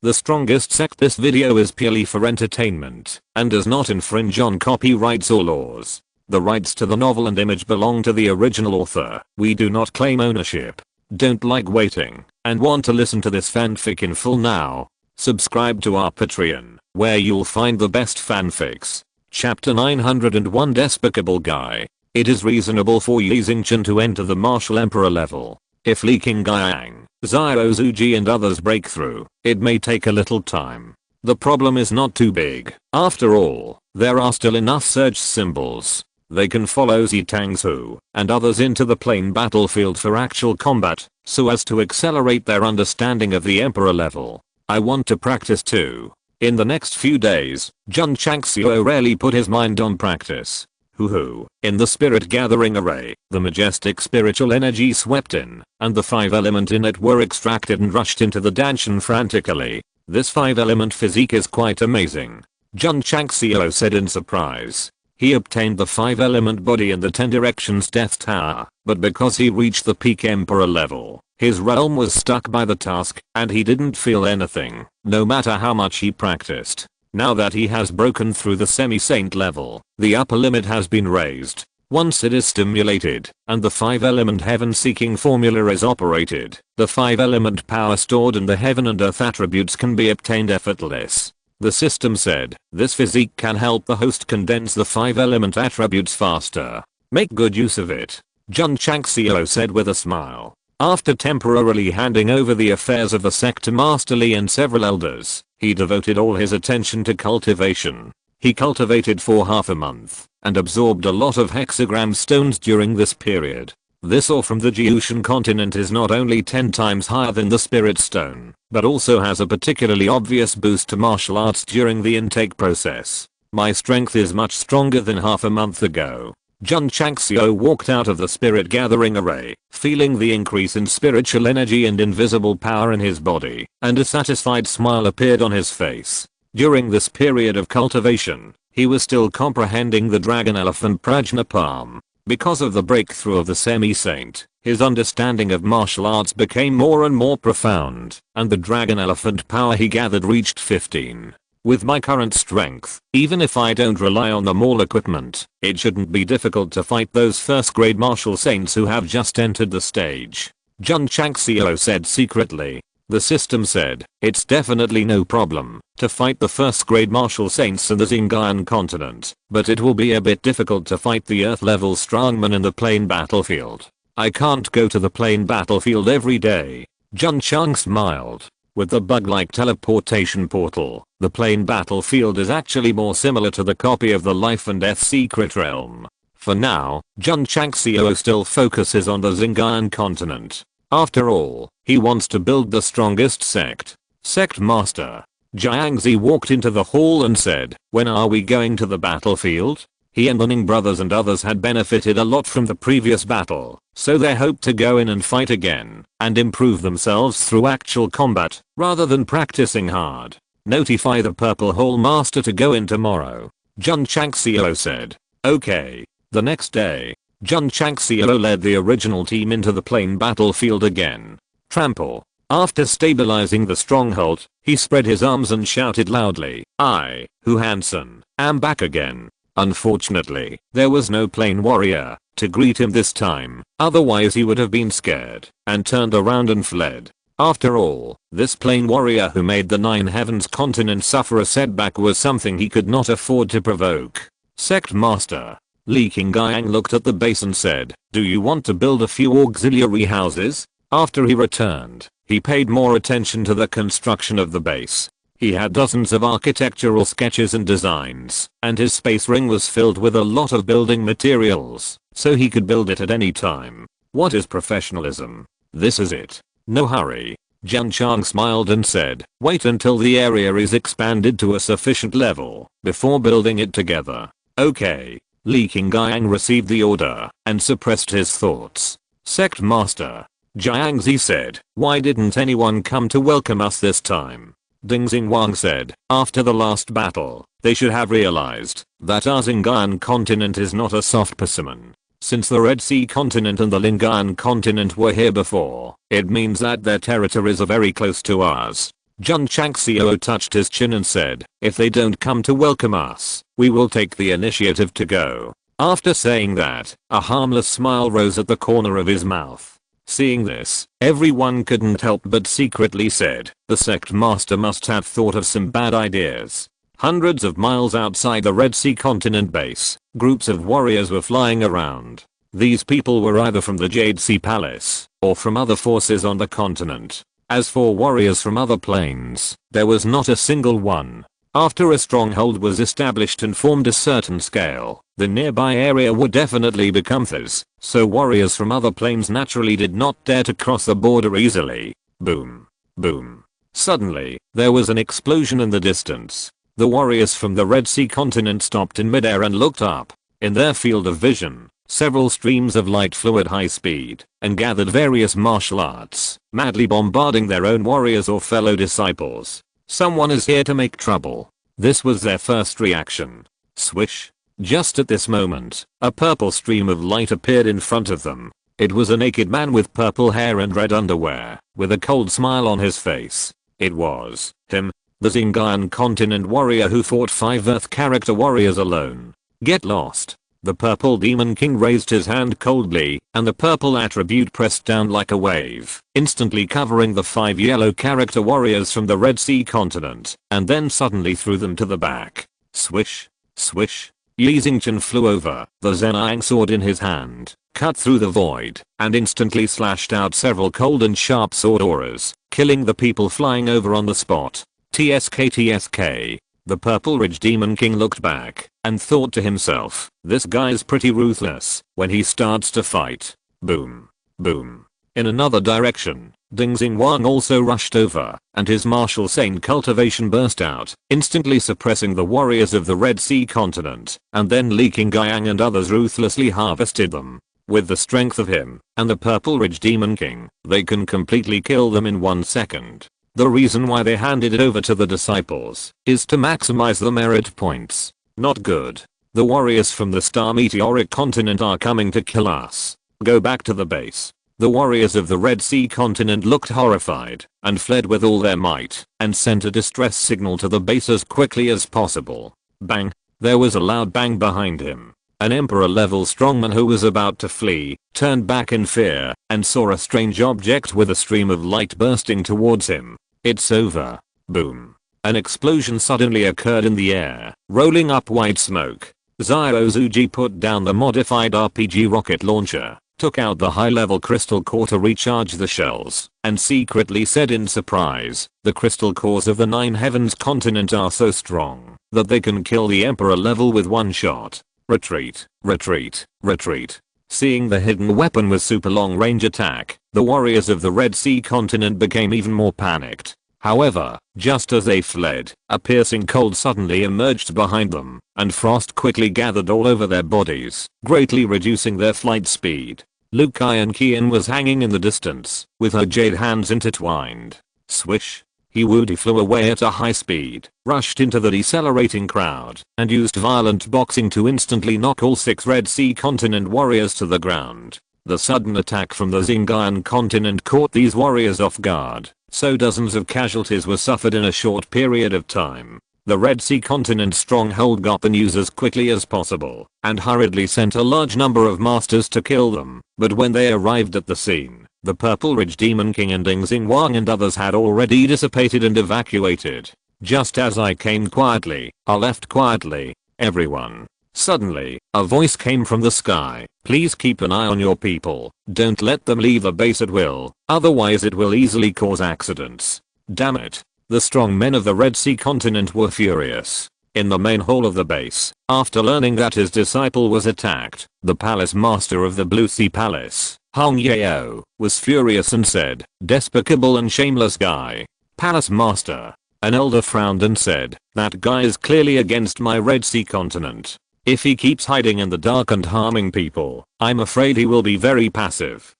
The Strongest Sect. This video is purely for entertainment and does not infringe on copyrights or laws. The rights to the novel and image belong to the original author. We do not claim ownership. Don't like waiting and want to listen to this fanfic in full now? Subscribe to our Patreon, where you'll find the best fanfics. Chapter 901 Despicable Guy. It is reasonable for Yi Xingchen to enter the Martial Emperor level. If Li Qingyang, Xiao Zuji and others break through, it may take a little time. The problem is not too big. After all, there are still enough surge symbols. They can follow Zitangsu and others into the plain battlefield for actual combat, so as to accelerate their understanding of the Emperor level. I want to practice too. In the next few days, Jun Changxiao rarely put his mind on practice. In the spirit gathering array, the majestic spiritual energy swept in, and the 5 element in it were extracted and rushed into the Danshan frantically. This 5 element physique is quite amazing, Jun Changxiao said in surprise. He obtained the 5 element body in the 10 directions Death Tower, but because he reached the peak Emperor level, his realm was stuck by the task, and he didn't feel anything, no matter how much he practiced. Now that he has broken through the semi-saint level, the upper limit has been raised. Once it is stimulated, and the 5 element heaven seeking formula is operated, the 5 element power stored in the heaven and earth attributes can be obtained effortless. The system said, this physique can help the host condense the 5 element attributes faster. Make good use of it, Jun Changxiao said with a smile. After temporarily handing over the affairs of the sect to Master Li and several elders, he devoted all his attention to cultivation. He cultivated for half a month, and absorbed a lot of hexagram stones during this period. This ore from the Jiushan continent is not only 10 times higher than the spirit stone, but also has a particularly obvious boost to martial arts during the intake process. My strength is much stronger than half a month ago. Jun Changxiao walked out of the spirit gathering array, feeling the increase in spiritual energy and invisible power in his body, and a satisfied smile appeared on his face. During this period of cultivation, he was still comprehending the dragon elephant prajna palm. Because of the breakthrough of the semi-saint, his understanding of martial arts became more and more profound, and the dragon elephant power he gathered reached 15. With my current strength, even if I don't rely on the mall equipment, it shouldn't be difficult to fight those first grade martial saints who have just entered the stage, Jun Changxiao said secretly. The system said, it's definitely no problem to fight the first grade martial saints in the Xinjiang continent, but it will be a bit difficult to fight the earth level strongmen in the plain battlefield. I can't go to the plain battlefield every day, Jun Chang smiled. With the bug-like teleportation portal, the plain battlefield is actually more similar to the copy of the life and death secret realm. For now, Jun Changxiao still focuses on the Xinjiang continent. After all, he wants to build the strongest sect. Sect Master Jiangzi walked into the hall and said, when are we going to the battlefield? He and the Ning brothers and others had benefited a lot from the previous battle, so they hoped to go in and fight again, and improve themselves through actual combat, rather than practicing hard. Notify the Purple Hall Master to go in tomorrow, Jun Changxiao said. Okay. The next day, Jun Changxiao led the original team into the plain battlefield again. Trample. After stabilizing the stronghold, he spread his arms and shouted loudly, I, Hu Hansen, am back again. Unfortunately, there was no plain warrior to greet him this time, otherwise he would have been scared and turned around and fled. After all, this plain warrior who made the 9 heavens continent suffer a setback was something he could not afford to provoke. Sect Master Li Qingyang looked at the base and said, do you want to build a few auxiliary houses? After he returned, he paid more attention to the construction of the base. He had dozens of architectural sketches and designs, and his space ring was filled with a lot of building materials, so he could build it at any time. What is professionalism? This is it. No hurry. Jun Chang smiled and said, wait until the area is expanded to a sufficient level, before building it together. Okay. Li Qingyang received the order, and suppressed his thoughts. Sect Master Jiangzi said, why didn't anyone come to welcome us this time? Ding Xingwang said, after the last battle, they should have realized that our Xinjiang continent is not a soft specimen. Since the Red Sea continent and the Lingayan continent were here before, it means that their territories are very close to ours. Jun Changxiao touched his chin and said, if they don't come to welcome us, we will take the initiative to go. After saying that, a harmless smile rose at the corner of his mouth. Seeing this, everyone couldn't help but secretly said, the sect master must have thought of some bad ideas. Hundreds of miles outside the Red Sea continent base, groups of warriors were flying around. These people were either from the Jade Sea Palace, or from other forces on the continent. As for warriors from other planes, there was not a single one. After a stronghold was established and formed a certain scale, the nearby area would definitely become theirs, so warriors from other planes naturally did not dare to cross the border easily. Boom. Boom. Suddenly, there was an explosion in the distance. The warriors from the Red Sea continent stopped in midair and looked up. In their field of vision, several streams of light flew at high speed and gathered various martial arts, madly bombarding their own warriors or fellow disciples. Someone is here to make trouble. This was their first reaction. Swish. Just at this moment, a purple stream of light appeared in front of them. It was a naked man with purple hair and red underwear, with a cold smile on his face. It was him, the Zingayan continent warrior who fought 5 Earth character warriors alone. Get lost. The purple demon king raised his hand coldly, and the purple attribute pressed down like a wave, instantly covering the 5 yellow character warriors from the Red Sea continent, and then suddenly threw them to the back. Swish. Swish. Yi Xingqian flew over, the Zhenang sword in his hand, cut through the void, and instantly slashed out several cold and sharp sword auras, killing the people flying over on the spot. TSK. The Purple Ridge Demon King looked back and thought to himself, this guy's pretty ruthless when he starts to fight. Boom. Boom. In another direction, Ding Xingwang also rushed over, and his martial sane cultivation burst out, instantly suppressing the warriors of the Red Sea continent, and then Li Qingyang and others ruthlessly harvested them. With the strength of him and the Purple Ridge Demon King, they can completely kill them in 1 second. The reason why they handed it over to the disciples is to maximize the merit points. Not good. The warriors from the Star Meteoric continent are coming to kill us. Go back to the base. The warriors of the Red Sea continent looked horrified and fled with all their might and sent a distress signal to the base as quickly as possible. Bang. There was a loud bang behind him. An emperor level strongman who was about to flee turned back in fear and saw a strange object with a stream of light bursting towards him. It's over. Boom. An explosion suddenly occurred in the air, rolling up white smoke. Xiao Zuji put down the modified RPG rocket launcher, took out the high-level crystal core to recharge the shells, and secretly said in surprise, the crystal cores of the 9 Heavens continent are so strong that they can kill the Emperor level with 1 shot. Retreat, retreat, retreat. Seeing the hidden weapon with super long range attack, the warriors of the Red Sea continent became even more panicked. However, just as they fled, a piercing cold suddenly emerged behind them, and frost quickly gathered all over their bodies, greatly reducing their flight speed. Lu Qian was hanging in the distance, with her jade hands intertwined. Swish. He Woody flew away at a high speed, rushed into the decelerating crowd, and used violent boxing to instantly knock all 6 Red Sea continent warriors to the ground. The sudden attack from the Zingayan continent caught these warriors off guard, so dozens of casualties were suffered in a short period of time. The Red Sea continent stronghold got the news as quickly as possible, and hurriedly sent a large number of masters to kill them, but when they arrived at the scene, the Purple Ridge Demon King and Ding Xingwang and others had already dissipated and evacuated. Just as I came quietly, I left quietly. Everyone. Suddenly, a voice came from the sky. Please keep an eye on your people. Don't let them leave the base at will, otherwise it will easily cause accidents. Damn it. The strong men of the Red Sea continent were furious. In the main hall of the base, after learning that his disciple was attacked, the palace master of the Blue Sea Palace, Hong Yao, was furious and said, despicable and shameless guy. Palace master. An elder frowned and said, that guy is clearly against my Red Sea continent. If he keeps hiding in the dark and harming people, I'm afraid he will be very passive.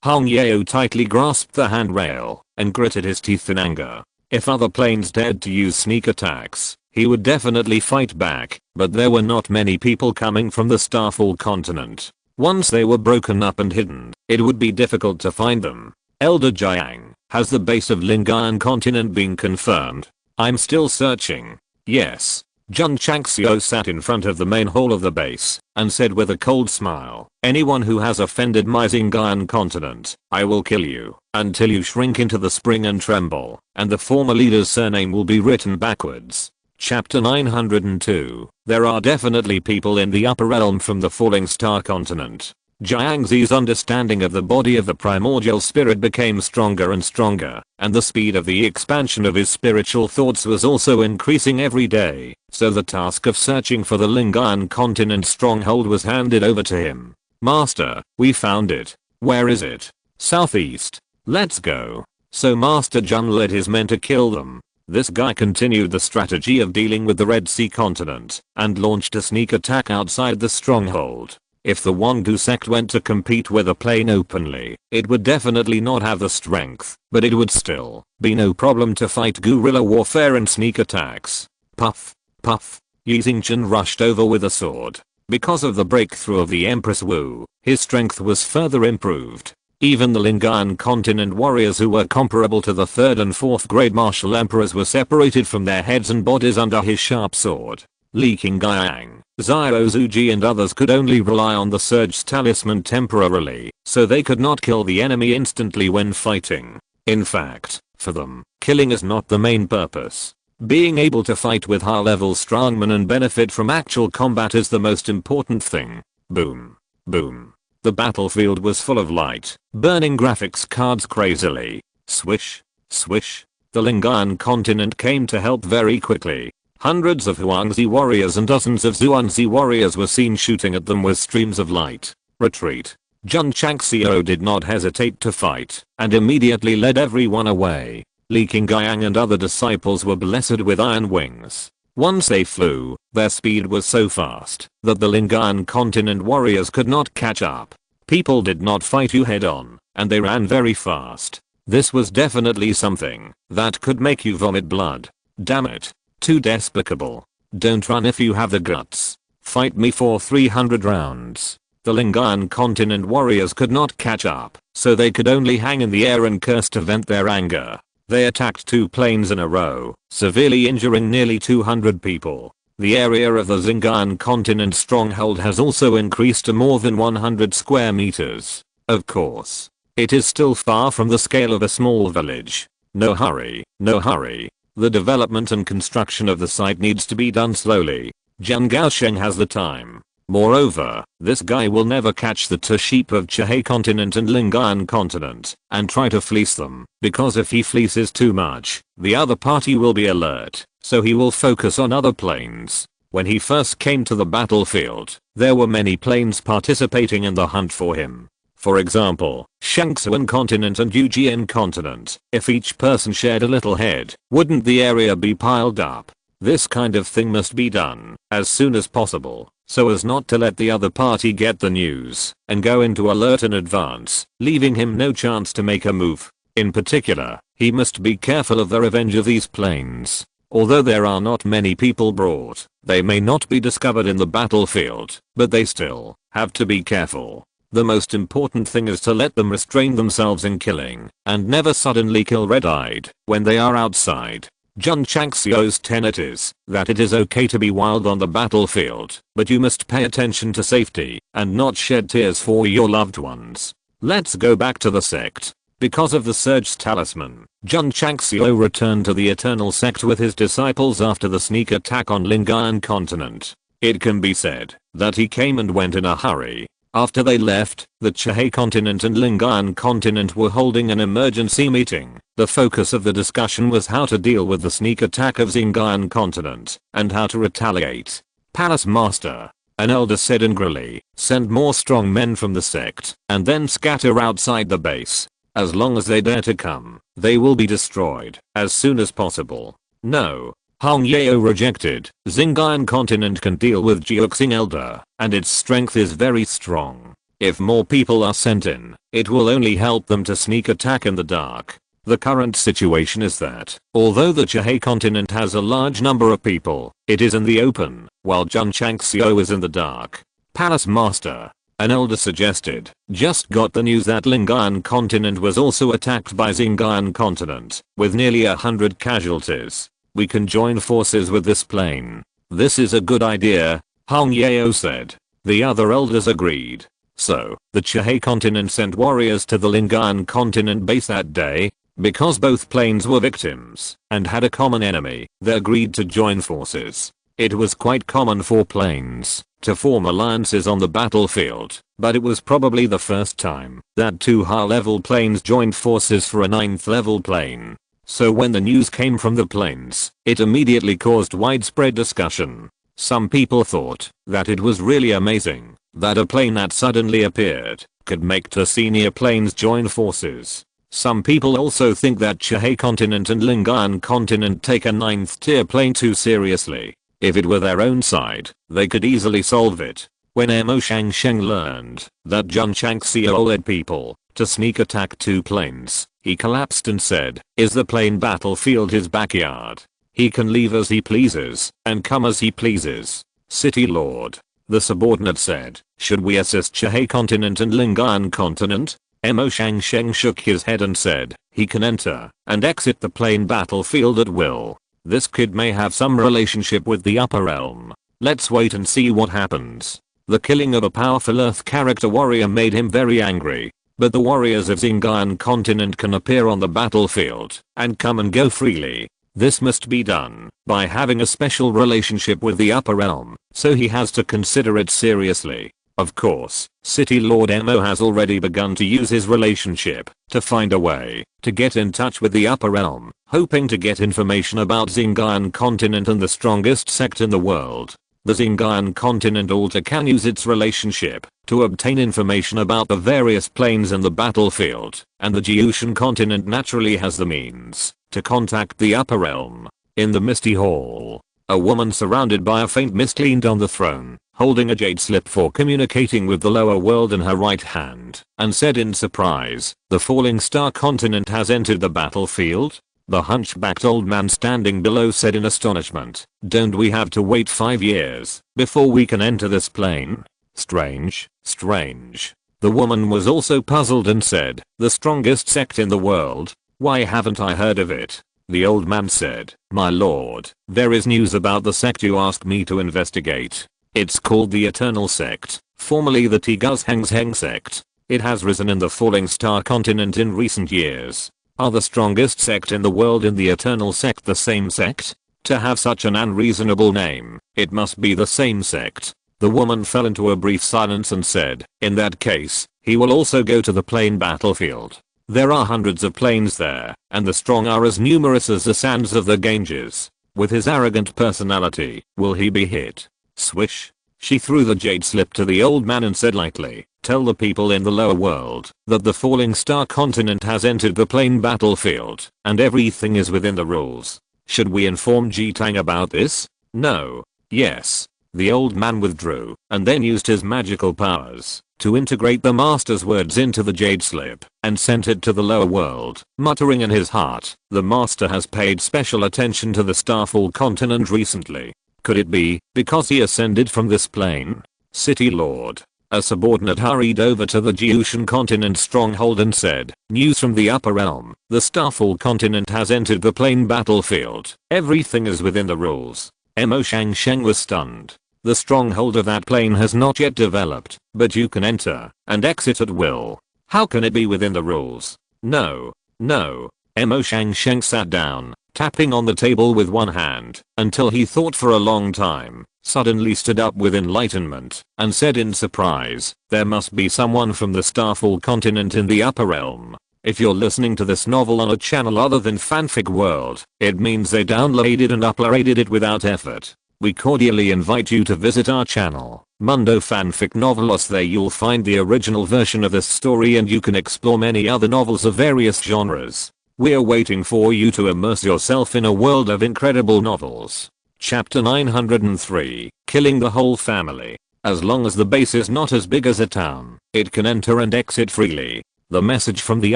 Hong Yao tightly grasped the handrail and gritted his teeth in anger. If other planes dared to use sneak attacks, he would definitely fight back, but there were not many people coming from the Starfall continent. Once they were broken up and hidden, it would be difficult to find them. Elder Jiang, Has the base of Lingayan continent been confirmed? I'm still searching. Yes. Jun Changxiao sat in front of the main hall of the base and said with a cold smile, anyone who has offended my Lingayan continent, I will kill you until you shrink into the spring and tremble, and the former leader's surname will be written backwards. Chapter 902. There are definitely people in the upper realm from the falling star continent. Jiangxi's understanding of the body of the primordial spirit became stronger and stronger, and the speed of the expansion of his spiritual thoughts was also increasing every day, so the task of searching for the Lingayan continent stronghold was handed over to him. Master, we found it. Where is it? Southeast. Let's go. So Master Jun led his men to kill them. This guy continued the strategy of dealing with the Red Sea continent and launched a sneak attack outside the stronghold. If the Wangu sect went to compete with a plane openly, it would definitely not have the strength, but it would still be no problem to fight guerrilla warfare and sneak attacks. Puff, puff, Yi Xingchen rushed over with a sword. Because of the breakthrough of the Empress Wu, his strength was further improved. Even the Lingayan continent warriors who were comparable to the 3rd and 4th grade martial emperors were separated from their heads and bodies under his sharp sword. Li Qingyang, Xiao Zuji and others could only rely on the Surge's talisman temporarily, so they could not kill the enemy instantly when fighting. In fact, for them, killing is not the main purpose. Being able to fight with high-level strongmen and benefit from actual combat is the most important thing. Boom. Boom. The battlefield was full of light, burning graphics cards crazily. Swish. Swish. The Lingayan continent came to help very quickly. Hundreds of Huangzi warriors and dozens of Xuanzi warriors were seen shooting at them with streams of light. Retreat. Jun Changxiao did not hesitate to fight and immediately led everyone away. Li Qingyang and other disciples were blessed with iron wings. Once they flew, their speed was so fast that the Lingayan continent warriors could not catch up. People did not fight you head on, and they ran very fast. This was definitely something that could make you vomit blood. Damn it. Too despicable. Don't run if you have the guts. Fight me for 300 rounds. The Lingayan continent warriors could not catch up, so they could only hang in the air and curse to vent their anger. They attacked 2 planes in a row, severely injuring nearly 200 people. The area of the Lingayan continent stronghold has also increased to more than 100 square meters. Of course, it is still far from the scale of a small village. No hurry, no hurry. The development and construction of the site needs to be done slowly. Jiang Gaosheng has the time. Moreover, this guy will never catch the two sheep of Chihei continent and Lingayan continent and try to fleece them, because if he fleeces too much, the other party will be alert, so he will focus on other planes. When he first came to the battlefield, there were many planes participating in the hunt for him. For example, Shangsuan continent and Yujian continent. If each person shared a little head, wouldn't the area be piled up? This kind of thing must be done as soon as possible, so as not to let the other party get the news and go into alert in advance, leaving him no chance to make a move. In particular, he must be careful of the revenge of these planes. Although there are not many people brought, they may not be discovered in the battlefield, but they still have to be careful. The most important thing is to let them restrain themselves in killing, and never suddenly kill red-eyed when they are outside. Jun Changxiao's tenet is that it is okay to be wild on the battlefield, but you must pay attention to safety and not shed tears for your loved ones. Let's go back to the sect. Because of the Surge's talisman, Jun Changxiao returned to the Eternal Sect with his disciples after the sneak attack on Lingayan continent. It can be said that he came and went in a hurry. After they left, the Chihei continent and Lingayan continent were holding an emergency meeting. The focus of the discussion was how to deal with the sneak attack of Lingayan continent and how to retaliate. Palace Master, an elder said angrily, send more strong men from the sect and then scatter outside the base. As long as they dare to come, they will be destroyed as soon as possible. No. Hong Yao rejected. Lingayan continent can deal with Jiuxing Elder, and its strength is very strong. If more people are sent in, it will only help them to sneak attack in the dark. The current situation is that, although the Chihei continent has a large number of people, it is in the open, while Jun Changxiao is in the dark. Palace Master, An elder suggested, just got the news that Lingayan continent was also attacked by Xingayan continent, with nearly 100 casualties. We can join forces with this plane. This is a good idea, Hong Yeo said. The other elders agreed. So, the Chihei continent sent warriors to the Lingayan continent base that day. Because both planes were victims and had a common enemy, they agreed to join forces. It was quite common for planes to form alliances on the battlefield, but it was probably the first time that two high-level planes joined forces for a 9th-level plane. So when the news came from the planes, it immediately caused widespread discussion. Some people thought that it was really amazing that a plane that suddenly appeared could make two senior planes join forces. Some people also think that Chihei continent and Lingayan continent take a 9th tier plane too seriously. If it were their own side, they could easily solve it. When Mo Shangsheng learned that Jun Changxiao led people to sneak attack two planes, he collapsed and said, "Is the plane battlefield his backyard? He can leave as he pleases and come as he pleases." City Lord, the subordinate said, "Should we assist Chihei continent and Lingayan continent?" Mo Shangsheng shook his head and said, "He can enter and exit the plane battlefield at will. This kid may have some relationship with the upper realm. Let's wait and see what happens." The killing of a powerful Earth character warrior made him very angry. But the warriors of Xingayan continent can appear on the battlefield and come and go freely. This must be done by having a special relationship with the upper realm, so he has to consider it seriously. Of course, City Lord Mo has already begun to use his relationship to find a way to get in touch with the upper realm, hoping to get information about Xingayan continent and the strongest sect in the world. The Xingayan continent also can use its relationship to obtain information about the various planes in the battlefield, and the Jiushan continent naturally has the means to contact the upper realm. In the Misty Hall, a woman surrounded by a faint mist leaned on the throne, holding a jade slip for communicating with the lower world in her right hand, and said in surprise, "The falling star continent has entered the battlefield?" The hunchbacked old man standing below said in astonishment, "Don't we have to wait 5 years before we can enter this plane? Strange, strange." The woman was also puzzled and said, "The strongest sect in the world? Why haven't I heard of it?" The old man said, "My lord, there is news about the sect you asked me to investigate. It's called the Eternal Sect, formerly the Tiguzhengzheng Sect. It has risen in the falling star continent in recent years. Are the strongest sect in the world and the Eternal Sect the same sect? To have such an unreasonable name, it must be the same sect." The woman fell into a brief silence and said, "In that case, he will also go to the plane battlefield. There are hundreds of planes there, and the strong are as numerous as the sands of the Ganges. With his arrogant personality, will he be hit?" Swish. She threw the jade slip to the old man and said lightly, "Tell the people in the lower world that the falling star continent has entered the plane battlefield, and everything is within the rules." Should we inform Jitang about this? No. Yes. The old man withdrew, and then used his magical powers to integrate the master's words into the jade slip, and sent it to the lower world, muttering in his heart, "The master has paid special attention to the Starfall continent recently. Could it be because he ascended from this plane?" City Lord, a subordinate hurried over to the Jiushan continent stronghold and said, "News from the upper realm, the Starfall continent has entered the plane battlefield. Everything is within the rules." Mo Shangsheng was stunned. "The stronghold of that plane has not yet developed, but you can enter and exit at will. How can it be within the rules? No. No." Mo Shangsheng sat down, tapping on the table with one hand, until he thought for a long time, suddenly stood up with enlightenment, and said in surprise, "There must be someone from the Starfall continent in the upper realm. If you're listening to this novel on a channel other than Fanfic World, it means they downloaded and uploaded it without effort. We cordially invite you to visit our channel, Mundo Fanfic Novelos. There you'll find the original version of this story and you can explore many other novels of various genres. We're waiting for you to immerse yourself in a world of incredible novels." Chapter 903, Killing the Whole Family. As long as the base is not as big as a town, it can enter and exit freely. The message from the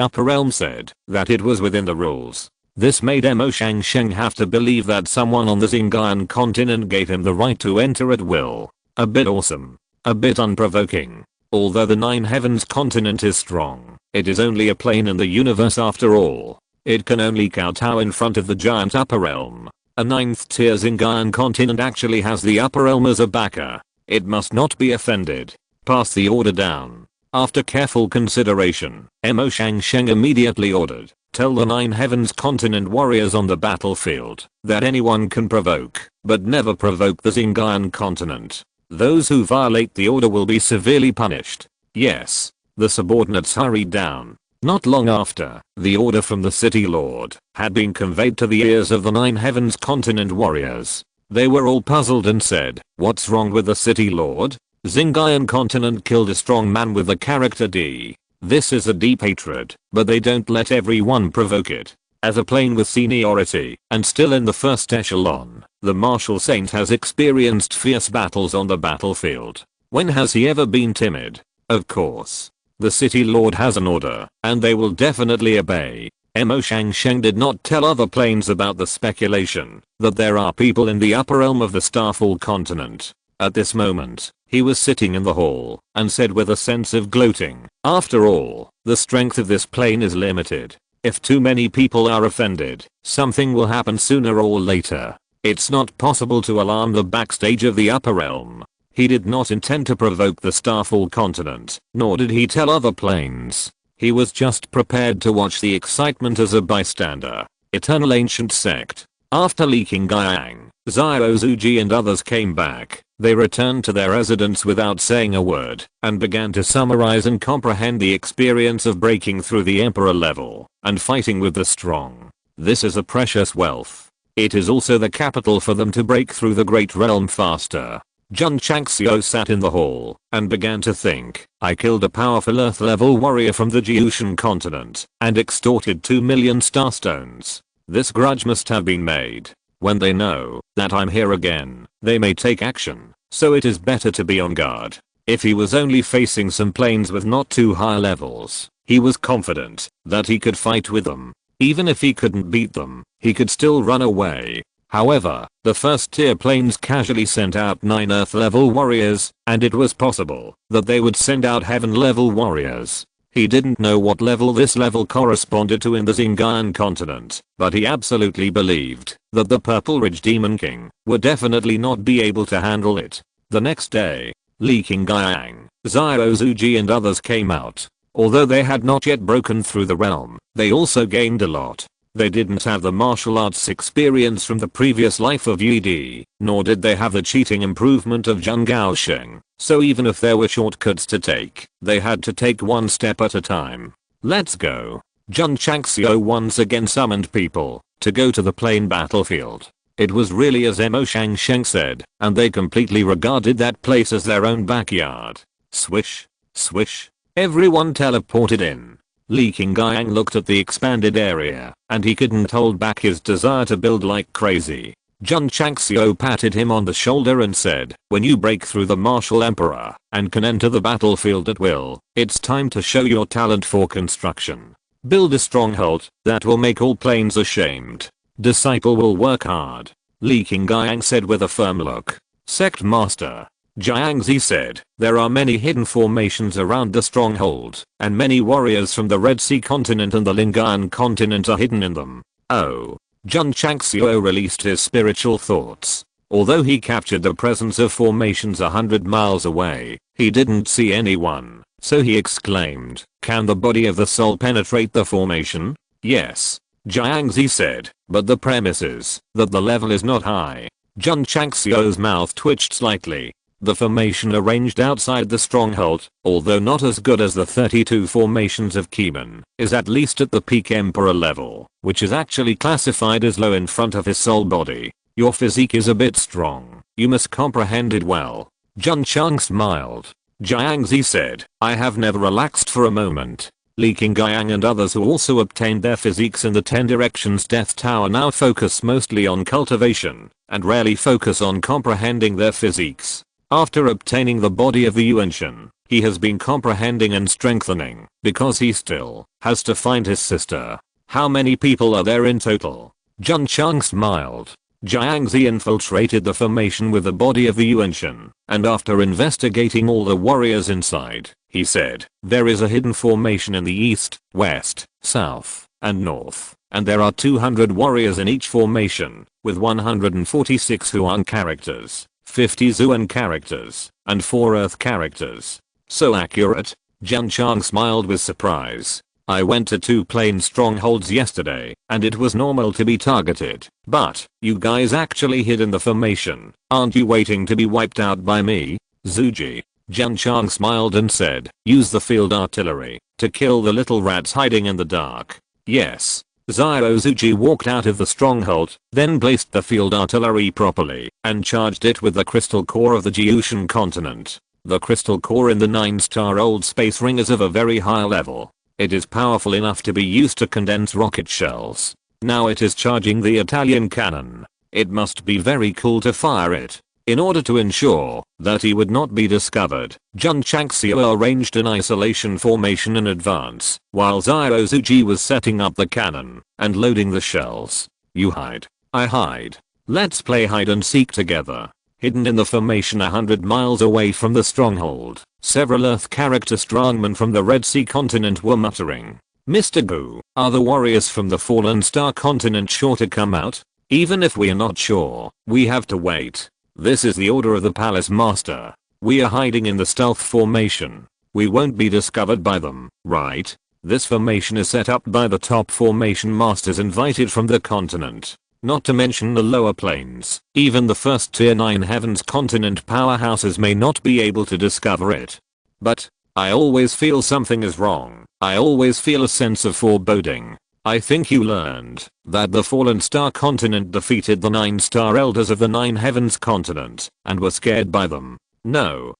upper realm said that it was within the rules. This made Mo Shangsheng have to believe that someone on the Xingayan continent gave him the right to enter at will. A bit awesome. A bit unprovoking. Although the Nine Heavens continent is strong, it is only a plane in the universe after all. It can only kowtow in front of the giant upper realm. A 9th tier Zingayan continent actually has the upper realm as a backer. It must not be offended. Pass the order down. After careful consideration, Mo Shangsheng immediately ordered, tell the Nine Heavens continent warriors on the battlefield that anyone can provoke, but never provoke the Zingayan continent. Those who violate the order will be severely punished. Yes. The subordinates hurried down. Not long after, the order from the city lord had been conveyed to the ears of the Nine Heavens continent warriors. They were all puzzled and said, what's wrong with the city lord? Zingayan continent killed a strong man with the character D. This is a deep hatred, but they don't let everyone provoke it. As a plane with seniority, and still in the first echelon, the martial saint has experienced fierce battles on the battlefield. When has he ever been timid? Of course. The city lord has an order, and they will definitely obey. Mo Shangsheng did not tell other planes about the speculation that there are people in the upper realm of the Starfall continent. At this moment, he was sitting in the hall, and said with a sense of gloating, after all, the strength of this plane is limited. If too many people are offended, something will happen sooner or later. It's not possible to alarm the backstage of the upper realm. He did not intend to provoke the Starfall continent, nor did he tell other planes. He was just prepared to watch the excitement as a bystander. Eternal Ancient Sect. After leaking Guiyang, Xiao Zuji and others came back, they returned to their residence without saying a word, and began to summarize and comprehend the experience of breaking through the Emperor level, and fighting with the strong. This is a precious wealth. It is also the capital for them to break through the Great Realm faster. Jun Changxiao sat in the hall and began to think, I killed a powerful Earth level warrior from the Jiushan continent and extorted 2 million starstones. This grudge must have been made. When they know that I'm here again, they may take action, so it is better to be on guard. If he was only facing some planes with not too high levels, he was confident that he could fight with them. Even if he couldn't beat them, he could still run away. However, the first tier planes casually sent out 9 Earth level warriors, and it was possible that they would send out heaven level warriors. He didn't know what level this level corresponded to in the Zingayan continent, but he absolutely believed that the Purple Ridge Demon King would definitely not be able to handle it. The next day, leaking Guiyang, Xiao Zuji and others came out. Although they had not yet broken through the realm, they also gained a lot. They didn't have the martial arts experience from the previous life of Yi, nor did they have the cheating improvement of Jun Changxiao, so even if there were shortcuts to take, they had to take one step at a time. Let's go. Jun Changxiao once again summoned people to go to the plain battlefield. It was really as Mo Shangsheng said, and they completely regarded that place as their own backyard. Swish, swish, everyone teleported in. Leaking Guiyang looked at the expanded area, and he couldn't hold back his desire to build like crazy. Jun Changxiao patted him on the shoulder and said, when you break through the martial emperor, and can enter the battlefield at will, it's time to show your talent for construction. Build a stronghold that will make all planes ashamed. Disciple will work hard. Leaking Guiyang said with a firm look. Sect Master. Jiangzi said, there are many hidden formations around the stronghold, and many warriors from the Red Sea continent and the Lingayan continent are hidden in them. Oh. Jun Changxiao released his spiritual thoughts. Although he captured the presence of formations 100 miles away, he didn't see anyone, so he exclaimed, can the body of the soul penetrate the formation? Yes. Jiangzi said, but the premise is that the level is not high. Jun Changxiao's mouth twitched slightly. The formation arranged outside the stronghold, although not as good as the 32 formations of Keeman, is at least at the peak emperor level, which is actually classified as low in front of his soul body. Your physique is a bit strong, you must comprehend it well. Jun Chang smiled. Jiangzi said, I have never relaxed for a moment. Leaking Guiyang and others who also obtained their physiques in the 10 Directions Death Tower now focus mostly on cultivation, and rarely focus on comprehending their physiques. After obtaining the body of the Yuanshan, he has been comprehending and strengthening, because he still has to find his sister. How many people are there in total? Jun Chang smiled. Jiangzi infiltrated the formation with the body of the Yuanshan, and after investigating all the warriors inside, he said, "There is a hidden formation in the east, west, south, and north, and there are 200 warriors in each formation, with 146 Huan characters, 50 Zuan characters, and 4 Earth characters." So accurate? Jun Chang smiled with surprise. "I went to 2 plain strongholds yesterday, and it was normal to be targeted, but you guys actually hid in the formation. Aren't you waiting to be wiped out by me, Zuji?" Jun Chang smiled and said, "Use the field artillery to kill the little rats hiding in the dark." "Yes." Xiao Zuji walked out of the stronghold, then placed the field artillery properly, and charged it with the crystal core of the Jiushan continent. The crystal core in the 9-star-old space ring is of a very high level. It is powerful enough to be used to condense rocket shells. Now it is charging the Italian cannon. It must be very cool to fire it. In order to ensure that he would not be discovered, Jun Changxiao arranged an isolation formation in advance, while Xiao Zuji was setting up the cannon and loading the shells. "You hide. I hide. Let's play hide and seek together." Hidden in the formation 100 miles away from the stronghold, several Earth character strongmen from the Red Sea continent were muttering, "Mr. Gu, are the warriors from the Fallen Star continent sure to come out? Even if we are not sure, we have to wait. This is the order of the palace master. We are hiding in the stealth formation. We won't be discovered by them, right? This formation is set up by the top formation masters invited from the continent. Not to mention the lower planes. Even the first tier 9 heavens continent powerhouses may not be able to discover it. But I always feel something is wrong. I always feel a sense of foreboding. I think you learned that the Fallen Star continent defeated the 9-star elders of the 9 heavens continent and were scared by them. No,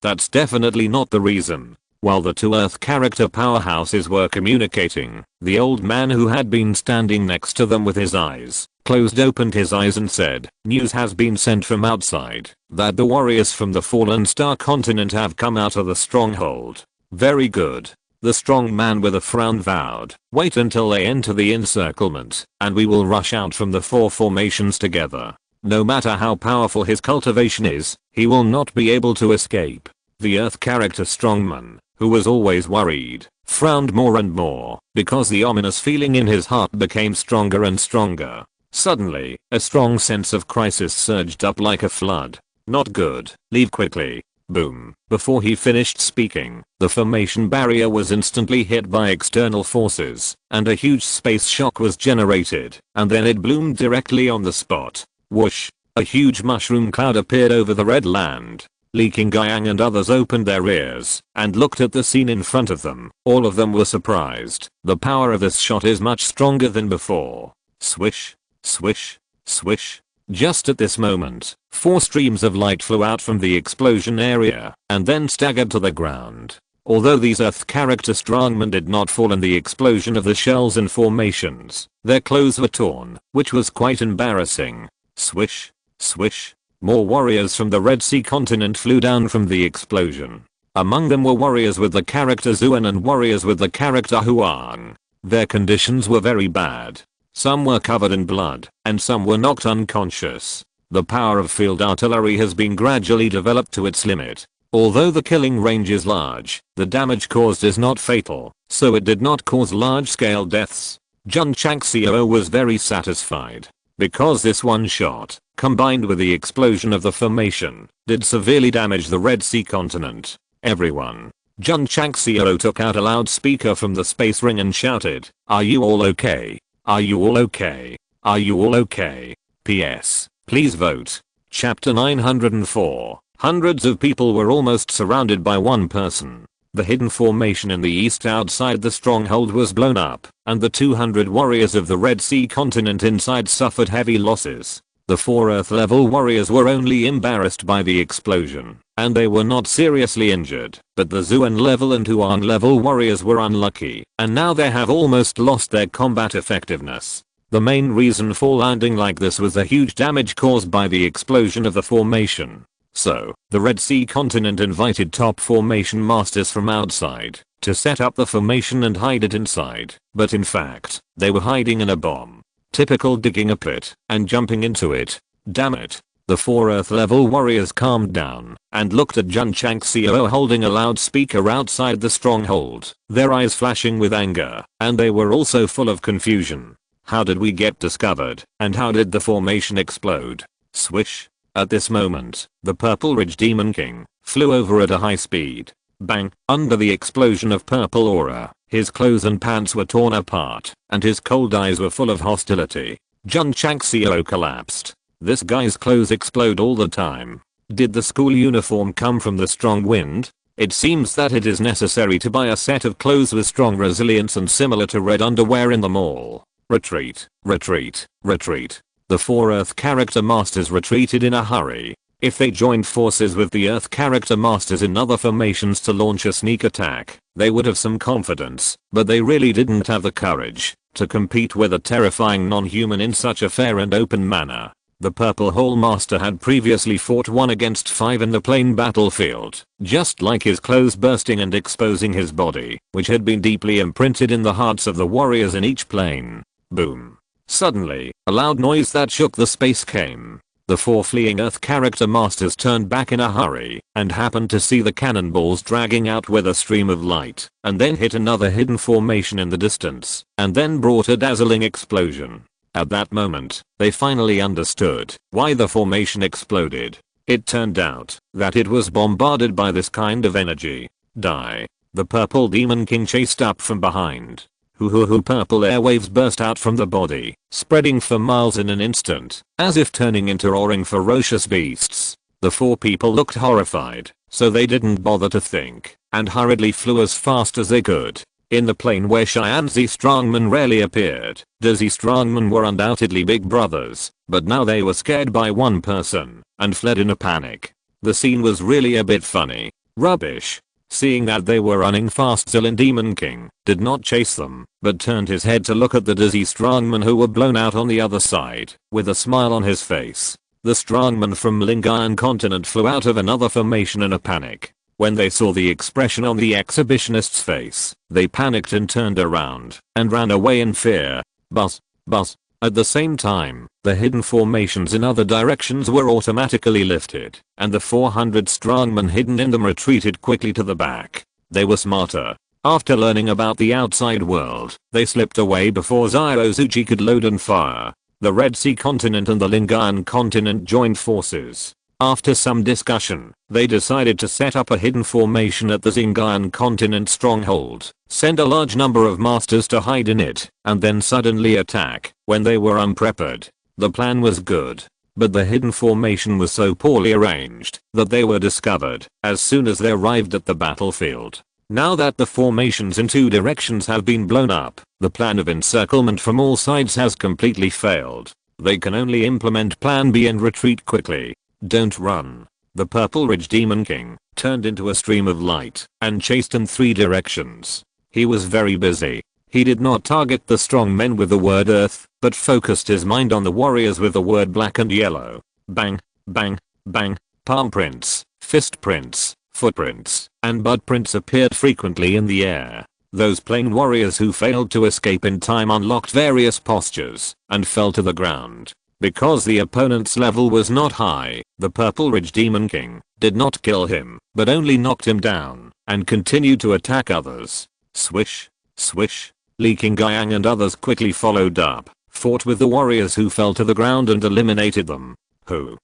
that's definitely not the reason." While the 2 Earth character powerhouses were communicating, the old man who had been standing next to them with his eyes closed opened his eyes and said, "News has been sent from outside that the warriors from the Fallen Star continent have come out of the stronghold." "Very good." The strong man with a frown vowed, "Wait until they enter the encirclement, and we will rush out from the 4 formations together. No matter how powerful his cultivation is, he will not be able to escape." The Earth character strongman, who was always worried, frowned more and more, because the ominous feeling in his heart became stronger and stronger. Suddenly, a strong sense of crisis surged up like a flood. "Not good. Leave quickly." Boom. Before he finished speaking, the formation barrier was instantly hit by external forces, and a huge space shock was generated, and then it bloomed directly on the spot. Whoosh. A huge mushroom cloud appeared over the red land. Li Qingyang and others opened their ears and looked at the scene in front of them. All of them were surprised. The power of this shot is much stronger than before. Swish, swish, swish. Just at this moment, 4 streams of light flew out from the explosion area and then staggered to the ground. Although these Earth character strongmen did not fall in the explosion of the shells and formations, their clothes were torn, which was quite embarrassing. Swish, swish. More warriors from the Red Sea continent flew down from the explosion. Among them were warriors with the character Zuan and warriors with the character Huang. Their conditions were very bad. Some were covered in blood, and some were knocked unconscious. The power of field artillery has been gradually developed to its limit. Although the killing range is large, the damage caused is not fatal, so it did not cause large-scale deaths. Jun Changxiao was very satisfied. Because this one shot, combined with the explosion of the formation, did severely damage the Red Sea continent. Everyone. Jun Changxiao took out a loudspeaker from the space ring and shouted, "Are you all okay? Are you all okay? Are you all okay? PS. Please vote." Chapter 904. Hundreds of people were almost surrounded by one person. The hidden formation in the east outside the stronghold was blown up, and the 200 warriors of the Red Sea continent inside suffered heavy losses. The 4 Earth level warriors were only embarrassed by the explosion, and they were not seriously injured, but the Zuan level and Huang level warriors were unlucky, and now they have almost lost their combat effectiveness. The main reason for landing like this was the huge damage caused by the explosion of the formation. So, the Red Sea continent invited top formation masters from outside to set up the formation and hide it inside, but in fact, they were hiding in a bomb. Typical digging a pit and jumping into it. Damn it. The 4 Earth level warriors calmed down and looked at Jun Changxiao holding a loudspeaker outside the stronghold, their eyes flashing with anger, and they were also full of confusion. How did we get discovered, and how did the formation explode? Swish. At this moment, the Purple Ridge Demon King flew over at a high speed. Bang. Under the explosion of purple aura, his clothes and pants were torn apart, and his cold eyes were full of hostility. Jun Changxiao collapsed. This guy's clothes explode all the time. Did the school uniform come from the strong wind? It seems that it is necessary to buy a set of clothes with strong resilience and similar to red underwear in the mall. Retreat, retreat, retreat. The 4 Earth character masters retreated in a hurry. If they joined forces with the Earth character masters in other formations to launch a sneak attack, they would have some confidence, but they really didn't have the courage to compete with a terrifying non-human in such a fair and open manner. The Purple Hole Master had previously fought 1 against 5 in the plain battlefield, just like his clothes bursting and exposing his body, which had been deeply imprinted in the hearts of the warriors in each plane. Boom. Suddenly, a loud noise that shook the space came. The 4 fleeing Earth character masters turned back in a hurry and happened to see the cannonballs dragging out with a stream of light, and then hit another hidden formation in the distance, and then brought a dazzling explosion. At that moment, they finally understood why the formation exploded. It turned out that it was bombarded by this kind of energy. Die. The Purple Demon King chased up from behind. Purple airwaves burst out from the body, spreading for miles in an instant, as if turning into roaring ferocious beasts. The 4 people looked horrified, so they didn't bother to think, and hurriedly flew as fast as they could. In the plane where Xianzi strongmen rarely appeared, Dizzy strongmen were undoubtedly big brothers, but now they were scared by one person, and fled in a panic. The scene was really a bit funny. Rubbish. Seeing that they were running fast, Zilin Demon King did not chase them, but turned his head to look at the dizzy strongmen who were blown out on the other side, with a smile on his face. The strongmen from Lingayan continent flew out of another formation in a panic. When they saw the expression on the exhibitionist's face, they panicked and turned around and ran away in fear. Buzz. At the same time, the hidden formations in other directions were automatically lifted, and the 400 strongmen hidden in them retreated quickly to the back. They were smarter. After learning about the outside world, they slipped away before Ziozuchi could load and fire. The Red Sea continent and the Lingayan continent joined forces. After some discussion, they decided to set up a hidden formation at the Lingayan continent stronghold, send a large number of masters to hide in it, and then suddenly attack when they were unprepared. The plan was good, but the hidden formation was so poorly arranged that they were discovered as soon as they arrived at the battlefield. Now that the formations in 2 directions have been blown up, the plan of encirclement from all sides has completely failed. They can only implement plan B and retreat quickly. Don't run. The Purple Ridge Demon King turned into a stream of light and chased in 3 directions. He was very busy. He did not target the strong men with the word earth, but focused his mind on the warriors with the word black and yellow. Bang, bang, bang. Palm prints, fist prints, footprints, and bud prints appeared frequently in the air. Those plain warriors who failed to escape in time unlocked various postures and fell to the ground. Because the opponent's level was not high, the Purple Ridge Demon King did not kill him, but only knocked him down, and continued to attack others. Swish, swish. Li Qingyang and others quickly followed up, fought with the warriors who fell to the ground and eliminated them. Hoo.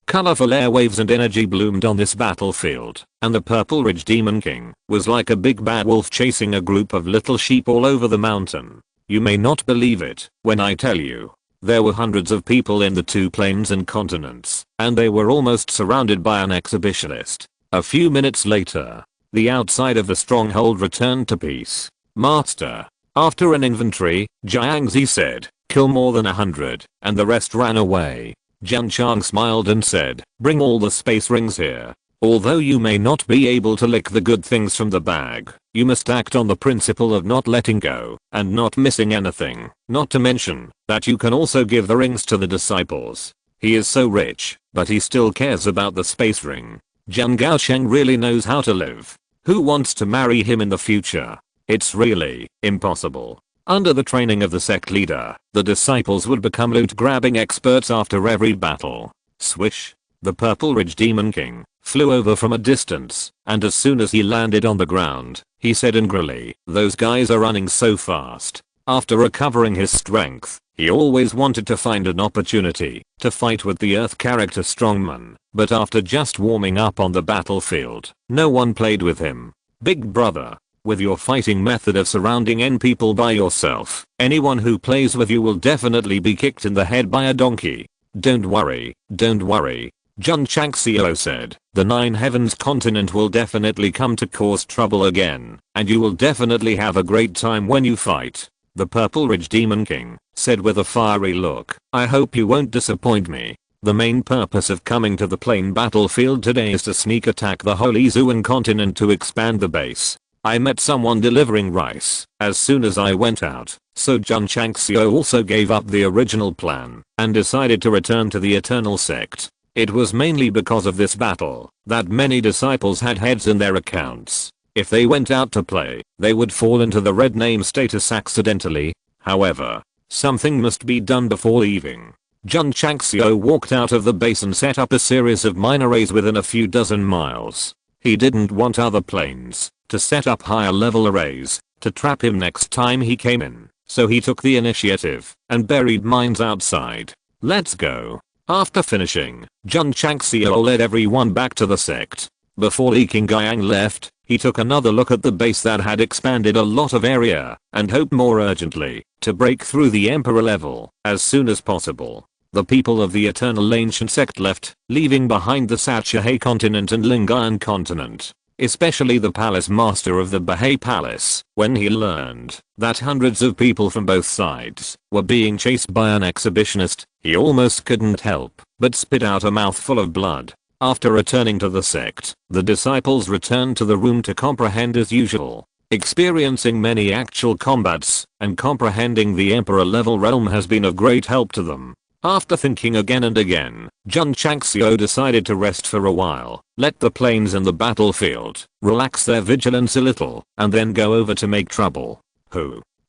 Colorful airwaves and energy bloomed on this battlefield, and the Purple Ridge Demon King was like a big bad wolf chasing a group of little sheep all over the mountain. You may not believe it when I tell you. There were hundreds of people in the 2 planes and continents, and they were almost surrounded by an exhibitionist. A few minutes later, the outside of the stronghold returned to peace. Master. After an inventory, Jiangzi said, kill more than 100, and the rest ran away. Jun Chang smiled and said, bring all the space rings here. Although you may not be able to lick the good things from the bag, you must act on the principle of not letting go and not missing anything. Not to mention that you can also give the rings to the disciples. He is so rich, but he still cares about the space ring. Jiang Gaosheng really knows how to live. Who wants to marry him in the future? It's really impossible. Under the training of the sect leader, the disciples would become loot-grabbing experts after every battle. Swish! The Purple Ridge Demon King flew over from a distance, and as soon as he landed on the ground, he said angrily, "Those guys are running so fast." After recovering his strength, he always wanted to find an opportunity to fight with the Earth character Strongman, but after just warming up on the battlefield, no one played with him. Big brother, with your fighting method of surrounding N people by yourself, anyone who plays with you will definitely be kicked in the head by a donkey. Don't worry, don't worry. Jun Changxiao said, the Nine Heavens continent will definitely come to cause trouble again, and you will definitely have a great time when you fight. The Purple Ridge Demon King said with a fiery look, I hope you won't disappoint me. The main purpose of coming to the plain battlefield today is to sneak attack the Holy Zuan continent to expand the base. I met someone delivering rice as soon as I went out, so Jun Changxiao also gave up the original plan and decided to return to the Eternal Sect. It was mainly because of this battle that many disciples had heads in their accounts. If they went out to play, they would fall into the red name status accidentally. However, something must be done before leaving. Jun Changxiao walked out of the base and set up a series of mine arrays within a few dozen miles. He didn't want other planes to set up higher level arrays to trap him next time he came in, so he took the initiative and buried mines outside. Let's go. After finishing, Jun Changxiao led everyone back to the sect. Before Li Qingyang left, he took another look at the base that had expanded a lot of area and hoped more urgently to break through the Emperor level as soon as possible. The people of the Eternal Ancient Sect left, leaving behind the Sachahe continent and Lingayan continent. Especially the palace master of the Bahai Palace, when he learned that hundreds of people from both sides were being chased by an exhibitionist, he almost couldn't help but spit out a mouthful of blood. After returning to the sect, the disciples returned to the room to comprehend as usual. Experiencing many actual combats and comprehending the Emperor level realm has been of great help to them. After thinking again and again, Jun Changxiao decided to rest for a while, let the planes in the battlefield relax their vigilance a little, and then go over to make trouble.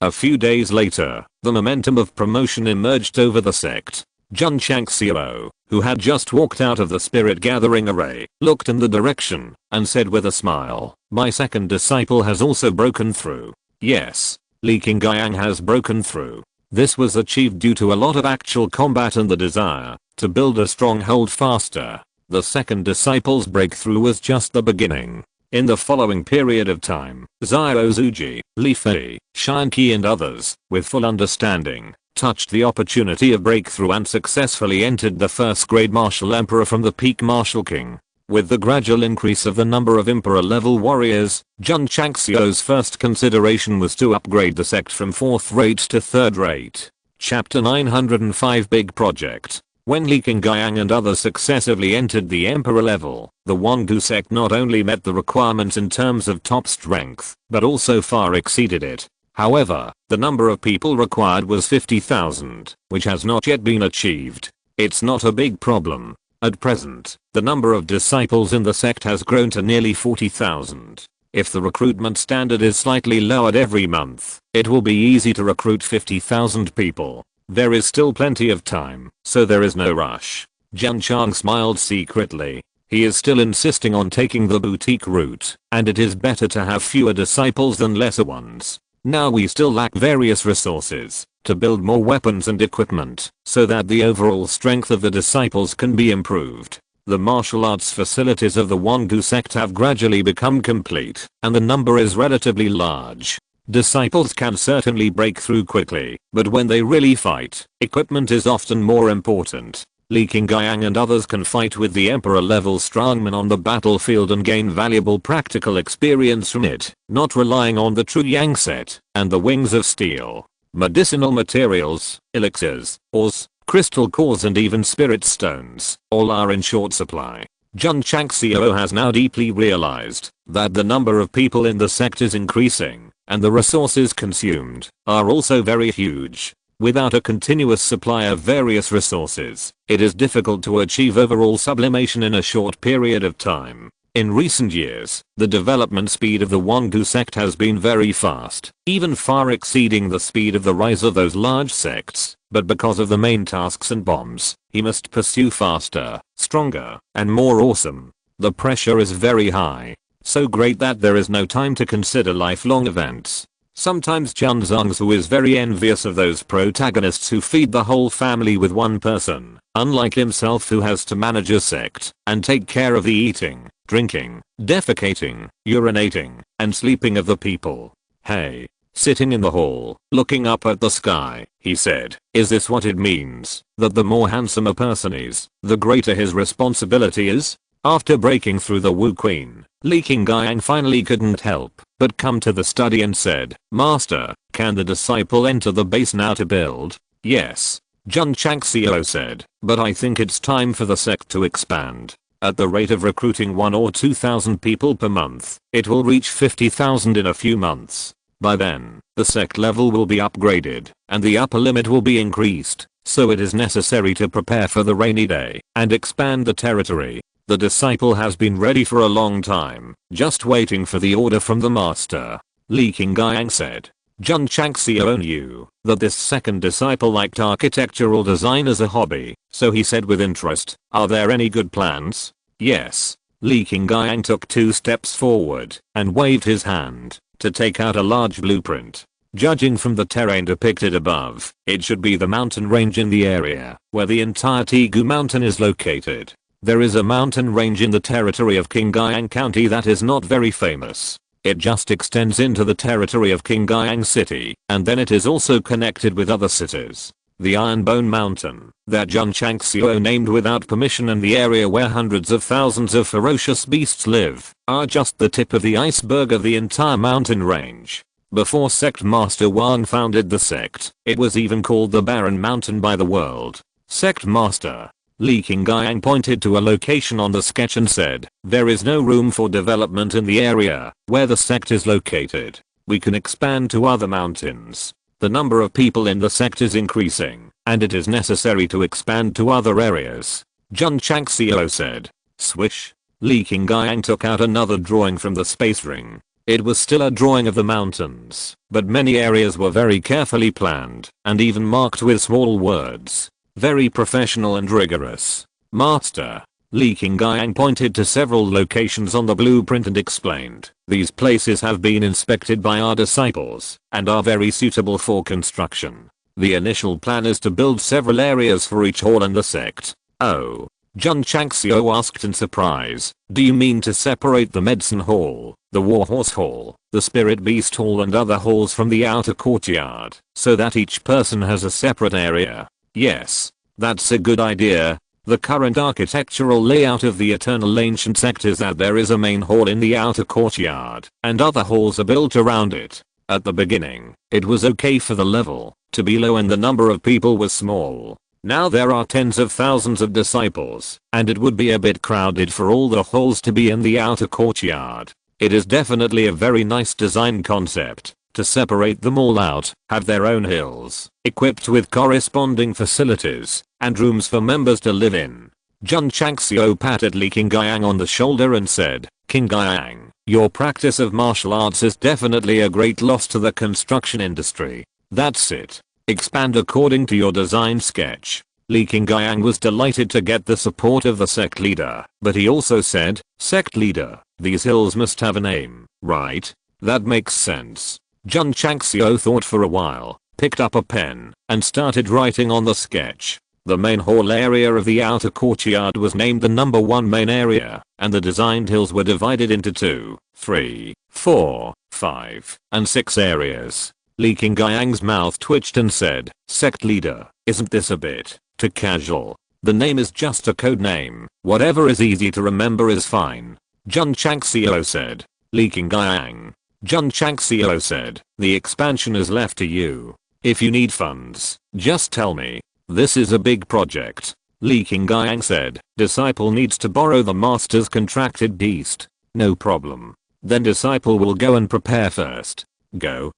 A few days later, the momentum of promotion emerged over the sect. Jun Changxiao, who had just walked out of the spirit gathering array, looked in the direction and said with a smile, my second disciple has also broken through. Yes, Li Qingyang has broken through. This was achieved due to a lot of actual combat and the desire to build a stronghold faster. The second disciple's breakthrough was just the beginning. In the following period of time, Xiao Zuji, Li Fei, Shanqi and others, with full understanding, touched the opportunity of breakthrough and successfully entered the first grade martial emperor from the peak martial king. With the gradual increase of the number of emperor level warriors, Jun Changxiao's first consideration was to upgrade the sect from 4th rate to 3rd rate. Chapter 905 Big Project. When Li Qingyang and others successively entered the emperor level, the Wangu sect not only met the requirements in terms of top strength, but also far exceeded it. However, the number of people required was 50,000, which has not yet been achieved. It's not a big problem. At present, the number of disciples in the sect has grown to nearly 40,000. If the recruitment standard is slightly lowered every month, it will be easy to recruit 50,000 people. There is still plenty of time, so there is no rush. Jun Chang smiled secretly. He is still insisting on taking the boutique route, and it is better to have fewer disciples than lesser ones. Now we still lack various resources to build more weapons and equipment so that the overall strength of the disciples can be improved. The martial arts facilities of the Wangu sect have gradually become complete, and the number is relatively large. Disciples can certainly break through quickly, but when they really fight, equipment is often more important. Li Qingyang and others can fight with the emperor level strongmen on the battlefield and gain valuable practical experience from it, not relying on the true yang set and the wings of steel. Medicinal materials, elixirs, ores, crystal cores and even spirit stones, all are in short supply. Jun Changxiao has now deeply realized that the number of people in the sect is increasing, and the resources consumed are also very huge. Without a continuous supply of various resources, it is difficult to achieve overall sublimation in a short period of time. In recent years, the development speed of the Wangu sect has been very fast, even far exceeding the speed of the rise of those large sects, but because of the main tasks and bombs, he must pursue faster, stronger, and more awesome. The pressure is very high. So great that there is no time to consider lifelong events. Sometimes Jun Changxiao is very envious of those protagonists who feed the whole family with one person, unlike himself who has to manage a sect and take care of the eating, drinking, defecating, urinating, and sleeping of the people. Hey. Sitting in the hall, looking up at the sky, he said, is this what it means, that the more handsome a person is, the greater his responsibility is? After breaking through the Wu Queen, Li Qingyang finally couldn't help but come to the study and said, Master, can the disciple enter the base now to build? Yes. Jun Changxiao said, but I think it's time for the sect to expand. At the rate of recruiting 1 or 2,000 people per month, it will reach 50,000 in a few months. By then, the sect level will be upgraded, and the upper limit will be increased, so it is necessary to prepare for the rainy day and expand the territory. The disciple has been ready for a long time, just waiting for the order from the master. Li Qingyang said. Jun Changxiao knew that this second disciple liked architectural design as a hobby, so he said with interest, are there any good plans? Yes. Li Qingyang took 2 steps forward and waved his hand to take out a large blueprint. Judging from the terrain depicted above, it should be the mountain range in the area where the entire Tegu mountain is located. There is a mountain range in the territory of Qingyang County that is not very famous. It just extends into the territory of Qingyang City, and then it is also connected with other cities. The Iron Bone Mountain, that Jun Changxiao named without permission, and the area where hundreds of thousands of ferocious beasts live, are just the tip of the iceberg of the entire mountain range. Before Sect Master Wang founded the sect, it was even called the Barren Mountain by the world. Sect Master Li Qingyang pointed to a location on the sketch and said, there is no room for development in the area where the sect is located. We can expand to other mountains. The number of people in the sect is increasing, and it is necessary to expand to other areas. Jun Changxiao said. Swish. Li Qingyang took out another drawing from the space ring. It was still a drawing of the mountains, but many areas were very carefully planned, and even marked with small words. Very professional and rigorous. Master. Li Qingyang pointed to several locations on the blueprint and explained, these places have been inspected by our disciples, and are very suitable for construction. The initial plan is to build several areas for each hall in the sect. Oh. Jun Changxiao asked in surprise, do you mean to separate the medicine hall, the warhorse hall, the spirit beast hall and other halls from the outer courtyard, so that each person has a separate area? Yes. That's a good idea. The current architectural layout of the Eternal Ancient Sect is that there is a main hall in the outer courtyard, and other halls are built around it. At the beginning, it was okay for the level to be low and the number of people was small. Now there are tens of thousands of disciples, and it would be a bit crowded for all the halls to be in the outer courtyard. It is definitely a very nice design concept. To separate them all out, have their own hills, equipped with corresponding facilities, and rooms for members to live in. Jun Changxiao patted Li Qingyang on the shoulder and said, Qingyang, your practice of martial arts is definitely a great loss to the construction industry. That's it. Expand according to your design sketch. Li Qingyang was delighted to get the support of the sect leader, but he also said, Sect leader, these hills must have a name, right? That makes sense. Jun Changxiao thought for a while, picked up a pen, and started writing on the sketch. The main hall area of the outer courtyard was named the number 1 main area, and the designed hills were divided into 2, 3, 4, 5, and 6 areas. Li Qingyang's mouth twitched and said, Sect leader, isn't this a bit too casual? The name is just a code name. Whatever is easy to remember is fine. Jun Changxiao said. Li Qingyang. Jun Changxiao said, the expansion is left to you. If you need funds, just tell me. This is a big project. Li Qingyang said, disciple needs to borrow the master's contracted beast. No problem. Then disciple will go and prepare first. Go.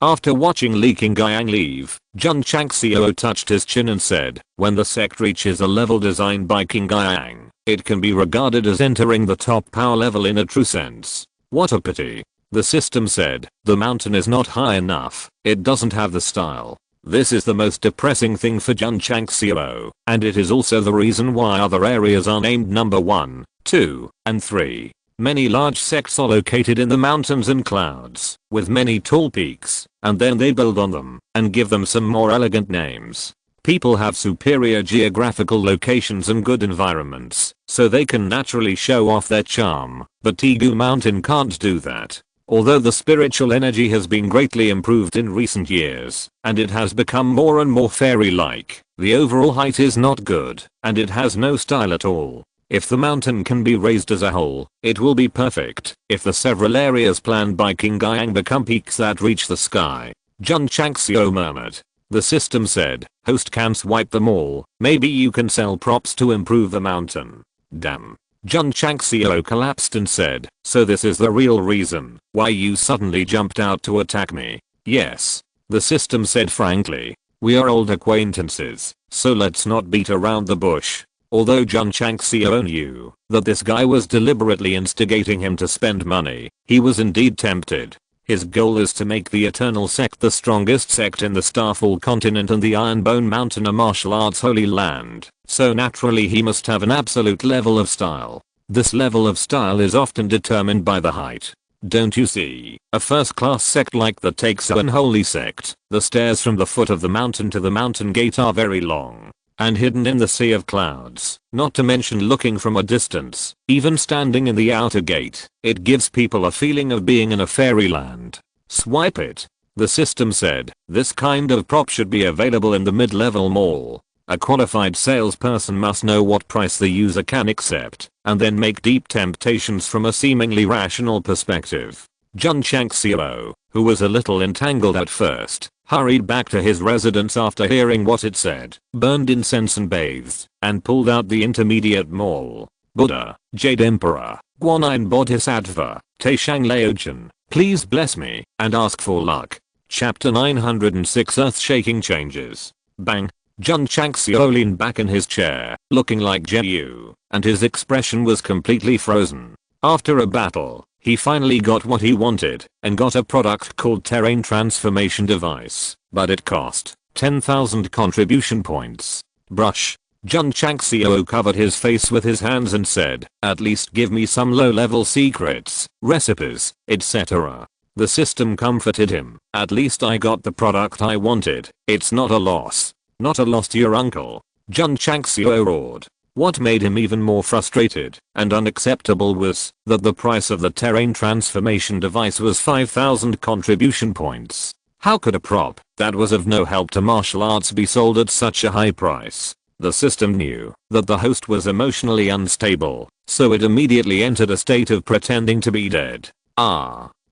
After watching Li Qingyang leave, Jun Changxiao touched his chin and said, when the sect reaches a level designed by Qingyang, it can be regarded as entering the top power level in a true sense. What a pity. The system said, the mountain is not high enough, it doesn't have the style. This is the most depressing thing for Jun Changxiao, and it is also the reason why other areas are named number 1, 2, and 3. Many large sects are located in the mountains and clouds, with many tall peaks, and then they build on them, and give them some more elegant names. People have superior geographical locations and good environments, so they can naturally show off their charm, but Tegu Mountain can't do that. Although the spiritual energy has been greatly improved in recent years, and it has become more and more fairy-like, the overall height is not good, and it has no style at all. If the mountain can be raised as a whole, it will be perfect. If the several areas planned by Qingyang become peaks that reach the sky, Jun Changxiao murmured. The system said, host can swipe them all, maybe you can sell props to improve the mountain. Damn. Jun Changxiao collapsed and said, so this is the real reason why you suddenly jumped out to attack me. Yes. The system said frankly. We are old acquaintances, so let's not beat around the bush. Although Jun Changxiao knew that this guy was deliberately instigating him to spend money, he was indeed tempted. His goal is to make the Eternal Sect the strongest sect in the Starfall continent and the Iron Bone Mountain a martial arts holy land, so naturally he must have an absolute level of style. This level of style is often determined by the height. Don't you see, a first-class sect like the takes unholy sect, the stairs from the foot of the mountain to the mountain gate are very long and hidden in the sea of clouds, not to mention looking from a distance, even standing in the outer gate, it gives people a feeling of being in a fairyland. Swipe it. The system said, this kind of prop should be available in the mid-level mall. A qualified salesperson must know what price the user can accept, and then make deep temptations from a seemingly rational perspective. Jun Changxiao, who was a little entangled at first, hurried back to his residence after hearing what it said, burned incense and bathed, and pulled out the intermediate mall. Buddha, Jade Emperor, Guanyin Bodhisattva, Taishang Laochen, please bless me, and ask for luck. Chapter 906 Earth-shaking changes. Bang. Jun Changxiao leaned back in his chair, looking like Jeyu, and his expression was completely frozen. After a battle, he finally got what he wanted, and got a product called Terrain Transformation Device, but it cost 10,000 contribution points. Brush. Jun Changxiao covered his face with his hands and said, at least give me some low-level secrets, recipes, etc. The system comforted him, at least I got the product I wanted, it's not a loss. Not a loss to your uncle. Jun Changxiao roared. What made him even more frustrated and unacceptable was that the price of the terrain transformation device was 5,000 contribution points. How could a prop that was of no help to martial arts be sold at such a high price? The system knew that the host was emotionally unstable, so it immediately entered a state of pretending to be dead.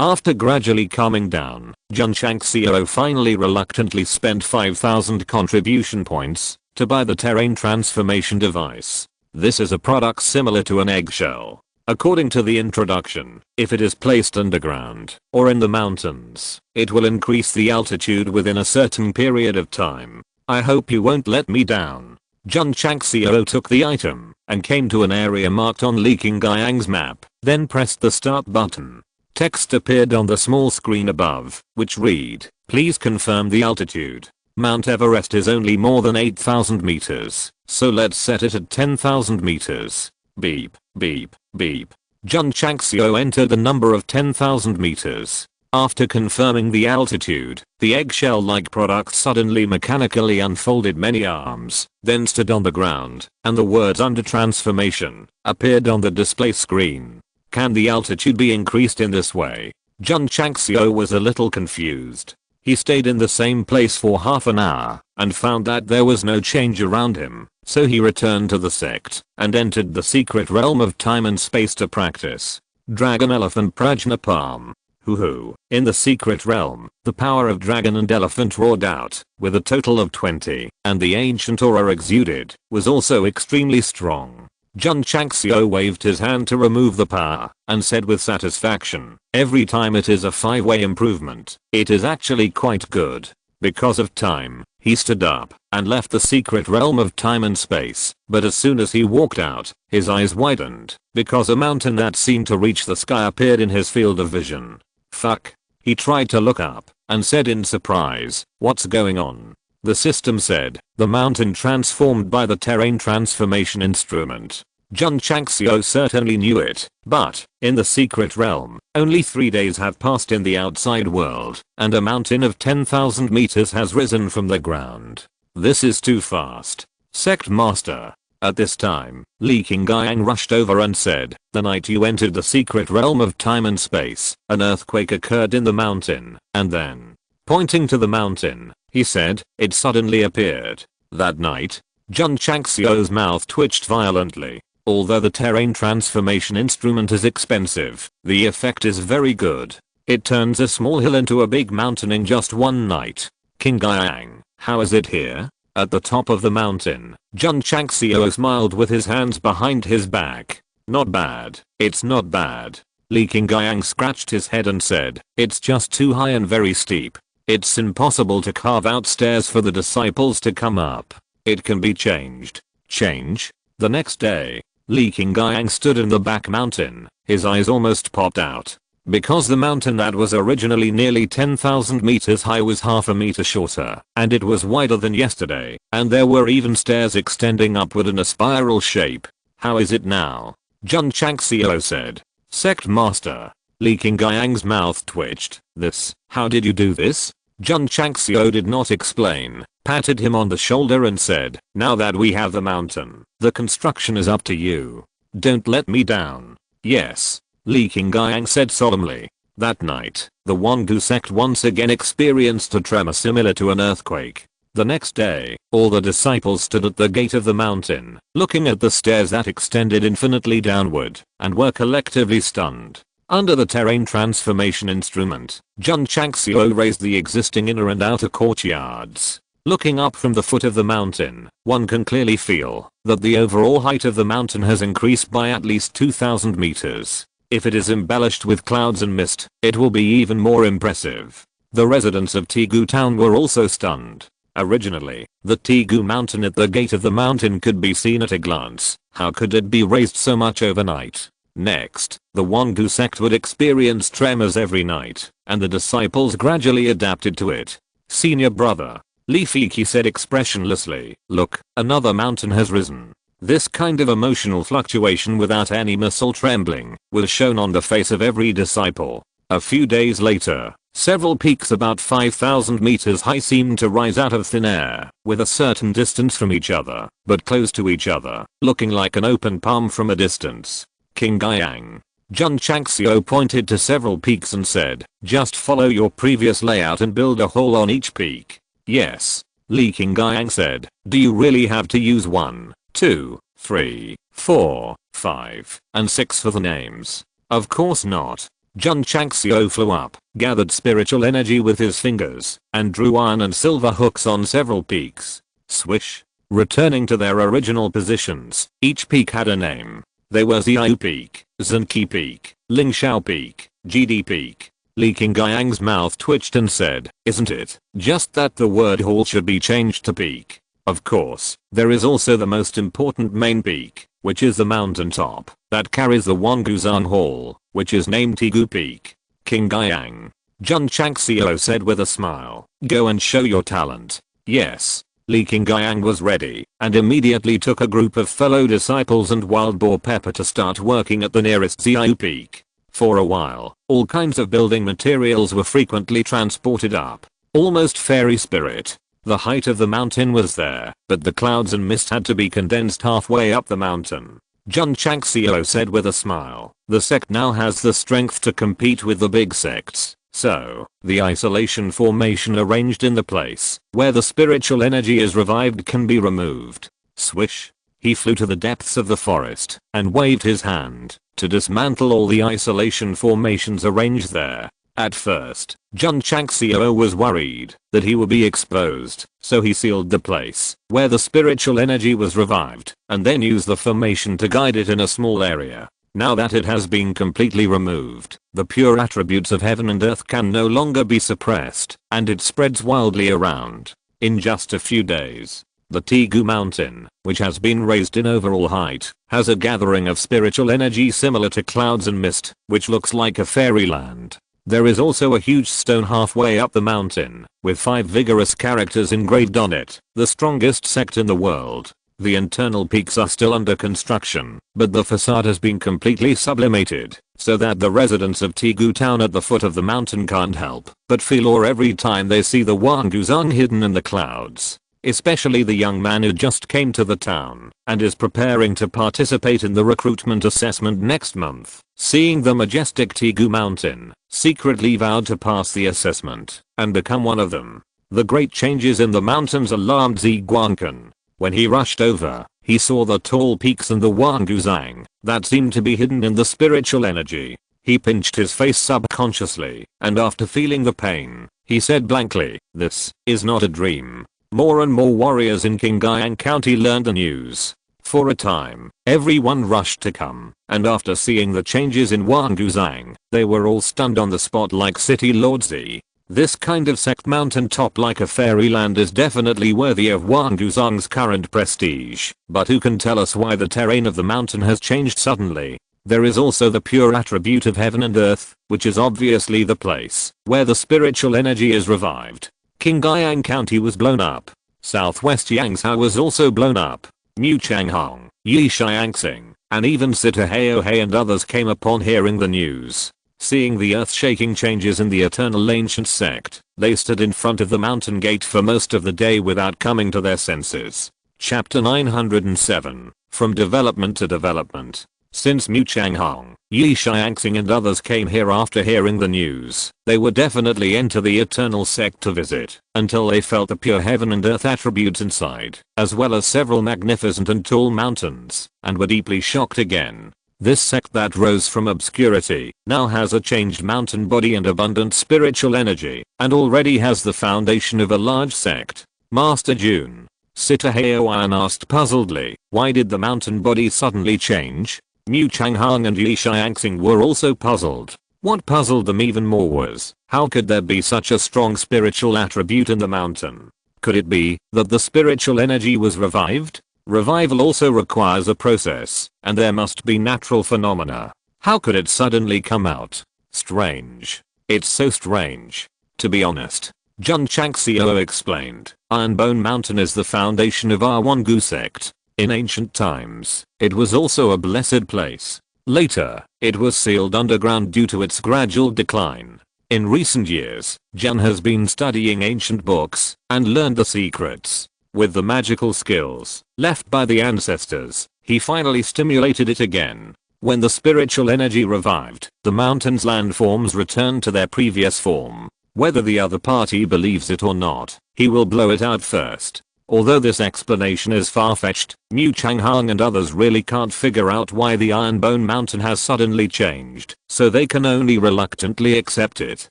After gradually calming down, Jun Changxiao finally reluctantly spent 5,000 contribution points to buy the terrain transformation device. This is a product similar to an eggshell. According to the introduction, if it is placed underground or in the mountains, it will increase the altitude within a certain period of time. I hope you won't let me down. Jun Changxiao took the item and came to an area marked on Li Qingyang's map, then pressed the start button. Text appeared on the small screen above, which read, please confirm the altitude. Mount Everest is only more than 8,000 meters, so let's set it at 10,000 meters. Beep, beep, beep. Jun Changxiao entered the number of 10,000 meters. After confirming the altitude, the eggshell-like product suddenly mechanically unfolded many arms, then stood on the ground, and the words under transformation appeared on the display screen. Can the altitude be increased in this way? Jun Changxiao was a little confused. He stayed in the same place for half an hour and found that there was no change around him, so he returned to the sect and entered the secret realm of time and space to practice. Dragon Elephant Prajna Palm. Hoo-hoo. In the secret realm, the power of dragon and elephant roared out, with a total of 20, and the ancient aura exuded was also extremely strong. Jun Changxiao waved his hand to remove the power and said with satisfaction, every time it is a 5-way improvement. It is actually quite good. Because of time, he stood up and left the secret realm of time and space, but as soon as he walked out, his eyes widened because a mountain that seemed to reach the sky appeared in his field of vision. Fuck. He tried to look up and said in surprise, what's going on? The system said, the mountain transformed by the terrain transformation instrument. Jun Changxiao certainly knew it, but, in the secret realm, only 3 days have passed in the outside world, and a mountain of 10,000 meters has risen from the ground. This is too fast. Sect Master. At this time, Li Qingyang rushed over and said, the night you entered the secret realm of time and space, an earthquake occurred in the mountain, and then, pointing to the mountain, he said, it suddenly appeared. That night, Jun Changxiao's mouth twitched violently. Although the terrain transformation instrument is expensive, the effect is very good. It turns a small hill into a big mountain in just one night. Qingyang, how is it here? At the top of the mountain, Jun Changxiao smiled with his hands behind his back. Not bad. It's not bad. Li Qingyang scratched his head and said, it's just too high and very steep. It's impossible to carve out stairs for the disciples to come up. It can be changed. Change? The next day, Li Qingyang stood in the back mountain, his eyes almost popped out. Because the mountain that was originally nearly 10,000 meters high was half a meter shorter, and it was wider than yesterday, and there were even stairs extending upward in a spiral shape. How is it now? Jun Changxiao said. Sect Master. Li Qingyang's mouth twitched. This, how did you do this? Jun Changxiao did not explain, patted him on the shoulder and said, now that we have the mountain, the construction is up to you. Don't let me down. Yes. Li Qingyang said solemnly. That night, the Wangu sect once again experienced a tremor similar to an earthquake. The next day, all the disciples stood at the gate of the mountain, looking at the stairs that extended infinitely downward, and were collectively stunned. Under the terrain transformation instrument, Jun Changxiao raised the existing inner and outer courtyards. Looking up from the foot of the mountain, one can clearly feel that the overall height of the mountain has increased by at least 2,000 meters. If it is embellished with clouds and mist, it will be even more impressive. The residents of Tigu town were also stunned. Originally, the Tigu mountain at the gate of the mountain could be seen at a glance. How could it be raised so much overnight? Next, the Wangu sect would experience tremors every night, and the disciples gradually adapted to it. Senior brother, Li Fiki said expressionlessly, look, another mountain has risen. This kind of emotional fluctuation without any muscle trembling was shown on the face of every disciple. A few days later, several peaks about 5,000 meters high seemed to rise out of thin air, with a certain distance from each other, but close to each other, looking like an open palm from a distance. Qingyang. Jun Changxiao pointed to several peaks and said, just follow your previous layout and build a hole on each peak. Yes. Li Qingyang said, do you really have to use 1, 2, 3, 4, 5, and 6 for the names? Of course not. Jun Changxiao flew up, gathered spiritual energy with his fingers, and drew iron and silver hooks on several peaks. Swish. Returning to their original positions, each peak had a name. They were Xiao Peak, Zhenqi Peak, Lingxiao Peak, GD Peak. Li Qingyang's mouth twitched and said, isn't it just that the word hall should be changed to peak? Of course, there is also the most important main peak, which is the mountain top that carries the Wanguzan Hall, which is named Tigu Peak. Qingyang. Jun Changxiao said with a smile, go and show your talent. Yes. Li Qingyang was ready, and immediately took a group of fellow disciples and wild boar pepper to start working at the nearest Xiao Peak. For a while, all kinds of building materials were frequently transported up. Almost fairy spirit. The height of the mountain was there, but the clouds and mist had to be condensed halfway up the mountain. Jun Changxiao said with a smile, the sect now has the strength to compete with the big sects. So, the isolation formation arranged in the place where the spiritual energy is revived can be removed. Swish. He flew to the depths of the forest and waved his hand to dismantle all the isolation formations arranged there. At first, Jun Changxiao was worried that he would be exposed, so he sealed the place where the spiritual energy was revived, and then used the formation to guide it in a small area. Now that it has been completely removed, the pure attributes of heaven and earth can no longer be suppressed, and it spreads wildly around. In just a few days, the Tegu mountain, which has been raised in overall height, has a gathering of spiritual energy similar to clouds and mist, which looks like a fairyland. There is also a huge stone halfway up the mountain, with 5 vigorous characters engraved on it, the strongest sect in the world. The internal peaks are still under construction, but the facade has been completely sublimated, so that the residents of Tegu town at the foot of the mountain can't help but feel awe every time they see the Wanguzang hidden in the clouds. Especially the young man who just came to the town and is preparing to participate in the recruitment assessment next month. Seeing the majestic Tegu mountain, secretly vowed to pass the assessment and become one of them. The great changes in the mountains alarmed Zi Guangkan. When he rushed over, he saw the tall peaks and the Wanguzang that seemed to be hidden in the spiritual energy. He pinched his face subconsciously, and after feeling the pain, he said blankly, "This is not a dream." More and more warriors in Qingyang County learned the news. For a time, everyone rushed to come, and after seeing the changes in Wanguzang, they were all stunned on the spot like City Lord Z. This kind of sect mountaintop like a fairyland is definitely worthy of Wanguzang's current prestige, but who can tell us why the terrain of the mountain has changed suddenly? There is also the pure attribute of heaven and earth, which is obviously the place where the spiritual energy is revived. Qingyang County was blown up. Southwest Yangzhou was also blown up. Mu Changhong, Yi Xiangxing, and even Sita Heohe and others came upon hearing the news. Seeing the earth-shaking changes in the eternal ancient sect, they stood in front of the mountain gate for most of the day without coming to their senses. Chapter 907, From Development to Development. Since Mu Changhong, Yi Xiangxing and others came here after hearing the news, they would definitely enter the eternal sect to visit, until they felt the pure heaven and earth attributes inside, as well as several magnificent and tall mountains, and were deeply shocked again. This sect that rose from obscurity now has a changed mountain body and abundant spiritual energy, and already has the foundation of a large sect. Master Jun. Sita Heoan asked puzzledly, why did the mountain body suddenly change? Mu Changhong and Yi Xiangxing were also puzzled. What puzzled them even more was, how could there be such a strong spiritual attribute in the mountain? Could it be that the spiritual energy was revived? Revival also requires a process, and there must be natural phenomena. How could it suddenly come out? Strange. It's so strange. To be honest, Jun Changxiao explained, Iron Bone Mountain is the foundation of our Wangu sect. In ancient times, it was also a blessed place. Later, it was sealed underground due to its gradual decline. In recent years, Jun has been studying ancient books and learned the secrets. With the magical skills left by the ancestors, he finally stimulated it again. When the spiritual energy revived, the mountain's landforms returned to their previous form. Whether the other party believes it or not, he will blow it out first. Although this explanation is far-fetched, Mu Changhong and others really can't figure out why the Iron Bone Mountain has suddenly changed, so they can only reluctantly accept it.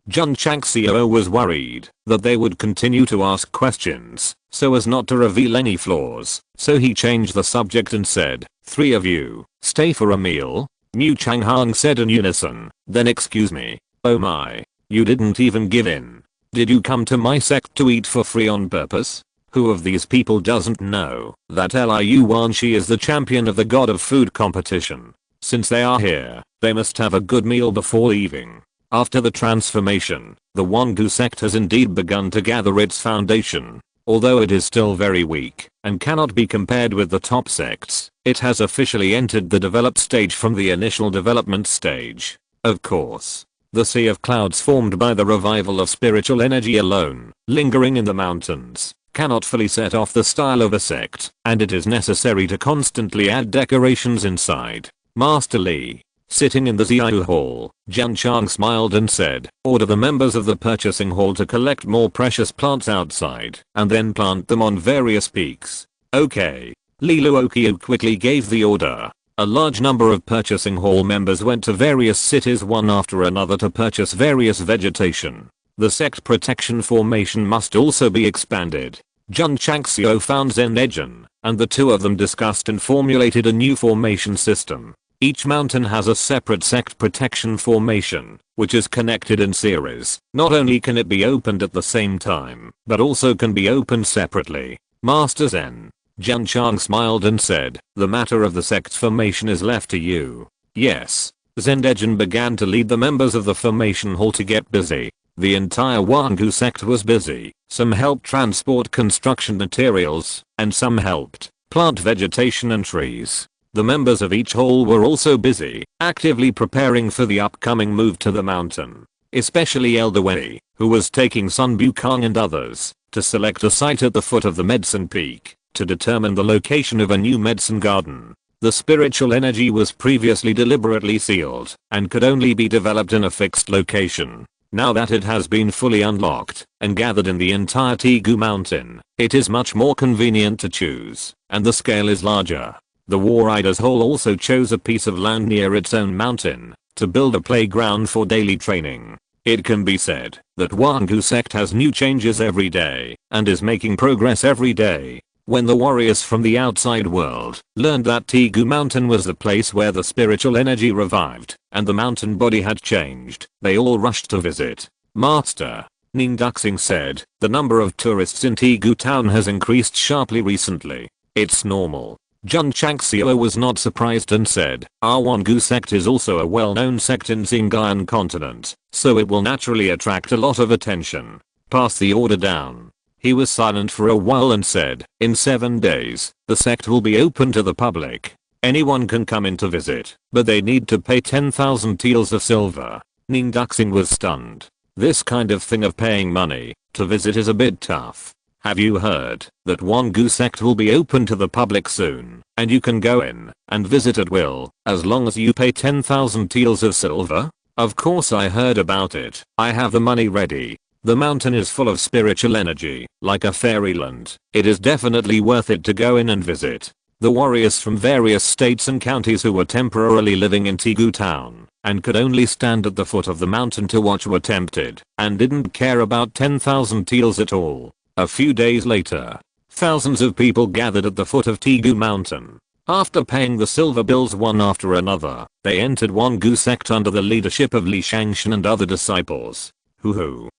Jun Changxiao was worried that they would continue to ask questions, so as not to reveal any flaws, so he changed the subject and said, "3 of you, stay for a meal?" Mu Changhong said in unison, "Then excuse me. Oh my, you didn't even give in. Did you come to my sect to eat for free on purpose? Who of these people doesn't know that Liu Wanshi is the champion of the god of food competition? Since they are here, they must have a good meal before leaving." After the transformation, the Wangu sect has indeed begun to gather its foundation. Although it is still very weak and cannot be compared with the top sects, it has officially entered the developed stage from the initial development stage. Of course, the sea of clouds formed by the revival of spiritual energy alone, lingering in the mountains, cannot fully set off the style of a sect, and it is necessary to constantly add decorations inside. Master Li. Sitting in the Xiao hall, Jun Chang smiled and said, "Order the members of the purchasing hall to collect more precious plants outside, and then plant them on various peaks." Okay. Li Luoqiu quickly gave the order. A large number of purchasing hall members went to various cities one after another to purchase various vegetation. The sect protection formation must also be expanded. Jun Changxiao found Zen, and the two of them discussed and formulated a new formation system. Each mountain has a separate sect protection formation, which is connected in series. Not only can it be opened at the same time, but also can be opened separately. Master Zen. Jun Chang smiled and said, "The matter of the sect's formation is left to you." Yes. Zen began to lead the members of the formation hall to get busy. The entire Wangu sect was busy. Some helped transport construction materials, and some helped plant vegetation and trees. The members of each hall were also busy, actively preparing for the upcoming move to the mountain. Especially Elder Wei, who was taking Sun Bukong and others, to select a site at the foot of the medicine peak, to determine the location of a new medicine garden. The spiritual energy was previously deliberately sealed, and could only be developed in a fixed location. Now that it has been fully unlocked, and gathered in the entire Tegu mountain, it is much more convenient to choose, and the scale is larger. The War Riders Hall also chose a piece of land near its own mountain, to build a playground for daily training. It can be said that Wangu sect has new changes every day, and is making progress every day. When the warriors from the outside world learned that Tegu mountain was the place where the spiritual energy revived, and the mountain body had changed, they all rushed to visit. Master Ning Duxing said, "The number of tourists in Tegu town has increased sharply recently. It's normal." Jun Changxiao was not surprised and said, "Our Wangu sect is also a well-known sect in Xinjiang continent, so it will naturally attract a lot of attention. Pass the order down." He was silent for a while and said, "In 7 days, the sect will be open to the public. Anyone can come in to visit, but they need to pay 10,000 taels of silver." Ning Duxing was stunned. This kind of thing of paying money to visit is a bit tough. "Have you heard that Wangu sect will be open to the public soon, and you can go in and visit at will, as long as you pay 10,000 taels of silver?" "Of course I heard about it. I have the money ready. The mountain is full of spiritual energy, like a fairyland. It is definitely worth it to go in and visit." The warriors from various states and counties who were temporarily living in Tegu town, and could only stand at the foot of the mountain to watch, were tempted, and didn't care about 10,000 taels at all. A few days later, thousands of people gathered at the foot of Tegu mountain. After paying the silver bills one after another, they entered Wangu sect under the leadership of Li Shangshan and other disciples. Hoo.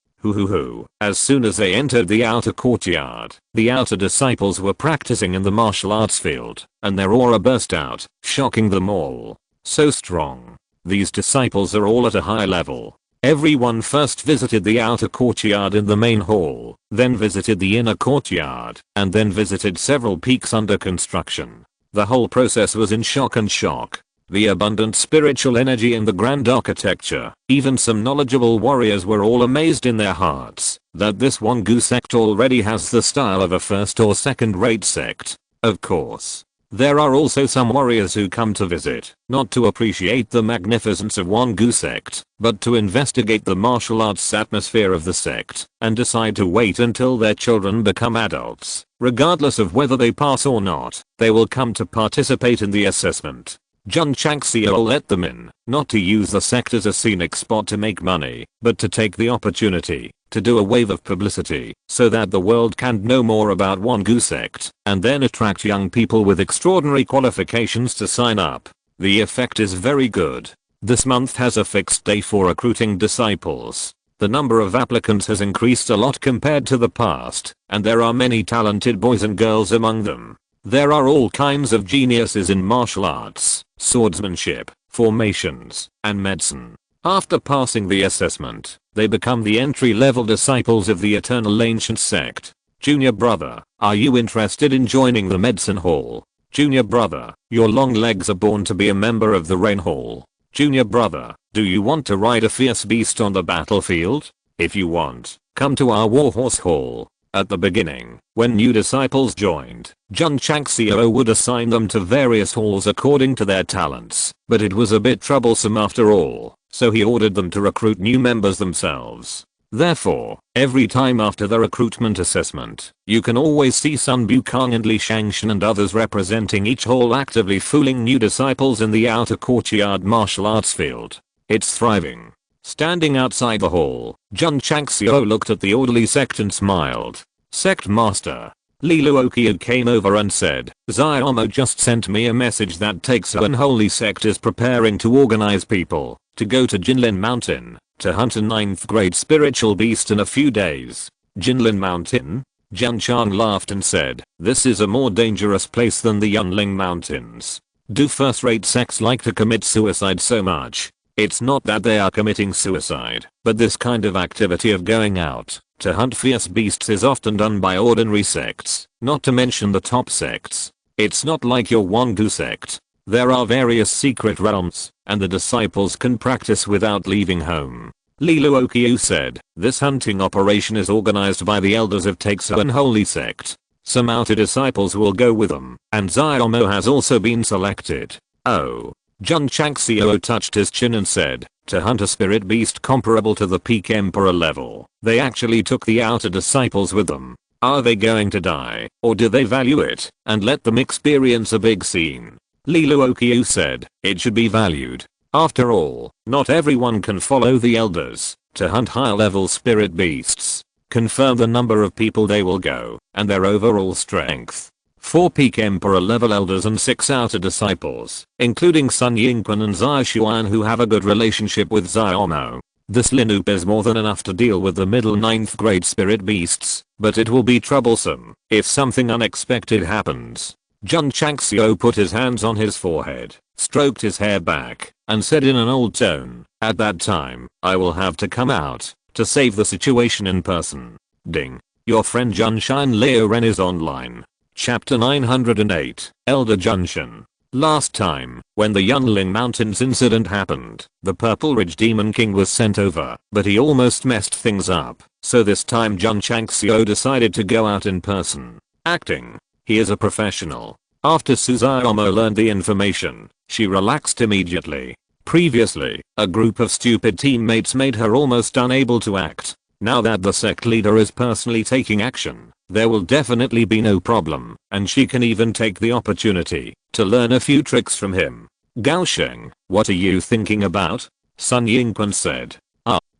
As soon as they entered the outer courtyard, the outer disciples were practicing in the martial arts field, and their aura burst out, shocking them all. So strong. These disciples are all at a high level. Everyone first visited the outer courtyard in the main hall, then visited the inner courtyard, and then visited several peaks under construction. The whole process was in shock and shock. The abundant spiritual energy in the grand architecture, even some knowledgeable warriors were all amazed in their hearts that this Wangu sect already has the style of a first or second rate sect. Of course, there are also some warriors who come to visit, not to appreciate the magnificence of Wangu sect, but to investigate the martial arts atmosphere of the sect, and decide to wait until their children become adults. Regardless of whether they pass or not, they will come to participate in the assessment. Jun Changxiao let them in, not to use the sect as a scenic spot to make money, but to take the opportunity to do a wave of publicity so that the world can know more about Wangu sect, and then attract young people with extraordinary qualifications to sign up. The effect is very good. This month has a fixed day for recruiting disciples. The number of applicants has increased a lot compared to the past, and there are many talented boys and girls among them. There are all kinds of geniuses in martial arts, swordsmanship, formations, and medicine. After passing the assessment, they become the entry-level disciples of the Eternal Ancient Sect. Junior brother, are you interested in joining the medicine hall? Junior brother, your long legs are born to be a member of the Rain Hall. Junior brother, do you want to ride a fierce beast on the battlefield? If you want, come to our Warhorse Hall. At the beginning, when new disciples joined, Jun Changxiao would assign them to various halls according to their talents, but it was a bit troublesome after all, so he ordered them to recruit new members themselves. Therefore, every time after the recruitment assessment, you can always see Sun Bukong and Li Shangshan and others representing each hall actively fooling new disciples in the outer courtyard martial arts field. It's thriving. Standing outside the hall, Jun Changxiao looked at the orderly sect and smiled. Sect Master Li Luoqiu came over and said, Xiaomo just sent me a message that takes an unholy sect is preparing to organize people to go to Jinlin Mountain to hunt a 9th grade spiritual beast in a few days. Jinlin Mountain? Jun Chang laughed and said, this is a more dangerous place than the Yunling Mountains. Do first-rate sects like to commit suicide so much? It's not that they are committing suicide, but this kind of activity of going out to hunt fierce beasts is often done by ordinary sects, not to mention the top sects. It's not like your Wangu sect. There are various secret realms, and the disciples can practice without leaving home. Li Luoqiu said, this hunting operation is organized by the elders of Taixu Unholy Sect. Some outer disciples will go with them, and Xiaomo has also been selected. Oh. Jun Changxiao touched his chin and said, to hunt a spirit beast comparable to the peak emperor level, they actually took the outer disciples with them. Are they going to die, or do they value it, and let them experience a big scene? Li Luoqiu said, it should be valued. After all, not everyone can follow the elders to hunt high level spirit beasts. Confirm the number of people they will go, and their overall strength. 4 peak emperor level elders and 6 outer disciples, including Sun Yingquan and Zai Xuan who have a good relationship with Xiaomo. This Linup is more than enough to deal with the middle 9th grade spirit beasts, but it will be troublesome if something unexpected happens. Jun Changxiao put his hands on his forehead, stroked his hair back, and said in an old tone, at that time, I will have to come out to save the situation in person. Ding. Your friend Junshan Leo Ren is online. Chapter 908, Elder Junshan. Last time, when the Yunling Mountains incident happened, the Purple Ridge Demon King was sent over, but he almost messed things up, so this time Jun Changxiao decided to go out in person. Acting. He is a professional. After Suzuomo learned the information, she relaxed immediately. Previously, a group of stupid teammates made her almost unable to act. Now that the sect leader is personally taking action, there will definitely be no problem, and she can even take the opportunity to learn a few tricks from him. Gaosheng, what are you thinking about? Sun Yingquan said.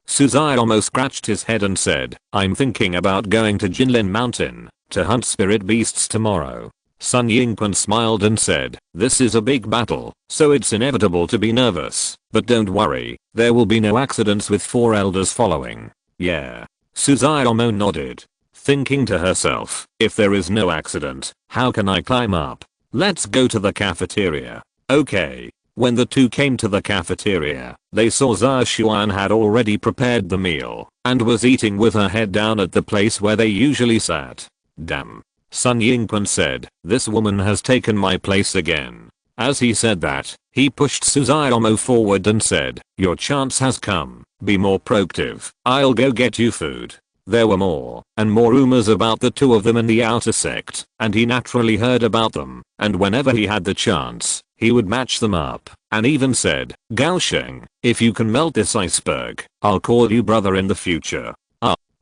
Suzuomo scratched his head and said, I'm thinking about going to Jinlin Mountain to hunt spirit beasts tomorrow. Sun Yingquan smiled and said, this is a big battle, so it's inevitable to be nervous, but don't worry, there will be no accidents with 4 elders following. Yeah. Suzuomo nodded, thinking to herself, if there is no accident, how can I climb up? Let's go to the cafeteria. Okay. When the two came to the cafeteria, they saw Zai Xuan had already prepared the meal and was eating with her head down at the place where they usually sat. Damn. Sun Yingquan said, this woman has taken my place again. As he said that, he pushed Suzuomo forward and said, your chance has come. Be more proactive. I'll go get you food. There were more and more rumors about the two of them in the outer sect, and he naturally heard about them, and whenever he had the chance, he would match them up, and even said, Gaosheng, if you can melt this iceberg, I'll call you brother in the future.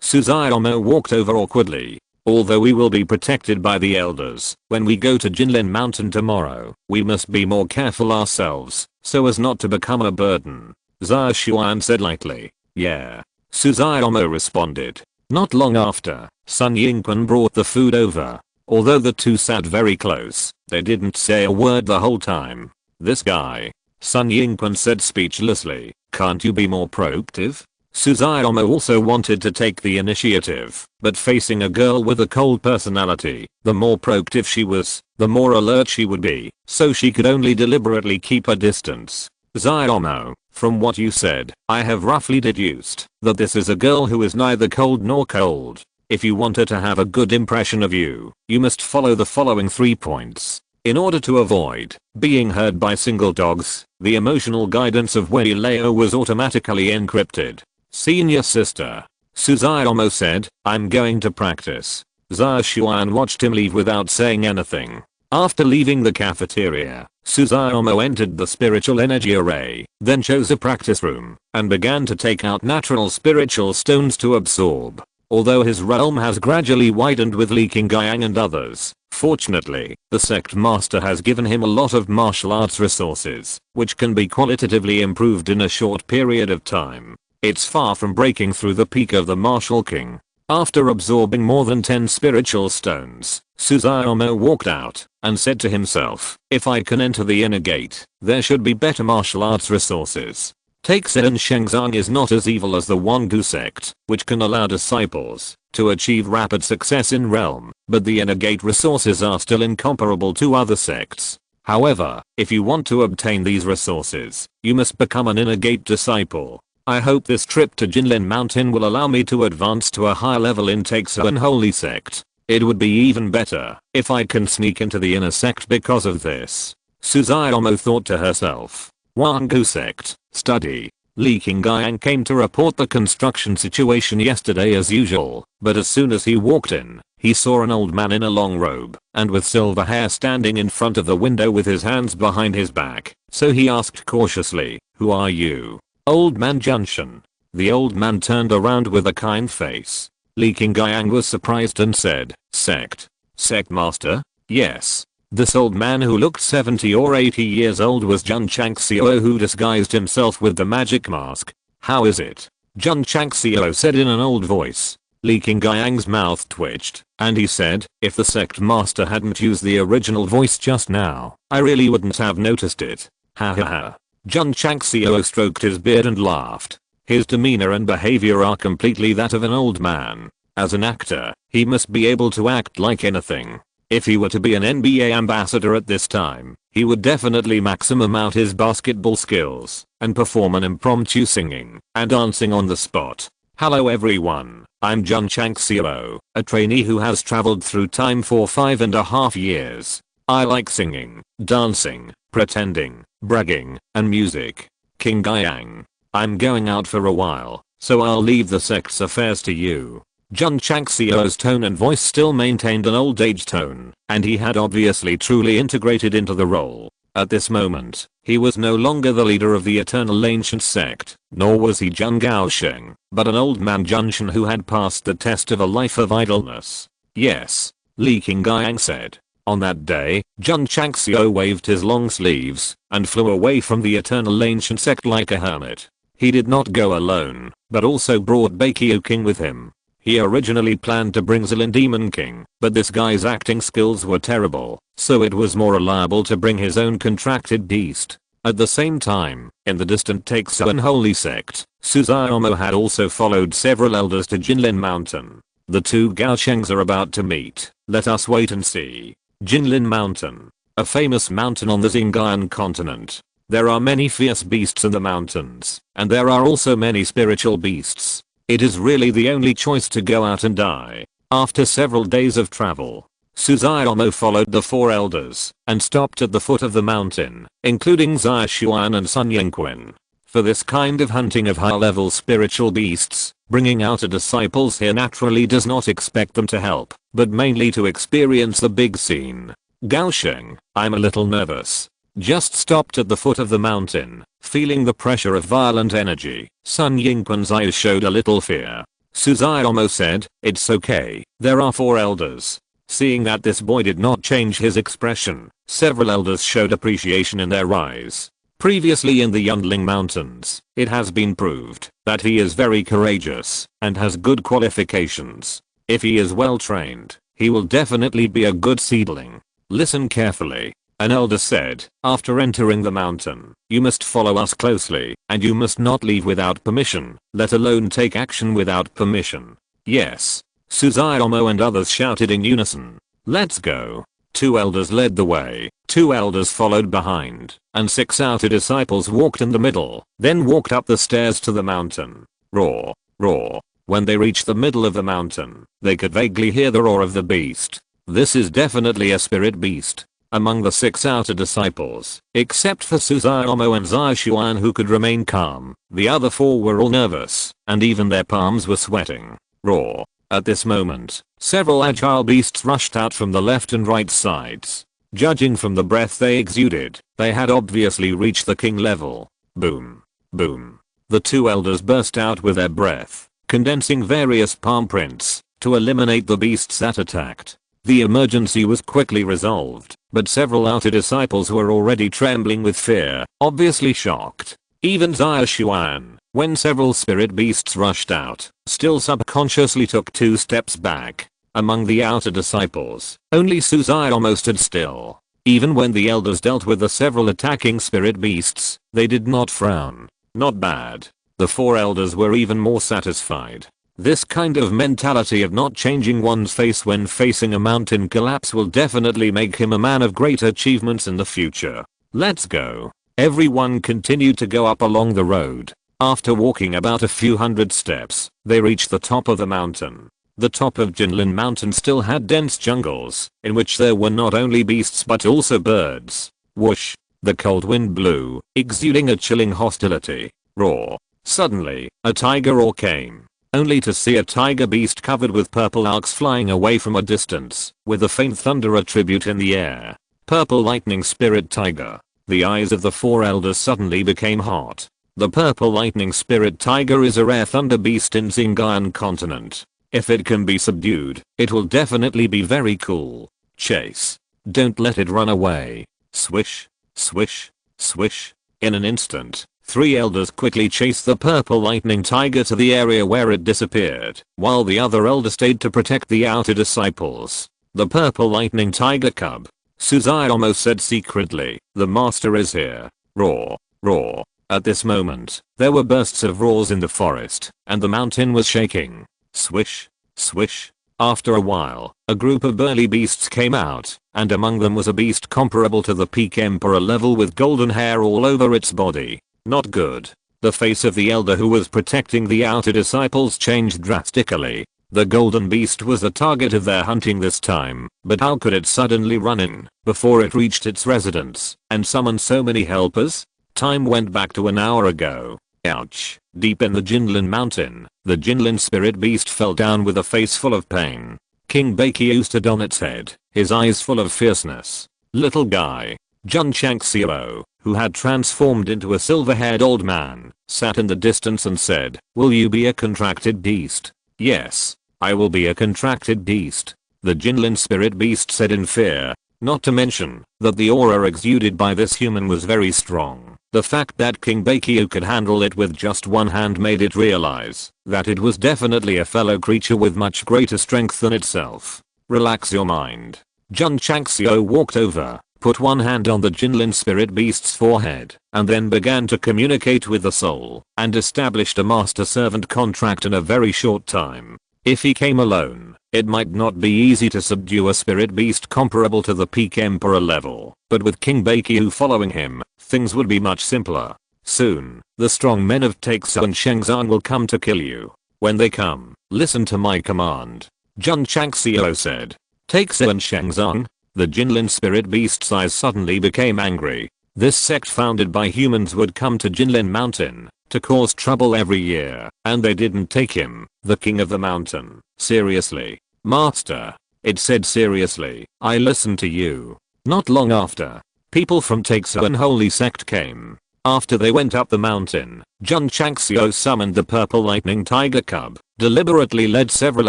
Suzuomo walked over awkwardly. Although we will be protected by the elders, when we go to Jinlin Mountain tomorrow, we must be more careful ourselves, so as not to become a burden. Zai Xuan said lightly. Yeah. Suzuomo responded. Not long after, Sun Yingquan brought the food over. Although the two sat very close, they didn't say a word the whole time. This guy. Sun Yingquan said speechlessly, can't you be more proactive? Suzuomo also wanted to take the initiative, but facing a girl with a cold personality, the more proactive she was, the more alert she would be, so she could only deliberately keep a distance. Xiaomo, from what you said, I have roughly deduced that this is a girl who is neither cold nor cold. If you want her to have a good impression of you, you must follow the following 3 points. In order to avoid being heard by single dogs, the emotional guidance of Wei Leo was automatically encrypted. Senior sister. Suzuomo said, I'm going to practice. Zai Xuan watched him leave without saying anything. After leaving the cafeteria, Suzaomo entered the spiritual energy array, then chose a practice room, and began to take out natural spiritual stones to absorb. Although his realm has gradually widened with leaking Gyang and others, fortunately, the sect master has given him a lot of martial arts resources, which can be qualitatively improved in a short period of time. It's far from breaking through the peak of the martial king. After absorbing more than 10 spiritual stones, Suzaomo walked out and said to himself, if I can enter the inner gate, there should be better martial arts resources. Take Jun Changxiao is not as evil as the Wangu sect, which can allow disciples to achieve rapid success in realm, but the inner gate resources are still incomparable to other sects. However, if you want to obtain these resources, you must become an inner gate disciple. I hope this trip to Jinlin Mountain will allow me to advance to a higher level in Takeso Unholy Sect. It would be even better if I can sneak into the inner sect because of this. Suzaomo thought to herself. Wangu sect, study. Li Qingyang came to report the construction situation yesterday as usual, but as soon as he walked in, he saw an old man in a long robe and with silver hair standing in front of the window with his hands behind his back, so he asked cautiously, who are you? Old man Junshan. The old man turned around with a kind face. Li Qingyang was surprised and said, sect. Sect master? Yes. This old man who looked 70 or 80 years old was Jun Changxiao, who disguised himself with the magic mask. How is it? Jun Changxiao said in an old voice. Li Qingyang's mouth twitched, and he said, if the sect master hadn't used the original voice just now, I really wouldn't have noticed it. Ha ha ha. Jun Changxiao stroked his beard and laughed. His demeanor and behavior are completely that of an old man. As an actor, he must be able to act like anything. If he were to be an NBA ambassador at this time, he would definitely maximum out his basketball skills and perform an impromptu singing and dancing on the spot. Hello everyone, I'm Jun Changxiao, a trainee who has traveled through time for 5.5 years. I like singing, dancing, pretending, bragging, and music. Qingyang. I'm going out for a while, so I'll leave the sect's affairs to you. Jun Changxiao's tone and voice still maintained an old age tone, and he had obviously truly integrated into the role. At this moment, he was no longer the leader of the Eternal Ancient Sect, nor was he Jun Gaosheng, but an old man Junshan who had passed the test of a life of idleness. Yes, Li Qingyang said. On that day, Jun Changxiao waved his long sleeves and flew away from the Eternal Ancient Sect like a hermit. He did not go alone, but also brought Baekyo King with him. He originally planned to bring Zilin Demon King, but this guy's acting skills were terrible, so it was more reliable to bring his own contracted beast. At the same time, in the distant Takeso Unholy Sect, Suzaomo had also followed several elders to Jinlin Mountain. The two Gaoshengs are about to meet, let us wait and see. Jinlin Mountain, a famous mountain on the Xingyan continent. There are many fierce beasts in the mountains, and there are also many spiritual beasts. It is really the only choice to go out and die. After several days of travel, Suzaomo followed the four elders and stopped at the foot of the mountain, including Xia Xuan and Sun Yingquan. For this kind of hunting of high-level spiritual beasts, bringing out a disciples here naturally does not expect them to help, but mainly to experience the big scene. Gaosheng, I'm a little nervous. Just stopped at the foot of the mountain, feeling the pressure of violent energy. Sun Yingquan's eyes showed a little fear. Suzaomo said, it's okay, there are four elders. Seeing that this boy did not change his expression, several elders showed appreciation in their eyes. Previously in the Yunling Mountains, it has been proved that he is very courageous and has good qualifications. If he is well trained, he will definitely be a good seedling. Listen carefully. An elder said, after entering the mountain, you must follow us closely, and you must not leave without permission, let alone take action without permission. Yes. Suzaomo and others shouted in unison. Let's go. Two elders led the way, two elders followed behind, and 6 outer disciples walked in the middle, then walked up the stairs to the mountain. Roar, roar. When they reached the middle of the mountain, they could vaguely hear the roar of the beast. This is definitely a spirit beast. Among the 6 outer disciples, except for Suzaomo and Xia Xuan who could remain calm, the other 4 were all nervous, and even their palms were sweating. Roar. At this moment, several agile beasts rushed out from the left and right sides. Judging from the breath they exuded, They had obviously reached the king level. Boom. Boom. The two elders burst out with their breath, condensing various palm prints to eliminate the beasts that attacked. The emergency was quickly resolved, but several outer disciples were already trembling with fear, obviously shocked. Even Xia Xuan, when several spirit beasts rushed out, still subconsciously took 2 steps back. Among the outer disciples, only Suzai almost stood still. Even when the elders dealt with the several attacking spirit beasts, they did not frown. Not bad. The 4 elders were even more satisfied. This kind of mentality of not changing one's face when facing a mountain collapse will definitely make him a man of great achievements in the future. Let's go. Everyone continued to go up along the road. After walking about a few hundred steps, they reached the top of the mountain. The top of Jinlin Mountain still had dense jungles, in which there were not only beasts but also birds. Whoosh! The cold wind blew, exuding a chilling hostility. Roar! Suddenly, a tiger roar came. Only to see a tiger beast covered with purple arcs flying away from a distance, with a faint thunder attribute in the air. Purple lightning spirit tiger. The eyes of the 4 elders suddenly became hot. The purple lightning spirit tiger is a rare thunder beast in Xinjiang continent. If it can be subdued, it will definitely be very cool. Chase. Don't let it run away. Swish. Swish. Swish. In an instant, 3 elders quickly chased the purple lightning tiger to the area where it disappeared, while the other elder stayed to protect the outer disciples. The purple lightning tiger cub. Suzai almost said secretly, the master is here. Roar. Roar. At this moment, there were bursts of roars in the forest, and the mountain was shaking. Swish. Swish. After a while, a group of burly beasts came out, and among them was a beast comparable to the Peak Emperor level with golden hair all over its body. Not good. The face of the elder who was protecting the outer disciples changed drastically. The golden beast was the target of their hunting this time, but how could it suddenly run in, before it reached its residence, and summon so many helpers? Time went back to an hour ago. Ouch. Deep in the Jinlin mountain, the Jinlin spirit beast fell down with a face full of pain. King Baekyu stood on its head, his eyes full of fierceness. Little guy, Jun Changxiao, who had transformed into a silver-haired old man, sat in the distance and said, "Will you be a contracted beast?" "Yes, I will be a contracted beast," the Jinlin spirit beast said in fear. Not to mention that the aura exuded by this human was very strong. The fact that King Baekyu could handle it with just one hand made it realize that it was definitely a fellow creature with much greater strength than itself. Relax your mind. Jun Changxiao walked over, put one hand on the Jinlin spirit beast's forehead, and then began to communicate with the soul, and established a master-servant contract in a very short time. If he came alone, it might not be easy to subdue a spirit beast comparable to the Peak Emperor level, but with King Baekyu following him, things would be much simpler. Soon, the strong men of Taixu and Shenzhen will come to kill you. When they come, listen to my command. Jun Changxiao said. Taixu and Shenzhen? The Jinlin spirit beast's eyes suddenly became angry. This sect founded by humans would come to Jinlin Mountain to cause trouble every year, and they didn't take him, the king of the mountain, seriously. Master, it said seriously, I listened to you. Not long after, people from Taixu and Holy Sect came. After they went up the mountain, Jun Changxiao summoned the purple lightning tiger cub, deliberately led several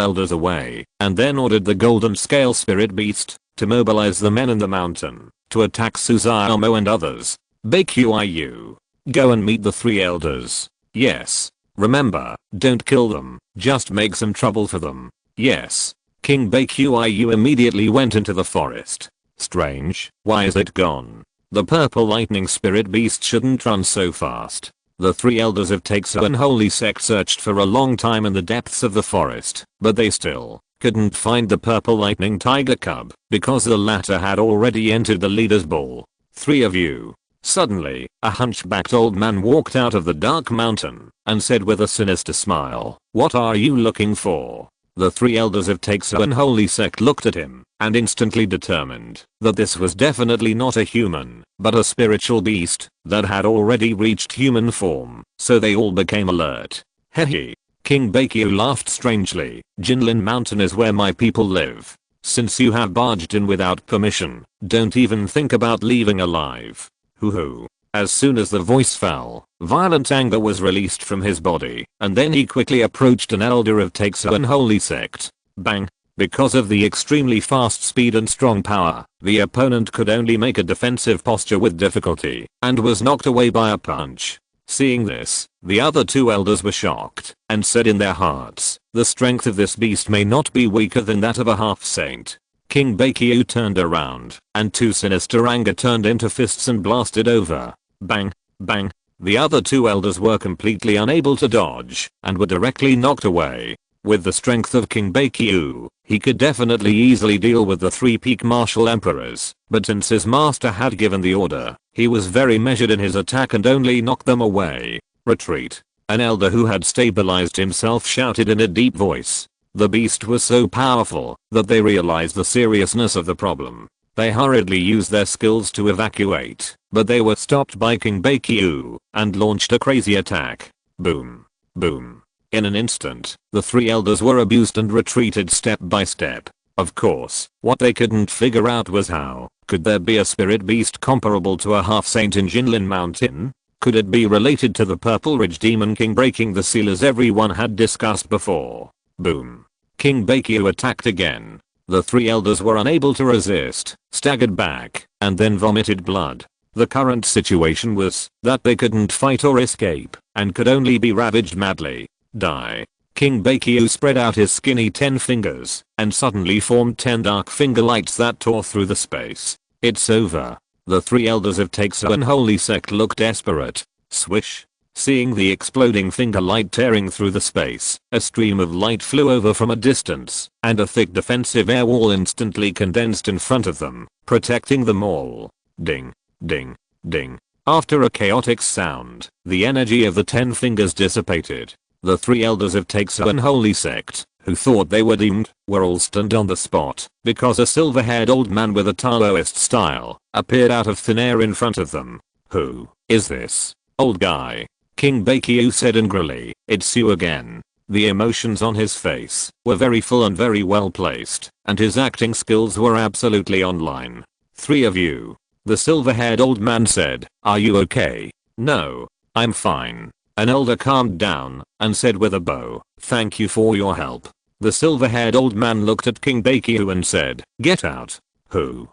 elders away, and then ordered the golden scale spirit beast to mobilize the men in the mountain to attack Suzumo and others. Baekyu, go and meet the 3 elders. Yes. Remember, don't kill them, just make some trouble for them. Yes. King Baekyu immediately went into the forest. Strange, why is it gone? The purple lightning spirit beast shouldn't run so fast. The 3 elders of Taixu and Holy Sect searched for a long time in the depths of the forest, but they still couldn't find the purple lightning tiger cub, because the latter had already entered the leader's ball. 3 of you. Suddenly, a hunchbacked old man walked out of the dark mountain and said with a sinister smile, "What are you looking for?" The 3 elders of Taixu and Holy Sect looked at him and instantly determined that this was definitely not a human, but a spiritual beast that had already reached human form, so they all became alert. Hehe. King Baekyu laughed strangely. Jinlin Mountain is where my people live. Since you have barged in without permission, don't even think about leaving alive. Hoo. As soon as the voice fell, violent anger was released from his body, and then he quickly approached an elder of Takes Unholy Sect. Bang. Because of the extremely fast speed and strong power, the opponent could only make a defensive posture with difficulty, and was knocked away by a punch. Seeing this, the other two elders were shocked, and said in their hearts, the strength of this beast may not be weaker than that of a half-saint. King Baekyu turned around, and two sinister anger turned into fists and blasted over. Bang, bang. The other two elders were completely unable to dodge, and were directly knocked away. With the strength of King Baekyu, he could definitely easily deal with the three peak martial emperors, but since his master had given the order, he was very measured in his attack and only knocked them away. Retreat. An elder who had stabilized himself shouted in a deep voice. The beast was so powerful that they realized the seriousness of the problem. They hurriedly used their skills to evacuate, but they were stopped by King Baekyu and launched a crazy attack. Boom. Boom. In an instant, the three elders were abused and retreated step by step. Of course, what they couldn't figure out was how could there be a spirit beast comparable to a half-saint in Jinlin Mountain? Could it be related to the Purple Ridge Demon King breaking the seal as everyone had discussed before? Boom. King Baekyu attacked again. The three elders were unable to resist, staggered back, and then vomited blood. The current situation was that they couldn't fight or escape, and could only be ravaged madly. Die. King Baekyu spread out his skinny 10 fingers, and suddenly formed 10 dark finger lights that tore through the space. It's over. The three elders of Takes Unholy Sect looked desperate. Swish. Seeing the exploding finger light tearing through the space, a stream of light flew over from a distance, and a thick defensive air wall instantly condensed in front of them, protecting them all. Ding. Ding. Ding. After a chaotic sound, the energy of the 10 fingers dissipated. The three elders of Takes Unholy Sect, who thought they were doomed, were all stunned on the spot, because a silver-haired old man with a Taoist style appeared out of thin air in front of them. Who is this old guy? King Baekyu said angrily. It's you again. The emotions on his face were very full and very well placed, and his acting skills were absolutely online. Three of you. The silver-haired old man said. Are you okay? No, I'm fine. An elder calmed down and said with a bow, thank you for your help. The silver-haired old man looked at King Baekyu and said, get out. Who?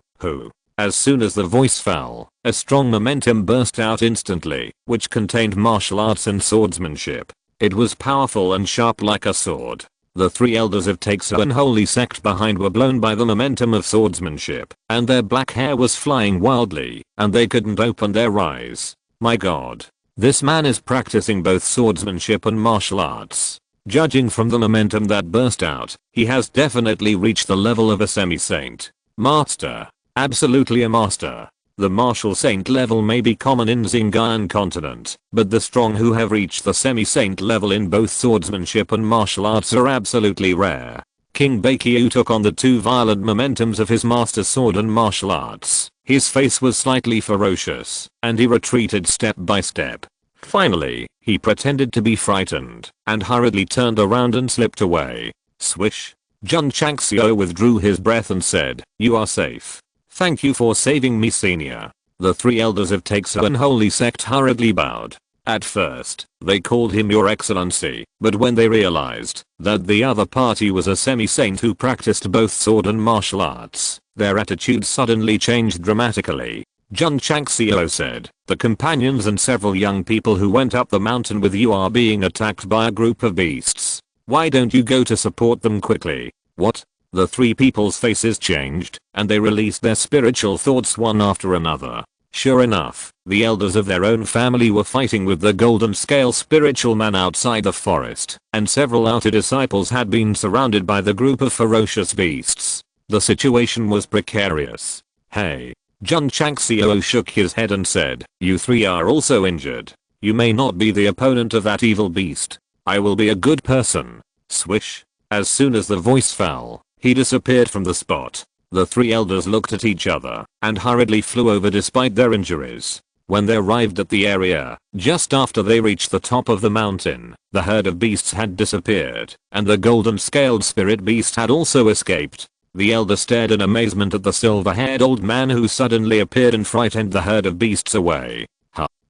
As soon as the voice fell, a strong momentum burst out instantly, which contained martial arts and swordsmanship. It was powerful and sharp like a sword. The three elders of Takes Unholy Sect behind were blown by the momentum of swordsmanship, and their black hair was flying wildly, and they couldn't open their eyes. My god. This man is practicing both swordsmanship and martial arts. Judging from the momentum that burst out, he has definitely reached the level of a semi-saint. Master. Absolutely a master. The martial saint level may be common in Xinjiang continent, but the strong who have reached the semi-saint level in both swordsmanship and martial arts are absolutely rare. King Baekyu took on the two violent momentums of his master's sword and martial arts. His face was slightly ferocious, and he retreated step by step. Finally, he pretended to be frightened, and hurriedly turned around and slipped away. Swish. Jun Changxiao withdrew his breath and said, you are safe. Thank you for saving me, senior. The three elders of Takes Unholy Sect hurriedly bowed. At first, they called him Your Excellency, but when they realized that the other party was a semi-saint who practiced both sword and martial arts, their attitude suddenly changed dramatically. Jun Changxiao said, the companions and several young people who went up the mountain with you are being attacked by a group of beasts. Why don't you go to support them quickly? What? The three people's faces changed, and they released their spiritual thoughts one after another. Sure enough, the elders of their own family were fighting with the golden scale spiritual man outside the forest, and several outer disciples had been surrounded by the group of ferocious beasts. The situation was precarious. Hey. Jun Changxiao shook his head and said, you three are also injured. You may not be the opponent of that evil beast. I will be a good person. Swish. As soon as the voice fell, he disappeared from the spot. The three elders looked at each other and hurriedly flew over despite their injuries. When they arrived at the area, just after they reached the top of the mountain, the herd of beasts had disappeared, and the golden scaled spirit beast had also escaped. The elder stared in amazement at the silver-haired old man who suddenly appeared and frightened the herd of beasts away.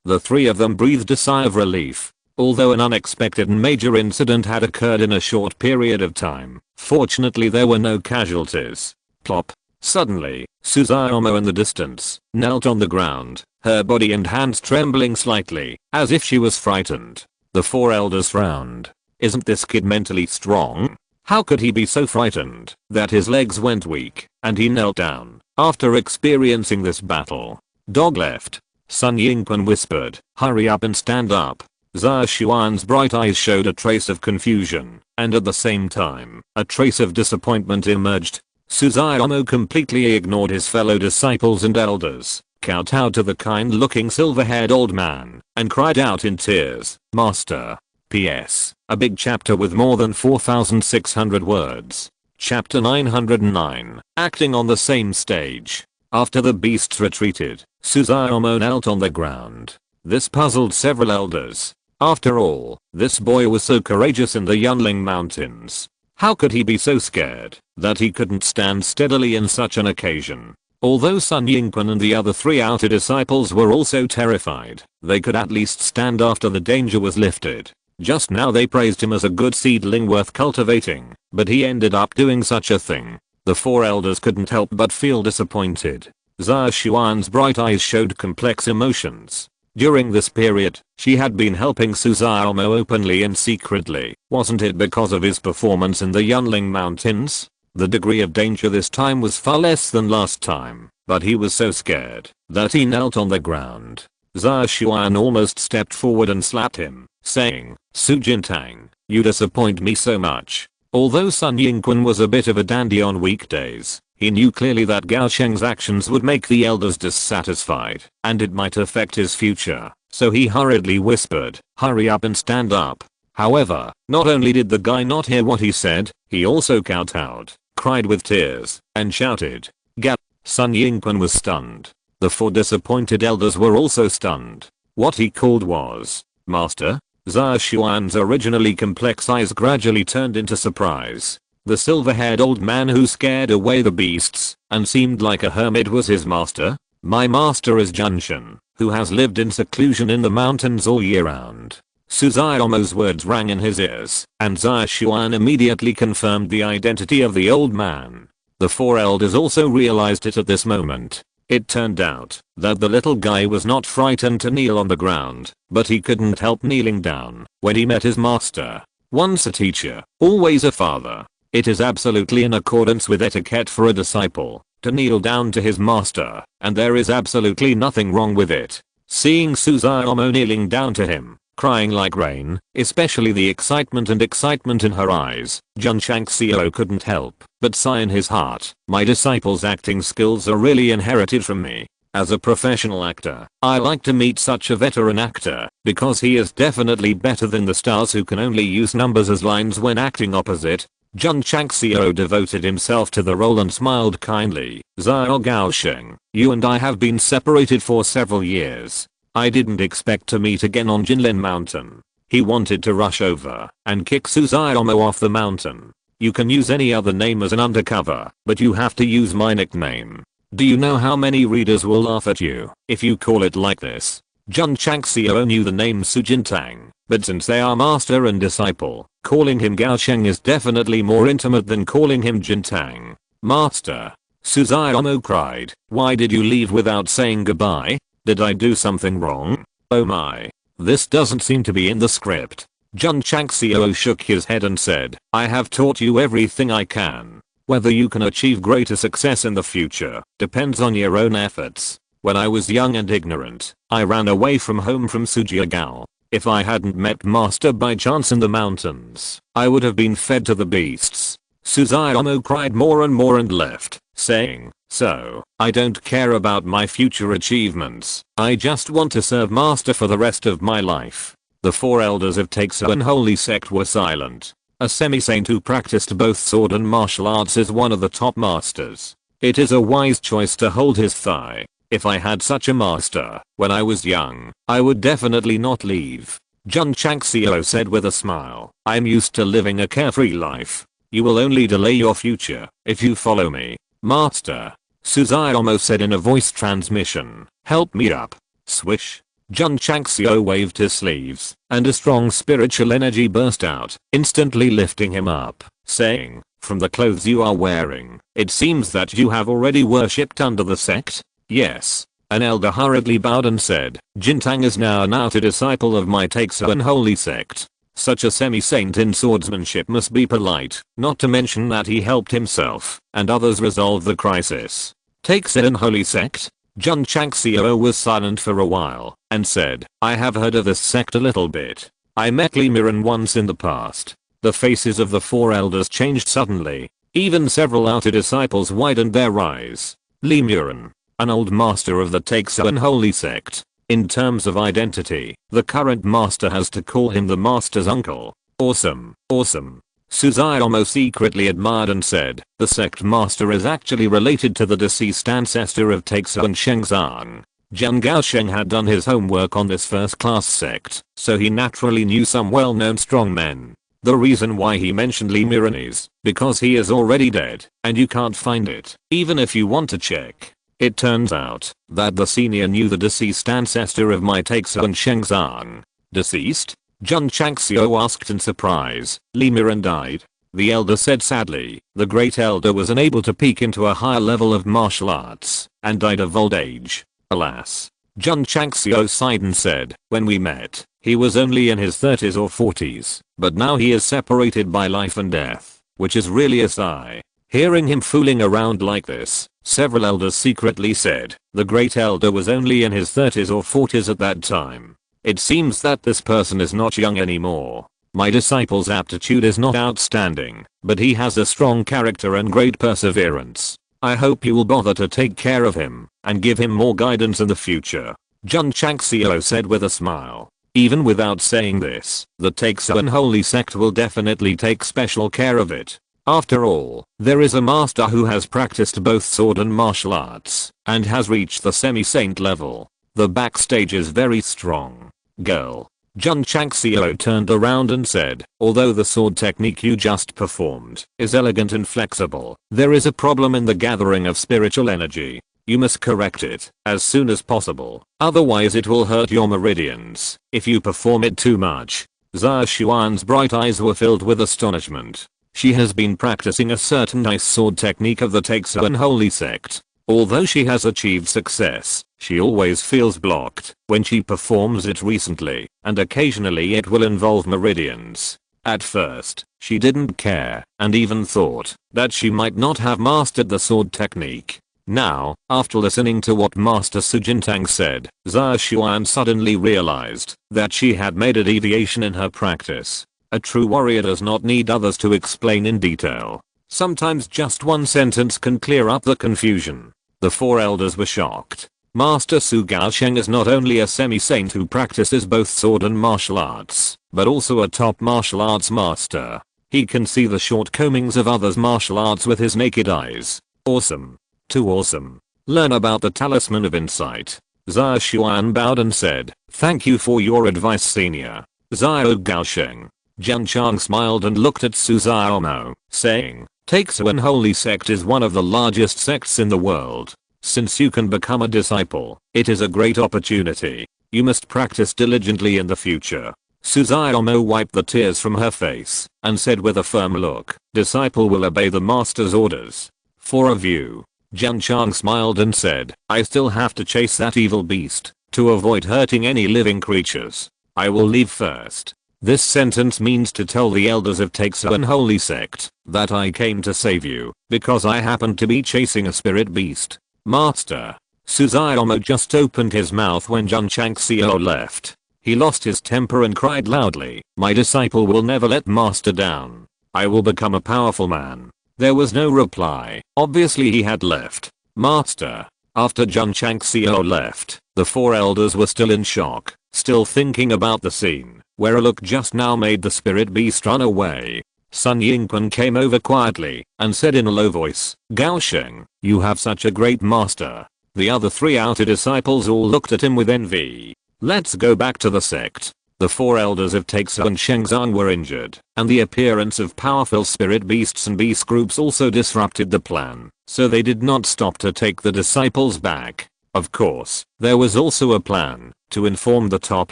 The three of them breathed a sigh of relief. Although an unexpected and major incident had occurred in a short period of time, fortunately there were no casualties. Plop. Suddenly, Suzuomo in the distance knelt on the ground, her body and hands trembling slightly, as if she was frightened. The four elders frowned. Isn't this kid mentally strong? How could he be so frightened that his legs went weak and he knelt down after experiencing this battle? Dog left. Sun Yingquan whispered, hurry up and stand up. Xia Xuan's bright eyes showed a trace of confusion, and at the same time, a trace of disappointment emerged. Suzuomo completely ignored his fellow disciples and elders, kowtowed to the kind-looking silver-haired old man, and cried out in tears, Master. P.S. A big chapter with more than 4,600 words. Chapter 909, acting on the same stage. After the beasts retreated, Suzuomo knelt on the ground. This puzzled several elders. After all, this boy was so courageous in the Yunling Mountains. How could he be so scared that he couldn't stand steadily in such an occasion? Although Sun Yingquan and the other three outer disciples were also terrified, they could at least stand after the danger was lifted. Just now they praised him as a good seedling worth cultivating, but he ended up doing such a thing. The four elders couldn't help but feel disappointed. Xia Xuan's bright eyes showed complex emotions. During this period, she had been helping Suzuomo openly and secretly. Wasn't it because of his performance in the Yunling Mountains? The degree of danger this time was far less than last time, but he was so scared that he knelt on the ground. Xia Xuan almost stepped forward and slapped him, saying, Su Jintang, you disappoint me so much. Although Sun Yingquan was a bit of a dandy on weekdays, he knew clearly that Gao Sheng's actions would make the elders dissatisfied, and it might affect his future, so he hurriedly whispered, hurry up and stand up. However, not only did the guy not hear what he said, he also kowtowed, cried with tears, and shouted, Gao. Sun Yingquan was stunned. The four disappointed elders were also stunned. What he called was, Master? Xia Xuan's originally complex eyes gradually turned into surprise. The silver-haired old man who scared away the beasts and seemed like a hermit was his master? My master is Jun Changxiao, who has lived in seclusion in the mountains all year round. Suzuomo's words rang in his ears, and Xia Xuan immediately confirmed the identity of the old man. The four elders also realized it at this moment. It turned out that the little guy was not frightened to kneel on the ground, but he couldn't help kneeling down when he met his master. Once a teacher, always a father. It is absolutely in accordance with etiquette for a disciple to kneel down to his master, and there is absolutely nothing wrong with it. Seeing Suzuomo kneeling down to him, crying like rain, especially the excitement in her eyes, Jun Changxiao couldn't help but sigh in his heart. My disciple's acting skills are really inherited from me. As a professional actor, I like to meet such a veteran actor, because he is definitely better than the stars who can only use numbers as lines when acting opposite. Jun Changxiao devoted himself to the role and smiled kindly. Xiao Gaosheng, you and I have been separated for several years. I didn't expect to meet again on Jinlin Mountain. He wanted to rush over and kick Suzuomo off the mountain. You can use any other name as an undercover, but you have to use my nickname. Do you know how many readers will laugh at you if you call it like this? Jun Changxiao knew the name Su Jintang, but since they are master and disciple, calling him Gao Sheng is definitely more intimate than calling him Jintang. Master. Suzuomo cried, why did you leave without saying goodbye? Did I do something wrong? Oh my. This doesn't seem to be in the script. Jun Changxiao shook his head and said, I have taught you everything I can. Whether you can achieve greater success in the future depends on your own efforts. When I was young and ignorant, I ran away from home from Sujiagao. If I hadn't met Master by chance in the mountains, I would have been fed to the beasts. Suzuomo cried more and left, saying, so, I don't care about my future achievements. I just want to serve Master for the rest of my life. The four elders of Takeso Unholy Sect were silent. A semi-saint who practiced both sword and martial arts is one of the top masters. It is a wise choice to hold his thigh. If I had such a master when I was young, I would definitely not leave. Jun Changxiao said with a smile, I'm used to living a carefree life. You will only delay your future if you follow me. Master, Suzaomo said in a voice transmission. Help me up. Swish. Jun Changxiao waved his sleeves, and a strong spiritual energy burst out, instantly lifting him up, saying, from the clothes you are wearing, it seems that you have already worshipped under the sect? Yes. An elder hurriedly bowed and said, Jintang is now an outer disciple of my Takeso unholy sect. Such a semi-saint in swordsmanship must be polite, not to mention that he helped himself and others resolve the crisis. Takeso unholy sect? Jun Changxiao was silent for a while and said, I have heard of this sect a little bit. I met Li Miran once in the past. The faces of the four elders changed suddenly. Even several outer disciples widened their eyes. Li Miran, an old master of the Takeso unholy sect. In terms of identity, the current master has to call him the master's uncle. Awesome, awesome. Suzaomo secretly admired and said, the sect master is actually related to the deceased ancestor of Takeso and Shengzan. Jun Gaosheng had done his homework on this first-class sect, so he naturally knew some well-known strongmen. The reason why he mentioned Li Miran is because he is already dead, and you can't find it, even if you want to check. It turns out that the senior knew the deceased ancestor of my Takeso and Shengzan. Deceased? Jun Changxiao asked in surprise. Li Miran died. The elder said sadly. The great elder was unable to peek into a higher level of martial arts and died of old age. Alas. Jun Changxiao sighed and said, when we met, he was only in his 30s or 40s, but now he is separated by life and death, which is really a sigh. Hearing him fooling around like this, several elders secretly said, the great elder was only in his 30s or 40s at that time. It seems that this person is not young anymore. My disciple's aptitude is not outstanding, but he has a strong character and great perseverance. I hope you will bother to take care of him and give him more guidance in the future. Jun Changxiao said with a smile. Even without saying this, the Takeso unholy sect will definitely take special care of it. After all, there is a master who has practiced both sword and martial arts and has reached the semi-saint level. The backstage is very strong. Girl. Jun Changxiao turned around and said, although the sword technique you just performed is elegant and flexible, there is a problem in the gathering of spiritual energy. You must correct it as soon as possible, otherwise it will hurt your meridians if you perform it too much. Xia Xuan's bright eyes were filled with astonishment. She has been practicing a certain ice sword technique of the Takeso unholy sect. Although she has achieved success, she always feels blocked when she performs it recently, and occasionally it will involve meridians. At first, she didn't care and even thought that she might not have mastered the sword technique. Now, after listening to what Master Su Jintang said, Xia Xuan suddenly realized that she had made a deviation in her practice. A true warrior does not need others to explain in detail. Sometimes just one sentence can clear up the confusion. The four elders were shocked. Master Su Gaosheng is not only a semi-saint who practices both sword and martial arts, but also a top martial arts master. He can see the shortcomings of others' martial arts with his naked eyes. Awesome. Too awesome. Learn about the talisman of insight. Xia Xuan bowed and said, thank you for your advice, senior. Xiao Gaosheng. Jun Chang smiled and looked at Suzaomo, saying, Takeso unholy sect is one of the largest sects in the world. Since you can become a disciple, it is a great opportunity. You must practice diligently in the future. Suzaomo wiped the tears from her face and said with a firm look, disciple will obey the master's orders. For a view. Jun Chang smiled and said, I still have to chase that evil beast to avoid hurting any living creatures. I will leave first. This sentence means to tell the elders of Takeso unholy sect that I came to save you because I happened to be chasing a spirit beast. Master. Suzaomo just opened his mouth when Jun Changxiao left. He lost his temper and cried loudly, my disciple will never let master down. I will become a powerful man. There was no reply. Obviously he had left. Master. After Jun Changxiao left, the four elders were still in shock, still thinking about the scene where a look just now made the spirit beast run away. Sun Yingquan came over quietly and said in a low voice, Gaosheng, you have such a great master. The other three outer disciples all looked at him with envy. Let's go back to the sect. The 4 elders of Taixu and Shengzan were injured, and the appearance of powerful spirit beasts and beast groups also disrupted the plan, so they did not stop to take the disciples back. Of course, there was also a plan to inform the top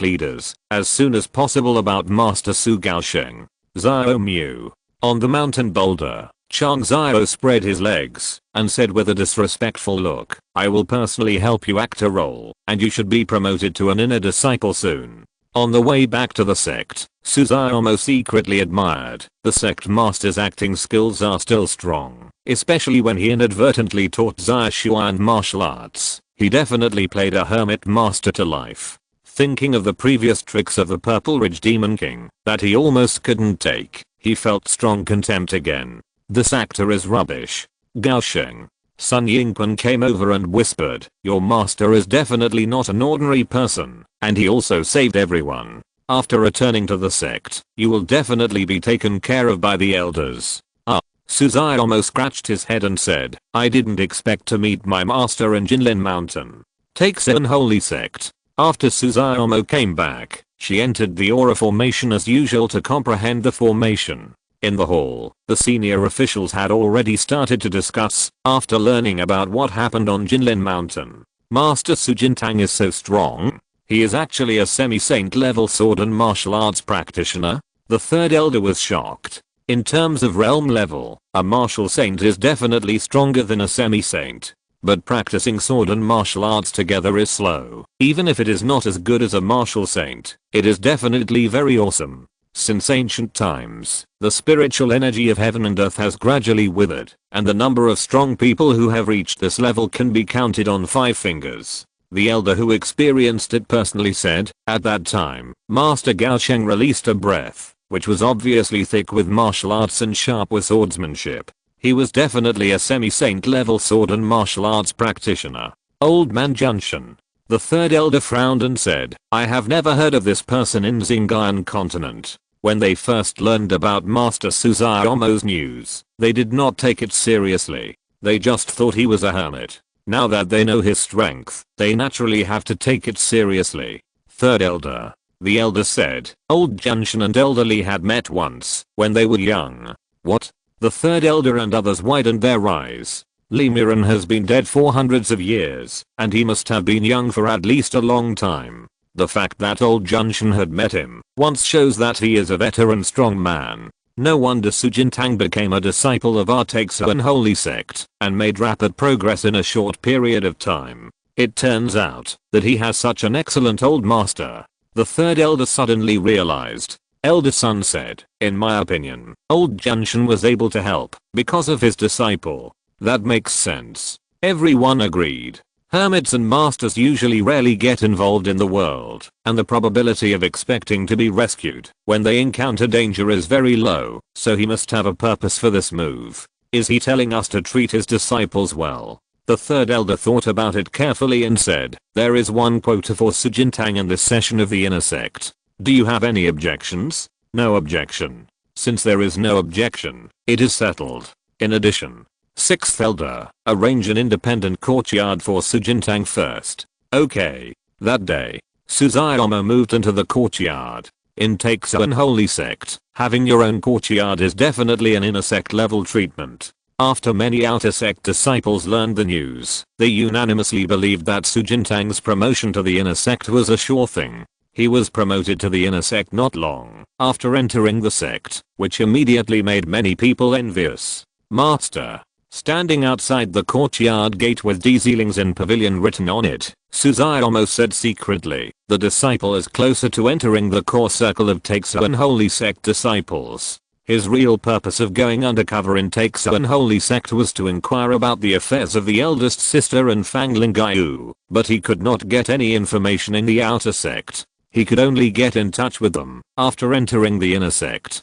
leaders as soon as possible about Master Su Gaosheng. Xiao Mu. On the mountain boulder, Changxiao spread his legs and said with a disrespectful look, "I will personally help you act a role, and you should be promoted to an inner disciple soon." On the way back to the sect, Su Xiaomo secretly admired the sect master's acting skills are still strong, especially when he inadvertently taught Xia Xuan martial arts. He definitely played a hermit master to life. Thinking of the previous tricks of the Purple Ridge Demon King that he almost couldn't take, he felt strong contempt again. This actor is rubbish. Gaosheng. Sun Yingpan came over and whispered, "Your master is definitely not an ordinary person, and he also saved everyone. After returning to the sect, you will definitely be taken care of by the elders." Su Xiaomo scratched his head and said, "I didn't expect to meet my master in Jinlin Mountain." Takes an Holy Sect. After Su Xiaomo came back, she entered the aura formation as usual to comprehend the formation. In the hall, the senior officials had already started to discuss, after learning about what happened on Jinlin Mountain. Master Su Jintang is so strong. He is actually a semi-saint level sword and martial arts practitioner. The third elder was shocked. In terms of realm level, a martial saint is definitely stronger than a semi-saint. But practicing sword and martial arts together is slow. Even if it is not as good as a martial saint, it is definitely very awesome. Since ancient times, the spiritual energy of heaven and earth has gradually withered, and the number of strong people who have reached this level can be counted on 5 fingers. The elder who experienced it personally said, at that time, Master Gaosheng released a breath, which was obviously thick with martial arts and sharp with swordsmanship. He was definitely a semi-saint level sword and martial arts practitioner. Old Man Junshan. The third elder frowned and said, "I have never heard of this person in Xinjiang continent." When they first learned about Master Su Xiaomo's news, they did not take it seriously. They just thought he was a hermit. Now that they know his strength, they naturally have to take it seriously. Third elder. The elder said, Old Junshan and Elder Li had met once, when they were young. What? The third elder and others widened their eyes. Li Miran has been dead for hundreds of years, and he must have been young for at least a long time. The fact that Old Junshan had met him once shows that he is a veteran strong man. No wonder Su Jintang became a disciple of our Taixu and Holy Sect, and made rapid progress in a short period of time. It turns out that he has such an excellent old master. The third elder suddenly realized. Elder Sun said, "In my opinion, Old Junshan was able to help because of his disciple." That makes sense. Everyone agreed. Hermits and masters usually rarely get involved in the world, and the probability of expecting to be rescued when they encounter danger is very low, so he must have a purpose for this move. Is he telling us to treat his disciples well? The third elder thought about it carefully and said, "There is one quota for Su Jintang in this session of the inner sect. Do you have any objections?" No objection. Since there is no objection, it is settled. In addition, sixth elder, arrange an independent courtyard for Su Jintang first. Okay. That day, Su Xiaomo moved into the courtyard. In Taixu and Holy Sect, having your own courtyard is definitely an inner sect level treatment. After many outer sect disciples learned the news, they unanimously believed that Su Jintang's promotion to the inner sect was a sure thing. He was promoted to the inner sect not long after entering the sect, which immediately made many people envious. Master. Standing outside the courtyard gate with Dziling's in pavilion written on it, Su Xiaomo said secretly, the disciple is closer to entering the core circle of Taixu and Holy Sect disciples. His real purpose of going undercover in Taixu and Holy Sect was to inquire about the affairs of the eldest sister and Fangling Gaiu, but he could not get any information in the outer sect. He could only get in touch with them after entering the inner sect.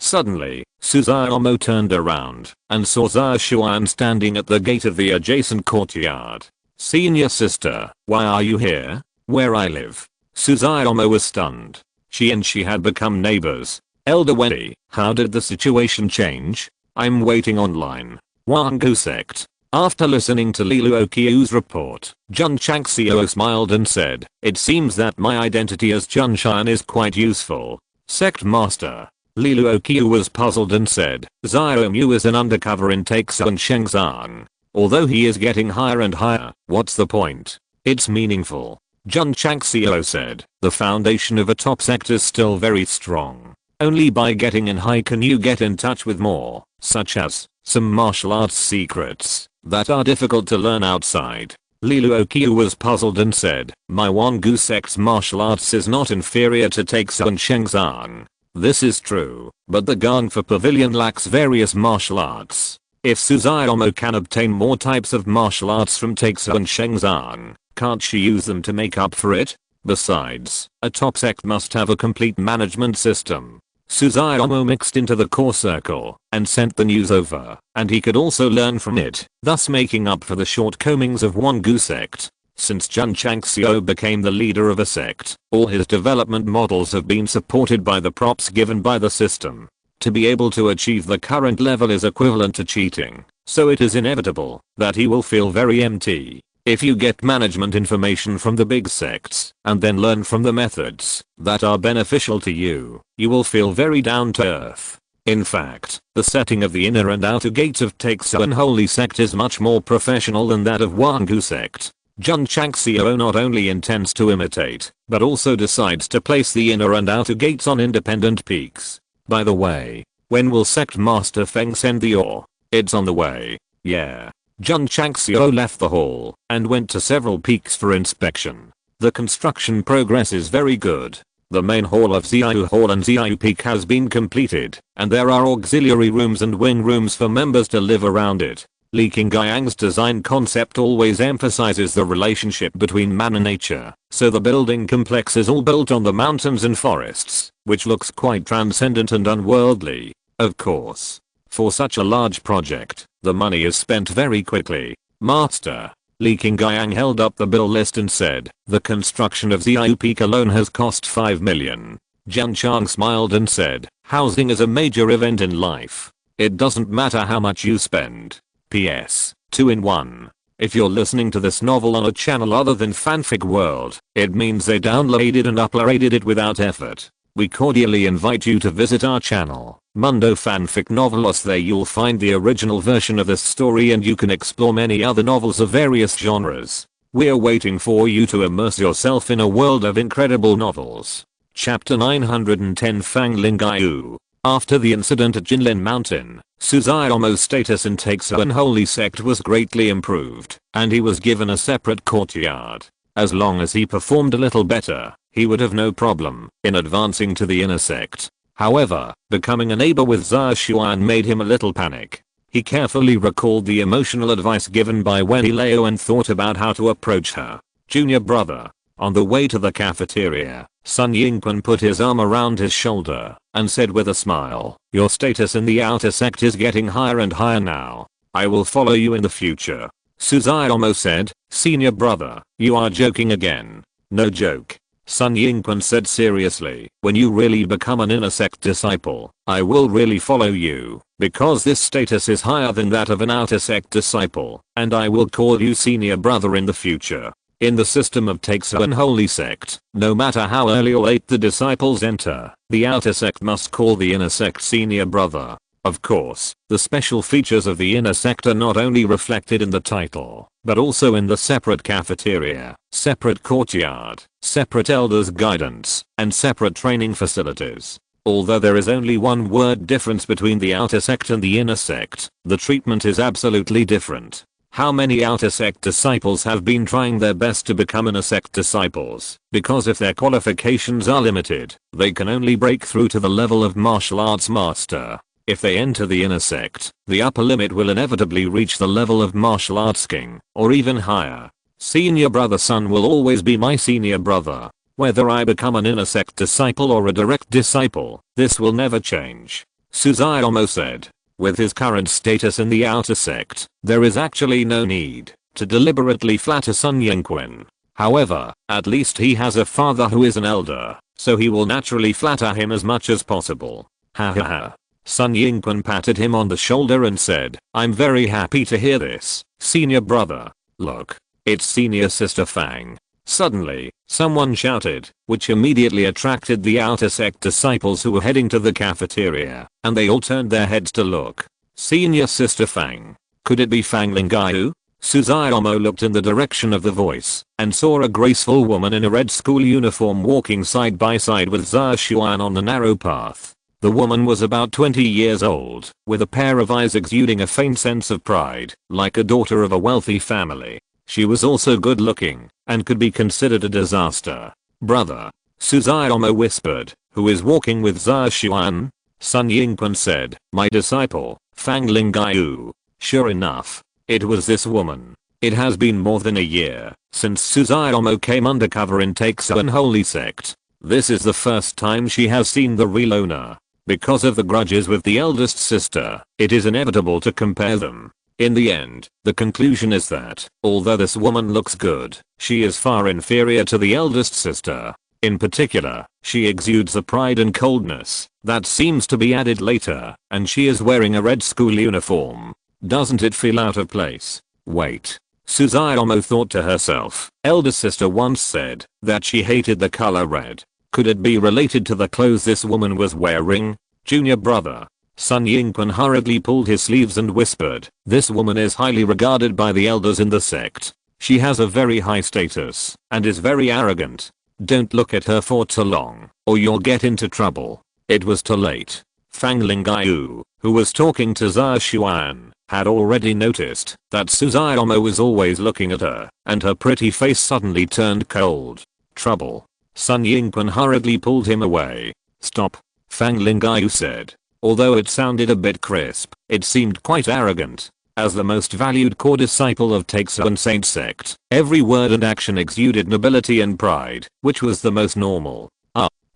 Suddenly, Su Xiaomo turned around and saw Xia Xuan standing at the gate of the adjacent courtyard. Senior sister, why are you here? Where I live. Su Xiaomo was stunned. She and she had become neighbors. Elder Wendy, how did the situation change? I'm waiting online. Wangu sect. After listening to Li Luoqiu's report, Jun Changxiao smiled and said, "It seems that my identity as Jun Shan is quite useful. Sect Master." Li Luoqiu was puzzled and said, "Xiao Mu is an undercover in Taixu and Shenzhen. Although he is getting higher and higher, what's the point? It's meaningful." Jun Changxiao said, "The foundation of a top sect is still very strong. Only by getting in high can you get in touch with more, such as some martial arts secrets that are difficult to learn outside." Li Luoqiu was puzzled and said, "My Wangu sect's martial arts is not inferior to Taixu and Shenzhen. This is true, but the Gangfa Pavilion lacks various martial arts. If Suzaomo can obtain more types of martial arts from Taixu and Shenzhen, can't she use them to make up for it? Besides, a top sect must have a complete management system." Suzaomo mixed into the core circle and sent the news over, and he could also learn from it, thus making up for the shortcomings of Wangu sect. Since Jun Changxiao became the leader of a sect, all his development models have been supported by the props given by the system. To be able to achieve the current level is equivalent to cheating, so it is inevitable that he will feel very empty. If you get management information from the big sects and then learn from the methods that are beneficial to you, you will feel very down to earth. In fact, the setting of the inner and outer gates of Taixu and Holy Sect is much more professional than that of Wangu Sect. Jun Changxiao not only intends to imitate, but also decides to place the inner and outer gates on independent peaks. By the way, when will Sect Master Feng send the ore? It's on the way. Yeah. Jun Changxiao left the hall and went to several peaks for inspection. The construction progress is very good. The main hall of Xiao Hall and Xiao Peak has been completed, and there are auxiliary rooms and wing rooms for members to live around it. Li Qingyang's design concept always emphasizes the relationship between man and nature, so the building complex is all built on the mountains and forests, which looks quite transcendent and unworldly. Of course, for such a large project, the money is spent very quickly. Master. Li Qingyang held up the bill list and said, "The construction of Xiao Peak alone has cost 5 million. Jun Chang smiled and said, "Housing is a major event in life. It doesn't matter how much you spend." PS. 2 in 1. If you're listening to this novel on a channel other than Fanfic World, it means they downloaded and uploaded it without effort. We cordially invite you to visit our channel, Mundo Fanfic Novelos. There you'll find the original version of this story and you can explore many other novels of various genres. We're waiting for you to immerse yourself in a world of incredible novels. Chapter 910 Fang Lingaiu. After the incident at Jinlin Mountain, Suzaomo's status in Taixu and Holy Sect was greatly improved, and he was given a separate courtyard. As long as he performed a little better, he would have no problem in advancing to the inner sect. However, becoming a neighbor with Xia Xuan made him a little panic. He carefully recalled the emotional advice given by Weni Leo and thought about how to approach her junior brother. On the way to the cafeteria, Sun Yingquan put his arm around his shoulder and said with a smile, "Your status in the outer sect is getting higher and higher now. I will follow you in the future." Suzaomo said, "Senior brother, you are joking again." "No joke." Sun Yingquan said seriously, "When you really become an inner sect disciple, I will really follow you, because this status is higher than that of an outer sect disciple, and I will call you senior brother in the future." In the system of Taixu and Holy Sect, no matter how early or late the disciples enter, the outer sect must call the inner sect senior brother. Of course, the special features of the inner sect are not only reflected in the title, but also in the separate cafeteria, separate courtyard, separate elders guidance, and separate training facilities. Although there is only one word difference between the outer sect and the inner sect, the treatment is absolutely different. How many outer sect disciples have been trying their best to become inner sect disciples, because if their qualifications are limited, they can only break through to the level of martial arts master. If they enter the inner sect, the upper limit will inevitably reach the level of martial arts king, or even higher. Senior brother Sun will always be my senior brother. Whether I become an inner sect disciple or a direct disciple, this will never change. Suzaomo said. With his current status in the outer sect, there is actually no need to deliberately flatter Sun Yingquan. However, at least he has a father who is an elder, so he will naturally flatter him as much as possible. Ha ha ha. Sun Yingquan patted him on the shoulder and said, I'm very happy to hear this, senior brother. Look. It's senior sister Fang. Suddenly, someone shouted, which immediately attracted the outer sect disciples who were heading to the cafeteria, and they all turned their heads to look. Senior sister Fang. Could it be Fang Lingayu? Suzaomo looked in the direction of the voice and saw a graceful woman in a red school uniform walking side by side with Zha Xuan on the narrow path. The woman was about 20 years old, with a pair of eyes exuding a faint sense of pride, like a daughter of a wealthy family. She was also good looking, and could be considered a disaster. Brother. Suzaomo whispered, who is walking with Zha Xuan? Sun Yingquan said, my disciple, Fang Lingayu. Sure enough. It was this woman. It has been more than a year since Suzaomo came undercover in Take's unholy sect. This is the first time she has seen the real owner. Because of the grudges with the eldest sister, it is inevitable to compare them. In the end, the conclusion is that, although this woman looks good, she is far inferior to the eldest sister. In particular, she exudes a pride and coldness that seems to be added later, and she is wearing a red school uniform. Doesn't it feel out of place? Wait. Suzaomo thought to herself, elder sister once said that she hated the color red. Could it be related to the clothes this woman was wearing? Junior brother. Sun Yingquan hurriedly pulled his sleeves and whispered, this woman is highly regarded by the elders in the sect. She has a very high status and is very arrogant. Don't look at her for too long, or you'll get into trouble. It was too late. Fang Lingayu, who was talking to Zha Xuan, had already noticed that Suzaomo was always looking at her, and her pretty face suddenly turned cold. Trouble. Sun Yingquan hurriedly pulled him away. Stop. Fang Lingayu said. Although it sounded a bit crisp, it seemed quite arrogant. As the most valued core disciple of Take's Saint sect, every word and action exuded nobility and pride, which was the most normal.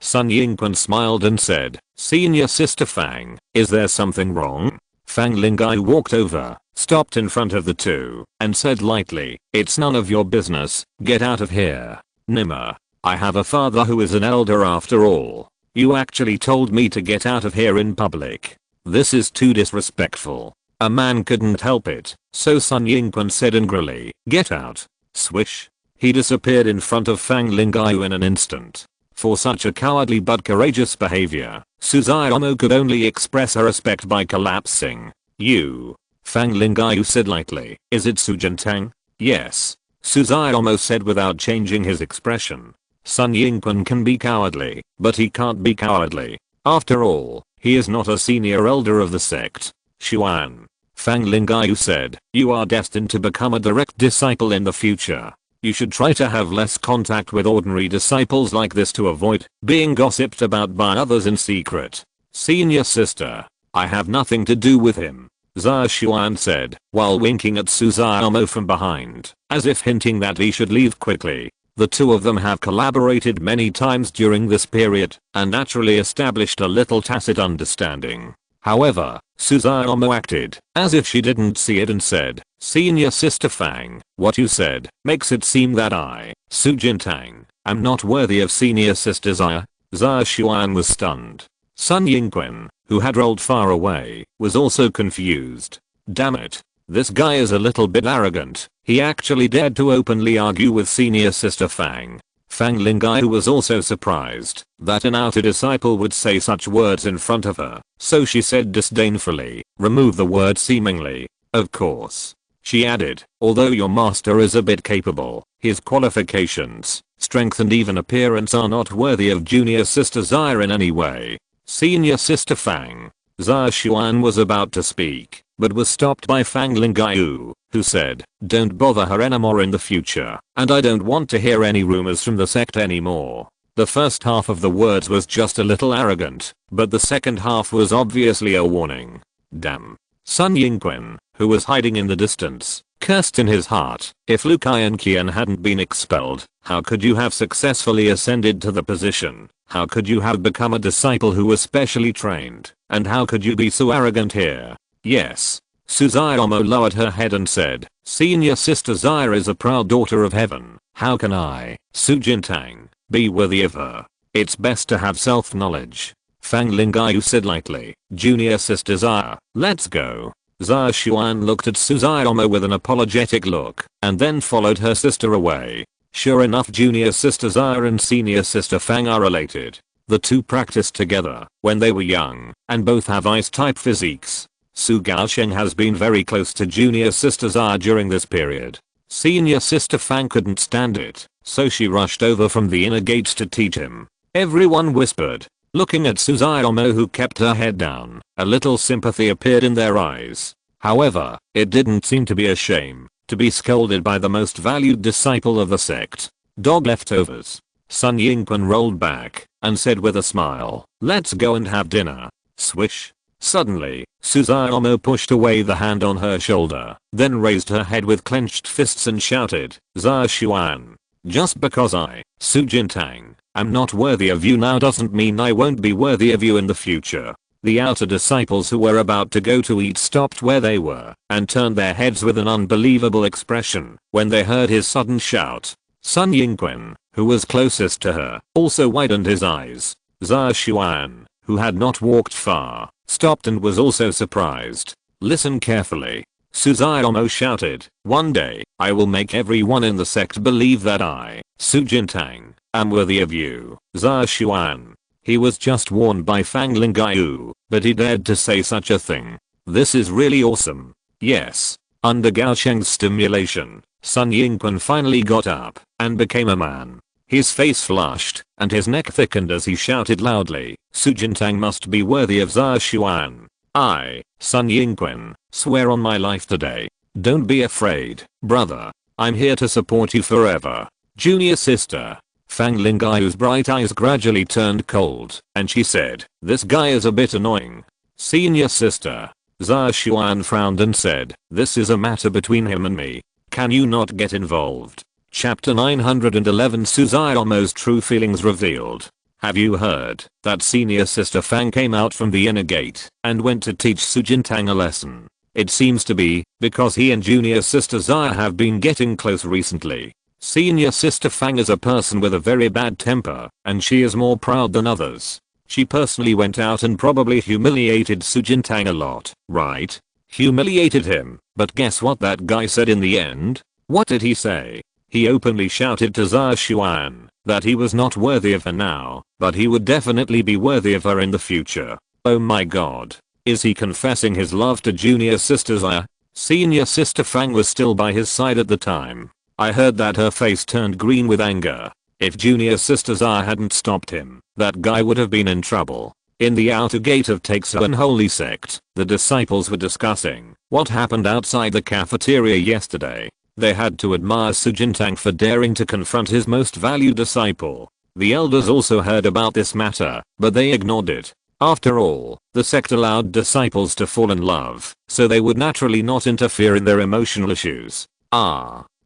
Sun Yingquan smiled and said, Senior sister Fang, is there something wrong? Fang Lingayu walked over, stopped in front of the two, and said lightly, it's none of your business, get out of here. Nimmer. I have a father who is an elder after all. You actually told me to get out of here in public. This is too disrespectful. A man couldn't help it, so Sun Yingquan said angrily, get out. Swish. He disappeared in front of Fang Lingayu in an instant. For such a cowardly but courageous behavior, Suzaomo could only express her respect by collapsing. You. Fang Lingayu said lightly, is it Su Jintang? Yes. Suzaomo said without changing his expression. Sun Yingquan can be cowardly, but he can't be cowardly. After all, he is not a senior elder of the sect. Xuan. Fang Lingayu said, you are destined to become a direct disciple in the future. You should try to have less contact with ordinary disciples like this to avoid being gossiped about by others in secret. Senior sister. I have nothing to do with him. Zha Xuan said, while winking at Suzaomo from behind, as if hinting that he should leave quickly. The two of them have collaborated many times during this period, and naturally established a little tacit understanding. However, Suzaomo acted as if she didn't see it and said, Senior sister Fang, what you said makes it seem that I, Su Jintang, am not worthy of senior sister Zha. Zha Xuan was stunned. Sun Yingquan, who had rolled far away, was also confused. Damn it. This guy is a little bit arrogant. He actually dared to openly argue with senior sister Fang. Fang Lingayu was also surprised that an outer disciple would say such words in front of her, so she said disdainfully, remove the word seemingly. Of course. She added, although your master is a bit capable, his qualifications, strength and even appearance are not worthy of junior sister Zha in any way. Senior sister Fang. Zha Xuan was about to speak, but was stopped by Fang Lingayu, who said, don't bother her anymore in the future, and I don't want to hear any rumors from the sect anymore. The first half of the words was just a little arrogant, but the second half was obviously a warning. Damn. Sun Yingquan, who was hiding in the distance, cursed in his heart, if Lu Qian hadn't been expelled, how could you have successfully ascended to the position? How could you have become a disciple who was specially trained? And how could you be so arrogant here? Yes. Suzaomo lowered her head and said, Senior sister Zha is a proud daughter of heaven. How can I, Su Jintang, be worthy of her? It's best to have self-knowledge. Fang Lingayu said lightly. Junior sister Xia, let's go. Xia Xuan looked at Suzutomo with an apologetic look and then followed her sister away. Sure enough, junior sister Xia and senior sister Fang are related. The two practiced together when they were young and both have ice-type physiques. Su Gaosheng has been very close to junior sister Xia during this period. Senior sister Fang couldn't stand it, so she rushed over from the inner gates to teach him. Everyone whispered. Looking at Suzutomo, who kept her head down, a little sympathy appeared in their eyes. However, it didn't seem to be a shame to be scolded by the most valued disciple of the sect. Dog leftovers. Sun Yingquan rolled back and said with a smile, let's go and have dinner. Swish. Suddenly, Suzutomo pushed away the hand on her shoulder, then raised her head with clenched fists and shouted, Xia Xuan. Just because I, Su Jintang, am not worthy of you now doesn't mean I won't be worthy of you in the future. The outer disciples who were about to go to eat stopped where they were and turned their heads with an unbelievable expression when they heard his sudden shout. Sun Yingquan, who was closest to her, also widened his eyes. Xia Xuan, who had not walked far, stopped and was also surprised. Listen carefully. Suzutomo shouted, one day, I will make everyone in the sect believe that I, Su Jintang, am worthy of you, Xia Xuan. He was just warned by Fang Lingayu, but he dared to say such a thing. This is really awesome. Yes. Under Gaosheng's stimulation, Sun Yingquan finally got up and became a man. His face flushed and his neck thickened as he shouted loudly, Su Jintang must be worthy of Xia Xuan. I, Sun Yingquan, swear on my life today. Don't be afraid, brother. I'm here to support you forever. Junior sister. Fang Lingayu's bright eyes gradually turned cold, and she said, this guy is a bit annoying. Senior sister. Xia Xuan frowned and said, this is a matter between him and me. Can you not get involved? Chapter 911, Suzutomo's true feelings revealed. Have you heard that senior sister Fang came out from the inner gate and went to teach Su Jintang a lesson? It seems to be because he and junior sister Xia have been getting close recently. Senior sister Fang is a person with a very bad temper, and she is more proud than others. She personally went out and probably humiliated Su Jintang a lot, right? Humiliated him, but guess what that guy said in the end? What did he say? He openly shouted to Xia Xuan that he was not worthy of her now, but he would definitely be worthy of her in the future. Oh my god. Is he confessing his love to junior sister Xia? Senior sister Fang was still by his side at the time. I heard that her face turned green with anger. If junior sister Xia hadn't stopped him, that guy would have been in trouble. In the outer gate of Taixu Unholy Sect, the disciples were discussing what happened outside the cafeteria yesterday. They had to admire Su Jintang for daring to confront his most valued disciple. The elders also heard about this matter, but they ignored it. After all, the sect allowed disciples to fall in love, so they would naturally not interfere in their emotional issues.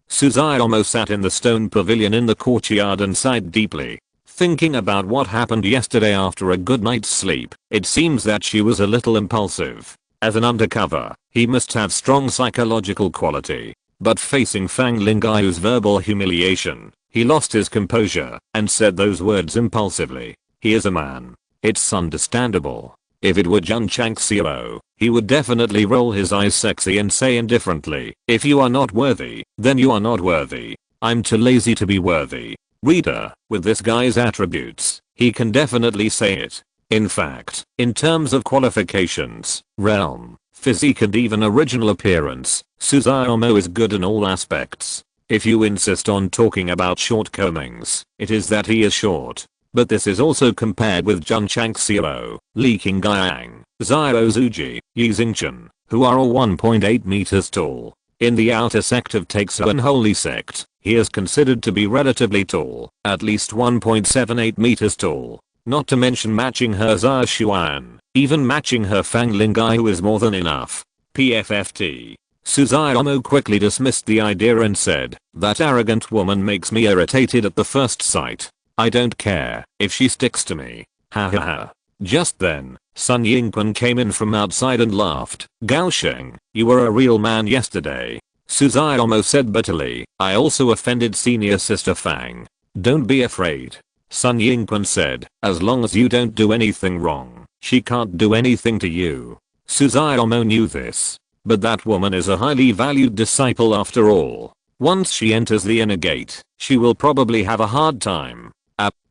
Suzutomo sat in the stone pavilion in the courtyard and sighed deeply. Thinking about what happened yesterday after a good night's sleep, it seems that she was a little impulsive. As an undercover, he must have strong psychological quality. But facing Fang Lingayu's verbal humiliation, he lost his composure and said those words impulsively. He is a man. It's understandable. If it were Jun Changxiao, he would definitely roll his eyes sexy and say indifferently, if you are not worthy, then you are not worthy. I'm too lazy to be worthy. Reader, with this guy's attributes, he can definitely say it. In fact, in terms of qualifications, realm, physique and even original appearance, Suzutomo is good in all aspects. If you insist on talking about shortcomings, it is that he is short. But this is also compared with Jun Changxiao, Li Qingyang, Xiao Zuji, Yi Xingchen, who are all 1.8 meters tall. In the outer sect of Taixu Unholy Sect, he is considered to be relatively tall, at least 1.78 meters tall. Not to mention matching her Xia Xuan, even matching her Fang Lingayu is more than enough. PFFT. Suzutomo quickly dismissed the idea and said, that arrogant woman makes me irritated at the first sight. I don't care if she sticks to me. Ha ha ha. Just then, Sun Yingquan came in from outside and laughed. Gaosheng, you were a real man yesterday. Suzutomo said bitterly, I also offended senior sister Fang. Don't be afraid. Sun Yingquan said, as long as you don't do anything wrong, she can't do anything to you. Suzaomo knew this. But that woman is a highly valued disciple after all. Once she enters the inner gate, she will probably have a hard time.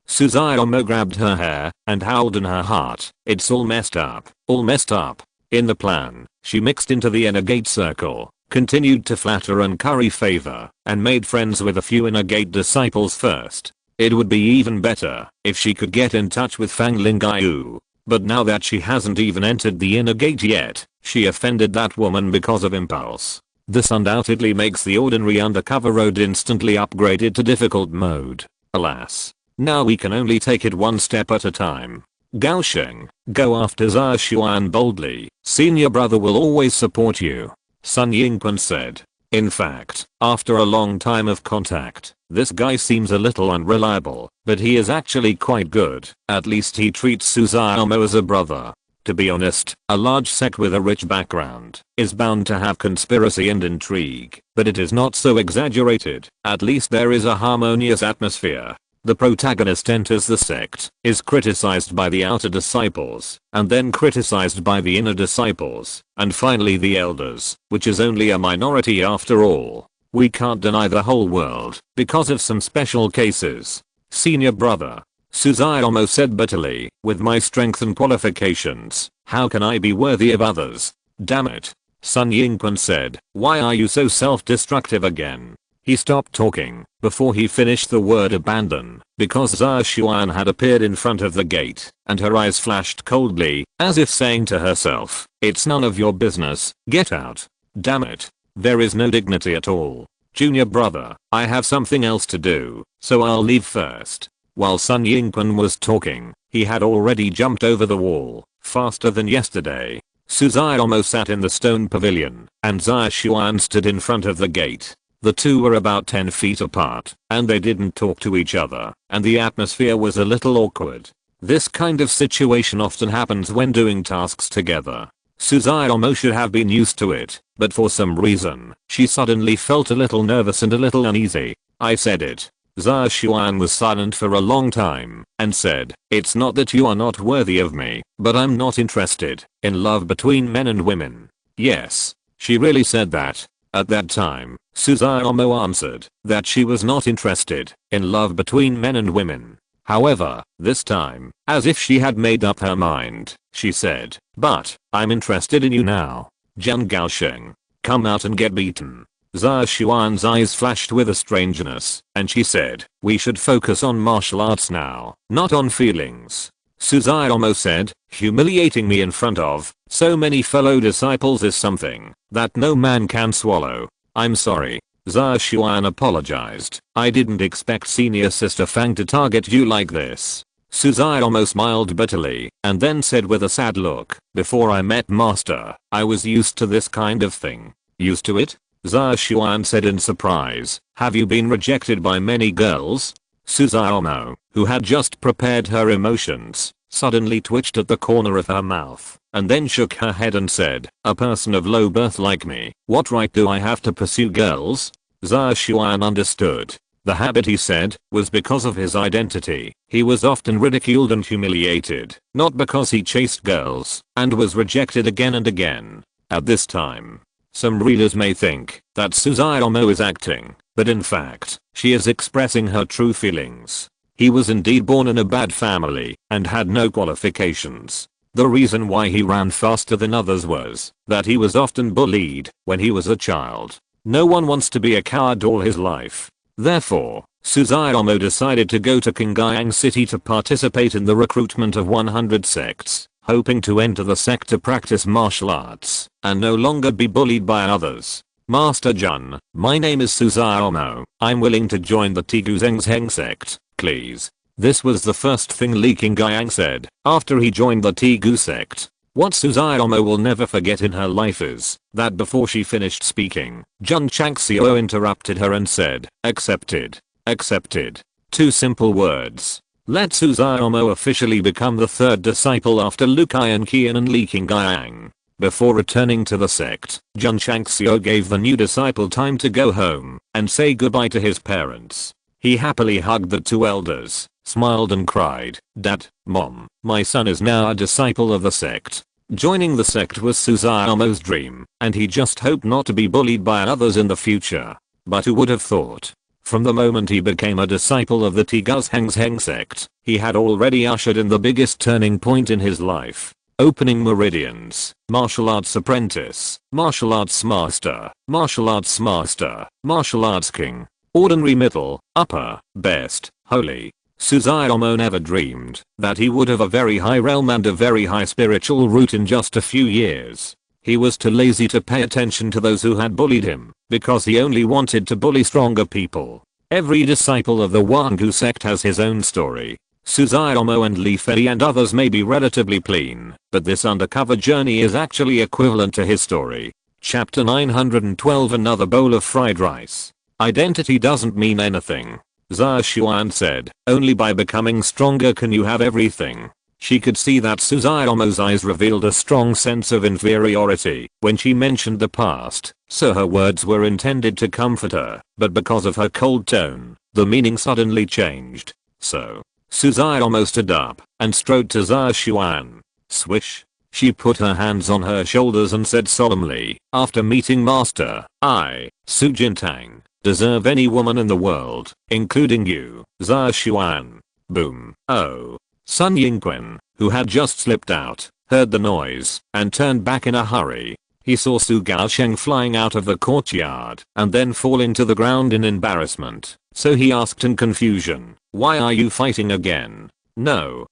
Suzaomo grabbed her hair and howled in her heart, it's all messed up, all messed up. In the plan, she mixed into the inner gate circle, continued to flatter and curry favor, and made friends with a few inner gate disciples first. It would be even better if she could get in touch with Fang Lingyu. But now that she hasn't even entered the inner gate yet, she offended that woman because of impulse. This undoubtedly makes the ordinary undercover road instantly upgraded to difficult mode. Alas. Now we can only take it one step at a time. Gaosheng, go after Xia Xuan boldly. Senior brother will always support you. Sun Yingquan said. In fact, after a long time of contact, this guy seems a little unreliable, but he is actually quite good. At least he treats Suzaomo as a brother. To be honest, a large sect with a rich background is bound to have conspiracy and intrigue, but it is not so exaggerated. At least there is a harmonious atmosphere. The protagonist enters the sect, is criticized by the outer disciples, and then criticized by the inner disciples, and finally the elders, which is only a minority after all. We can't deny the whole world, because of some special cases. Senior brother. Suzaomo said bitterly, with my strength and qualifications, how can I be worthy of others? Damn it. Sun Yingquan said, why are you so self-destructive again? He stopped talking before he finished the word abandon, because Xia Xuan had appeared in front of the gate, and her eyes flashed coldly, as if saying to herself, it's none of your business, get out. Damn it. There is no dignity at all. Junior brother, I have something else to do, so I'll leave first. While Sun Yingquan was talking, he had already jumped over the wall, faster than yesterday. Suzaomo sat in the stone pavilion, and Xia Xuan stood in front of the gate. The two were about 10 feet apart, and they didn't talk to each other, and the atmosphere was a little awkward. This kind of situation often happens when doing tasks together. Suzaomo should have been used to it, but for some reason, she suddenly felt a little nervous and a little uneasy. I said it. Xia Xuan was silent for a long time, and said, it's not that you are not worthy of me, but I'm not interested in love between men and women. Yes. She really said that. At that time, Suzaomo answered that she was not interested in love between men and women. However, this time, as if she had made up her mind, she said, but, I'm interested in you now. Jun Gaosheng, come out and get beaten. Xia Xuan's eyes flashed with a strangeness, and she said, we should focus on martial arts now, not on feelings. Suzaomo said, humiliating me in front of so many fellow disciples is something that no man can swallow. I'm sorry. Xia Xuan apologized. I didn't expect senior sister Fang to target you like this. Suzaomo smiled bitterly, and then said with a sad look, before I met master, I was used to this kind of thing. Used to it? Xia Xuan said in surprise, have you been rejected by many girls? Suzaomo, who had just prepared her emotions, suddenly twitched at the corner of her mouth, and then shook her head and said, a person of low birth like me, what right do I have to pursue girls? Xia Xuan understood. The habit, he said, was because of his identity. He was often ridiculed and humiliated, not because he chased girls, and was rejected again and again. At this time, some readers may think that Suzaomo is acting, but in fact, she is expressing her true feelings. He was indeed born in a bad family and had no qualifications. The reason why he ran faster than others was that he was often bullied when he was a child. No one wants to be a coward all his life. Therefore, Suzaomo decided to go to Qingyang City to participate in the recruitment of 100 sects, hoping to enter the sect to practice martial arts and no longer be bullied by others. Master Jun, my name is Suzaomo. I'm willing to join the Strongest Sect, please. This was the first thing Li Qingyang said after he joined the Strongest Sect. What Suzaomo will never forget in her life is that before she finished speaking, Jun Changxiao interrupted her and said, accepted. Accepted. 2 simple words. Let Suzaomo officially become the 3rd disciple after Lu Qian and Li Qingyang. Before returning to the sect, Jun Changxiao gave the new disciple time to go home and say goodbye to his parents. He happily hugged the 2 elders, smiled and cried, "Dad, Mom, my son is now a disciple of the sect." Joining the sect was Suzayamo's dream, and he just hoped not to be bullied by others in the future. But who would have thought? From the moment he became a disciple of the Strongest Sect, he had already ushered in the biggest turning point in his life. Opening meridians, martial arts apprentice, martial arts master, martial arts master, martial arts king, ordinary middle, upper, best, holy. Suzayamomo never dreamed that he would have a very high realm and a very high spiritual root in just a few years. He was too lazy to pay attention to those who had bullied him, because he only wanted to bully stronger people. Every disciple of the Wangu sect has his own story. Suzayamomo and Li Fei and others may be relatively plain, but this undercover journey is actually equivalent to his story. Chapter 912 Another bowl of fried rice. Identity doesn't mean anything. Xia Xuan said, only by becoming stronger can you have everything. She could see that Suzayamo's eyes revealed a strong sense of inferiority when she mentioned the past, so her words were intended to comfort her, but because of her cold tone, the meaning suddenly changed. So, Suzayamomo stood up and strode to Xia Xuan. Swish. She put her hands on her shoulders and said solemnly, after meeting Master, I, Su Jintang, deserve any woman in the world, including you, Xia Xuan. Boom. Oh. Sun Yingqin, who had just slipped out, heard the noise and turned back in a hurry. He saw Su Gaosheng flying out of the courtyard and then falling to the ground in embarrassment, so he asked in confusion, why are you fighting again? No,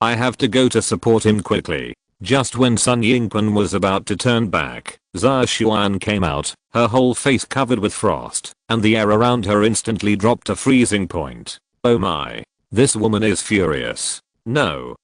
I have to go to support him quickly. Just when Sun Yingqin was about to turn back, Xia Xuan came out, her whole face covered with frost, and the air around her instantly dropped to freezing point. Oh my. This woman is furious. No,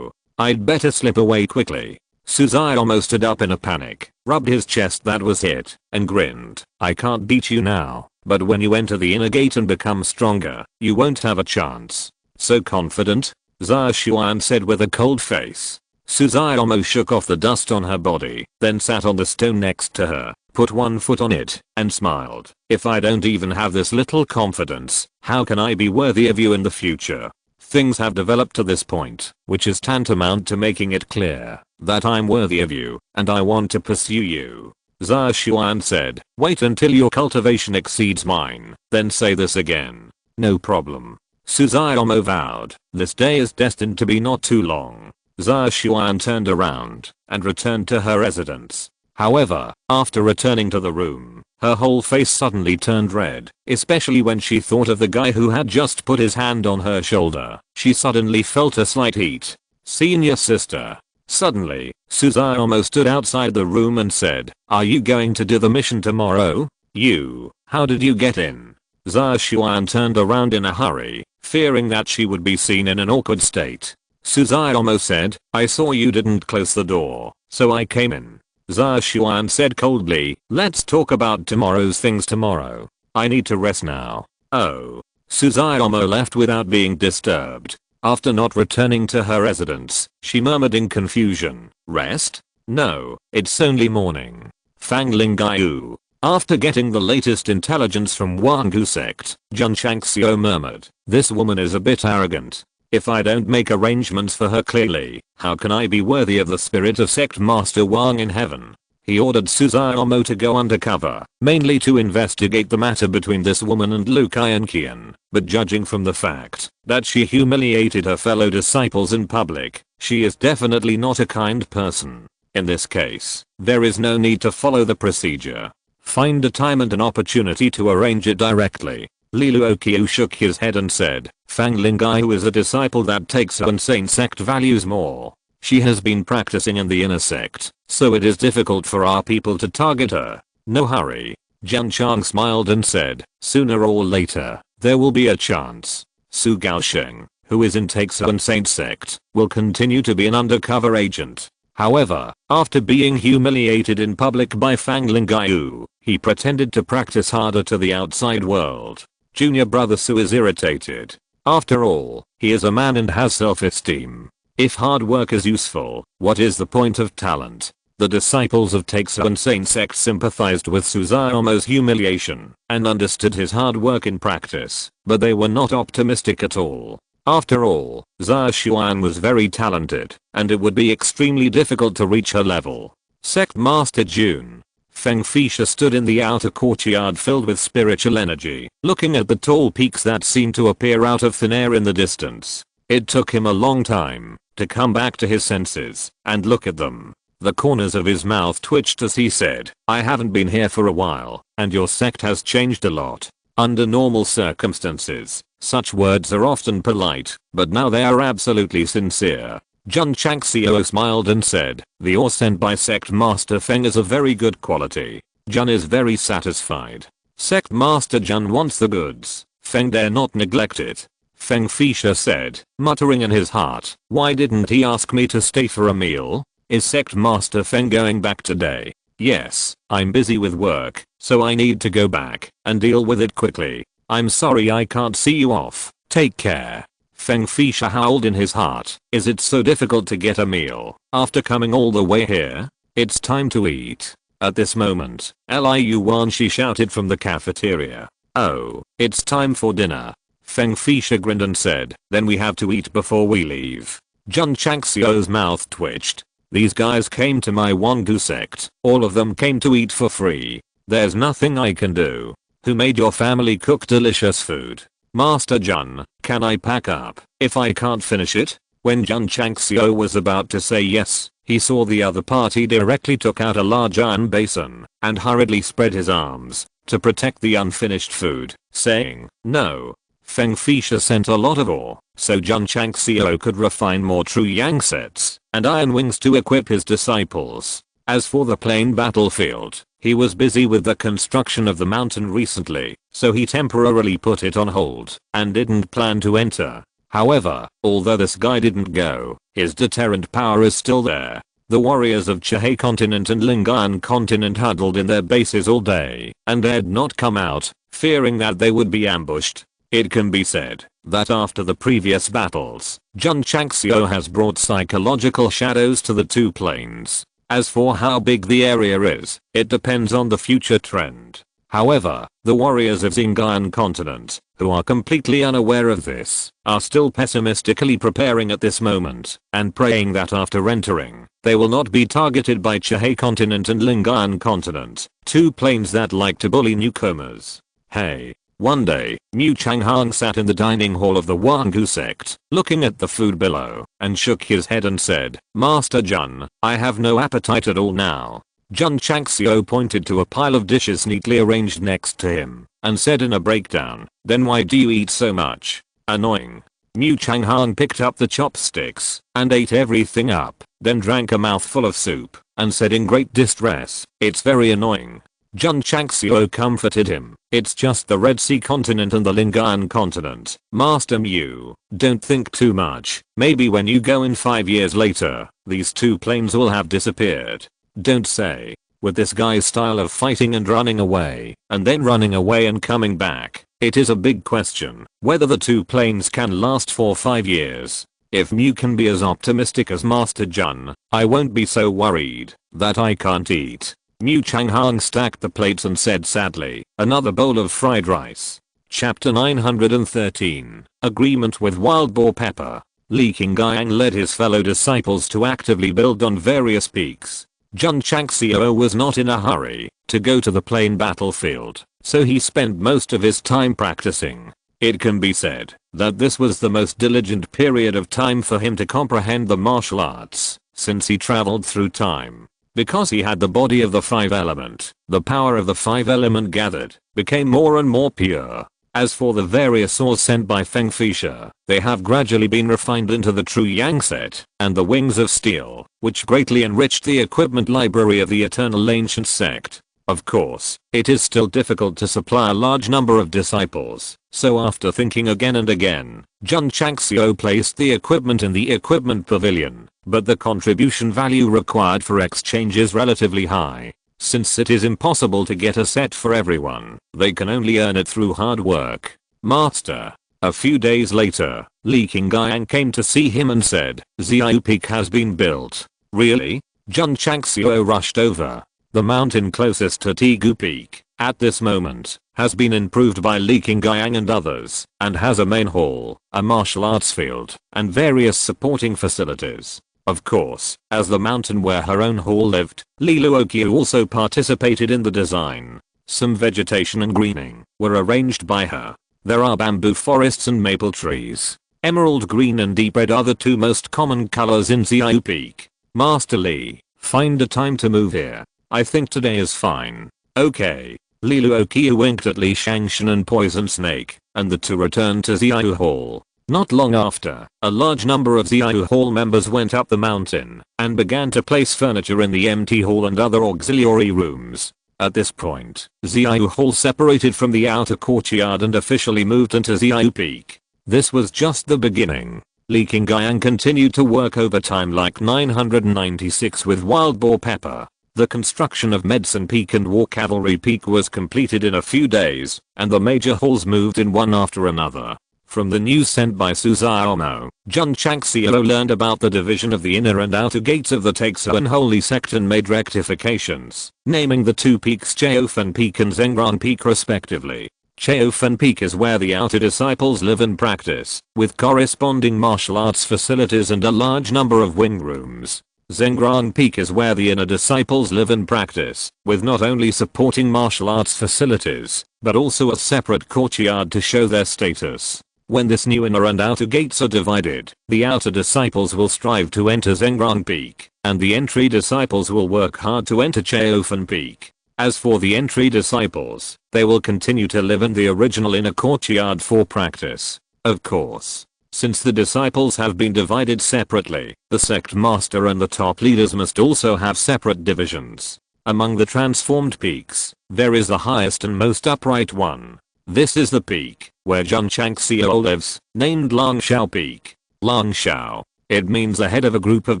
I'd better slip away quickly. Suzayamomo stood up in a panic, rubbed his chest that was hit, and grinned. I can't beat you now, but when you enter the inner gate and become stronger, you won't have a chance. So confident? Xia Xuan said with a cold face. Suzayamomo shook off the dust on her body, then sat on the stone next to her, put one foot on it, and smiled. If I don't even have this little confidence, how can I be worthy of you in the future? Things have developed to this point, which is tantamount to making it clear that I'm worthy of you, and I want to pursue you. Xia Xuan said, wait until your cultivation exceeds mine, then say this again. No problem. Suzayamomo vowed, this day is destined to be not too long. Xia Xuan turned around and returned to her residence. However, after returning to the room, her whole face suddenly turned red, especially when she thought of the guy who had just put his hand on her shoulder. She suddenly felt a slight heat. Senior sister. Suddenly, Suzayamomo stood outside the room and said, are you going to do the mission tomorrow? You, how did you get in? Xia Xuan turned around in a hurry, fearing that she would be seen in an awkward state. Suzayamomo said, I saw you didn't close the door, so I came in. Xia Xuan said coldly, let's talk about tomorrow's things tomorrow. I need to rest now. Oh. Suzayamomo left without being disturbed. After not returning to her residence, she murmured in confusion, rest? No, it's only morning. Fang Linggaiu. After getting the latest intelligence from Wangu sect, Jun Changxiao murmured, this woman is a bit arrogant. If I don't make arrangements for her clearly, how can I be worthy of the spirit of Sect Master Wang in heaven? He ordered Suzayamomo to go undercover, mainly to investigate the matter between this woman and Lu Qian, but judging from the fact that she humiliated her fellow disciples in public, she is definitely not a kind person. In this case, there is no need to follow the procedure. Find a time and an opportunity to arrange it directly. Li Luoqiu shook his head and said, Fang Linggaiu is a disciple that takes Insane Sect values more. She has been practicing in the inner sect, so it is difficult for our people to target her. No hurry. Jun Chang smiled and said, sooner or later, there will be a chance. Su Gaosheng, who is in Insane Sect, will continue to be an undercover agent. However, after being humiliated in public by Fang Linggaiu, he pretended to practice harder to the outside world. Junior brother Su is irritated. After all, he is a man and has self-esteem. If hard work is useful, what is the point of talent? The disciples of Insane Sect sympathized with Suzayamomo's humiliation and understood his hard work in practice, but they were not optimistic at all. After all, Xia Xuan was very talented, and it would be extremely difficult to reach her level. Sect Master Jun. Feng Feisha stood in the outer courtyard filled with spiritual energy, looking at the tall peaks that seemed to appear out of thin air in the distance. It took him a long time to come back to his senses and look at them. The corners of his mouth twitched as he said, I haven't been here for a while, and your sect has changed a lot. Under normal circumstances, such words are often polite, but now they are absolutely sincere. Jun Changxiao smiled and said, the ore sent by Sect Master Feng is of very good quality. Jun is very satisfied. Sect Master Jun wants the goods. Feng dare not neglect it. Feng Feisha said, muttering in his heart, why didn't he ask me to stay for a meal? Is Sect Master Feng going back today? Yes, I'm busy with work, so I need to go back and deal with it quickly. I'm sorry I can't see you off. Take care. Feng Feisha howled in his heart. Is it so difficult to get a meal after coming all the way here? It's time to eat. At this moment, Liu Wanshi shouted from the cafeteria. Oh, it's time for dinner. Feng Feisha grinned and said, then we have to eat before we leave. Jun Changxiao's mouth twitched. These guys came to my Wangu sect. All of them came to eat for free. There's nothing I can do. Who made your family cook delicious food? Master Jun, can I pack up if I can't finish it? When Jun Changxiao was about to say yes, he saw the other party directly took out a large iron basin and hurriedly spread his arms to protect the unfinished food, saying, no. Feng Feisha sent a lot of ore, so Jun Changxiao could refine more true yang sets and iron wings to equip his disciples. As for the plain battlefield, he was busy with the construction of the mountain recently, so he temporarily put it on hold and didn't plan to enter. However, although this guy didn't go, his deterrent power is still there. The warriors of Chihei continent and Lingayan continent huddled in their bases all day and dared not come out, fearing that they would be ambushed. It can be said that after the previous battles, Jun Changxiao has brought psychological shadows to the two planes. As for how big the area is, it depends on the future trend. However, the warriors of Lingayan continent, who are completely unaware of this, are still pessimistically preparing at this moment and praying that after entering, they will not be targeted by Chihei continent and Lingayan continent, two planes that like to bully newcomers. Hey. One day, Mu Changhang sat in the dining hall of the Wangu sect, looking at the food below, and shook his head and said, Master Jun, I have no appetite at all now. Jun Changxiao pointed to a pile of dishes neatly arranged next to him, and said in a breakdown, then why do you eat so much? Annoying. Mu Changhang picked up the chopsticks, and ate everything up, then drank a mouthful of soup, and said in great distress, it's very annoying. Jun Changxiao comforted him. It's just the Red Sea continent and the Lingayan continent. Master Mu, don't think too much. Maybe when you go in 5 years later, these two planes will have disappeared. Don't say. With this guy's style of fighting and running away, and then running away and coming back, it is a big question whether the two planes can last for 5 years. If Mu can be as optimistic as Master Jun, I won't be so worried that I can't eat. Mu Changhang stacked the plates and said sadly, another bowl of fried rice. Chapter 913, Agreement with Wild Boar Pepper. Li Qingyang led his fellow disciples to actively build on various peaks. Jun Changxiao was not in a hurry to go to the plain battlefield, so he spent most of his time practicing. It can be said that this was the most diligent period of time for him to comprehend the martial arts, since he traveled through time. Because he had the body of the 5 element, the power of the 5 element gathered became more and more pure. As for the various ores sent by Feng Feisha, they have gradually been refined into the true Yang set and the Wings of Steel, which greatly enriched the equipment library of the Eternal Ancient Sect. Of course, it is still difficult to supply a large number of disciples, so after thinking again and again, Jun Changxiao placed the equipment in the equipment pavilion, but the contribution value required for exchange is relatively high. Since it is impossible to get a set for everyone, they can only earn it through hard work. Master. A few days later, Li Qingyang came to see him and said, Xiao Peak has been built. Really? Jun Changxiao rushed over. The mountain closest to Tigu Peak, at this moment, has been improved by Li Qingyang and others, and has a main hall, a martial arts field, and various supporting facilities. Of course, as the mountain where her own hall lived, Li Luoqiu also participated in the design. Some vegetation and greening were arranged by her. There are bamboo forests and maple trees. Emerald green and deep red are the two most common colors in Xiao Peak. Master Li, find a time to move here. I think today is fine. Okay. Li Luoqiu winked at Li Shangshan and Poison Snake, and the two returned to Xiao Hall. Not long after, a large number of Xiao Hall members went up the mountain and began to place furniture in the empty hall and other auxiliary rooms. At this point, Xiao Hall separated from the outer courtyard and officially moved into Xiao Peak. This was just the beginning. Li Qingyang continued to work overtime like 996 with Wild Boar Pepper. The construction of Medicine Peak and War Cavalry Peak was completed in a few days, and the major halls moved in one after another. From the news sent by Su Xiaomo, Jun Changxiao learned about the division of the inner and outer gates of the Taixu and Holy Sect and made rectifications, naming the two peaks Chaofen Peak and Zhengrong Peak respectively. Chaofen Peak is where the outer disciples live and practice, with corresponding martial arts facilities and a large number of wing rooms. Zhengrong Peak is where the inner disciples live and practice, with not only supporting martial arts facilities, but also a separate courtyard to show their status. When this new inner and outer gates are divided, the outer disciples will strive to enter Zhengrong Peak, and the entry disciples will work hard to enter Chaofen Peak. As for the entry disciples, they will continue to live in the original inner courtyard for practice. Of course, since the disciples have been divided separately, the sect master and the top leaders must also have separate divisions. Among the transformed peaks, there is the highest and most upright one. This is the peak where Jun Changxiao lives, named Longshao Peak. Longshao. It means the head of a group of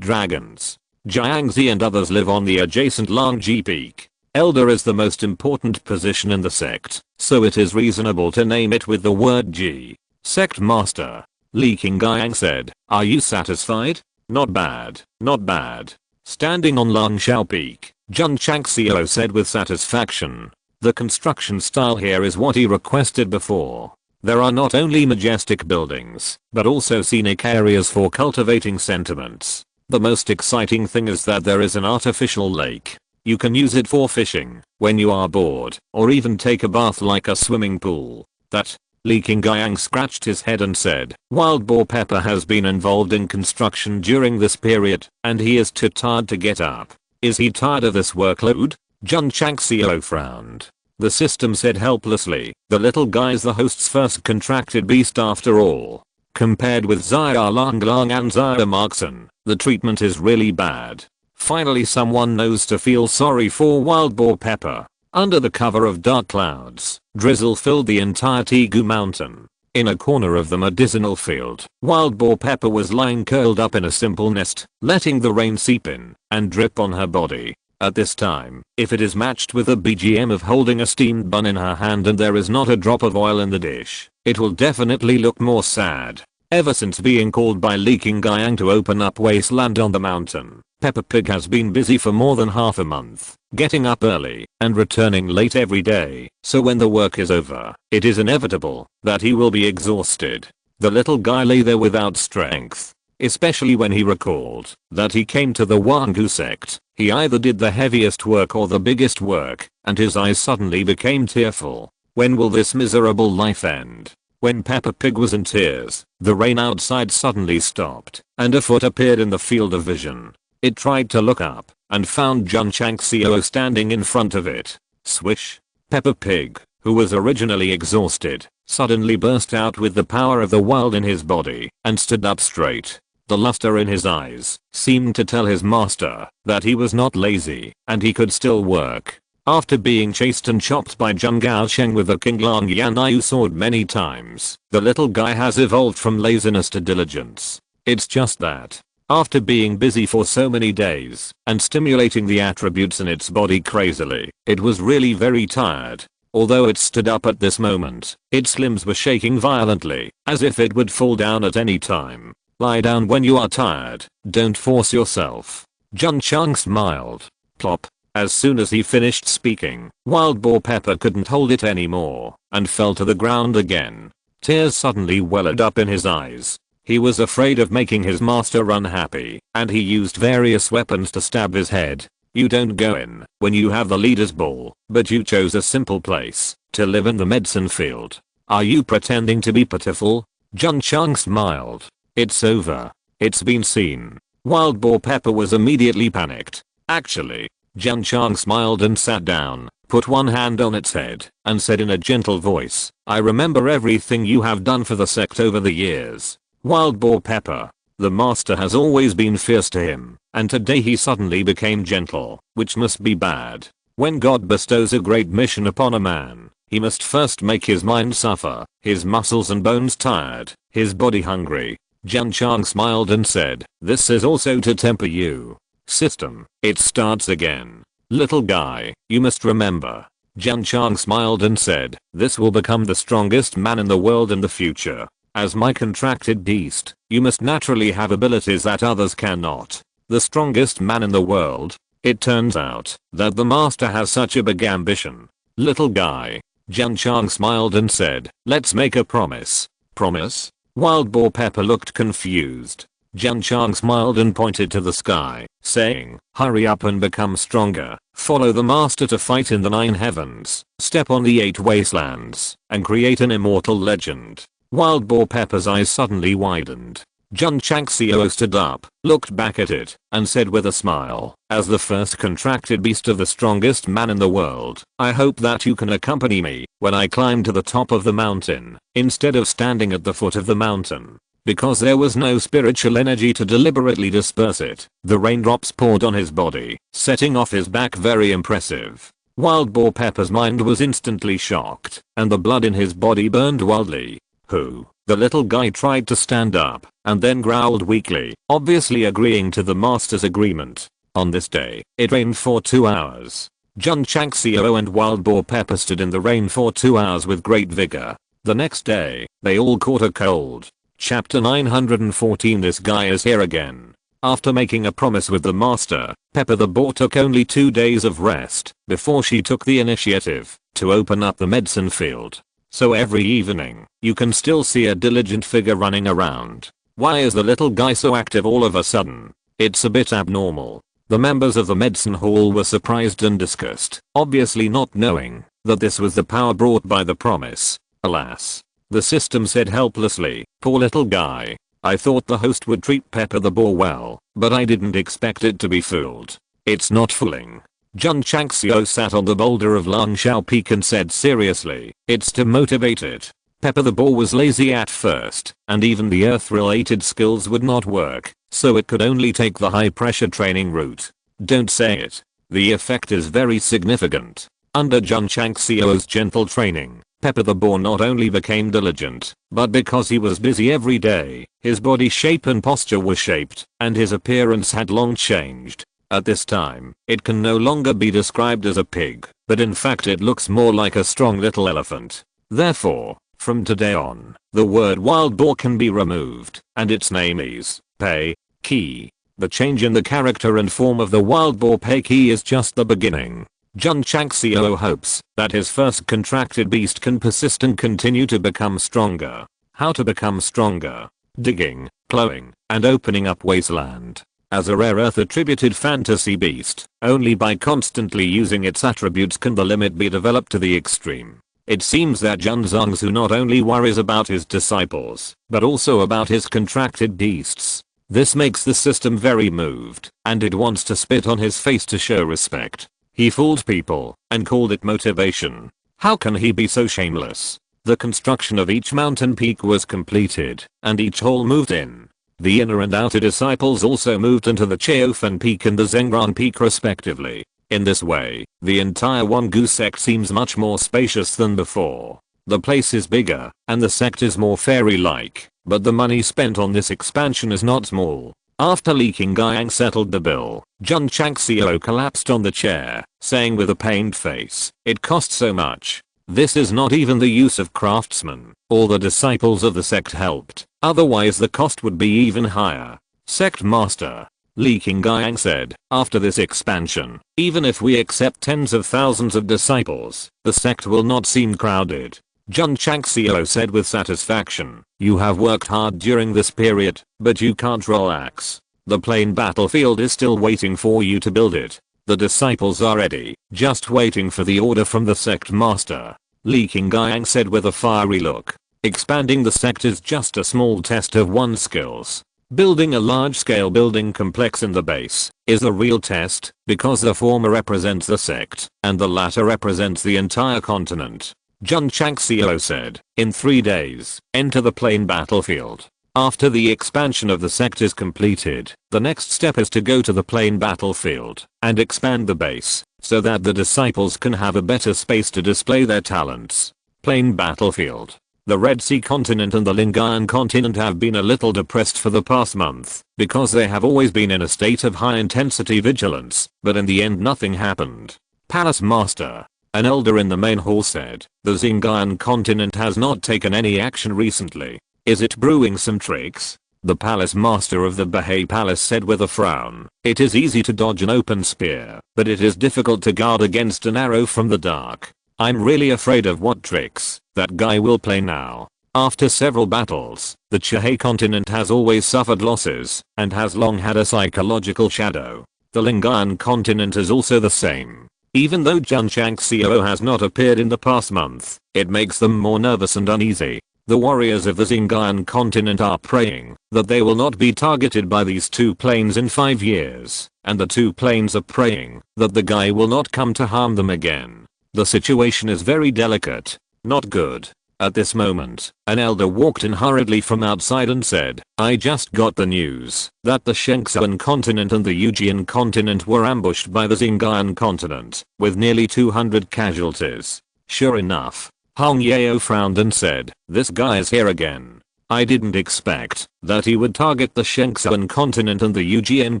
dragons. Jiangzi and others live on the adjacent Longji Peak. Elder is the most important position in the sect, so it is reasonable to name it with the word Ji. Sect master. Li Qingyang said, "Are you satisfied?" "Not bad, not bad." Standing on Longshao Peak, Jun Changxiao said with satisfaction. The construction style here is what he requested before. There are not only majestic buildings, but also scenic areas for cultivating sentiments. The most exciting thing is that there is an artificial lake. You can use it for fishing, when you are bored, or even take a bath like a swimming pool. That, Li Qingyang scratched his head and said, Wild Boar Pepper has been involved in construction during this period, and he is too tired to get up. Is he tired of this workload? Jun Changxiao frowned. The system said helplessly, the little guy's the host's first contracted beast after all. Compared with Xia Longlong and Xia Markson, the treatment is really bad. Finally someone knows to feel sorry for Wild Boar Pepper. Under the cover of dark clouds, drizzle filled the entire Tegu mountain. In a corner of the medicinal field, Wild Boar Pepper was lying curled up in a simple nest, letting the rain seep in and drip on her body. At this time, if it is matched with a BGM of holding a steamed bun in her hand and there is not a drop of oil in the dish, it will definitely look more sad. Ever since being called by Li Qingyang to open up wasteland on the mountain, Peppa Pig has been busy for more than half a month, getting up early and returning late every day, so when the work is over, it is inevitable that he will be exhausted. The little guy lay there without strength, especially when he recalled that he came to the Wangu sect. He either did the heaviest work or the biggest work, and his eyes suddenly became tearful. When will this miserable life end? When Peppa Pig was in tears, the rain outside suddenly stopped, and a foot appeared in the field of vision. It tried to look up, and found Jun Changxiao standing in front of it. Swish! Peppa Pig, who was originally exhausted, suddenly burst out with the power of the world in his body, and stood up straight. The luster in his eyes seemed to tell his master that he was not lazy, and he could still work. After being chased and chopped by Zheng Gaosheng with a Qinglong Yanyu sword many times, the little guy has evolved from laziness to diligence. It's just that, after being busy for so many days and stimulating the attributes in its body crazily, it was really very tired. Although it stood up at this moment, its limbs were shaking violently, as if it would fall down at any time. Lie down when you are tired, don't force yourself. Jun Chang smiled. Plop. As soon as he finished speaking, Wild Boar Pepper couldn't hold it anymore and fell to the ground again. Tears suddenly welled up in his eyes. He was afraid of making his master unhappy, and he used various weapons to stab his head. You don't go in when you have the leader's ball, but you chose a simple place to live in the medicine field. Are you pretending to be pitiful? Jun Chang smiled. It's over. It's been seen. Wild Boar Pepper was immediately panicked. Actually, Jun Chang smiled and sat down, put one hand on its head, and said in a gentle voice, I remember everything you have done for the sect over the years. Wild Boar Pepper. The master has always been fierce to him, and today he suddenly became gentle, which must be bad. When God bestows a great mission upon a man, he must first make his mind suffer, his muscles and bones tired, his body hungry. Jun Chang smiled and said, this is also to temper you. System, it starts again. Little guy, you must remember. Jun Chang smiled and said, this will become the strongest man in the world in the future. As my contracted beast, you must naturally have abilities that others cannot. The strongest man in the world. It turns out that the master has such a big ambition. Little guy. Jun Chang smiled and said, let's make a promise. Promise? Wild Boar Pepper looked confused. Jun Chang smiled and pointed to the sky, saying, hurry up and become stronger. Follow the master to fight in the 9 heavens, step on the 8 wastelands, and create an immortal legend. Wild Boar Pepper's eyes suddenly widened. Jun Changxiao stood up, looked back at it, and said with a smile, as the first contracted beast of the strongest man in the world, I hope that you can accompany me when I climb to the top of the mountain, instead of standing at the foot of the mountain. Because there was no spiritual energy to deliberately disperse it, the raindrops poured on his body, setting off his back very impressive. Wild Boar Pepper's mind was instantly shocked, and the blood in his body burned wildly. Who? The little guy tried to stand up, and then growled weakly, obviously agreeing to the master's agreement. On this day, it rained for 2 hours. Jun Changxiao and Wild Boar Pepper stood in the rain for 2 hours with great vigor. The next day, they all caught a cold. Chapter 914. This guy is here again. After making a promise with the master, Pepper the Boar took only 2 days of rest before she took the initiative to open up the medicine field. So every evening, you can still see a diligent figure running around. Why is the little guy so active all of a sudden? It's a bit abnormal. The members of the medicine hall were surprised and disgusted, obviously not knowing that this was the power brought by the promise. Alas. The system said helplessly, poor little guy. I thought the host would treat Pepper the Boar well, but I didn't expect it to be fooled. It's not fooling. Jun Changxiao sat on the boulder of Langshao Peak and said seriously, it's to motivate it. Pepper the Boar was lazy at first, and even the earth-related skills would not work, so it could only take the high-pressure training route. Don't say it. The effect is very significant. Under Jun Changxiao's gentle training, Pepper the Boar not only became diligent, but because he was busy every day, his body shape and posture were shaped, and his appearance had long changed. At this time, it can no longer be described as a pig, but in fact it looks more like a strong little elephant. Therefore, from today on, the word wild boar can be removed, and its name is Pei Ki. The change in the character and form of the wild boar Pei Ki is just the beginning. Jun Changxiao hopes that his first contracted beast can persist and continue to become stronger. How to become stronger? Digging, plowing, and opening up wasteland. As a rare earth attributed fantasy beast, only by constantly using its attributes can the limit be developed to the extreme. It seems that Jun Changxiao not only worries about his disciples, but also about his contracted beasts. This makes the system very moved, and it wants to spit on his face to show respect. He fooled people, and called it motivation. How can he be so shameless? The construction of each mountain peak was completed, and each hall moved in. The inner and outer disciples also moved into the Cheofen Peak and the Zhengran Peak respectively. In this way, the entire Wangu sect seems much more spacious than before. The place is bigger, and the sect is more fairy-like, but the money spent on this expansion is not small. After Li Qingyang settled the bill, Jun Changxiao collapsed on the chair, saying with a pained face, "It cost so much. This is not even the use of craftsmen. All the disciples of the sect helped, otherwise the cost would be even higher." Sect Master. Leaking Gang said, after this expansion, even if we accept tens of thousands of disciples, the sect will not seem crowded. Jun Changxiao said with satisfaction, you have worked hard during this period, but you can't relax. The plain battlefield is still waiting for you to build it. The disciples are ready, just waiting for the order from the sect master. Leaking Gang said with a fiery look. Expanding the sect is just a small test of one's skills. Building a large-scale building complex in the base is the real test, because the former represents the sect, and the latter represents the entire continent. Jun Changxiao said, in 3 days, enter the plain battlefield. After the expansion of the sect is completed, the next step is to go to the plain battlefield and expand the base, so that the disciples can have a better space to display their talents. Plain battlefield. The Red Sea continent and the Lingayan continent have been a little depressed for the past month, because they have always been in a state of high intensity vigilance, but in the end nothing happened. Palace Master, an elder in the main hall said, the Lingayan continent has not taken any action recently. Is it brewing some tricks? The Palace Master of the Bahai Palace said with a frown, it is easy to dodge an open spear, but it is difficult to guard against an arrow from the dark. I'm really afraid of what tricks that guy will play now. After several battles, the Chahai continent has always suffered losses and has long had a psychological shadow. The Lingayan continent is also the same. Even though Jun Changxiao has not appeared in the past month, it makes them more nervous and uneasy. The warriors of the Lingayan continent are praying that they will not be targeted by these two planes in 5 years, and the two planes are praying that the guy will not come to harm them again. The situation is very delicate. Not good. At this moment, an elder walked in hurriedly from outside and said, I just got the news that the Shengsuan continent and the Yujian continent were ambushed by the Lingayan continent, with nearly 200 casualties. Sure enough. Hong Yao frowned and said, this guy is here again. I didn't expect that he would target the Shengsuan continent and the Yujian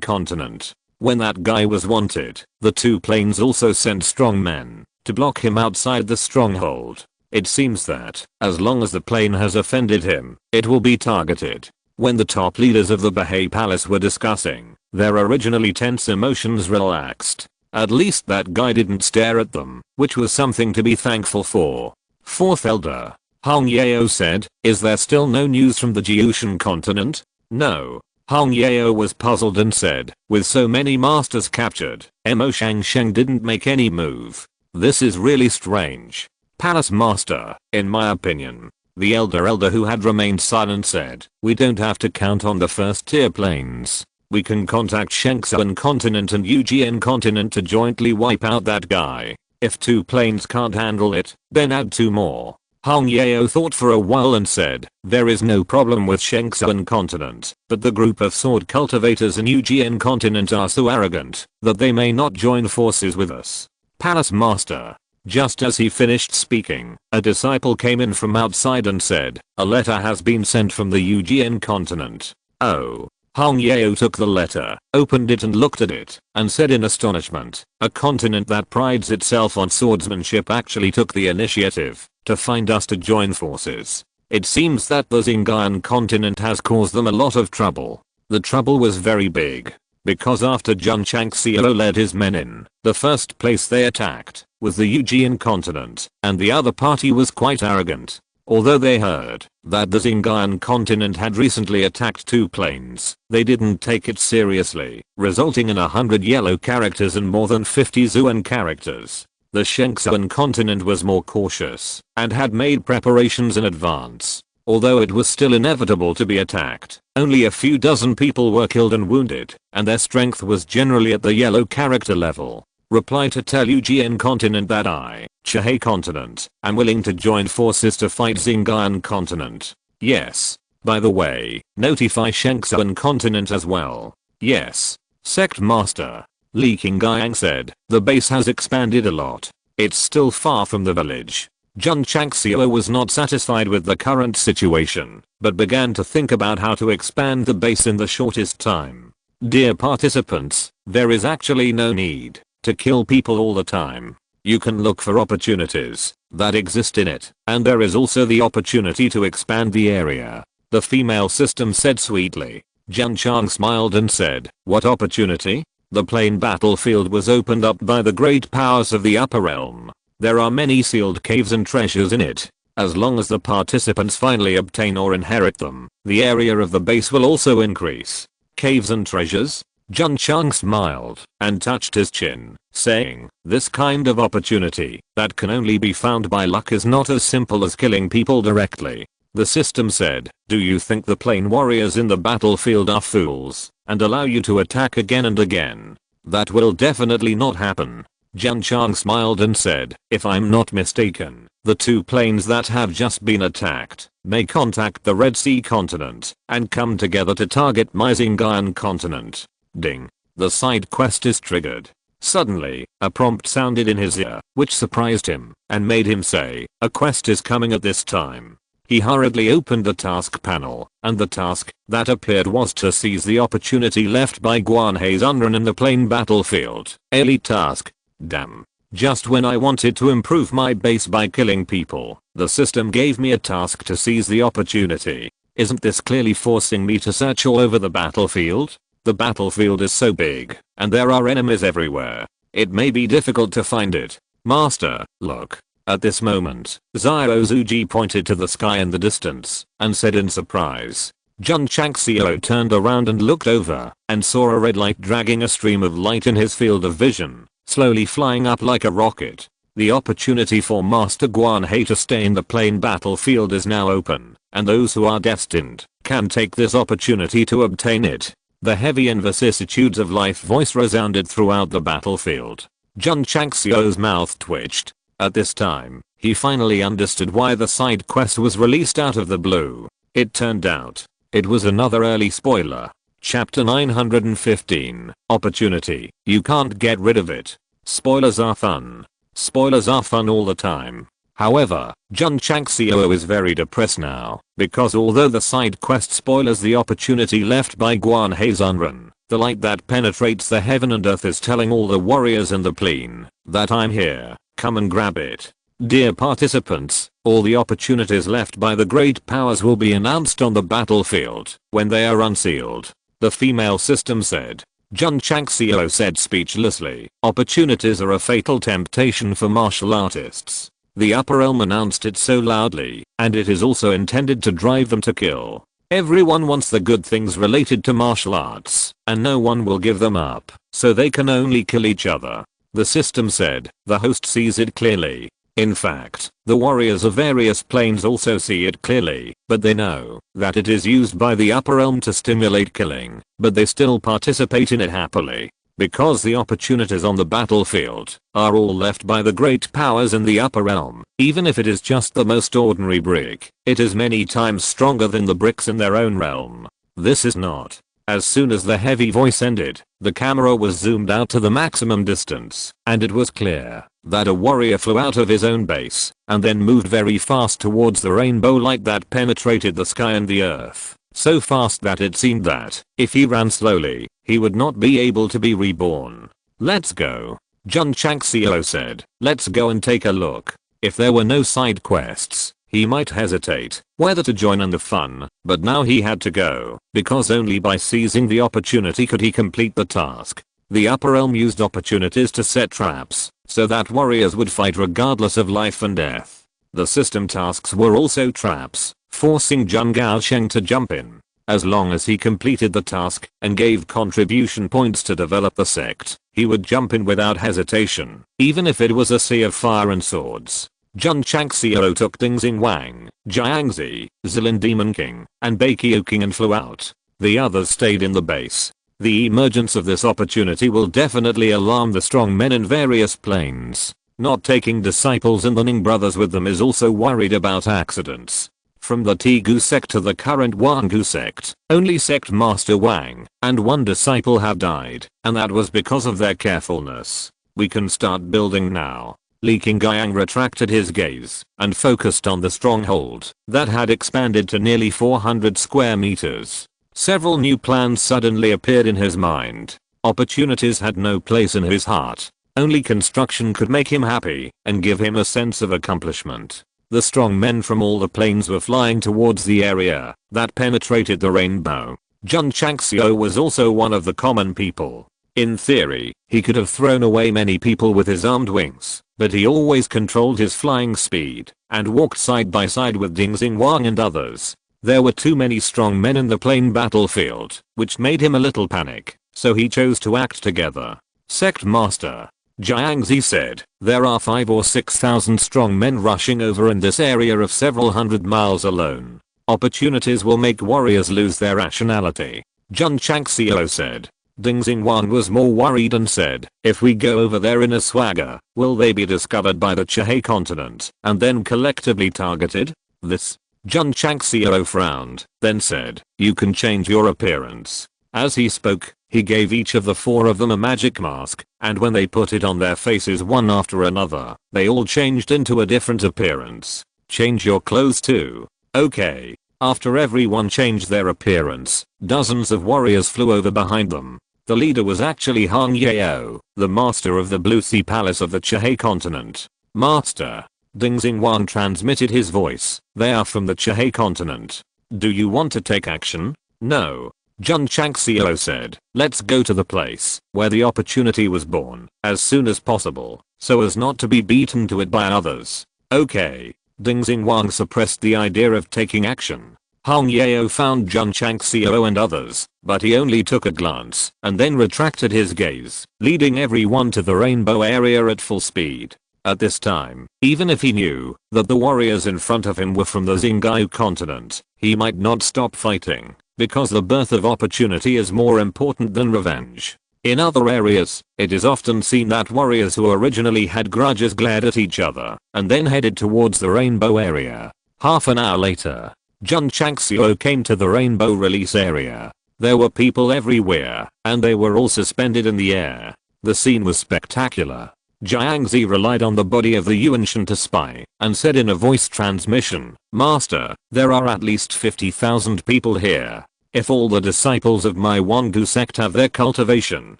continent. When that guy was wanted, the two planes also sent strong men to block him outside the stronghold. It seems that, as long as the plane has offended him, it will be targeted. When the top leaders of the Bahai Palace were discussing, their originally tense emotions relaxed. At least that guy didn't stare at them, which was something to be thankful for. Fourth Elder, Hong Yao said, is there still no news from the Jiushan continent? No. Hong Yao was puzzled and said, with so many masters captured, Mo Shangsheng didn't make any move. This is really strange. Palace Master, in my opinion. The elder who had remained silent said, we don't have to count on the first tier planes. We can contact Shengsuan continent and Yujian continent to jointly wipe out that guy. If 2 planes can't handle it, then add 2 more. Hong Yao thought for a while and said, there is no problem with Shengsuan continent, but the group of sword cultivators in Yujian continent are so arrogant that they may not join forces with us. Palace Master. Just as he finished speaking, a disciple came in from outside and said, a letter has been sent from the Yujian continent. Oh. Hong Yao took the letter, opened it and looked at it, and said in astonishment, a continent that prides itself on swordsmanship actually took the initiative to find us to join forces. It seems that the Lingayan continent has caused them a lot of trouble. The trouble was very big, because after Jun Changxiao led his men in, the first place they attacked was the Yujian continent, and the other party was quite arrogant. Although they heard that the Lingayan continent had recently attacked 2 planes, they didn't take it seriously, resulting in 100 yellow characters and more than 50 Zuan characters. The Shengsuan continent was more cautious and had made preparations in advance. Although it was still inevitable to be attacked, only a few dozen people were killed and wounded, and their strength was generally at the yellow character level. Reply to tell Yujian continent that I, Chahai continent, am willing to join forces to fight Lingayan continent. Yes. By the way, notify Shengsuan continent as well. Yes. Sect Master. Leaking Gang said, the base has expanded a lot. It's still far from the village. Jun Changxiao was not satisfied with the current situation, but began to think about how to expand the base in the shortest time. Dear participants, there is actually no need to kill people all the time. You can look for opportunities that exist in it, and there is also the opportunity to expand the area. The female system said sweetly. Jun Chang smiled and said, "What opportunity?" The plain battlefield was opened up by the great powers of the upper realm. There are many sealed caves and treasures in it. As long as the participants finally obtain or inherit them, the area of the base will also increase. Caves and treasures? Jun Chang smiled and touched his chin, saying, "This kind of opportunity that can only be found by luck is not as simple as killing people directly." The system said, "Do you think the plain warriors in the battlefield are fools and allow you to attack again and again? That will definitely not happen." Jun Chang smiled and said, "If I'm not mistaken, the two planes that have just been attacked may contact the Red Sea continent and come together to target Myzingayan continent." Ding. The side quest is triggered. Suddenly, a prompt sounded in his ear, which surprised him and made him say, "A quest is coming at this time." He hurriedly opened the task panel, and the task that appeared was to seize the opportunity left by Guanhei's Unrun in the plain battlefield. Elite task. Damn. Just when I wanted to improve my base by killing people, the system gave me a task to seize the opportunity. Isn't this clearly forcing me to search all over the battlefield? The battlefield is so big, and there are enemies everywhere. It may be difficult to find it. Master, look. At this moment, Ziozuji pointed to the sky in the distance and said in surprise. Jun Changxiao turned around and looked over and saw a red light dragging a stream of light in his field of vision, slowly flying up like a rocket. The opportunity for Master Guanhei to stay in the plain battlefield is now open, and those who are destined can take this opportunity to obtain it. The heavy and vicissitudes of life voice resounded throughout the battlefield. Jun Changxiao's mouth twitched. At this time, he finally understood why the side quest was released out of the blue. It turned out, it was another early spoiler. Chapter 915, Opportunity. You can't get rid of it. Spoilers are fun. Spoilers are fun all the time. However, Jun Changxiao is very depressed now, because although the side quest spoilers the opportunity left by Guanhei's Unrun, the light that penetrates the heaven and earth is telling all the warriors in the plain that I'm here. Come and grab it. Dear participants, all the opportunities left by the great powers will be announced on the battlefield when they are unsealed. The female system said. Jun Changxiao said speechlessly, "Opportunities are a fatal temptation for martial artists." The upper realm announced it so loudly, and it is also intended to drive them to kill. Everyone wants the good things related to martial arts, and no one will give them up, so they can only kill each other. The system said, the host sees it clearly. In fact, the warriors of various planes also see it clearly, but they know that it is used by the upper realm to stimulate killing, but they still participate in it happily. Because the opportunities on the battlefield are all left by the great powers in the upper realm, even if it is just the most ordinary brick, it is many times stronger than the bricks in their own realm. This is not. As soon as the heavy voice ended, the camera was zoomed out to the maximum distance, and it was clear that a warrior flew out of his own base and then moved very fast towards the rainbow light that penetrated the sky and the earth, so fast that it seemed that if he ran slowly, he would not be able to be reborn. "Let's go," Jun Changxiao said. "Let's go and take a look." If there were no side quests, he might hesitate whether to join in the fun, but now he had to go, because only by seizing the opportunity could he complete the task. The upper realm used opportunities to set traps, so that warriors would fight regardless of life and death. The system tasks were also traps, forcing Jun Gaosheng to jump in. As long as he completed the task and gave contribution points to develop the sect, he would jump in without hesitation, even if it was a sea of fire and swords. Jun Changxiao took Dingxing Wang, Jiangzi, Zilin Demon King, and Baikyo King and flew out. The others stayed in the base. The emergence of this opportunity will definitely alarm the strong men in various planes. Not taking disciples and the Ning brothers with them is also worried about accidents. From the Tigu sect to the current Wangu sect, only sect master Wang and one disciple have died, and that was because of their carefulness. We can start building now. Li Qingyang retracted his gaze and focused on the stronghold that had expanded to nearly 400 square meters. Several new plans suddenly appeared in his mind. Opportunities had no place in his heart. Only construction could make him happy and give him a sense of accomplishment. The strong men from all the planes were flying towards the area that penetrated the rainbow. Jun Changxiao was also one of the common people. In theory, he could have thrown away many people with his armed wings, but he always controlled his flying speed and walked side by side with Ding Xingwang and others. There were too many strong men in the plain battlefield, which made him a little panic, so he chose to act together. Sect Master Jiangzi said, there are 5 or 6,000 strong men rushing over in this area of several hundred miles alone. Opportunities will make warriors lose their rationality. Jun Changxiao said. Ding Xingwang was more worried and said, if we go over there in a swagger, will they be discovered by the Chhe continent and then collectively targeted? This? Jun Changxiao frowned, then said, you can change your appearance. As he spoke, he gave each of the 4 of them a magic mask, and when they put it on their faces one after another, they all changed into a different appearance. Change your clothes too. Okay. After everyone changed their appearance, dozens of warriors flew over behind them. The leader was actually Hong Yao, the master of the Blue Sea Palace of the Chhe continent. Master. Ding Xingwang transmitted his voice. They are from the Chhe continent. Do you want to take action? No. Jun Changxiao said, let's go to the place where the opportunity was born as soon as possible, so as not to be beaten to it by others. Okay. Ding Xingwang suppressed the idea of taking action. Hong Yao found Jun Changxiao and others, but he only took a glance and then retracted his gaze, leading everyone to the rainbow area at full speed. At this time, even if he knew that the warriors in front of him were from the Xingqiu continent, he might not stop fighting, because the birth of opportunity is more important than revenge. In other areas, it is often seen that warriors who originally had grudges glared at each other and then headed towards the rainbow area. Half an hour later, Jun Changxiao came to the rainbow release area. There were people everywhere, and they were all suspended in the air. The scene was spectacular. Jiangzi relied on the body of the Yuanshan to spy, and said in a voice transmission, Master, there are at least 50,000 people here. If all the disciples of my Wangu sect have their cultivation,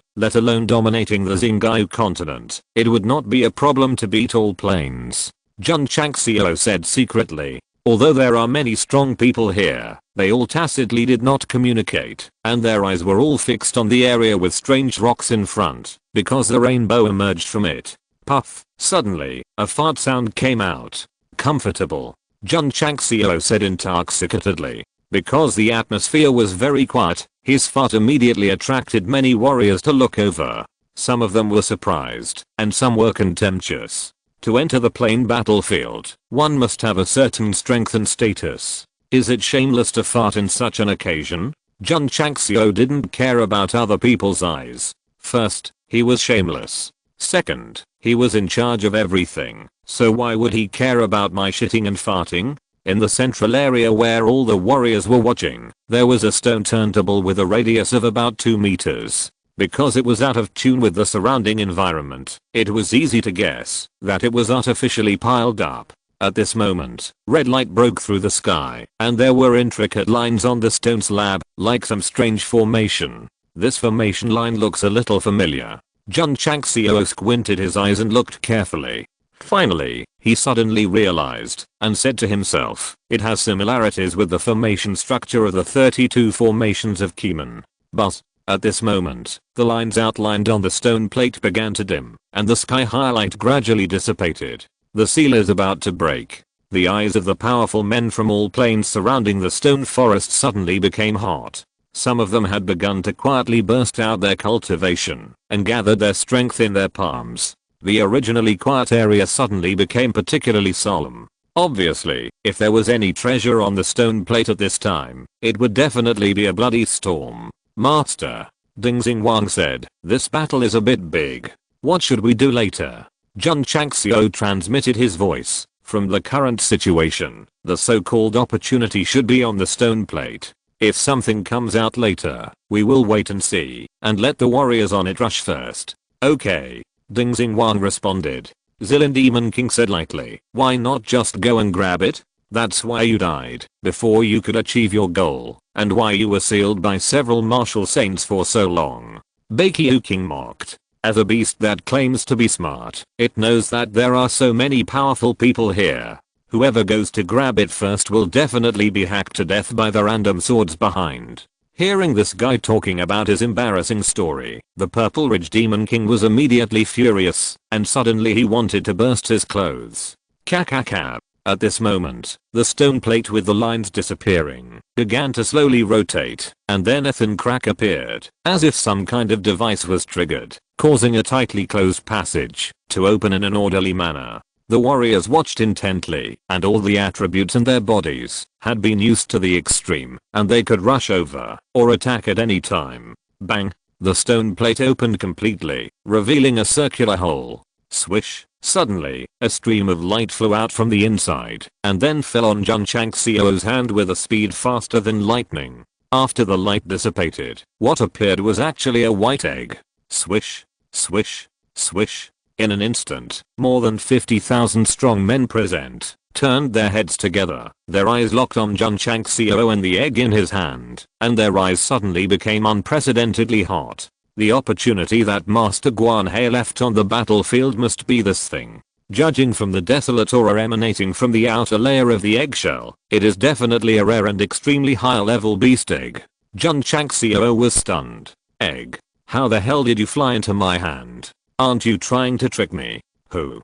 let alone dominating the Xingqiu continent, it would not be a problem to beat all planes. Jun Changxiao said secretly. Although there are many strong people here, they all tacitly did not communicate, and their eyes were all fixed on the area with strange rocks in front, because the rainbow emerged from it. Puff. Suddenly, a fart sound came out. Comfortable. Jun Changxiao said intoxicatedly. Because the atmosphere was very quiet, his fart immediately attracted many warriors to look over. Some of them were surprised, and some were contemptuous. To enter the plain battlefield, one must have a certain strength and status. Is it shameless to fart in such an occasion? Jun Changxiao didn't care about other people's eyes. First, he was shameless. Second, he was in charge of everything, so why would he care about my shitting and farting? In the central area where all the warriors were watching, there was a stone turntable with a radius of about 2 meters. Because it was out of tune with the surrounding environment, it was easy to guess that it was artificially piled up. At this moment, red light broke through the sky, and there were intricate lines on the stone slab, like some strange formation. This formation line looks a little familiar. Jun Changxiao squinted his eyes and looked carefully. Finally, he suddenly realized, and said to himself, it has similarities with the formation structure of the 32 formations of Kimen. But, at this moment, the lines outlined on the stone plate began to dim, and the sky highlight gradually dissipated. The seal is about to break. The eyes of the powerful men from all planes surrounding the stone forest suddenly became hot. Some of them had begun to quietly burst out their cultivation, and gathered their strength in their palms. The originally quiet area suddenly became particularly solemn. Obviously, if there was any treasure on the stone plate at this time, it would definitely be a bloody storm. Master, Ding Xingwang said, this battle is a bit big. What should we do later? Jun Changxiao transmitted his voice. From the current situation, the so-called opportunity should be on the stone plate. If something comes out later, we will wait and see, and let the warriors on it rush first. Okay. Ding Xingwang responded. Zilin Demon King said lightly, why not just go and grab it? That's why you died, before you could achieve your goal, and why you were sealed by several martial saints for so long. Baekyu King mocked. As a beast that claims to be smart, it knows that there are so many powerful people here. Whoever goes to grab it first will definitely be hacked to death by the random swords behind. Hearing this guy talking about his embarrassing story, the Purple Ridge Demon King was immediately furious, and suddenly he wanted to burst his clothes. Kakaka. At this moment, the stone plate with the lines disappearing began to slowly rotate, and then a thin crack appeared, as if some kind of device was triggered, causing a tightly closed passage to open in an orderly manner. The warriors watched intently, and all the attributes in their bodies had been used to the extreme, and they could rush over or attack at any time. Bang! The stone plate opened completely, revealing a circular hole. Swish! Suddenly, a stream of light flew out from the inside, and then fell on Jun Changxiao's hand with a speed faster than lightning. After the light dissipated, what appeared was actually a white egg. Swish! Swish! Swish! In an instant, more than 50,000 strong men present turned their heads together, their eyes locked on Jun Changxiao and the egg in his hand, and their eyes suddenly became unprecedentedly hot. The opportunity that Master Guanhe left on the battlefield must be this thing. Judging from the desolate aura emanating from the outer layer of the eggshell, it is definitely a rare and extremely high-level beast egg. Jun Changxiao was stunned. Egg? How the hell did you fly into my hand? Aren't you trying to trick me? Who?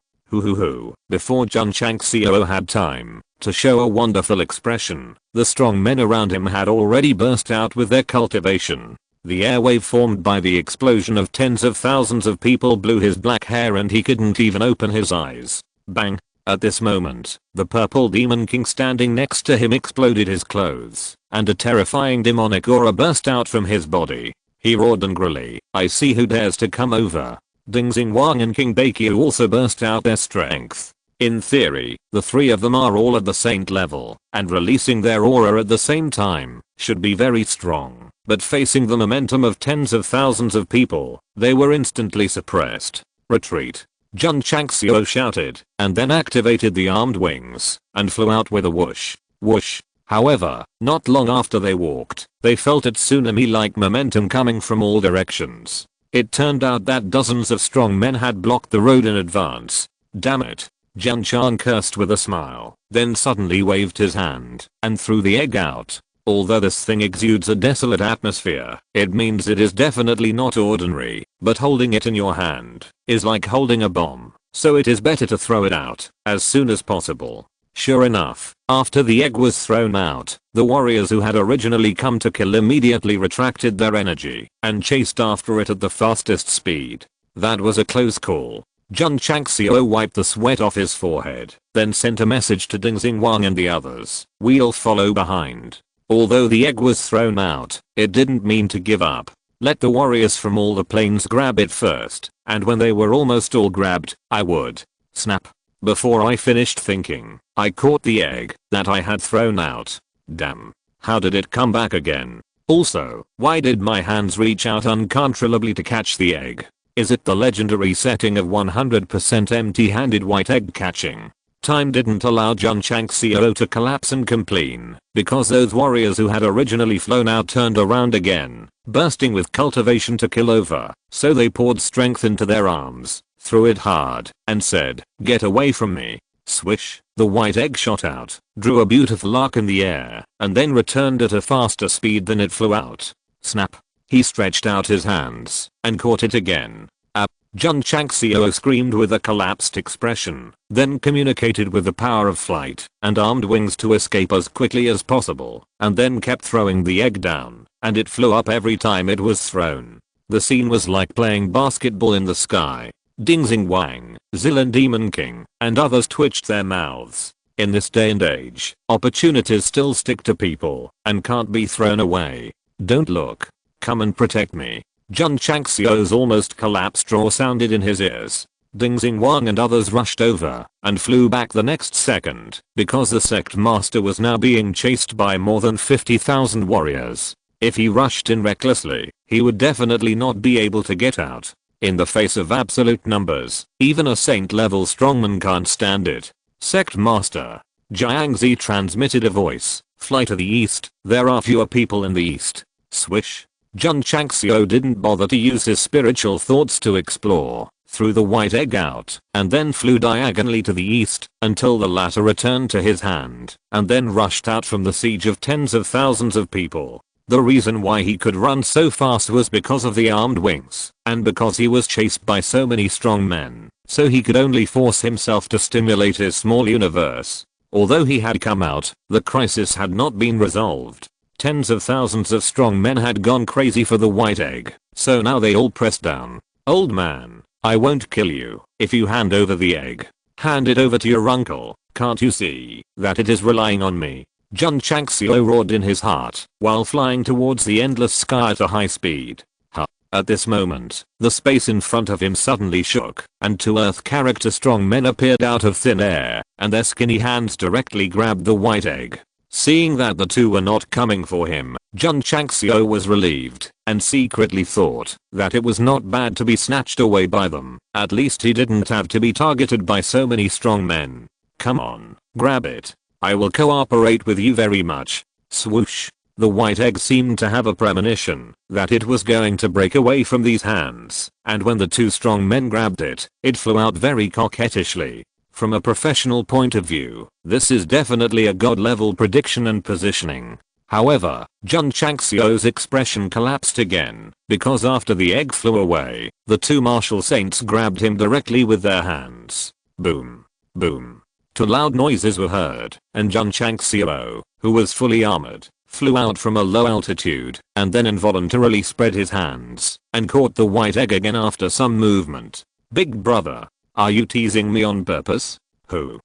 Before Jun Changxiao had time to show a wonderful expression, the strong men around him had already burst out with their cultivation. The airwave formed by the explosion of tens of thousands of people blew his black hair and he couldn't even open his eyes. Bang! At this moment, the Purple Demon King standing next to him exploded his clothes, and a terrifying demonic aura burst out from his body. He roared angrily, "I see who dares to come over." Ding Xingwang and King Bakyu also burst out their strength. In theory, the three of them are all at the saint level, and releasing their aura at the same time should be very strong. But facing the momentum of tens of thousands of people, they were instantly suppressed. Retreat! Jun Changxiao shouted, and then activated the armed wings, and flew out with a whoosh. Whoosh! However, not long after they walked, they felt a tsunami-like momentum coming from all directions. It turned out that dozens of strong men had blocked the road in advance. Damn it! Jun Chang cursed with a smile, then suddenly waved his hand, and threw the egg out. Although this thing exudes a desolate atmosphere, it means it is definitely not ordinary, but holding it in your hand is like holding a bomb, so it is better to throw it out as soon as possible. Sure enough, after the egg was thrown out, the warriors who had originally come to kill immediately retracted their energy and chased after it at the fastest speed. That was a close call. Jun Changxiao wiped the sweat off his forehead, then sent a message to Ding Xingwang and the others, "We'll follow behind." Although the egg was thrown out, it didn't mean to give up. Let the warriors from all the planes grab it first, and when they were almost all grabbed, I would snap. Before I finished thinking, I caught the egg that I had thrown out. Damn. How did it come back again? Also, why did my hands reach out uncontrollably to catch the egg? Is it the legendary setting of 100% empty-handed white egg catching? Time didn't allow Jun Changxiao to collapse and complain, because those warriors who had originally flown out turned around again, bursting with cultivation to kill over, so they poured strength into their arms, threw it hard, and said, "Get away from me." Swish! The white egg shot out, drew a beautiful arc in the air, and then returned at a faster speed than it flew out. Snap! He stretched out his hands, and caught it again. Jun Changxiao screamed with a collapsed expression, then communicated with the power of flight and armed wings to escape as quickly as possible, and then kept throwing the egg down, and it flew up every time it was thrown. The scene was like playing basketball in the sky. Ding Xingwang, Zilan Demon King, and others twitched their mouths. In this day and age, opportunities still stick to people and can't be thrown away. Don't look. Come and protect me. Jun Changxiao's almost collapsed roar sounded in his ears. Ding Xingwang and others rushed over and flew back the next second because the sect master was now being chased by more than 50,000 warriors. If he rushed in recklessly, he would definitely not be able to get out. In the face of absolute numbers, even a saint-level strongman can't stand it. Sect master. Jiangzi transmitted a voice. Fly to the east, there are fewer people in the east. Swish. Jun Changxiao didn't bother to use his spiritual thoughts to explore, threw the white egg out, and then flew diagonally to the east until the latter returned to his hand, and then rushed out from the siege of tens of thousands of people. The reason why he could run so fast was because of the armed wings, and because he was chased by so many strong men, so he could only force himself to stimulate his small universe. Although he had come out, the crisis had not been resolved. Tens of thousands of strong men had gone crazy for the white egg, so now they all pressed down. Old man, I won't kill you if you hand over the egg. Hand it over to your uncle, can't you see that it is relying on me? Jun Changxiao roared in his heart while flying towards the endless sky at a high speed. At this moment, the space in front of him suddenly shook, and two earth character strong men appeared out of thin air, and their skinny hands directly grabbed the white egg. Seeing that the two were not coming for him, Jun Changxiao was relieved, and secretly thought that it was not bad to be snatched away by them. At least he didn't have to be targeted by so many strong men. Come on, grab it. I will cooperate with you very much. Swoosh. The white egg seemed to have a premonition that it was going to break away from these hands, and when the two strong men grabbed it, it flew out very coquettishly. From a professional point of view, this is definitely a god-level prediction and positioning. However, Jun Changxiao's expression collapsed again, because after the egg flew away, the two martial saints grabbed him directly with their hands. Boom. Boom. Two loud noises were heard, and Jun Changxiao, who was fully armored, flew out from a low altitude, and then involuntarily spread his hands, and caught the white egg again after some movement. Big brother, are you teasing me on purpose? Who?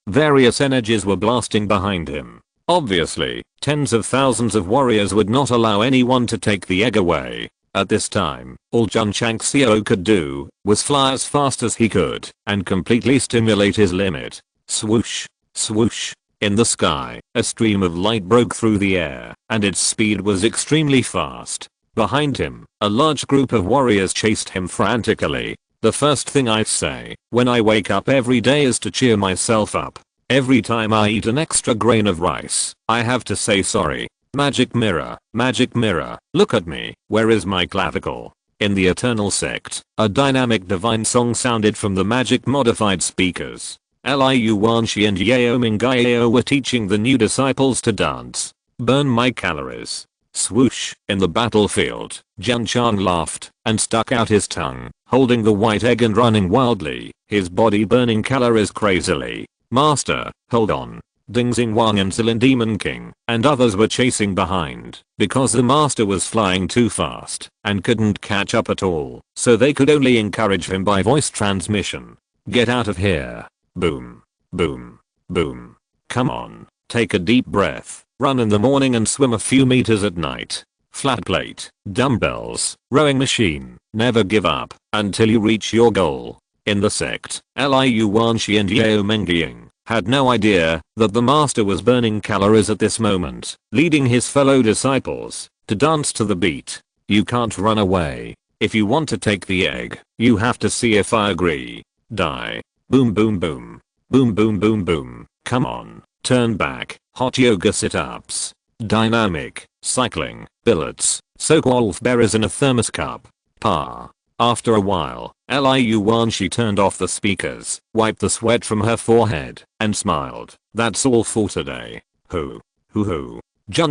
Various energies were blasting behind him. Obviously, tens of thousands of warriors would not allow anyone to take the egg away. At this time, all Jun Changxiao could do was fly as fast as he could and completely stimulate his limit. Swoosh, swoosh. In the sky, a stream of light broke through the air, and its speed was extremely fast. Behind him, a large group of warriors chased him frantically. The first thing I say when I wake up every day is to cheer myself up. Every time I eat an extra grain of rice, I have to say sorry. Magic mirror, look at me, where is my clavicle? In the Eternal Sect, a dynamic divine song sounded from the magic modified speakers. Liu Wanshi and Yao Mingyao were teaching the new disciples to dance. Burn my calories. Swoosh. In the battlefield, Jun Chang laughed and stuck out his tongue, holding the white egg and running wildly, his body burning calories crazily. Master, hold on. Ding Xing Wang and Zilin Demon King and others were chasing behind because the master was flying too fast and couldn't catch up at all, so they could only encourage him by voice transmission. Get out of here. Boom. Boom. Boom. Come on. Take a deep breath. Run in the morning and swim a few meters at night. Flat plate, dumbbells, rowing machine. Never give up until you reach your goal. In the sect, Liu Wanshi and Yao Mengying had no idea that the master was burning calories at this moment, leading his fellow disciples to dance to the beat. You can't run away. If you want to take the egg, you have to see if I agree. Die. Boom boom boom. Boom boom boom boom. Come on. Turn back. Hot yoga sit-ups. Dynamic. Cycling. Billets. Soak wolf berries in a thermos cup. Pa. After a while, Liu Wanshi turned off the speakers, wiped the sweat from her forehead, and smiled. That's all for today. Jun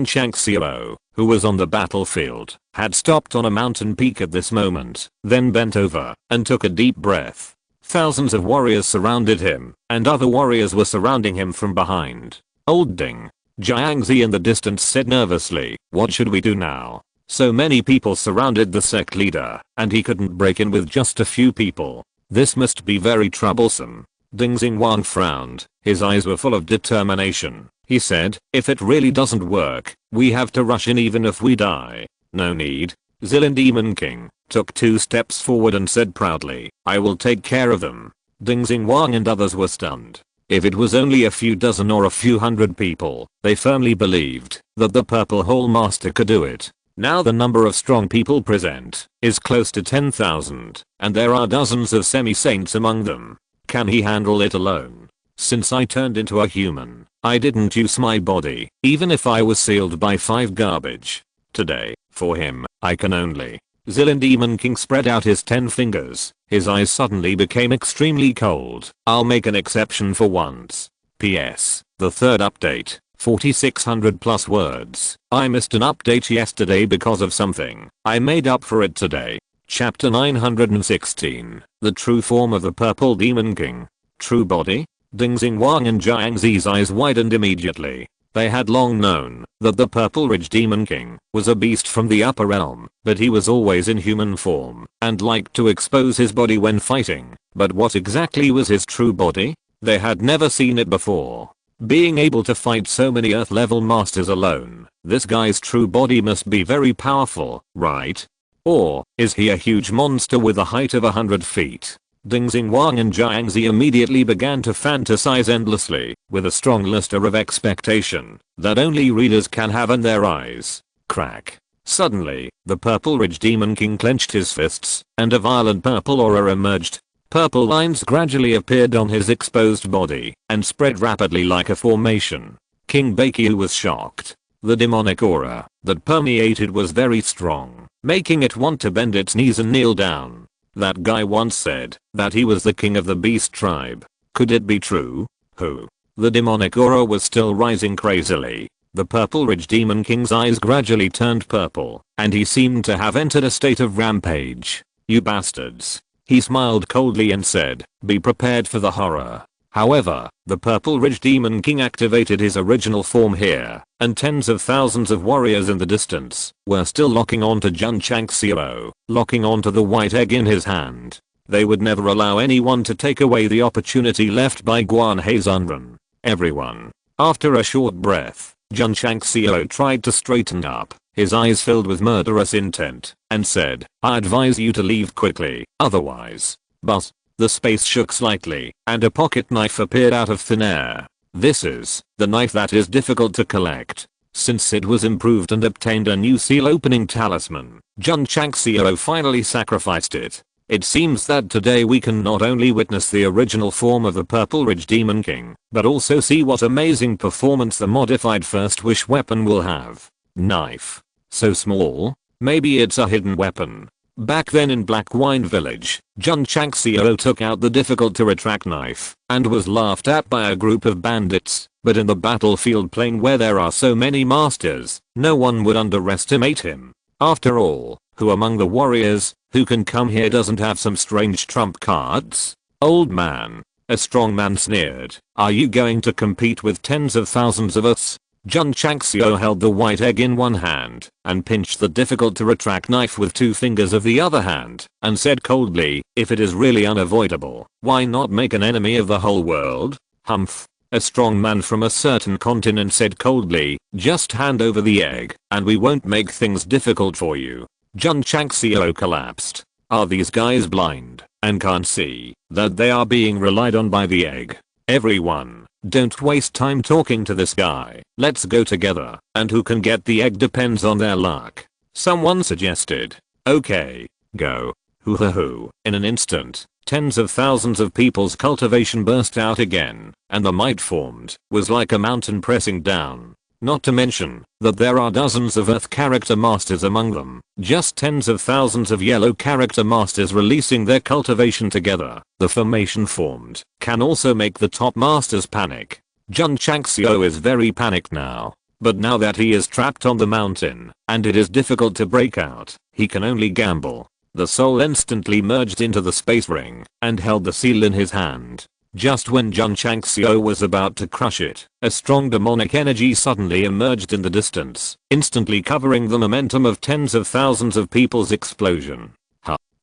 Changxiao, who was on the battlefield, had stopped on a mountain peak at this moment, then bent over and took a deep breath. Thousands of warriors surrounded him, and other warriors were surrounding him from behind. Old Ding Jiangzi in the distance said nervously, what should we do now? So many people surrounded the sect leader, and he couldn't break in with just a few people. This must be very troublesome. Ding Xing Wang frowned. His eyes were full of determination. He said, if it really doesn't work, we have to rush in even if we die. No need. Zilin Demon King took 2 steps forward and said proudly, I will take care of them. Ding Xing Wang and others were stunned. If it was only a few dozen or a few hundred people, they firmly believed that the Purple Hole Master could do it. Now the number of strong people present is close to 10,000, and there are dozens of semi-saints among them. Can he handle it alone? Since I turned into a human, I didn't use my body, even if I was sealed by 5 garbage. Today, for him, I can only. Zilin Demon King spread out his 10 fingers. His eyes suddenly became extremely cold. I'll make an exception for once. P.S. The third update. 4,600 plus words. I missed an update yesterday because of something. I made up for it today. Chapter 916. The true form of the Purple Demon King. True body? Ding Xingwang and Jiang Zi's eyes widened immediately. They had long known that the Purple Ridge Demon King was a beast from the upper realm, but he was always in human form and liked to expose his body when fighting. But what exactly was his true body? They had never seen it before. Being able to fight so many Earth level masters alone, this guy's true body must be very powerful, right? Or is he a huge monster with a height of 100 feet? Ding Xingwang and Jiang Zi immediately began to fantasize endlessly, with a strong luster of expectation that only readers can have in their eyes. Crack. Suddenly, the Purple Ridge Demon King clenched his fists, and a violent purple aura emerged. Purple lines gradually appeared on his exposed body, and spread rapidly like a formation. King Baekyu was shocked. The demonic aura that permeated was very strong, making it want to bend its knees and kneel down. That guy once said that he was the king of the beast tribe. Could it be true? Who? The demonic aura was still rising crazily. The Purple Ridge Demon King's eyes gradually turned purple, and he seemed to have entered a state of rampage. You bastards. He smiled coldly and said, be prepared for the horror. However, the Purple Ridge Demon King activated his original form here, and tens of thousands of warriors in the distance were still locking onto Jun Changxiao, locking onto the white egg in his hand. They would never allow anyone to take away the opportunity left by Guan Heizunren. Everyone. After a short breath, Jun Changxiao tried to straighten up, his eyes filled with murderous intent, and said, I advise you to leave quickly, otherwise. But the space shook slightly, and a pocket knife appeared out of thin air. This is the knife that is difficult to collect. Since it was improved and obtained a new seal opening talisman, Jun Changxiao finally sacrificed it. It seems that today we can not only witness the original form of the Purple Ridge Demon King, but also see what amazing performance the modified First Wish weapon will have. Knife. So small? Maybe it's a hidden weapon. Back then in Black Wine Village, Jun Changxiao took out the difficult to retract knife and was laughed at by a group of bandits, but in the battlefield plane where there are so many masters, no one would underestimate him. After all, who among the warriors who can come here doesn't have some strange trump cards? Old man. A strong man sneered. Are you going to compete with tens of thousands of us? Jun Changxiao held the white egg in one hand and pinched the difficult to retract knife with 2 fingers of the other hand and said coldly, if it is really unavoidable, why not make an enemy of the whole world? Humph. A strong man from a certain continent said coldly, just hand over the egg and we won't make things difficult for you. Jun Changxiao collapsed. Are these guys blind and can't see that they are being relied on by the egg? Everyone, don't waste time talking to this guy. Let's go together, and who can get the egg depends on their luck. Someone suggested. Okay, go. Hoo-hoo-hoo. In an instant, tens of thousands of people's cultivation burst out again, and the might formed was like a mountain pressing down. Not to mention that there are dozens of Earth character masters among them, just tens of thousands of yellow character masters releasing their cultivation together. The formation formed can also make the top masters panic. Jun Changxiao is very panicked now, but now that he is trapped on the mountain and it is difficult to break out, he can only gamble. The soul instantly merged into the space ring and held the seal in his hand. Just when Jun Changxiao was about to crush it, a strong demonic energy suddenly emerged in the distance, instantly covering the momentum of tens of thousands of people's explosion.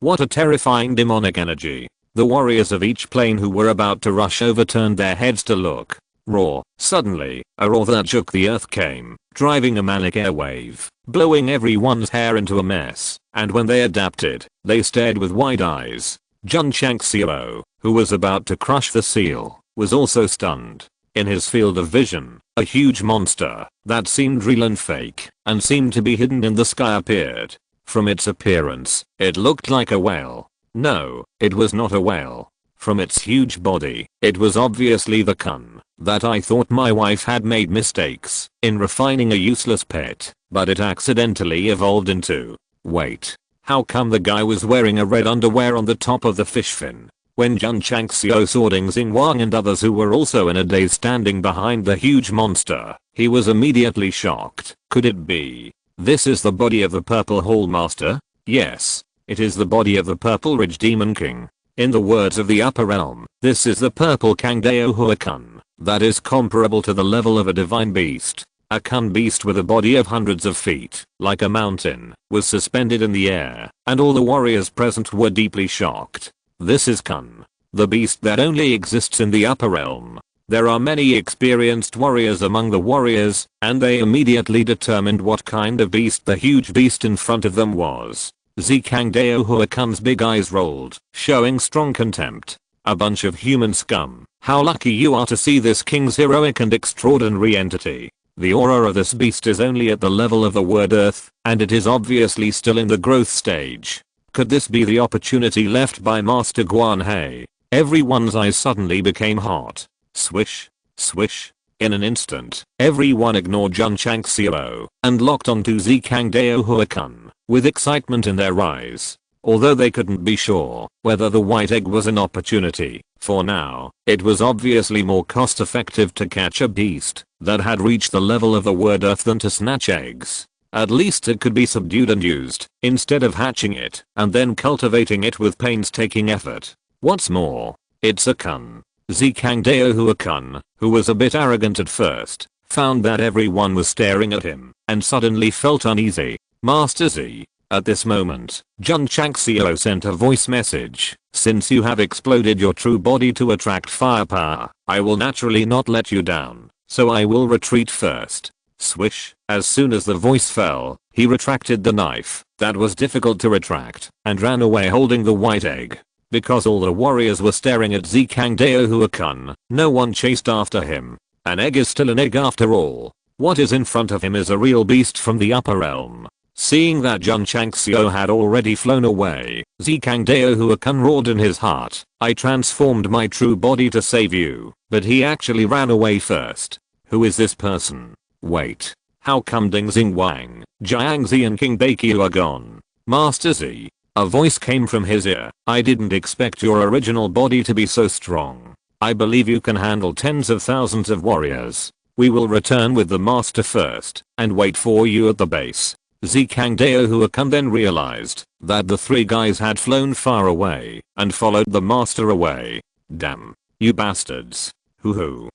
What a terrifying demonic energy. The warriors of each plane who were about to rush over turned their heads to look. Roar. Suddenly, a roar that shook the earth came, driving a manic airwave, blowing everyone's hair into a mess, and when they adapted, they stared with wide eyes. Jun Changxiao, who was about to crush the seal, was also stunned. In his field of vision, a huge monster that seemed real and fake and seemed to be hidden in the sky appeared. From its appearance, it looked like a whale. No, it was not a whale. From its huge body, it was obviously the Kun that I thought my wife had made mistakes in refining a useless pet, but it accidentally evolved into. Wait. How come the guy was wearing a red underwear on the top of the fish fin? When Jun Changxiao saw Ding Xingwang and others who were also in a daze standing behind the huge monster, he was immediately shocked. Could it be? This is the body of the Purple Hall Master? Yes, it is the body of the Purple Ridge Demon King. In the words of the Upper Realm, this is the Purple Kangdao Huacan, that is comparable to the level of a divine beast. A Kun beast with a body of hundreds of feet, like a mountain, was suspended in the air, and all the warriors present were deeply shocked. This is Kun, the beast that only exists in the Upper Realm. There are many experienced warriors among the warriors, and they immediately determined what kind of beast the huge beast in front of them was. Zikangdao Huacan's big eyes rolled, showing strong contempt. A bunch of human scum. How lucky you are to see this king's heroic and extraordinary entity. The aura of this beast is only at the level of the word earth, and it is obviously still in the growth stage. Could this be the opportunity left by Master Guanhei? Everyone's eyes suddenly became hot. Swish, swish. In an instant, everyone ignored Jun Changxiao and locked onto Zikangdao Huacan, with excitement in their eyes. Although they couldn't be sure whether the white egg was an opportunity, for now, it was obviously more cost effective to catch a beast that had reached the level of the word earth than to snatch eggs. At least it could be subdued and used, instead of hatching it and then cultivating it with painstaking effort. What's more, it's a Kun. Zikangdao Huacan, who was a bit arrogant at first, found that everyone was staring at him and suddenly felt uneasy. Master Z. At this moment, Jun Changxiao sent a voice message. Since you have exploded your true body to attract firepower, I will naturally not let you down, so I will retreat first. Swish. As soon as the voice fell, he retracted the knife that was difficult to retract and ran away holding the white egg. Because all the warriors were staring at Zikangdao Huacan, no one chased after him. An egg is still an egg after all. What is in front of him is a real beast from the Upper Realm. Seeing that Jun Changxiao had already flown away, Zikangdao Huacan roared in his heart, I transformed my true body to save you, but he actually ran away first. Who is this person? Wait. How come Ding Xingwang, Jiangzi and King Baiqiu are gone? Master Z. A voice came from his ear. I didn't expect your original body to be so strong. I believe you can handle tens of thousands of warriors. We will return with the master first and wait for you at the base. Zikangdao Huacan then realized that the three guys had flown far away and followed the master away. Damn. You bastards. Hoo.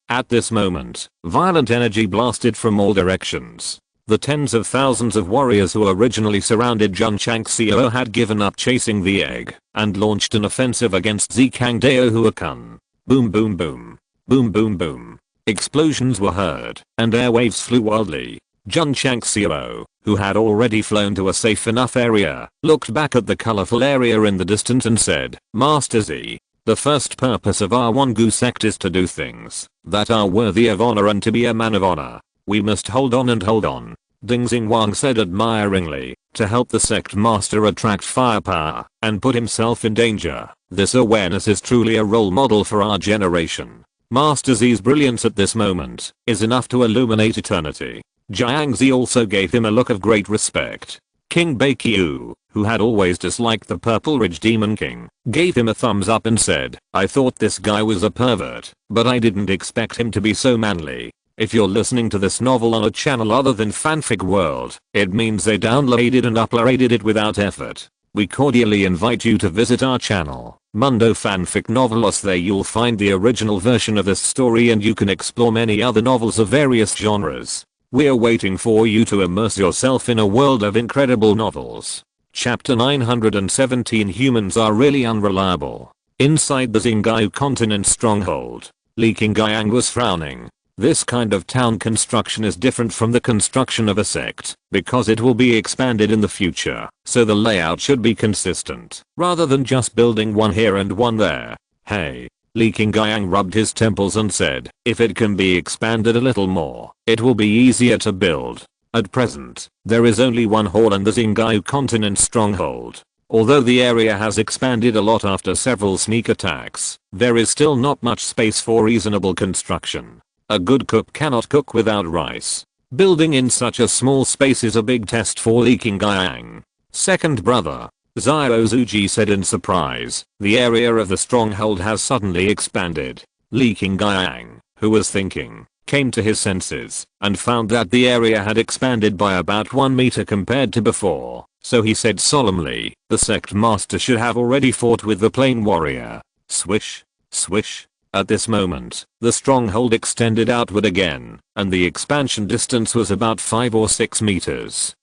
At this moment, violent energy blasted from all directions. The tens of thousands of warriors who originally surrounded Jun Changxiao had given up chasing the egg and launched an offensive against Zikangdao Huacan. Boom boom boom. Boom boom boom. Explosions were heard and airwaves flew wildly. Jun Changxiao, who had already flown to a safe enough area, looked back at the colorful area in the distance and said, Master Z, the first purpose of our Wangu sect is to do things that are worthy of honor and to be a man of honor. We must hold on and hold on. Ding Xingwang said admiringly, to help the sect master attract firepower and put himself in danger. This awareness is truly a role model for our generation. Master Z's brilliance at this moment is enough to illuminate eternity. Jiangzi also gave him a look of great respect. King Baiqiu, who had always disliked the Purple Ridge Demon King, gave him a thumbs up and said, I thought this guy was a pervert, but I didn't expect him to be so manly. If you're listening to this novel on a channel other than Fanfic World, it means they downloaded and uploaded it without effort. We cordially invite you to visit our channel, Mundo Fanfic Novelos. There you'll find the original version of this story and you can explore many other novels of various genres. We're waiting for you to immerse yourself in a world of incredible novels. Chapter 917. Humans are really unreliable. Inside the Xingqiao continent stronghold, Li Qingyang was frowning. This kind of town construction is different from the construction of a sect, because it will be expanded in the future, so the layout should be consistent, rather than just building one here and one there. Hey. Li Qingyang rubbed his temples and said, if it can be expanded a little more, it will be easier to build. At present, there is only one hall in the Xingqiao continent stronghold. Although the area has expanded a lot after several sneak attacks, there is still not much space for reasonable construction. A good cook cannot cook without rice. Building in such a small space is a big test for Li Qingyang. Second brother. Zyuozuji said in surprise. The area of the stronghold has suddenly expanded. Li Qingyang, who was thinking, came to his senses and found that the area had expanded by about 1 meter compared to before. So he said solemnly, the sect master should have already fought with the plain warrior. Swish, swish. At this moment, the stronghold extended outward again, and the expansion distance was about 5 or 6 meters.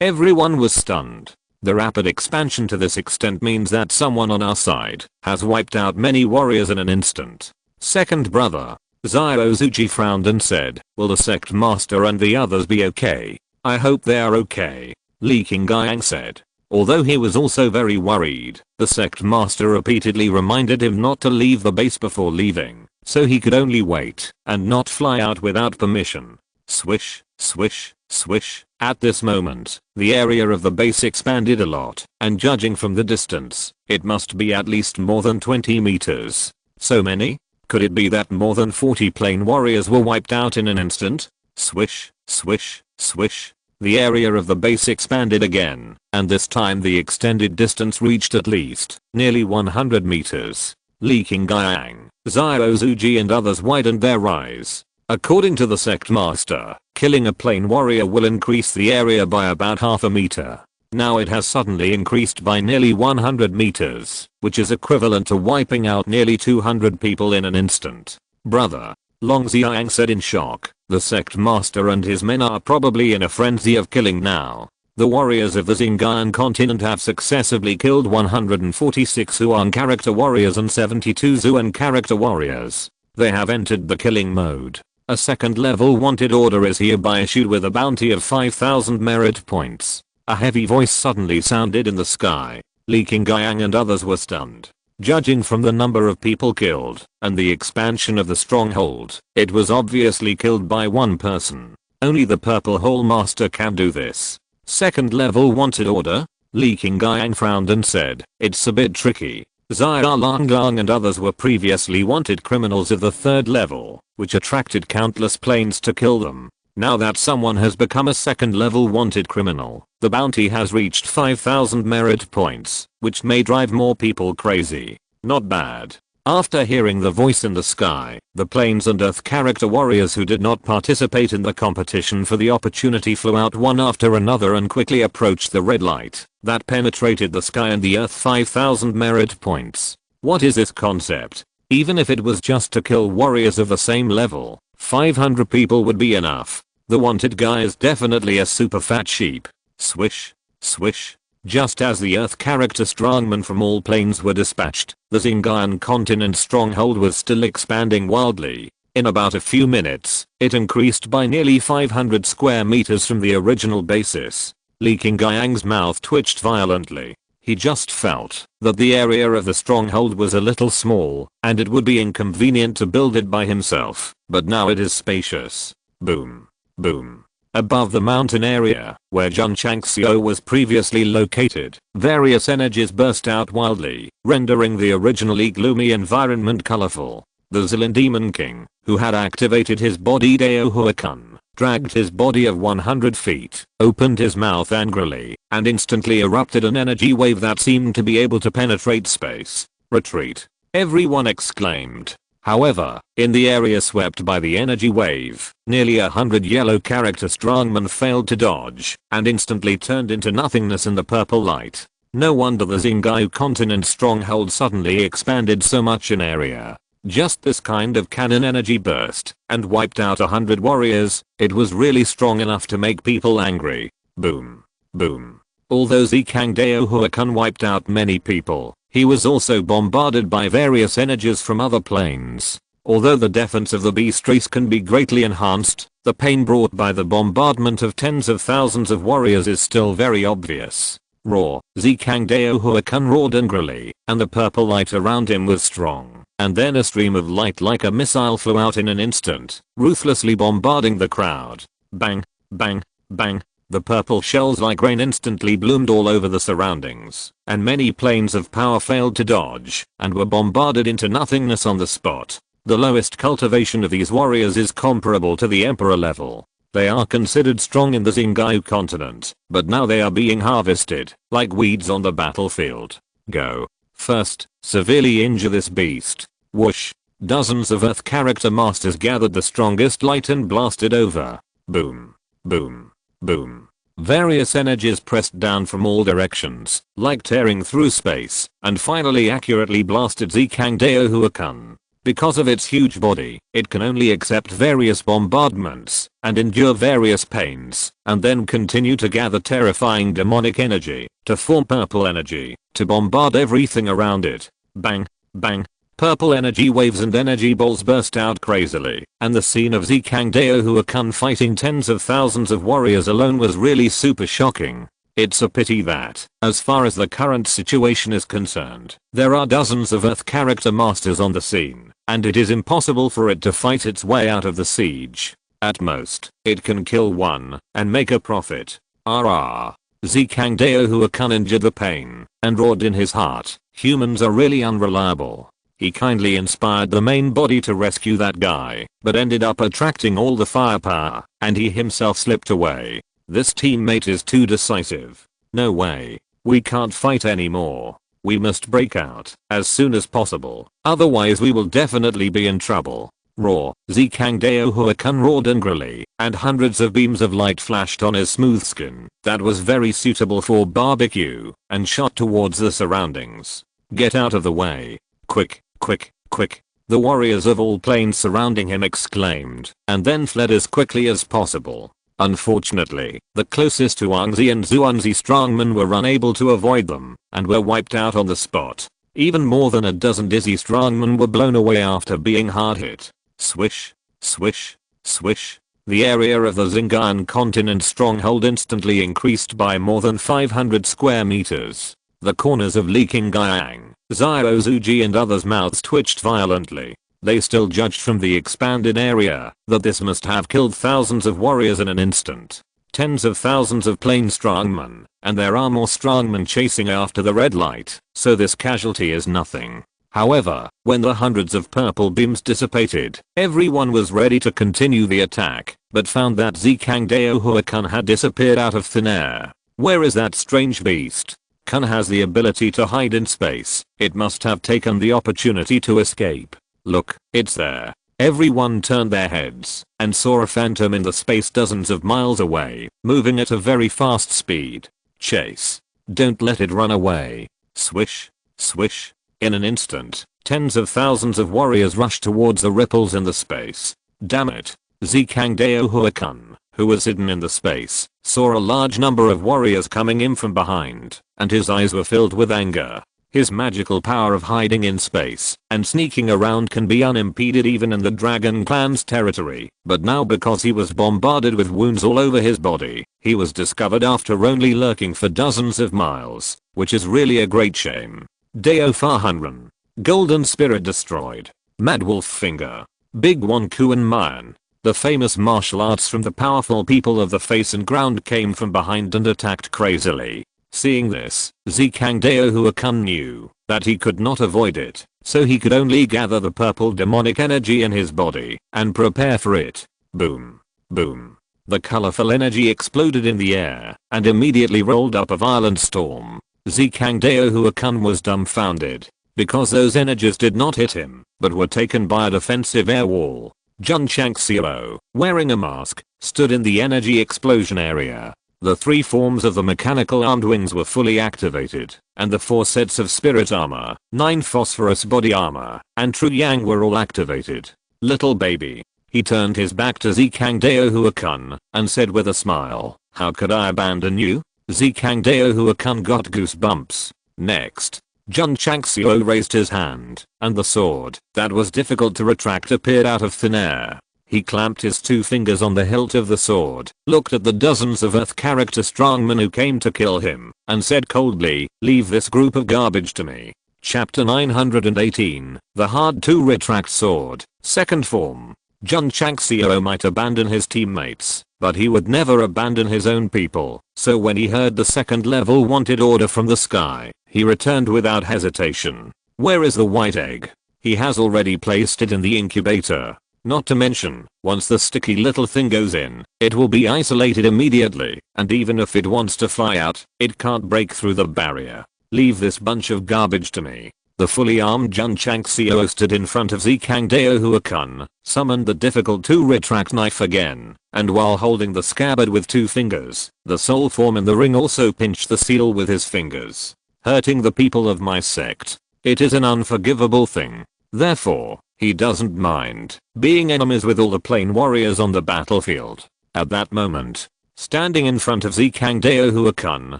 Everyone was stunned. The rapid expansion to this extent means that someone on our side has wiped out many warriors in an instant. Second brother. Zyuozuji frowned and said, will the sect master and the others be okay? I hope they are okay. Li Qingyang said. Although he was also very worried, the sect master repeatedly reminded him not to leave the base before leaving, so he could only wait and not fly out without permission. Swish, swish, swish. At this moment, the area of the base expanded a lot, and judging from the distance, it must be at least more than 20 meters. So many? Could it be that more than 40 plain warriors were wiped out in an instant? Swish, swish, swish. The area of the base expanded again, and this time the extended distance reached at least nearly 100 meters. Li Qingyang, Zyuozuji and others widened their eyes. According to the sect master, killing a plain warrior will increase the area by about half a meter. Now it has suddenly increased by nearly 100 meters, which is equivalent to wiping out nearly 200 people in an instant. Brother, Long Xiang said in shock, the sect master and his men are probably in a frenzy of killing now. The warriors of the Xinjiang continent have successively killed 146 Huan character warriors and 72 Zuan character warriors. They have entered the killing mode. A second level wanted order is hereby issued with a bounty of 5,000 merit points. A heavy voice suddenly sounded in the sky. Li Qingyang and others were stunned. Judging from the number of people killed and the expansion of the stronghold, it was obviously killed by one person. Only the purple hole master can do this. Second level wanted order? Li Qingyang frowned and said, it's a bit tricky. Xia Longlong and others were previously wanted criminals of the third level, which attracted countless planes to kill them. Now that someone has become a second level wanted criminal, the bounty has reached 5,000 merit points, which may drive more people crazy. Not bad. After hearing the voice in the sky, the plains and earth character warriors who did not participate in the competition for the opportunity flew out one after another and quickly approached the red light that penetrated the sky and the earth. 5,000 merit points. What is this concept? Even if it was just to kill warriors of the same level, 500 people would be enough. The wanted guy is definitely a super fat sheep. Swish, swish. Just as the earth character strongmen from all planes were dispatched, the Xinjiang continent stronghold was still expanding wildly. In about a few minutes, it increased by nearly 500 square meters from the original basis. Li Qingyang's mouth twitched violently. He just felt that the area of the stronghold was a little small, and it would be inconvenient to build it by himself, but now it is spacious. Boom. Boom. Above the mountain area, where Jun Changxiao was previously located, various energies burst out wildly, rendering the originally gloomy environment colorful. The Zilin Demon King, who had activated his body Dao Huakun, dragged his body of 100 feet, opened his mouth angrily, and instantly erupted an energy wave that seemed to be able to penetrate space. Retreat. Everyone exclaimed. However, in the area swept by the energy wave, nearly 100 yellow character strongmen failed to dodge and instantly turned into nothingness in the purple light. No wonder the Xinjiang continent stronghold suddenly expanded so much in area. Just this kind of cannon energy burst and wiped out 100 warriors. It was really strong enough to make people angry. Boom. Boom. Although Zikang Dao Huakun wiped out many people, he was also bombarded by various energies from other planes. Although the defense of the beast race can be greatly enhanced, the pain brought by the bombardment of tens of thousands of warriors is still very obvious. Roar. Zikang Dao Huakun roared angrily, and the purple light around him was strong. And then a stream of light like a missile flew out in an instant, ruthlessly bombarding the crowd. Bang, bang, bang. The purple shells like rain instantly bloomed all over the surroundings, and many planes of power failed to dodge and were bombarded into nothingness on the spot. The lowest cultivation of these warriors is comparable to the emperor level. They are considered strong in the Xingqiu continent, but now they are being harvested, like weeds on the battlefield. Go. First, severely injure this beast. Whoosh. Dozens of Earth character masters gathered the strongest light and blasted over. Boom. Boom. Boom. Various energies pressed down from all directions, like tearing through space, and finally accurately blasted Zikangdao Huakan. Because of its huge body, it can only accept various bombardments, and endure various pains, and then continue to gather terrifying demonic energy, to form purple energy, to bombard everything around it. Bang. Bang. Purple energy waves and energy balls burst out crazily, and the scene of Zikangdao Huakan fighting tens of thousands of warriors alone was really super shocking. It's a pity that, as far as the current situation is concerned, there are dozens of Earth character masters on the scene, and it is impossible for it to fight its way out of the siege. At most, it can kill one, and make a profit. Zikangdao Huakan endured the pain, and roared in his heart, humans are really unreliable. He kindly inspired the main body to rescue that guy, but ended up attracting all the firepower, and he himself slipped away. This teammate is too decisive. No way. We can't fight anymore. We must break out as soon as possible, otherwise we will definitely be in trouble. Roar. Zikangdao Huakan roared angrily, and hundreds of beams of light flashed on his smooth skin that was very suitable for barbecue, and shot towards the surroundings. Get out of the way. Quick, quick, quick. The warriors of all planes surrounding him exclaimed, and then fled as quickly as possible. Unfortunately, the closest Huangzi and Zuanzi strongmen were unable to avoid them, and were wiped out on the spot. Even more than a dozen dizzy strongmen were blown away after being hard hit. Swish, swish, swish. The area of the Xingqiu continent stronghold instantly increased by more than 500 square meters. The corners of Li Qingyang, Xiao Zuji and others' mouths twitched violently. They still judged from the expanded area that this must have killed thousands of warriors in an instant. Tens of thousands of plain strongmen, and there are more strongmen chasing after the red light, so this casualty is nothing. However, when the hundreds of purple beams dissipated, everyone was ready to continue the attack, but found that Zikangdao Huakan had disappeared out of thin air. Where is that strange beast? Kun has the ability to hide in space. It must have taken the opportunity to escape. Look, it's there. Everyone turned their heads and saw a phantom in the space dozens of miles away, moving at a very fast speed. Chase. Don't let it run away. Swish. Swish. In an instant, tens of thousands of warriors rushed towards the ripples in the space. Damn it. Zikangdao Huakan, who was hidden in the space, saw a large number of warriors coming in from behind, and his eyes were filled with anger. His magical power of hiding in space and sneaking around can be unimpeded even in the Dragon Clan's territory, but now because he was bombarded with wounds all over his body, he was discovered after only lurking for dozens of miles, which is really a great shame. Dao Farhunrun. Golden Spirit destroyed. Mad Wolf Finger. Big One Kuan Mayan. The famous martial arts from the powerful people of the face and ground came from behind and attacked crazily. Seeing this, Zikangdao Huakan knew that he could not avoid it, so he could only gather the purple demonic energy in his body and prepare for it. Boom. Boom. The colorful energy exploded in the air and immediately rolled up a violent storm. Zikangdao Huakan was dumbfounded because those energies did not hit him, but were taken by a defensive air wall. Jun Changxiao, wearing a mask, stood in the energy explosion area. The 3 forms of the mechanical armed wings were fully activated, and the 4 sets of spirit armor, 9 phosphorus body armor, and true yang were all activated. Little baby. He turned his back to Zikangdao Huakan and said with a smile, "How could I abandon you?" Zikangdao Huakan got goosebumps. Next, Jun Changxiao raised his hand, and the sword that was difficult to retract appeared out of thin air. He clamped his 2 fingers on the hilt of the sword, looked at the dozens of Earth character strongmen who came to kill him, and said coldly, "Leave this group of garbage to me." Chapter 918, The Hard to Retract Sword, Second Form. Jun Changxiao might abandon his teammates, but he would never abandon his own people, so when he heard the second level wanted order from the sky, he returned without hesitation. Where is the white egg? He has already placed it in the incubator. Not to mention, once the sticky little thing goes in, it will be isolated immediately, and even if it wants to fly out, it can't break through the barrier. Leave this bunch of garbage to me. The fully armed Jun Changxiao stood in front of Zikangdao Huakun, summoned the difficult to retract knife again, and while holding the scabbard with 2 fingers, the soul form in the ring also pinched the seal with his fingers. Hurting the people of my sect. It is an unforgivable thing. Therefore, he doesn't mind being enemies with all the plain warriors on the battlefield. At that moment, standing in front of Zikangdao Huakun,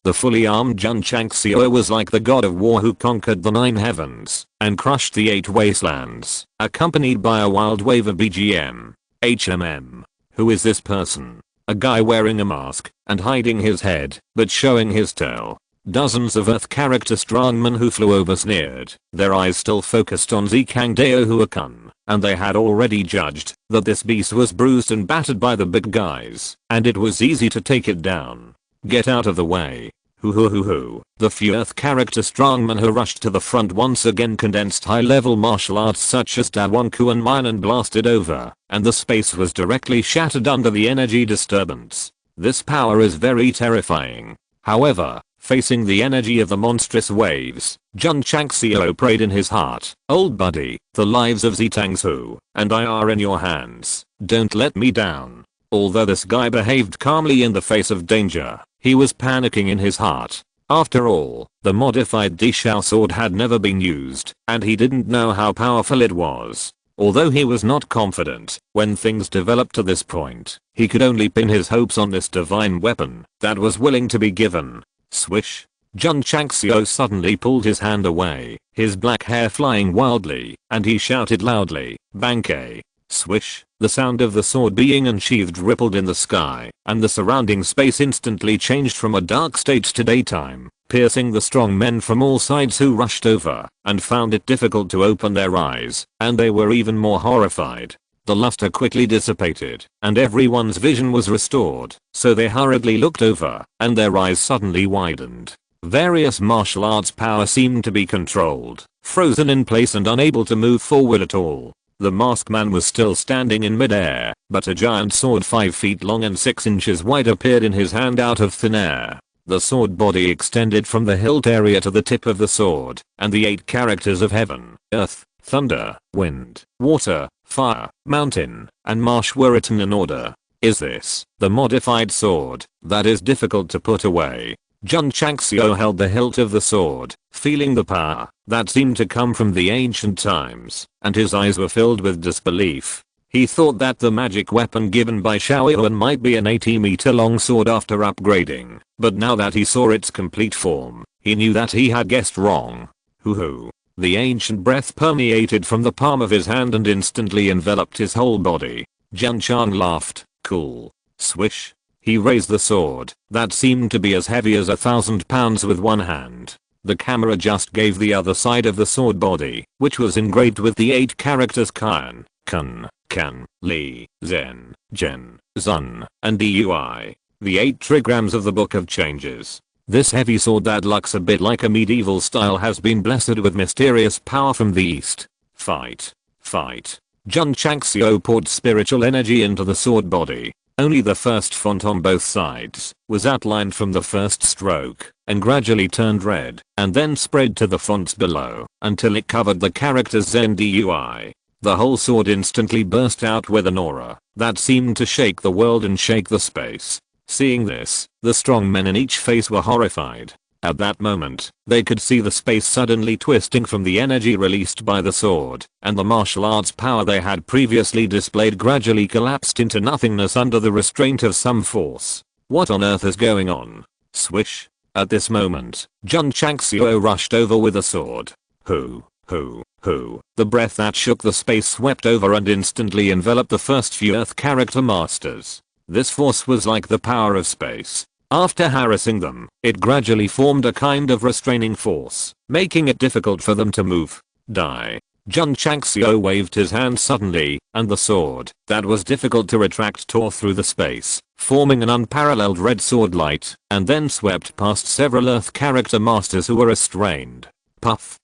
the fully armed Jun Changxiao was like the god of war who conquered the 9 heavens and crushed the 8 wastelands, accompanied by a wild wave of BGM. Who is this person? A guy wearing a mask and hiding his head, but showing his tail. Dozens of Earth character strongmen who flew over sneered, their eyes still focused on Zikangdao Huakun, and they had already judged that this beast was bruised and battered by the big guys, and it was easy to take it down. Get out of the way. The few Earth character strongmen who rushed to the front once again condensed high-level martial arts such as Dawanku and Mine and blasted over, and the space was directly shattered under the energy disturbance. This power is very terrifying. However, facing the energy of the monstrous waves, Jun Changxiao prayed in his heart, "Old buddy, the lives of Zitangsu and I are in your hands. Don't let me down." Although this guy behaved calmly in the face of danger, he was panicking in his heart. After all, the modified Dishao sword had never been used, and he didn't know how powerful it was. Although he was not confident when things developed to this point, he could only pin his hopes on this divine weapon that was willing to be given. Swish. Jun Changxiao suddenly pulled his hand away, his black hair flying wildly, and he shouted loudly, "Bankei." Swish. The sound of the sword being unsheathed rippled in the sky, and the surrounding space instantly changed from a dark state to daytime, piercing the strong men from all sides who rushed over and found it difficult to open their eyes, and they were even more horrified. The luster quickly dissipated, and everyone's vision was restored, so they hurriedly looked over, and their eyes suddenly widened. Various martial arts power seemed to be controlled, frozen in place and unable to move forward at all. The masked man was still standing in midair, but a giant sword 5 feet long and 6 inches wide appeared in his hand out of thin air. The sword body extended from the hilt area to the tip of the sword, and the 8 characters of heaven, earth, thunder, wind, water, fire, mountain, and marsh were written in order. Is this the modified sword that is difficult to put away? Jun Changxiao held the hilt of the sword, feeling the power that seemed to come from the ancient times, and his eyes were filled with disbelief. He thought that the magic weapon given by Shaoyuan might be an 80-meter long sword after upgrading, but now that he saw its complete form, he knew that he had guessed wrong. The ancient breath permeated from the palm of his hand and instantly enveloped his whole body. Jun Chang laughed, "Cool." Swish. He raised the sword, that seemed to be as heavy as 1,000 pounds with one hand. The camera just gave the other side of the sword body, which was engraved with the 8 characters Kan, Kun, Kan, Li, Zen, Gen, Zun, and Dui. The 8 trigrams of the Book of Changes. This heavy sword that looks a bit like a medieval style has been blessed with mysterious power from the east. Fight. Jun Changxiao poured spiritual energy into the sword body. Only the first font on both sides was outlined from the first stroke and gradually turned red and then spread to the fonts below until it covered the characters Zen Dui. The whole sword instantly burst out with an aura that seemed to shake the world and shake the space. Seeing this, the strong men in each face were horrified. At that moment, they could see the space suddenly twisting from the energy released by the sword, and the martial arts power they had previously displayed gradually collapsed into nothingness under the restraint of some force. What on earth is going on? Swish. At this moment, Jun Changxiao rushed over with a sword. The breath that shook the space swept over and instantly enveloped the first few Earth character masters. This force was like the power of space. After harassing them, it gradually formed a kind of restraining force, making it difficult for them to move. Die. Jun Changxiao waved his hand suddenly, and the sword that was difficult to retract tore through the space, forming an unparalleled red sword light, and then swept past several Earth character masters who were restrained. Puff.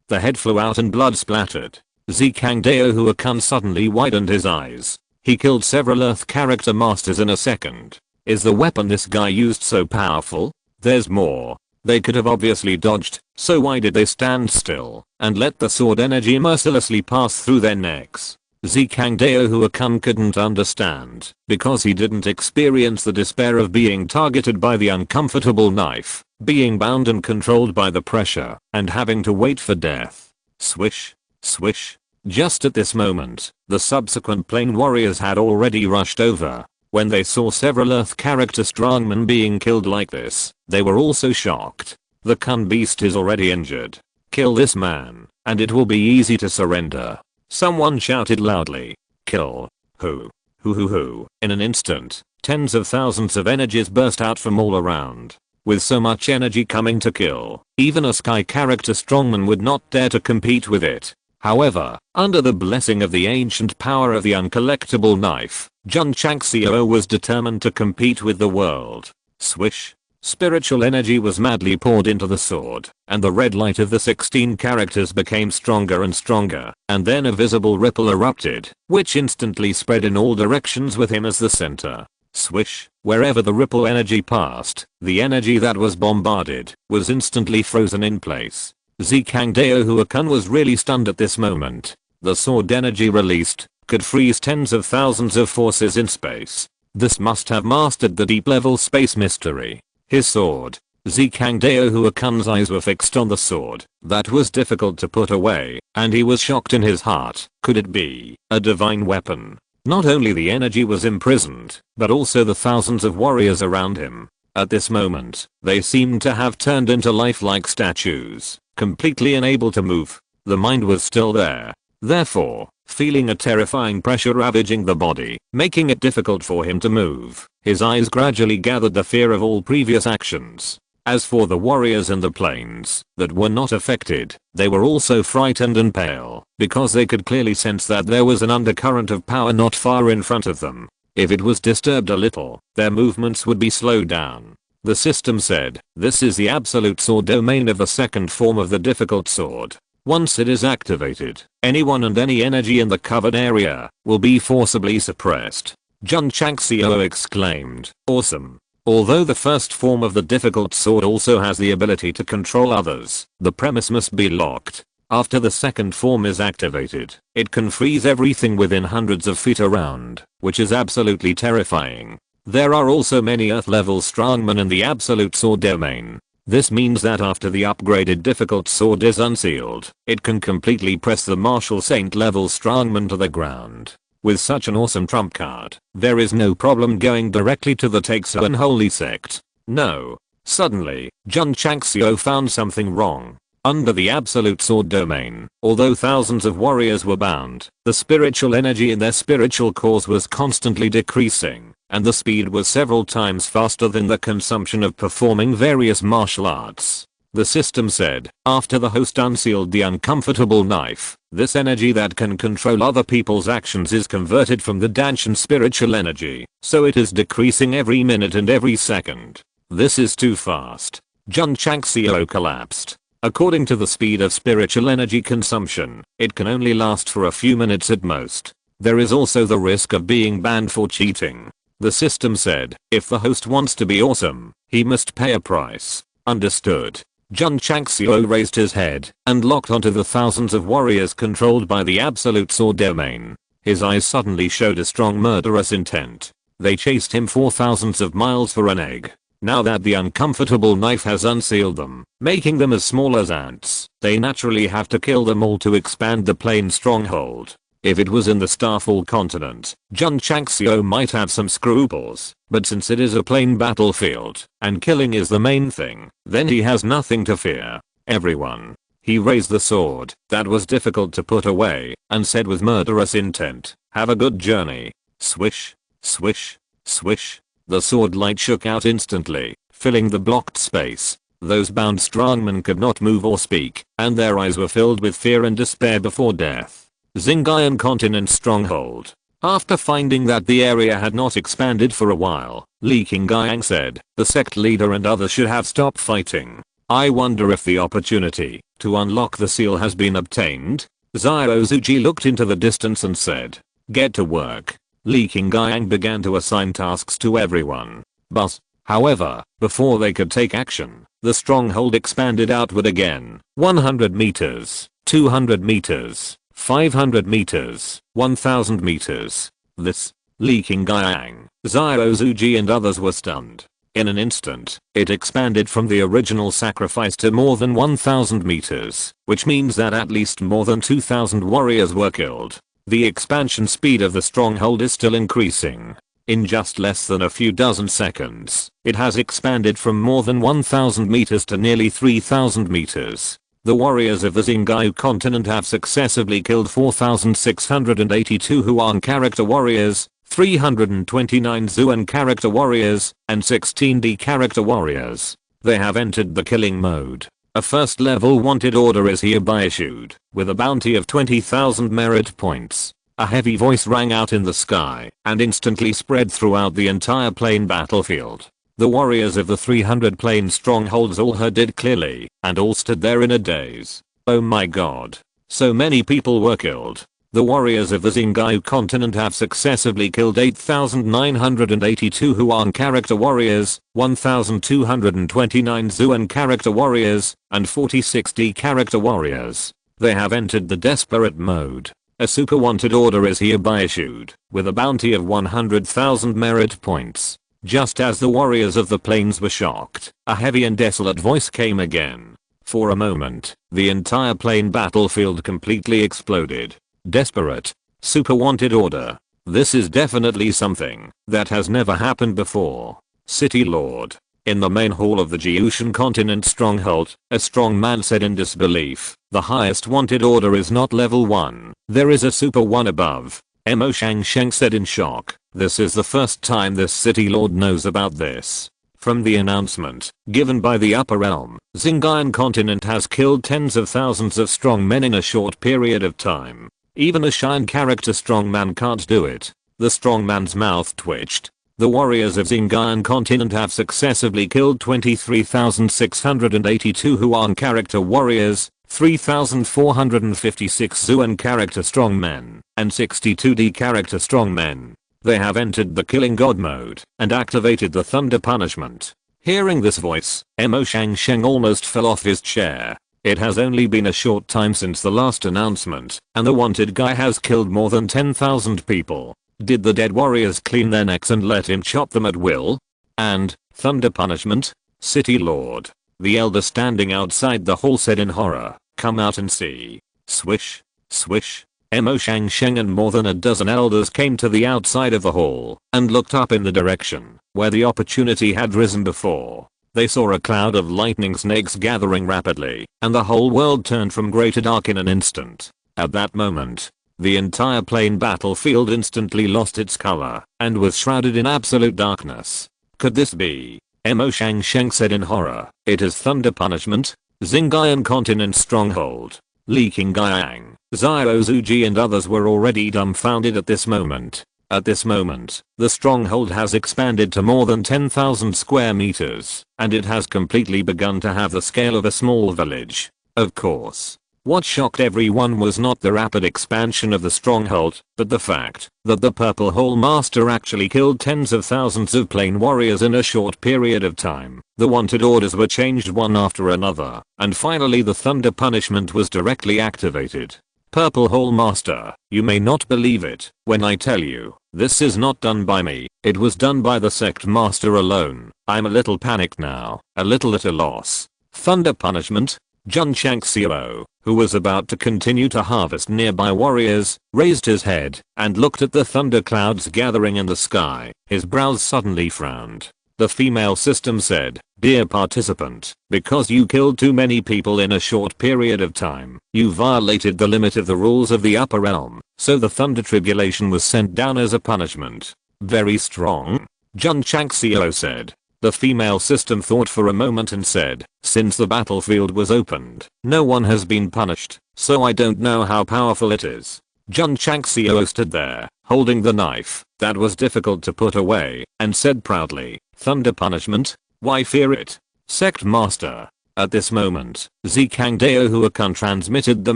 The head flew out and blood splattered. Changxiao Huakun suddenly widened his eyes. He killed several Earth character masters in a second. Is the weapon this guy used so powerful? There's more. They could have obviously dodged, so why did they stand still and let the sword energy mercilessly pass through their necks? Changxiao Huakun couldn't understand because he didn't experience the despair of being targeted by the uncomfortable knife, being bound and controlled by the pressure, and having to wait for death. Swish, swish. Just at this moment, the subsequent plane warriors had already rushed over. When they saw several Earth character strongmen being killed like this, they were also shocked. The Kun beast is already injured. Kill this man, and it will be easy to surrender. Someone shouted loudly. Kill. Who? Who? In an instant, tens of thousands of energies burst out from all around. With so much energy coming to kill, even a sky character strongman would not dare to compete with it. However, under the blessing of the ancient power of the uncollectible knife, Jun Changxiao was determined to compete with the world. Swish. Spiritual energy was madly poured into the sword, and the red light of the 16 characters became stronger and stronger, and then a visible ripple erupted, which instantly spread in all directions with him as the center. Swish. Wherever the ripple energy passed, the energy that was bombarded was instantly frozen in place. Changxiao Huakun was really stunned at this moment. The sword energy released could freeze tens of thousands of forces in space. This must have mastered the deep level space mystery. His sword. Changxiao Huakun's eyes were fixed on the sword. That was difficult to put away, and he was shocked in his heart. Could it be a divine weapon? Not only the energy was imprisoned, but also the thousands of warriors around him. At this moment, they seemed to have turned into lifelike statues, completely unable to move. The mind was still there. Therefore, feeling a terrifying pressure ravaging the body, making it difficult for him to move, his eyes gradually gathered the fear of all previous actions. As for the warriors in the plains that were not affected, they were also frightened and pale, because they could clearly sense that there was an undercurrent of power not far in front of them. If it was disturbed a little, their movements would be slowed down. The system said, this is the absolute sword domain of the second form of the difficult sword. Once it is activated, anyone and any energy in the covered area will be forcibly suppressed. Jun Changxiao exclaimed, awesome. Although the first form of the difficult sword also has the ability to control others, the premise must be locked. After the second form is activated, it can freeze everything within hundreds of feet around, which is absolutely terrifying. There are also many Earth level strongmen in the absolute sword domain. This means that after the upgraded difficult sword is unsealed, it can completely press the martial saint level strongman to the ground. With such an awesome trump card, there is no problem going directly to the Takeso unholy sect. No. Suddenly, Jun Changxiao found something wrong. Under the absolute sword domain, although thousands of warriors were bound, the spiritual energy in their spiritual cores was constantly decreasing, and the speed was several times faster than the consumption of performing various martial arts. The system said, after the host unsealed the uncomfortable knife, this energy that can control other people's actions is converted from the Danshan spiritual energy, so it is decreasing every minute and every second. This is too fast. Jun Changxiao collapsed. According to the speed of spiritual energy consumption, it can only last for a few minutes at most. There is also the risk of being banned for cheating. The system said, if the host wants to be awesome, he must pay a price. Understood. Jun Changxiao raised his head and locked onto the thousands of warriors controlled by the absolute sword domain. His eyes suddenly showed a strong murderous intent. They chased him for thousands of miles for an egg. Now that the uncomfortable knife has unsealed them, making them as small as ants, they naturally have to kill them all to expand the plane stronghold. If it was in the Starfall continent, Jun Changxiao might have some scruples, but since it is a plain battlefield, and killing is the main thing, then he has nothing to fear. Everyone. He raised the sword, that was difficult to put away, and said with murderous intent, have a good journey. Swish, swish, swish. The sword light shook out instantly, filling the blocked space. Those bound strongmen could not move or speak, and their eyes were filled with fear and despair before death. Xinjiang Continent Stronghold. After finding that the area had not expanded for a while, Li Qingyang said, the sect leader and others should have stopped fighting. I wonder if the opportunity to unlock the seal has been obtained. Zyrozuji looked into the distance and said, "Get to work." Li Qingyang began to assign tasks to everyone. But, however, before they could take action, the stronghold expanded outward again. 100 meters, 200 meters, 500 meters, 1000 meters. This, Li Qingyang, Zyrozuji and others were stunned. In an instant, it expanded from the original sacrifice to more than 1000 meters, which means that at least more than 2000 warriors were killed. The expansion speed of the stronghold is still increasing. In just less than a few dozen seconds, it has expanded from more than 1000 meters to nearly 3000 meters. The warriors of the Xingqiu continent have successively killed 4682 Huan character warriors, 329 Zuan character warriors, and 16 D character warriors. They have entered the killing mode. A first level wanted order is hereby issued, with a bounty of 20,000 merit points. A heavy voice rang out in the sky, and instantly spread throughout the entire plain battlefield. The warriors of the 300 plain strongholds all heard it clearly, and all stood there in a daze. Oh my god. So many people were killed. The warriors of the Xingqiu continent have successively killed 8,982 Huan character warriors, 1,229 Zuan character warriors, and 46 D character warriors. They have entered the desperate mode. A super wanted order is hereby issued, with a bounty of 100,000 merit points. Just as the warriors of the plains were shocked, a heavy and desolate voice came again. For a moment, the entire plain battlefield completely exploded. Desperate. Super wanted order. This is definitely something that has never happened before. City Lord. In the main hall of the Jiushan continent stronghold, a strong man said in disbelief, "The highest wanted order is not level 1. There is a super one above." Mo Shangsheng said in shock, "This is the first time this city lord knows about this." From the announcement given by the upper realm, Xingqiu continent has killed tens of thousands of strong men in a short period of time. Even a Shine character strongman can't do it. The strongman's mouth twitched. The warriors of Xingqiu continent have successively killed 23,682 Huan character warriors, 3,456 Zuan character strongmen, and 62 D character strongmen. They have entered the killing god mode and activated the thunder punishment. Hearing this voice, Mo Shangsheng almost fell off his chair. It has only been a short time since the last announcement, and the wanted guy has killed more than 10,000 people. Did the dead warriors clean their necks and let him chop them at will? And, thunder punishment? City Lord. The elder standing outside the hall said in horror, "Come out and see." Swish. Swish. Mo Shangsheng and more than a dozen elders came to the outside of the hall and looked up in the direction where the opportunity had risen before. They saw a cloud of lightning snakes gathering rapidly, and the whole world turned from grey to dark in an instant. At that moment, the entire plain battlefield instantly lost its color and was shrouded in absolute darkness. Could this be? Mo Shangsheng said in horror. It is thunder punishment. Xingqiu continent stronghold. Li Qingyang, Zyrozuji and others were already dumbfounded at this moment. At this moment, the stronghold has expanded to more than 10,000 square meters, and it has completely begun to have the scale of a small village. Of course. What shocked everyone was not the rapid expansion of the stronghold, but the fact that the Purple Hall Master actually killed tens of thousands of plain warriors in a short period of time. The wanted orders were changed one after another, and finally the thunder punishment was directly activated. Purple Hall Master, you may not believe it when I tell you, this is not done by me, it was done by the sect master alone. I'm a little panicked now, a little at a loss. Thunder punishment? Jun Changxiao, who was about to continue to harvest nearby warriors, raised his head and looked at the thunder clouds gathering in the sky. His brows suddenly frowned. The female system said, "Dear participant, because you killed too many people in a short period of time, you violated the limit of the rules of the upper realm, so the thunder tribulation was sent down as a punishment." Very strong, Jun Changxiao said. The female system thought for a moment and said, "Since the battlefield was opened, no one has been punished, so I don't know how powerful it is." Jun Changxiao stood there, holding the knife that was difficult to put away, and said proudly, "Thunder punishment? Why fear it? Sect master." At this moment, Zikangdeo Huakan transmitted the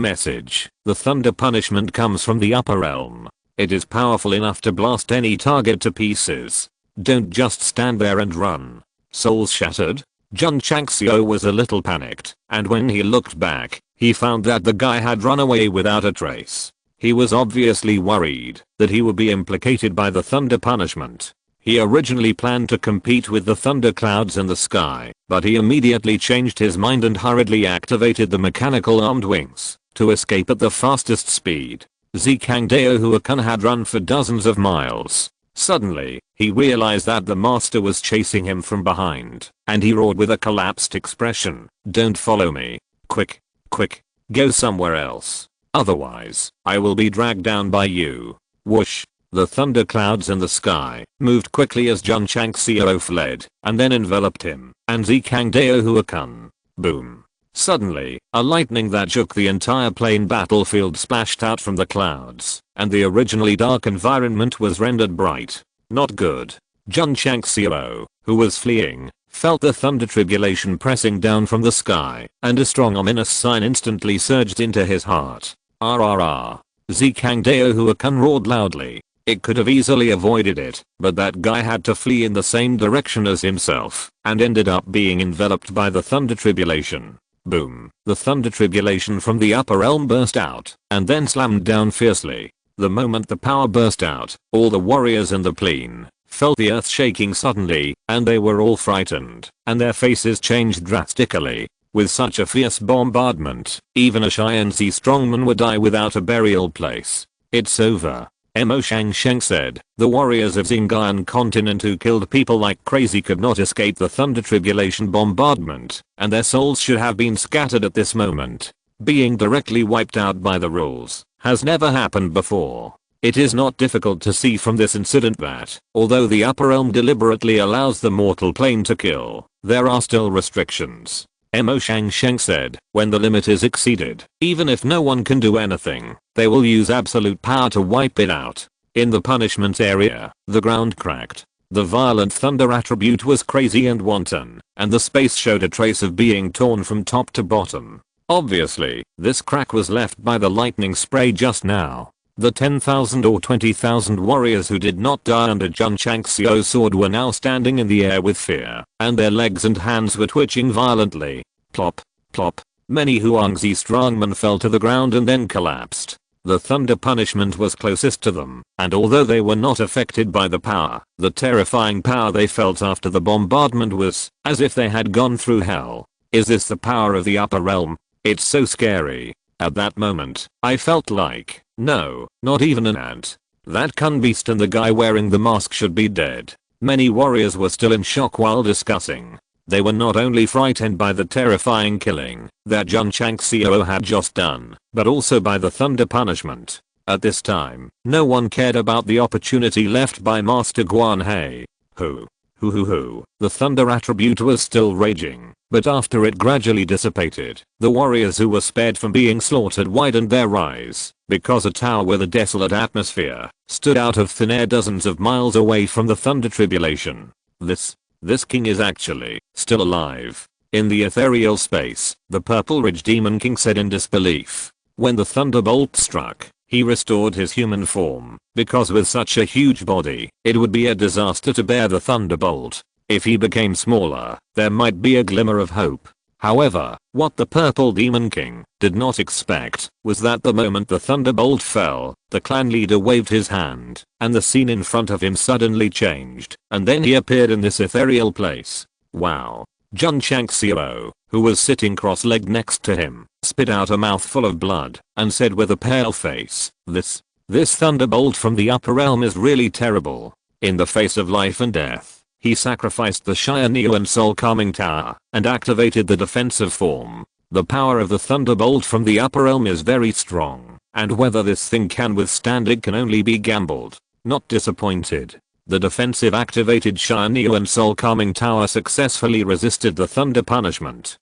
message. The thunder punishment comes from the upper realm. It is powerful enough to blast any target to pieces. Don't just stand there and run. Souls shattered? Jun Changxiao was a little panicked, and when he looked back, he found that the guy had run away without a trace. He was obviously worried that he would be implicated by the thunder punishment. He originally planned to compete with the thunderclouds in the sky, but he immediately changed his mind and hurriedly activated the mechanical armed wings to escape at the fastest speed. Zikangdeo Huakan had run for dozens of miles. Suddenly, he realized that the master was chasing him from behind, and he roared with a collapsed expression, "Don't follow me. Quick, quick, go somewhere else. Otherwise, I will be dragged down by you." Whoosh! The thunderclouds in the sky moved quickly as Jun Changxiao fled, and then enveloped him and Zikangdeo Huakan. Boom! Suddenly, a lightning that shook the entire plain battlefield splashed out from the clouds, and the originally dark environment was rendered bright. Not good. Jun Changxiao, who was fleeing, felt the thunder tribulation pressing down from the sky, and a strong ominous sign instantly surged into his heart. RRR. Zikangdeo Huakan roared loudly. It could have easily avoided it, but that guy had to flee in the same direction as himself, and ended up being enveloped by the thunder tribulation. Boom. The thunder tribulation from the upper realm burst out, and then slammed down fiercely. The moment the power burst out, all the warriors in the plane felt the earth shaking suddenly, and they were all frightened, and their faces changed drastically. With such a fierce bombardment, even a Sciency strongman would die without a burial place. It's over. Mo Shangsheng said. The warriors of Xinjiang continent who killed people like crazy could not escape the thunder tribulation bombardment, and their souls should have been scattered at this moment. Being directly wiped out by the rules has never happened before. It is not difficult to see from this incident that, although the upper realm deliberately allows the mortal plane to kill, there are still restrictions. Mo Shangsheng said, when the limit is exceeded, even if no one can do anything, they will use absolute power to wipe it out. In the punishment area, the ground cracked. The violent thunder attribute was crazy and wanton, and the space showed a trace of being torn from top to bottom. Obviously, this crack was left by the lightning spray just now. The 10,000 or 20,000 warriors who did not die under Jun Changxiao's sword were now standing in the air with fear, and their legs and hands were twitching violently. Plop, plop. Many Huangzi strongmen fell to the ground and then collapsed. The thunder punishment was closest to them, and although they were not affected by the power, the terrifying power they felt after the bombardment was as if they had gone through hell. Is this the power of the upper realm? It's so scary. At that moment, I felt like, no, not even an ant. That Kun beast and the guy wearing the mask should be dead. Many warriors were still in shock while discussing. They were not only frightened by the terrifying killing that Jun Changxiao had just done, but also by the thunder punishment. At this time, no one cared about the opportunity left by Master Guanhei. The thunder attribute was still raging, but after it gradually dissipated, the warriors who were spared from being slaughtered widened their eyes, because a tower with a desolate atmosphere stood out of thin air dozens of miles away from the thunder tribulation. This king is actually still alive. In the ethereal space, the Purple Ridge Demon King said in disbelief. When the thunderbolt struck, he restored his human form, because with such a huge body, it would be a disaster to bear the thunderbolt. If he became smaller, there might be a glimmer of hope. However, what the Purple Demon King did not expect was that the moment the thunderbolt fell, the clan leader waved his hand, and the scene in front of him suddenly changed, and then he appeared in this ethereal place. Wow. Jun Changxiao, who was sitting cross-legged next to him, spit out a mouthful of blood, and said with a pale face, This thunderbolt from the upper realm is really terrible. In the face of life and death, he sacrificed the Shianyuan Soul Calming Tower, and activated the defensive form. The power of the thunderbolt from the upper realm is very strong, and whether this thing can withstand it can only be gambled, not disappointed. The defensive activated Shianyuan Soul Calming Tower successfully resisted the thunder punishment.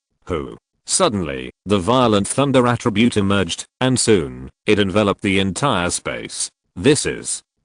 Suddenly, the violent thunder attribute emerged, and soon, it enveloped the entire space.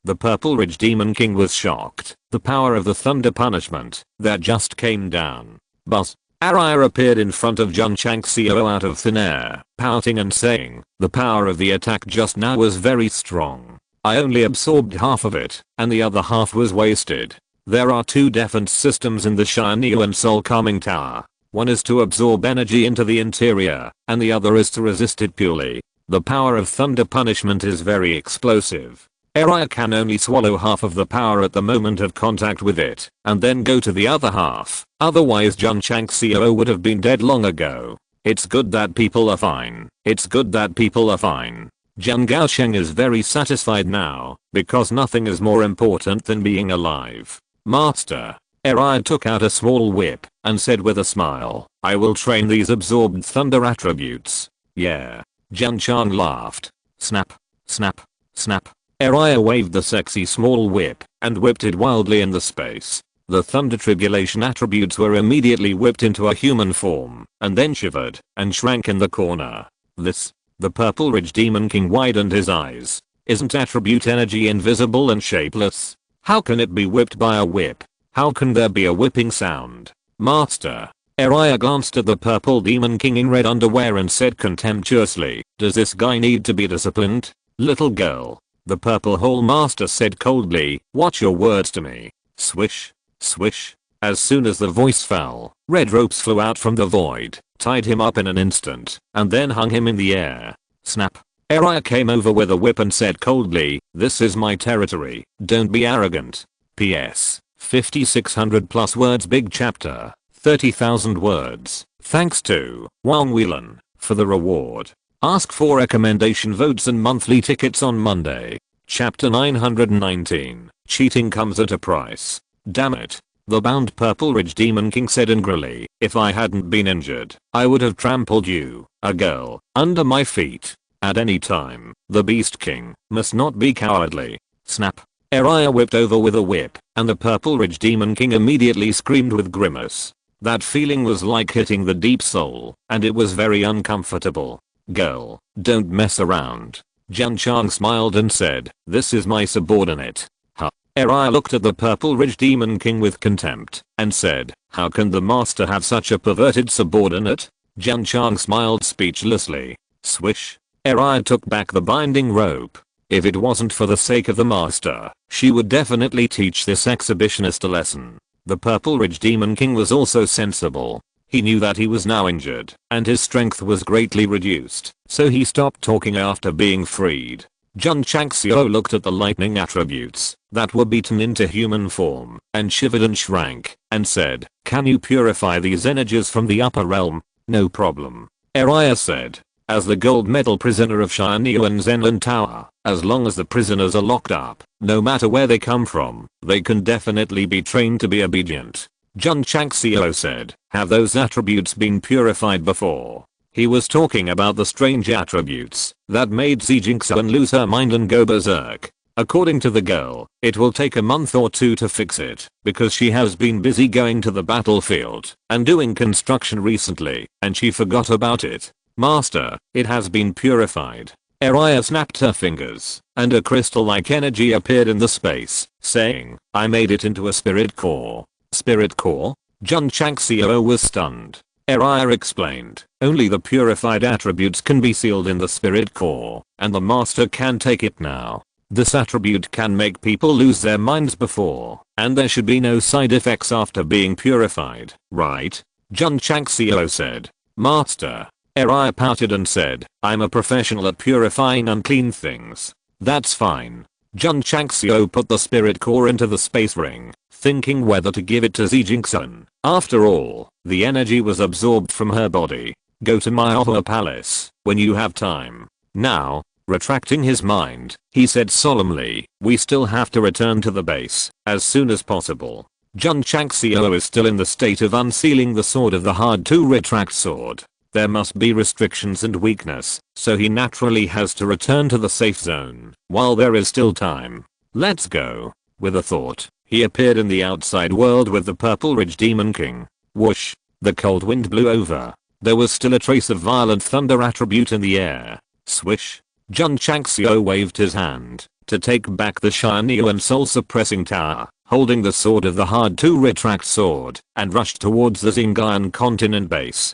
The Purple Ridge Demon King was shocked. The power of the thunder punishment that just came down. Buzz. Araya appeared in front of Jun Changxiao out of thin air, pouting and saying, "The power of the attack just now was very strong. I only absorbed half of it, and the other half was wasted. There are two defense systems in the Shinyuan Soul Calming Tower. One is to absorb energy into the interior, and the other is to resist it purely. The power of thunder punishment is very explosive. Araya can only swallow half of the power at the moment of contact with it, and then go to the other half, otherwise Jun Changxiao would have been dead long ago. It's good that people are fine. It's good that people are fine." Jun Gaosheng is very satisfied now, because nothing is more important than being alive. "Master." Araya took out a small whip, and said with a smile, "I will train these absorbed thunder attributes." "Yeah." Jun Chang laughed. Snap. Snap. Snap. Araya waved the sexy small whip, and whipped it wildly in the space. The thunder tribulation attributes were immediately whipped into a human form, and then shivered, and shrank in the corner. The Purple Ridge Demon King widened his eyes. "Isn't attribute energy invisible and shapeless? How can it be whipped by a whip? How can there be a whipping sound?" "Master." Araya glanced at the Purple Demon King in red underwear and said contemptuously, "Does this guy need to be disciplined? Little girl." The Purple Hole Master said coldly, "Watch your words to me." Swish. Swish. As soon as the voice fell, red ropes flew out from the void, tied him up in an instant, and then hung him in the air. Snap. Araya came over with a whip and said coldly, "This is my territory, don't be arrogant." PS. 5600 plus words big chapter, 30,000 words. Thanks to Wang Weilan for the reward. Ask for recommendation votes and monthly tickets on Monday. Chapter 919. Cheating comes at a price. Damn it. The bound Purple Ridge Demon King said angrily, "If I hadn't been injured, I would have trampled you, a girl, under my feet. At any time, the Beast King must not be cowardly." Snap. Araya whipped over with a whip, and the Purple Ridge Demon King immediately screamed with grimace. That feeling was like hitting the deep soul, and it was very uncomfortable. "Girl, don't mess around." Jun Chang smiled and said, "This is my subordinate." Huh. Araya looked at the Purple Ridge Demon King with contempt, and said, "How can the master have such a perverted subordinate?" Jun Chang smiled speechlessly. Swish. Araya took back the binding rope. If it wasn't for the sake of the master, she would definitely teach this exhibitionist a lesson. The Purple Ridge Demon King was also sensible. He knew that he was now injured, and his strength was greatly reduced, so he stopped talking after being freed. Jun Changxiao looked at the lightning attributes that were beaten into human form, and shivered and shrank, and said, "Can you purify these energies from the upper realm?" "No problem." Araya said. As the gold medal prisoner of Shinyuan Zenlin Tower, as long as the prisoners are locked up, no matter where they come from, they can definitely be trained to be obedient. Jun Changxiao said, "Have those attributes been purified before?" He was talking about the strange attributes that made Zijingxuan lose her mind and go berserk. According to the girl, it will take a month or two to fix it, because she has been busy going to the battlefield and doing construction recently, and she forgot about it. "Master, it has been purified." Araya snapped her fingers, and a crystal-like energy appeared in the space, saying, "I made it into a spirit core." "Spirit core?" Jun Changxiao was stunned. Araya explained, "Only the purified attributes can be sealed in the spirit core, and the master can take it now. This attribute can make people lose their minds before, and there should be no side effects after being purified, right?" Jun Changxiao said. "Master." Araya pouted and said, "I'm a professional at purifying unclean things." "That's fine." Jun Changxiao put the spirit core into the space ring, thinking whether to give it to Zijingxuan. After all, the energy was absorbed from her body. "Go to my Ohua Palace when you have time. Now." Retracting his mind, he said solemnly, "We still have to return to the base as soon as possible." Jun Changxiao is still in the state of unsealing the sword of the hard to retract sword. There must be restrictions and weakness, so he naturally has to return to the safe zone while there is still time. "Let's go." With a thought, he appeared in the outside world with the Purple Ridge Demon King. Whoosh. The cold wind blew over. There was still a trace of violent thunder attribute in the air. Swish. Jun Changxiao waved his hand to take back the Shinyuan soul suppressing tower, holding the sword of the hard to retract sword, and rushed towards the Zingian continent base.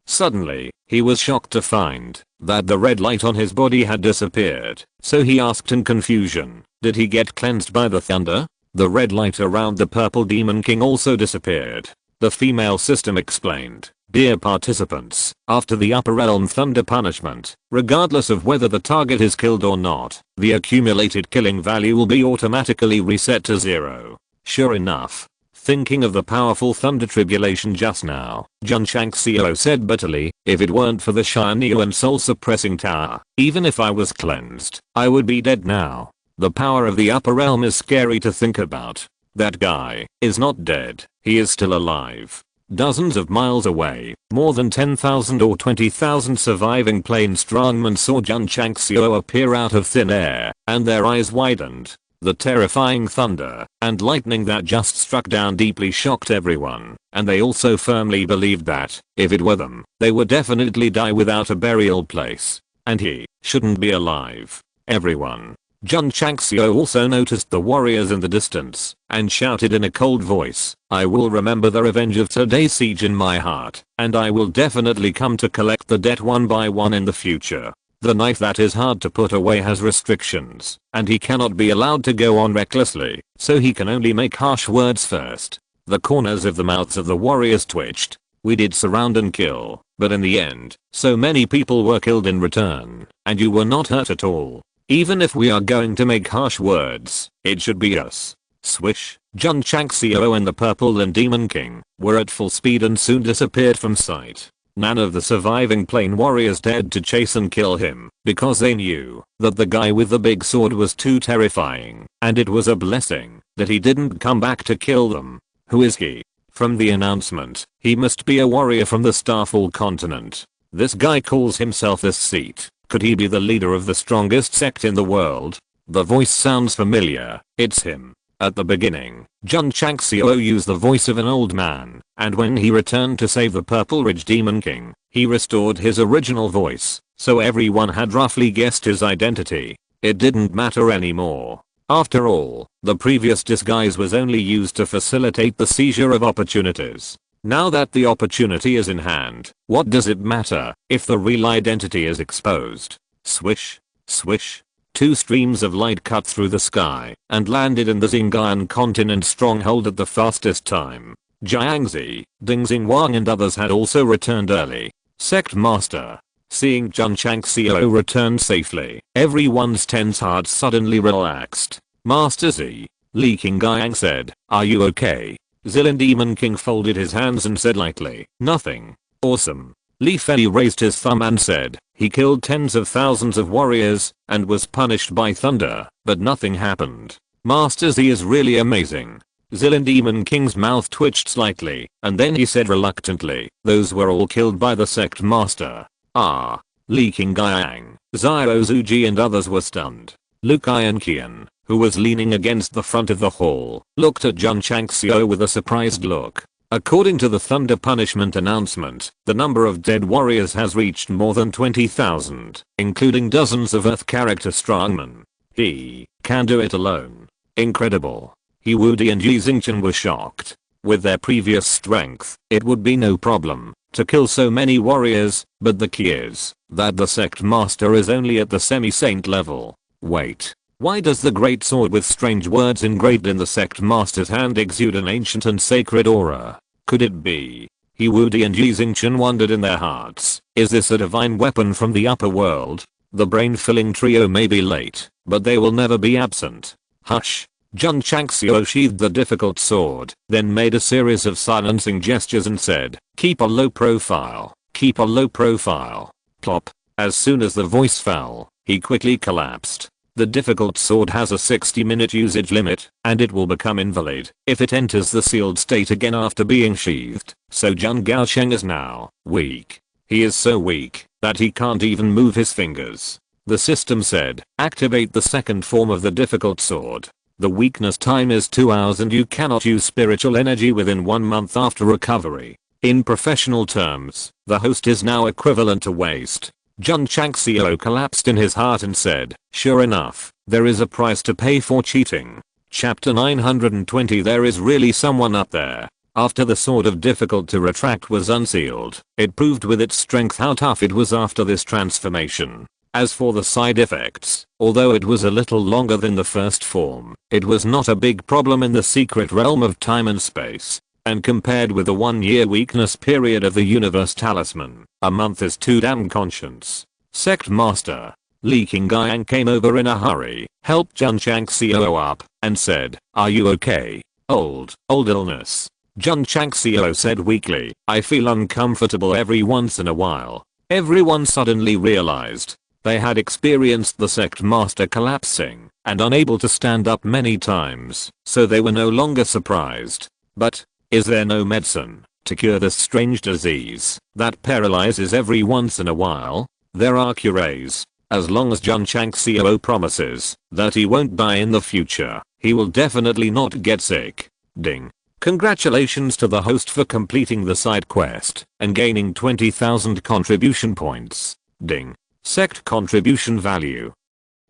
Suddenly, he was shocked to find that the red light on his body had disappeared, so he asked in confusion, did he get cleansed by the thunder? The red light around the purple demon king also disappeared. The female system explained, dear participants, after the upper realm thunder punishment, regardless of whether the target is killed or not, the accumulated killing value will be automatically reset to 0. Sure enough. Thinking of the powerful thunder tribulation just now, Jun Changxiao said bitterly, if it weren't for the Shinio and soul suppressing tower, even if I was cleansed, I would be dead now. The power of the upper realm is scary to think about. That guy is not dead, he is still alive. Dozens of miles away, more than 10,000 or 20,000 surviving plain strongmen saw Jun Changxiao appear out of thin air, and their eyes widened. The terrifying thunder and lightning that just struck down deeply shocked everyone, and they also firmly believed that, if it were them, they would definitely die without a burial place. And he shouldn't be alive. Everyone. Jun Changxiao also noticed the warriors in the distance, and shouted in a cold voice, I will remember the revenge of today's siege in my heart, and I will definitely come to collect the debt one by one in the future. The knife that is hard to put away has restrictions, and he cannot be allowed to go on recklessly, so he can only make harsh words first. The corners of the mouths of the warriors twitched. We did surround and kill, but in the end, so many people were killed in return, and you were not hurt at all. Even if we are going to make harsh words, it should be us. Swish, Jun Changxiao and the Purple and Demon King were at full speed and soon disappeared from sight. None of the surviving plain warriors dared to chase and kill him, because they knew that the guy with the big sword was too terrifying, and it was a blessing that he didn't come back to kill them. Who is he? From the announcement, he must be a warrior from the Starfall continent. This guy calls himself this seat. Could he be the leader of the strongest sect in the world? The voice sounds familiar, it's him. At the beginning, Jun Changxiao used the voice of an old man, and when he returned to save the Purple Ridge Demon King, he restored his original voice, so everyone had roughly guessed his identity. It didn't matter anymore. After all, the previous disguise was only used to facilitate the seizure of opportunities. Now that the opportunity is in hand, what does it matter if the real identity is exposed? Swish, swish. Two streams of light cut through the sky and landed in the Zingian continent stronghold at the fastest time. Jiangzi, Ding Xingwang and others had also returned early. Sect Master. Seeing Jun Changxiao return safely, everyone's tense hearts suddenly relaxed. Master Z, Li Qingyang said, are you okay? Zilin Demon King folded his hands and said lightly, nothing. Awesome. Li Fei raised his thumb and said, he killed tens of thousands of warriors and was punished by thunder, but nothing happened. Master Z is really amazing. Zilin Demon King's mouth twitched slightly, and then he said reluctantly, those were all killed by the sect master. Ah. Li Qingyang, Xiao Zuji and others were stunned. Lu Qian, who was leaning against the front of the hall, looked at Jun Changxiao with a surprised look. According to the thunder punishment announcement, the number of dead warriors has reached more than 20,000, including dozens of Earth character strongmen. He can do it alone. Incredible. He Wudi and Yi Xingchen were shocked. With their previous strength, it would be no problem to kill so many warriors, but the key is that the sect master is only at the semi-saint level. Wait. Why does the great sword with strange words engraved in the sect master's hand exude an ancient and sacred aura? Could it be? He Wudi and Yi Xingchen wondered in their hearts. Is this a divine weapon from the upper world? The brain-filling trio may be late, but they will never be absent. Hush. Jun Changxiao sheathed the difficult sword, then made a series of silencing gestures and said, keep a low profile, keep a low profile. Plop. As soon as the voice fell, he quickly collapsed. The difficult sword has a 60-minute usage limit, and it will become invalid if it enters the sealed state again after being sheathed, so Jun Gaosheng is now weak. He is so weak that he can't even move his fingers. The system said, activate the second form of the difficult sword. The weakness time is 2 hours and you cannot use spiritual energy within 1 month after recovery. In professional terms, the host is now equivalent to waste. Jun Changxiao collapsed in his heart and said, sure enough, there is a price to pay for cheating. Chapter 920. There is really someone up there. After the sword of difficult to retract was unsealed, it proved with its strength how tough it was after this transformation. As for the side effects, although it was a little longer than the first form, it was not a big problem in the secret realm of time and space. And compared with the 1-year weakness period of the universe talisman, a month is too damn conscience. Sect Master Li Qingyang came over in a hurry, helped Jun Changxiao up, and said, "Are you okay? Old illness." Jun Changxiao said weakly, "I feel uncomfortable every once in a while." Everyone suddenly realized they had experienced the sect master collapsing and unable to stand up many times, so they were no longer surprised. But is there no medicine to cure this strange disease that paralyzes every once in a while? There are cures. As long as Jun Changxiao promises that he won't die in the future, he will definitely not get sick. Ding. Congratulations to the host for completing the side quest and gaining 20,000 contribution points. Ding. Sect contribution value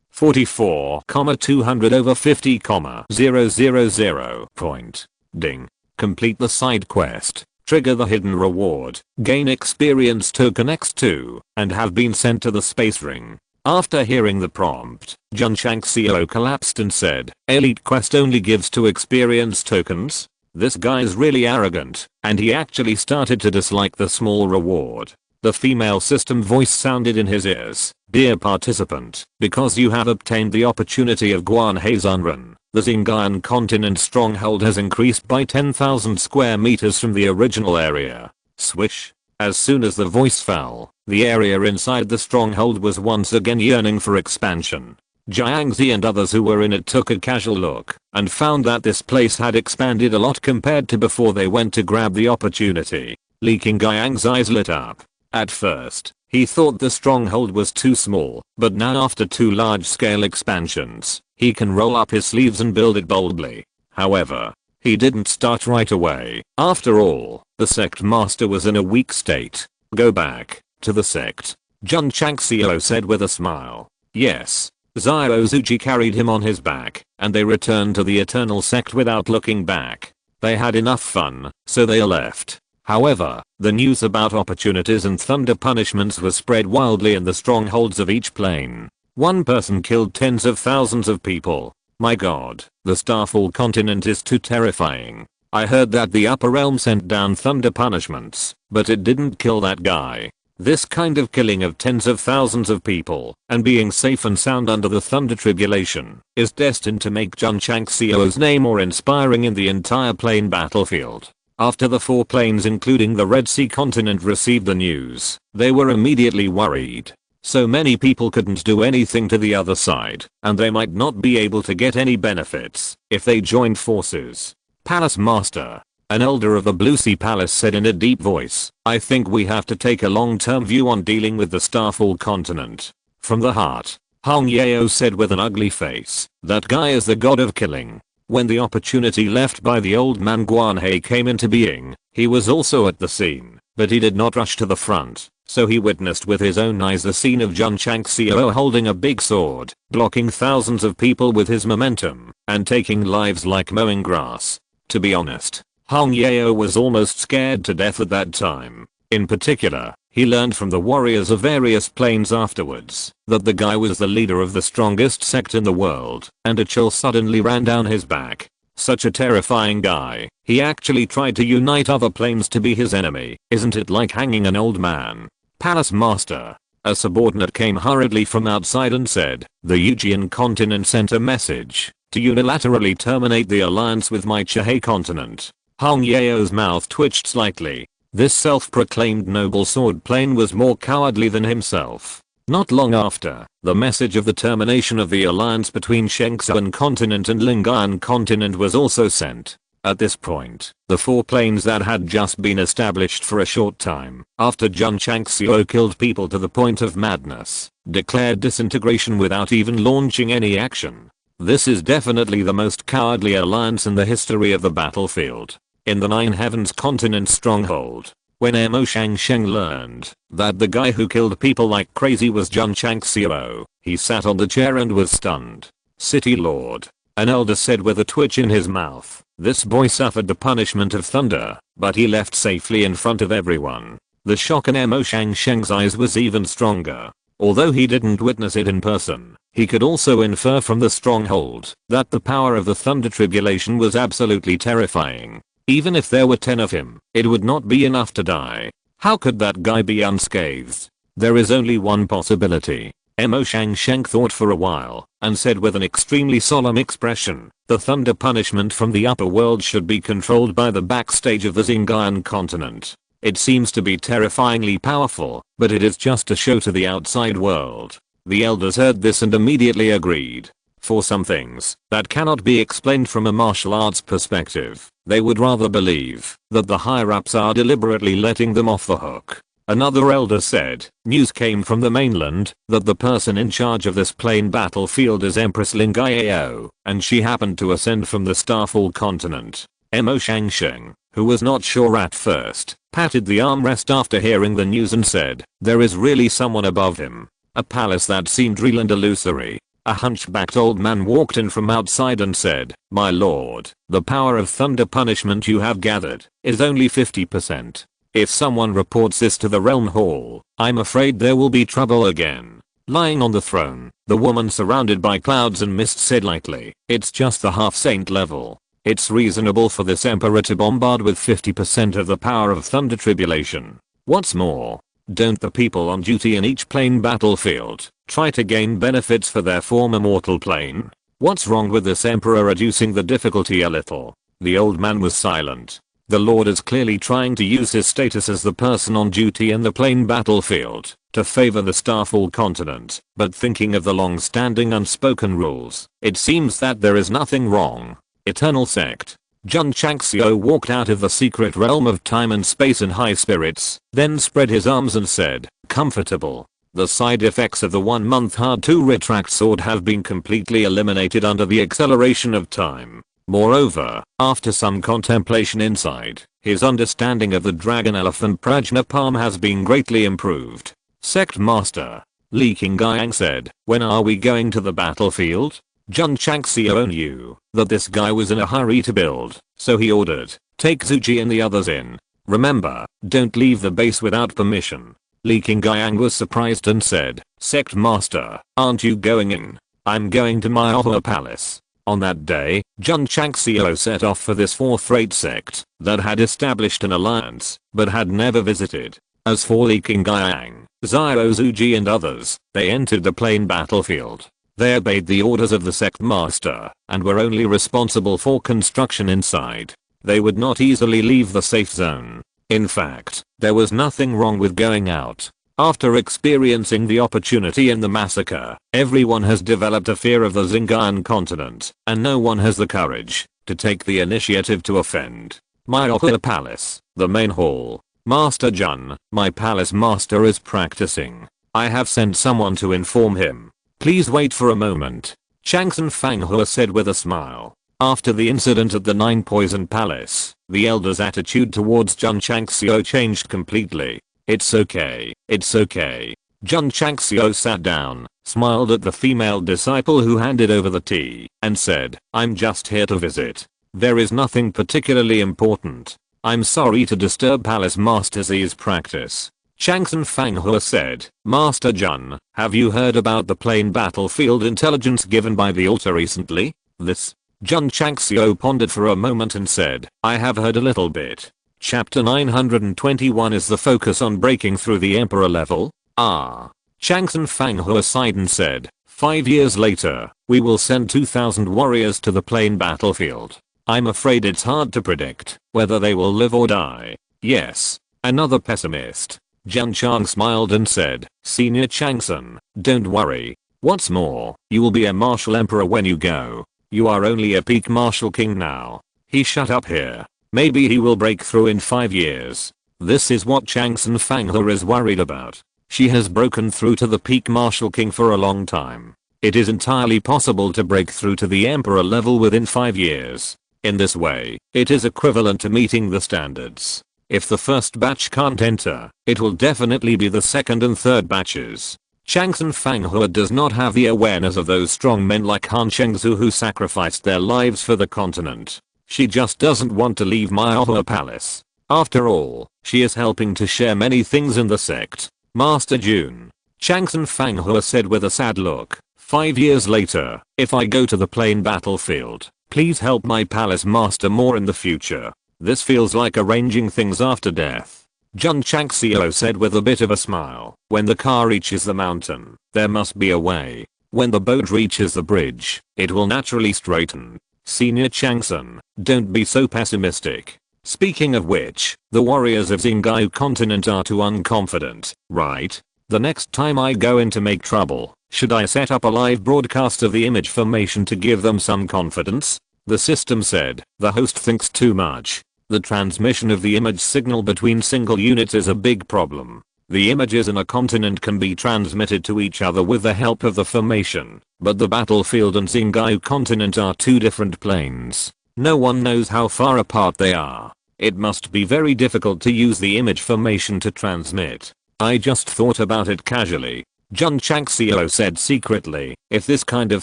44,200 over 50,000 point. Ding. Complete the side quest, trigger the hidden reward, gain experience token X2, and have been sent to the space ring. After hearing the prompt, Jun Changxiao collapsed and said, "Elite quest only gives 2 experience tokens? This guy is really arrogant," and he actually started to dislike the small reward. The female system voice sounded in his ears, "Dear participant, because you have obtained the opportunity of Guanhezunren, the Xinjiang continent stronghold has increased by 10,000 square meters from the original area." Swish. As soon as the voice fell, the area inside the stronghold was once again yearning for expansion. Jiangzi and others who were in it took a casual look and found that this place had expanded a lot compared to before they went to grab the opportunity. Li Qingyang's eyes lit up. At first, he thought the stronghold was too small, but now after 2 large-scale expansions, he can roll up his sleeves and build it boldly. However, he didn't start right away. After all, the sect master was in a weak state. "Go back to the sect," Jun Changxiao said with a smile. Yes. Ziozuji carried him on his back, and they returned to the eternal sect without looking back. They had enough fun, so they left. However, the news about opportunities and thunder punishments was spread wildly in the strongholds of each plane. One person killed tens of thousands of people. My god, the Starfall continent is too terrifying. I heard that the upper realm sent down thunder punishments, but it didn't kill that guy. This kind of killing of tens of thousands of people and being safe and sound under the thunder tribulation is destined to make Jun Changxiao's name more inspiring in the entire plane battlefield. After the 4 planes including the Red Sea continent received the news, they were immediately worried. So many people couldn't do anything to the other side, and they might not be able to get any benefits if they joined forces. Palace Master, an elder of the Blue Sea Palace, said in a deep voice, "I think we have to take a long-term view on dealing with the Starfall continent." From the heart, Hong Yao said with an ugly face, "That guy is the god of killing." When the opportunity left by the old man Guanhe came into being, he was also at the scene, but he did not rush to the front, so he witnessed with his own eyes the scene of Jun Changxiao holding a big sword, blocking thousands of people with his momentum, and taking lives like mowing grass. To be honest, Hong Yao was almost scared to death at that time. In particular, he learned from the warriors of various planes afterwards that the guy was the leader of the strongest sect in the world, and a chill suddenly ran down his back. Such a terrifying guy, he actually tried to unite other planes to be his enemy. Isn't it like hanging an old man? Palace Master, a subordinate came hurriedly from outside and said, "The Eugean continent sent a message to unilaterally terminate the alliance with my Chihei continent." Hong Yao's mouth twitched slightly. This self-proclaimed noble sword plane was more cowardly than himself. Not long after, the message of the termination of the alliance between Shengsuan continent and Lingayan continent was also sent. At this point, the 4 planes that had just been established for a short time after Jun Changxiao killed people to the point of madness, declared disintegration without even launching any action. This is definitely the most cowardly alliance in the history of the battlefield. In the 9 Heavens continent stronghold, when Mo Shangsheng learned that the guy who killed people like crazy was Jun Changxiao, he sat on the chair and was stunned. City Lord, An elder said with a twitch in his mouth. This boy suffered the punishment of thunder, but he left safely in front of everyone. The shock in Mo Shangsheng's eyes was even stronger. Although he didn't witness it in person, he could also infer from the stronghold that the power of the thunder tribulation was absolutely terrifying. Even if there were 10 of him, it would not be enough to die. How could that guy be unscathed? There is only one possibility. Mo Shangsheng thought for a while and said with an extremely solemn expression, the thunder punishment from the upper world should be controlled by the backstage of the Xinjiang continent. It seems to be terrifyingly powerful, but it is just a show to the outside world. The elders heard this and immediately agreed. For some things that cannot be explained from a martial arts perspective, they would rather believe that the higher-ups are deliberately letting them off the hook. Another elder said, news came from the mainland that the person in charge of this plain battlefield is Empress Lingyao, and she happened to ascend from the Starfall continent. Mo Shangsheng, who was not sure at first, patted the armrest after hearing the news and said, there is really someone above him. A palace that seemed real and illusory. A hunchbacked old man walked in from outside and said, my lord, the power of thunder punishment you have gathered is only 50%. If someone reports this to the realm hall, I'm afraid there will be trouble again. Lying on the throne, the woman surrounded by clouds and mist said lightly, it's just the half-saint level. It's reasonable for this emperor to bombard with 50% of the power of thunder tribulation. What's more, don't the people on duty in each plane battlefield try to gain benefits for their former mortal plane? What's wrong with this emperor reducing the difficulty a little? The old man was silent. The lord is clearly trying to use his status as the person on duty in the plane battlefield to favor the Starfall continent, but thinking of the long-standing unspoken rules, it seems that there is nothing wrong. Eternal Sect. Jun Changxiao walked out of the secret realm of time and space in high spirits, then spread his arms and said, comfortable. The side effects of the 1-month hard to retract sword have been completely eliminated under the acceleration of time. Moreover, after some contemplation inside, his understanding of the dragon elephant prajna palm has been greatly improved. Sect Master Li Qingyang said, when are we going to the battlefield? Jun Changxiao knew that this guy was in a hurry to build, so he ordered, take Zuji and the others in. Remember, don't leave the base without permission. Li Qingyang was surprised and said, Sect Master, aren't you going in? I'm going to my Ohua Palace. On that day, Jun Changxiao set off for this fourth-rate sect that had established an alliance but had never visited. As for Li Qingyang, Xiao Zuji and others, they entered the plain battlefield. They obeyed the orders of the sect master and were only responsible for construction inside. They would not easily leave the safe zone. In fact, there was nothing wrong with going out. After experiencing the opportunity in the massacre, everyone has developed a fear of the Xinjiang continent, and no one has the courage to take the initiative to offend. My Ohua Palace, the main hall. Master Jun, my palace master is practicing. I have sent someone to inform him. Please wait for a moment. Changsan Fanghua said with a smile. After the incident at the Nine Poison Palace, the elder's attitude towards Jun Changxiao changed completely. It's okay, it's okay. Jun Changxiao sat down, smiled at the female disciple who handed over the tea, and said, I'm just here to visit. There is nothing particularly important. I'm sorry to disturb Palace Master Zi's practice. Changsan Fanghua said, Master Jun, have you heard about the plain battlefield intelligence given by the altar recently? This? Jun Changxiao pondered for a moment and said, I have heard a little bit. Chapter 921 is the focus on breaking through the Emperor level? Ah. Changsan Fanghua sighed and said, 5 years later, we will send 2,000 warriors to the plain battlefield. I'm afraid it's hard to predict whether they will live or die. Yes. Another pessimist. Jun Chang smiled and said, Senior Changsan, don't worry. What's more, you will be a martial emperor when you go. You are only a peak martial king now. He shut up here. Maybe he will break through in 5 years. This is what Changsan Fanghua is worried about. She has broken through to the peak martial king for a long time. It is entirely possible to break through to the emperor level within 5 years. In this way, it is equivalent to meeting the standards. If the first batch can't enter, it will definitely be the second and third batches. Changxiao Fanghua does not have the awareness of those strong men like Han Shengzu who sacrificed their lives for the continent. She just doesn't want to leave Maihua Palace. After all, she is helping to share many things in the sect. Master Jun Changxiao Fanghua said with a sad look. 5 years later, if I go to the plain battlefield, please help my palace master more in the future. This feels like arranging things after death. Jun Changxiao said with a bit of a smile. When the car reaches the mountain, there must be a way. When the boat reaches the bridge, it will naturally straighten. Senior Changxiao, don't be so pessimistic. Speaking of which, the warriors of Xingqiu continent are too unconfident, right? The next time I go in to make trouble, should I set up a live broadcast of the image formation to give them some confidence? The system said. The host thinks too much. The transmission of the image signal between single units is a big problem. The images in a continent can be transmitted to each other with the help of the formation, but the battlefield and Xingqiu continent are two different planes. No one knows how far apart they are. It must be very difficult to use the image formation to transmit. I just thought about it casually. Jun Changxiao said secretly, if this kind of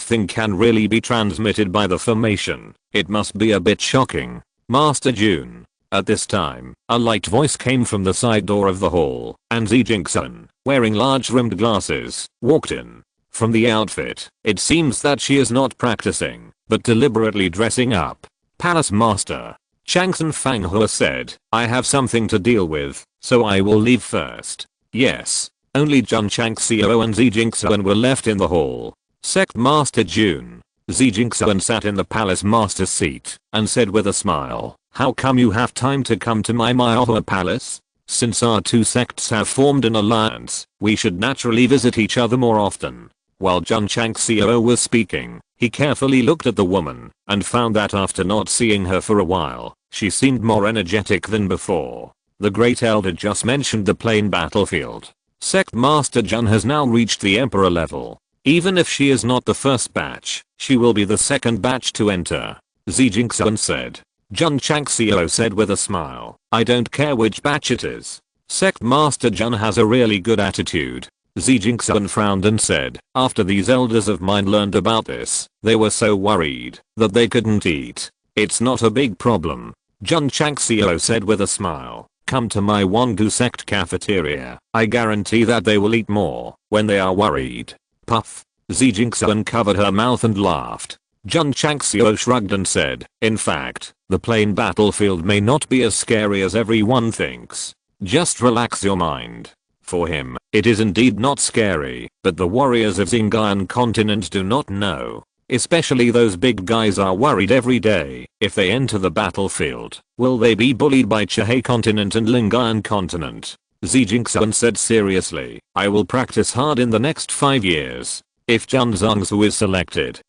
thing can really be transmitted by the formation, it must be a bit shocking. Master Jun. At this time, a light voice came from the side door of the hall, and Zi Jingxun, wearing large rimmed glasses, walked in. From the outfit, it seems that she is not practicing, but deliberately dressing up. Palace Master. Changxiao Fanghua said, I have something to deal with, so I will leave first. Yes. Only Jun Changxiao and Zi Jingxun were left in the hall. Sect Master Jun. Zi Jingxun sat in the palace master's seat and said with a smile, how come you have time to come to my Maihua palace? Since our two sects have formed an alliance, we should naturally visit each other more often. While Jun Changxiao was speaking, he carefully looked at the woman and found that after not seeing her for a while, she seemed more energetic than before. The Great Elder just mentioned the plain battlefield. Sect Master Jun has now reached the Emperor level. Even if she is not the first batch, she will be the second batch to enter. Zi Jingxun said. Jun Changxiao said with a smile, I don't care which batch it is. Sect Master Jun has a really good attitude. Zi Jingxun frowned and said, after these elders of mine learned about this, they were so worried that they couldn't eat. It's not a big problem. Jun Changxiao said with a smile. Come to my Wangu sect cafeteria. I guarantee that they will eat more when they are worried. Puff. Zi Jingxun covered her mouth and laughed. Jun Changxiao shrugged and said, in fact, the plain battlefield may not be as scary as everyone thinks. Just relax your mind. For him, it is indeed not scary, but the warriors of Xingqiu continent do not know. Especially those big guys are worried every day. If they enter the battlefield, will they be bullied by Chihei continent and Lingayan continent? Zi Jingxun said seriously, I will practice hard in the next 5 years. If Jun Zhangzu is selected,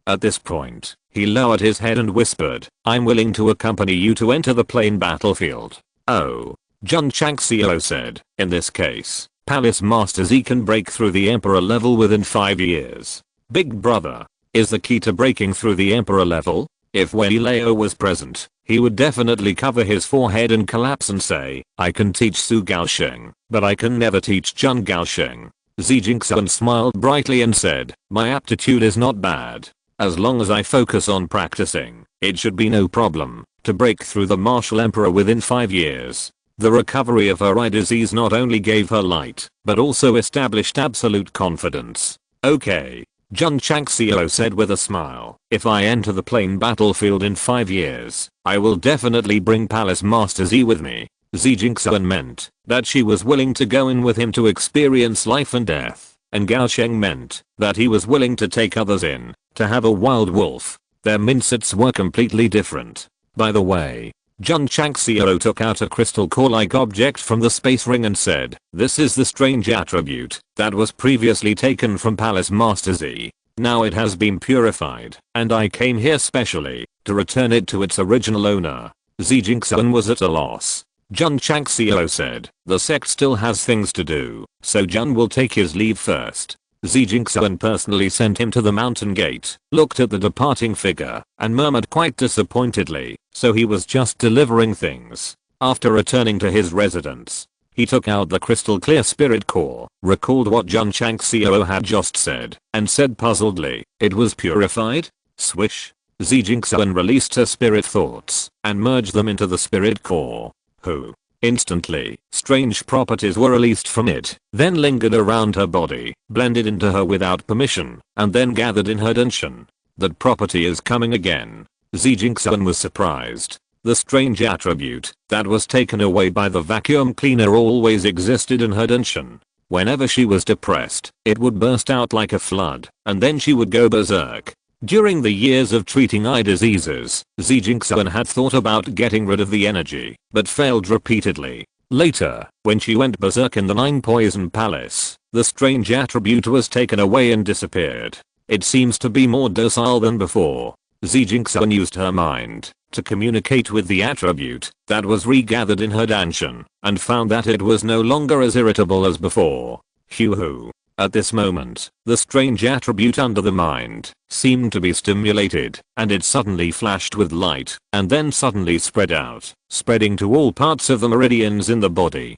At this point, he lowered his head and whispered, I'm willing to accompany you to enter the plain battlefield. Oh. Jun Changxiao said, in this case, Palace Master Z can break through the Emperor level within 5 years. Big brother, is the key to breaking through the Emperor level? If Wei Leo was present, he would definitely cover his forehead and collapse and say, I can teach Su Gaosheng, but I can never teach Jun Gaosheng. Zi Jingxun smiled brightly and said, my aptitude is not bad. As long as I focus on practicing, it should be no problem to break through the martial emperor within 5 years. The recovery of her eye disease not only gave her light, but also established absolute confidence. Okay. Jun Changxiao said with a smile, if I enter the plain battlefield in 5 years, I will definitely bring Palace Master Z with me. Zi Jingxun meant that she was willing to go in with him to experience life and death, and Gaosheng meant that he was willing to take others in, to have a wild wolf. Their mindsets were completely different. By the way, Jun Changxiao took out a crystal core-like object from the space ring and said, this is the strange attribute that was previously taken from Palace Master Z. Now it has been purified, and I came here specially to return it to its original owner. Zi Jingxun was at a loss. Jun Changxiao said, the sect still has things to do, so Jun will take his leave first. Zi Jingxun personally sent him to the mountain gate, looked at the departing figure, and murmured quite disappointedly, so he was just delivering things. After returning to his residence, He took out the crystal clear spirit core, recalled what Jun Changxiao had just said, and said puzzledly, "It was purified?" Swish. Zhijingxuan released her spirit thoughts and merged them into the spirit core. Who? Instantly, strange properties were released from it, then lingered around her body, blended into her without permission, and then gathered in her danshan. That property is coming again. Zhijingxuan was surprised. The strange attribute that was taken away by the vacuum cleaner always existed in her danshan. Whenever she was depressed, it would burst out like a flood, and then she would go berserk. During the years of treating eye diseases, Zhijingxuan had thought about getting rid of the energy, but failed repeatedly. Later, when she went berserk in the 9 Poison Palace, the strange attribute was taken away and disappeared. It seems to be more docile than before. Zhijingxuan used her mind to communicate with the attribute that was regathered in her danshan, and found that it was no longer as irritable as before. Hoo-hoo. At this moment, the strange attribute under the mind seemed to be stimulated, and it suddenly flashed with light, and then suddenly spread out, spreading to all parts of the meridians in the body.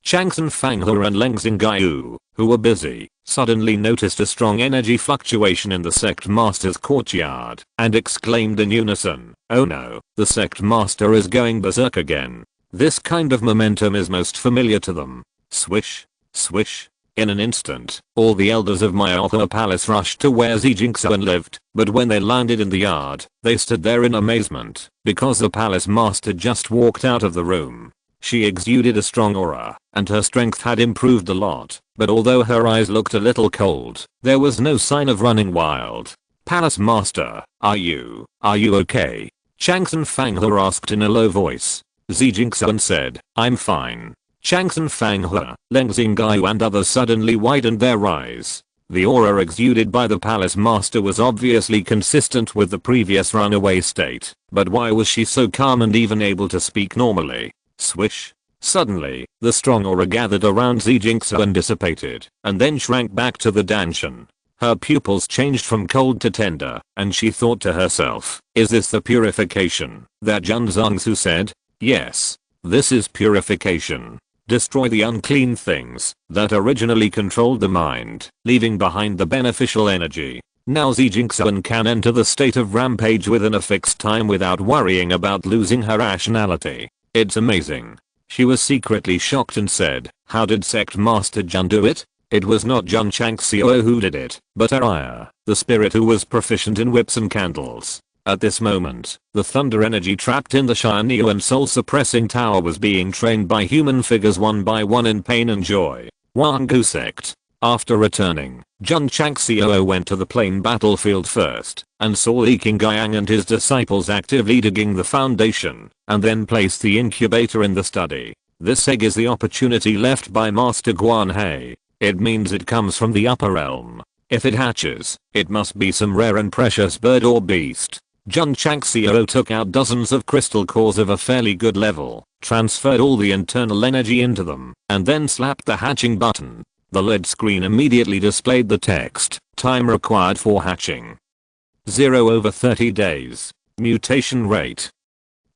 Changsan Fanghe and Leng Xingyu, who were busy, suddenly noticed a strong energy fluctuation in the sect master's courtyard, and exclaimed in unison, "Oh no, the sect master is going berserk again." This kind of momentum is most familiar to them. Swish. Swish. In an instant, all the elders of Myaltha Palace rushed to where Zhijingxuan lived, but when they landed in the yard, they stood there in amazement, because the palace master just walked out of the room. She exuded a strong aura, and her strength had improved a lot, but although her eyes looked a little cold, there was no sign of running wild. "Palace master, are you okay?" Changsan Fanghe asked in a low voice. Zhijingxuan said, "I'm fine." Changsan Fanghe, Leng Xingyu and others suddenly widened their eyes. The aura exuded by the palace master was obviously consistent with the previous runaway state, but why was she so calm and even able to speak normally? Swish. Suddenly, the strong aura gathered around Zhijingxuan and dissipated, and then shrank back to the danshan. Her pupils changed from cold to tender, and she thought to herself, "Is this the purification that Jun Changxiao said?" Yes. This is purification. Destroy the unclean things that originally controlled the mind, leaving behind the beneficial energy. Now Zhijingxuan can enter the state of rampage within a fixed time without worrying about losing her rationality. It's amazing. She was secretly shocked and said, "How did Sect Master Jun do it?" It was not Jun Changxiao who did it, but Araya, the spirit who was proficient in whips and candles. At this moment, the thunder energy trapped in the Shineyu and soul suppressing tower was being trained by human figures one by one in pain and joy. Wangu Sect. After returning, Jun Changxiao went to the plain battlefield first, and saw Li Qingyang and his disciples actively digging the foundation, and then placed the incubator in the study. This egg is the opportunity left by Master Guanhei. It means it comes from the upper realm. If it hatches, it must be some rare and precious bird or beast. Jun Changxiao took out dozens of crystal cores of a fairly good level, transferred all the internal energy into them, and then slapped the hatching button. The LED screen immediately displayed the text, "Time required for hatching. 0/30 days. Mutation rate.